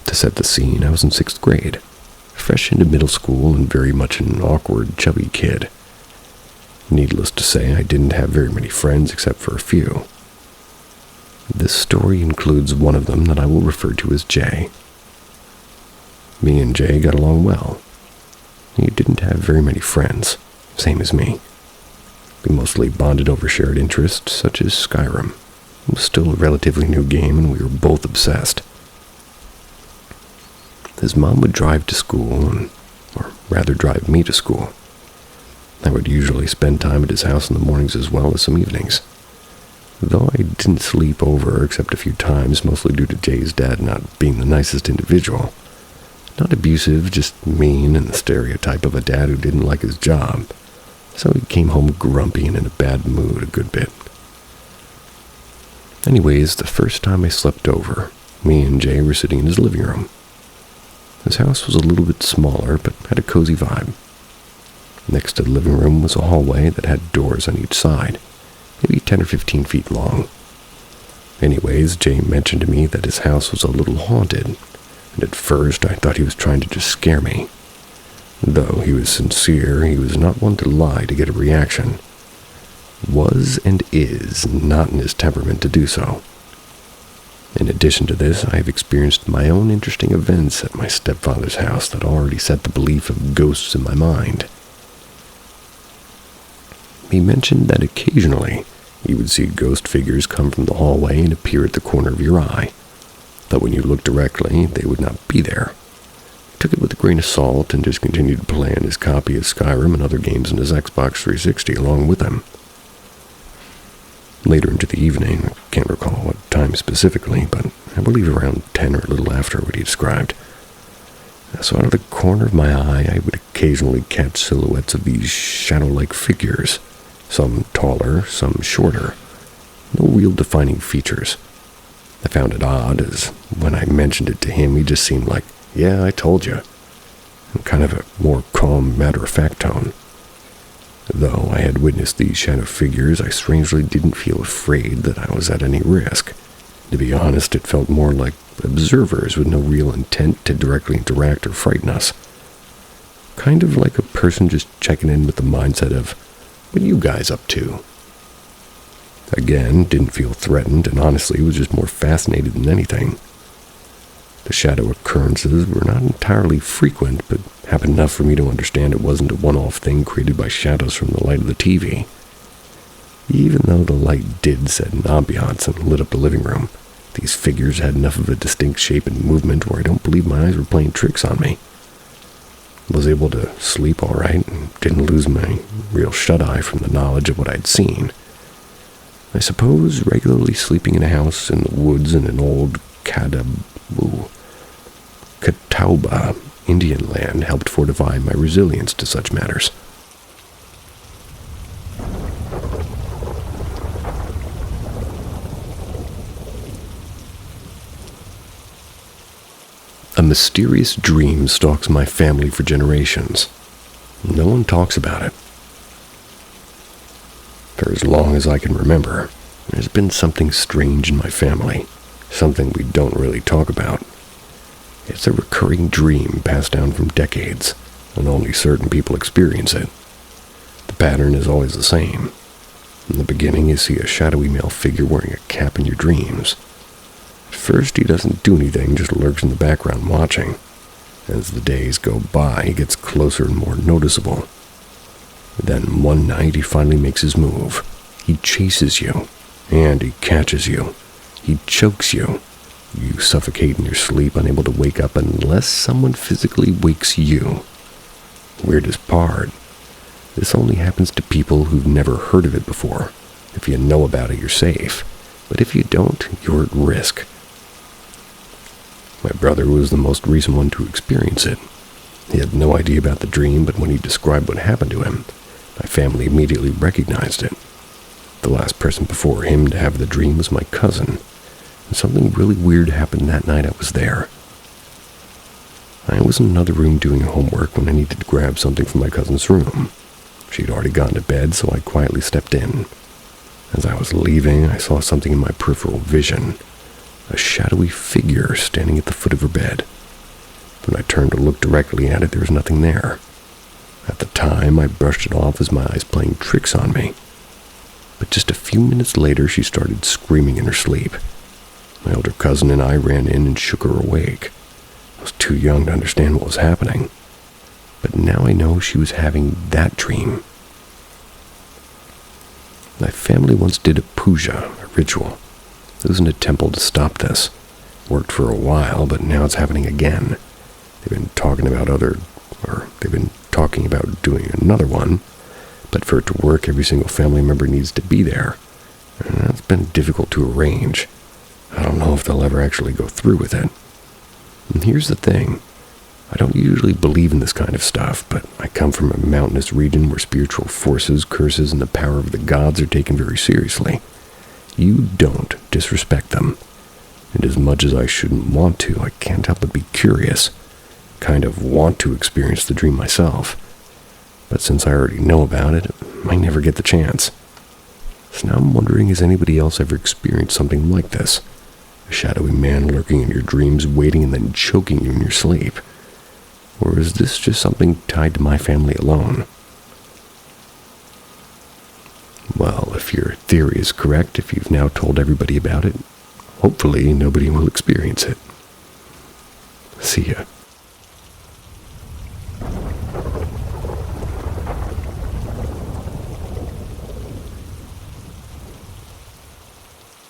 To set the scene, I was in 6th grade. fresh into middle school and very much an awkward, chubby kid. Needless to say, I didn't have very many friends except for a few. This story includes one of them that I will refer to as Jay. Me and Jay got along well. He didn't have very many friends, same as me. We mostly bonded over shared interests, such as Skyrim. It was still a relatively new game, and we were both obsessed. His mom would drive to school, or rather drive me to school. I would usually spend time at his house in the mornings as well as some evenings. Though I didn't sleep over except a few times, mostly due to Jay's dad not being the nicest individual. Not abusive, just mean and the stereotype of a dad who didn't like his job. So he came home grumpy and in a bad mood a good bit. Anyways, the first time I slept over, me and Jay were sitting in his living room. His house was a little bit smaller, but had a cozy vibe. Next to the living room was a hallway that had doors on each side, maybe 10 or 15 feet long. Anyways, Jay mentioned to me that his house was a little haunted, and at first I thought he was trying to just scare me. Though he was sincere, he was not one to lie to get a reaction. Was and is not in his temperament to do so. In addition to this, I have experienced my own interesting events at my stepfather's house that already set the belief of ghosts in my mind. He mentioned that occasionally you would see ghost figures come from the hallway and appear at the corner of your eye, though when you looked directly, they would not be there. He took it with a grain of salt and just continued to play on his copy of Skyrim and other games on his Xbox 360 along with him. Later into the evening, I can't recall what time specifically, but I believe around 10 or a little after what he described. So out of the corner of my eye, I would occasionally catch silhouettes of these shadow-like figures, some taller, some shorter. No real defining features. I found it odd, as when I mentioned it to him, he just seemed like, "Yeah, I told you," in kind of a more calm, matter-of-fact tone. Though I had witnessed these shadow figures, I strangely didn't feel afraid that I was at any risk. To be honest, it felt more like observers with no real intent to directly interact or frighten us. Kind of like a person just checking in with the mindset of, "What are you guys up to?" Again, didn't feel threatened, and honestly was just more fascinated than anything. The shadow occurrences were not entirely frequent, but happened enough for me to understand it wasn't a one-off thing created by shadows from the light of the TV. Even though the light did set an ambiance and lit up the living room, these figures had enough of a distinct shape and movement where I don't believe my eyes were playing tricks on me. I was able to sleep all right and didn't lose my real shut-eye from the knowledge of what I'd seen. I suppose regularly sleeping in a house in the woods in an old Catawba Indian land helped fortify my resilience to such matters. A mysterious dream stalks my family for generations. No one talks about it. For as long as I can remember, there's been something strange in my family, something we don't really talk about. It's a recurring dream passed down from decades, and only certain people experience it. The pattern is always the same. In the beginning, you see a shadowy male figure wearing a cap in your dreams. At first, he doesn't do anything, just lurks in the background watching. As the days go by, he gets closer and more noticeable. Then one night, he finally makes his move. He chases you, and he catches you. He chokes you. You suffocate in your sleep, unable to wake up unless someone physically wakes you. Weirdest part, this only happens to people who've never heard of it before. If you know about it, you're safe. But if you don't, you're at risk. My brother was the most recent one to experience it. He had no idea about the dream, but when he described what happened to him, my family immediately recognized it. The last person before him to have the dream was my cousin, and something really weird happened that night I was there. I was in another room doing homework when I needed to grab something from my cousin's room. She'd already gone to bed, so I quietly stepped in. As I was leaving, I saw something in my peripheral vision, a shadowy figure standing at the foot of her bed. When I turned to look directly at it, there was nothing there. At the time, I brushed it off as my eyes playing tricks on me. But just a few minutes later, she started screaming in her sleep. My older cousin and I ran in and shook her awake. I was too young to understand what was happening. But now I know she was having that dream. My family once did a puja, a ritual. It was in a temple to stop this. Worked for a while, but now it's happening again. They've been talking about doing another one, but for it to work, every single family member needs to be there. And that's been difficult to arrange. I don't know if they'll ever actually go through with it. And here's the thing. I don't usually believe in this kind of stuff, but I come from a mountainous region where spiritual forces, curses, and the power of the gods are taken very seriously. You don't disrespect them. And as much as I shouldn't want to, I can't help but be curious. Kind of want to experience the dream myself. But since I already know about it, I might never get the chance. So now I'm wondering, has anybody else ever experienced something like this? A shadowy man lurking in your dreams, waiting and then choking you in your sleep? Or is this just something tied to my family alone? Well, if your theory is correct, if you've now told everybody about it, hopefully nobody will experience it. See ya.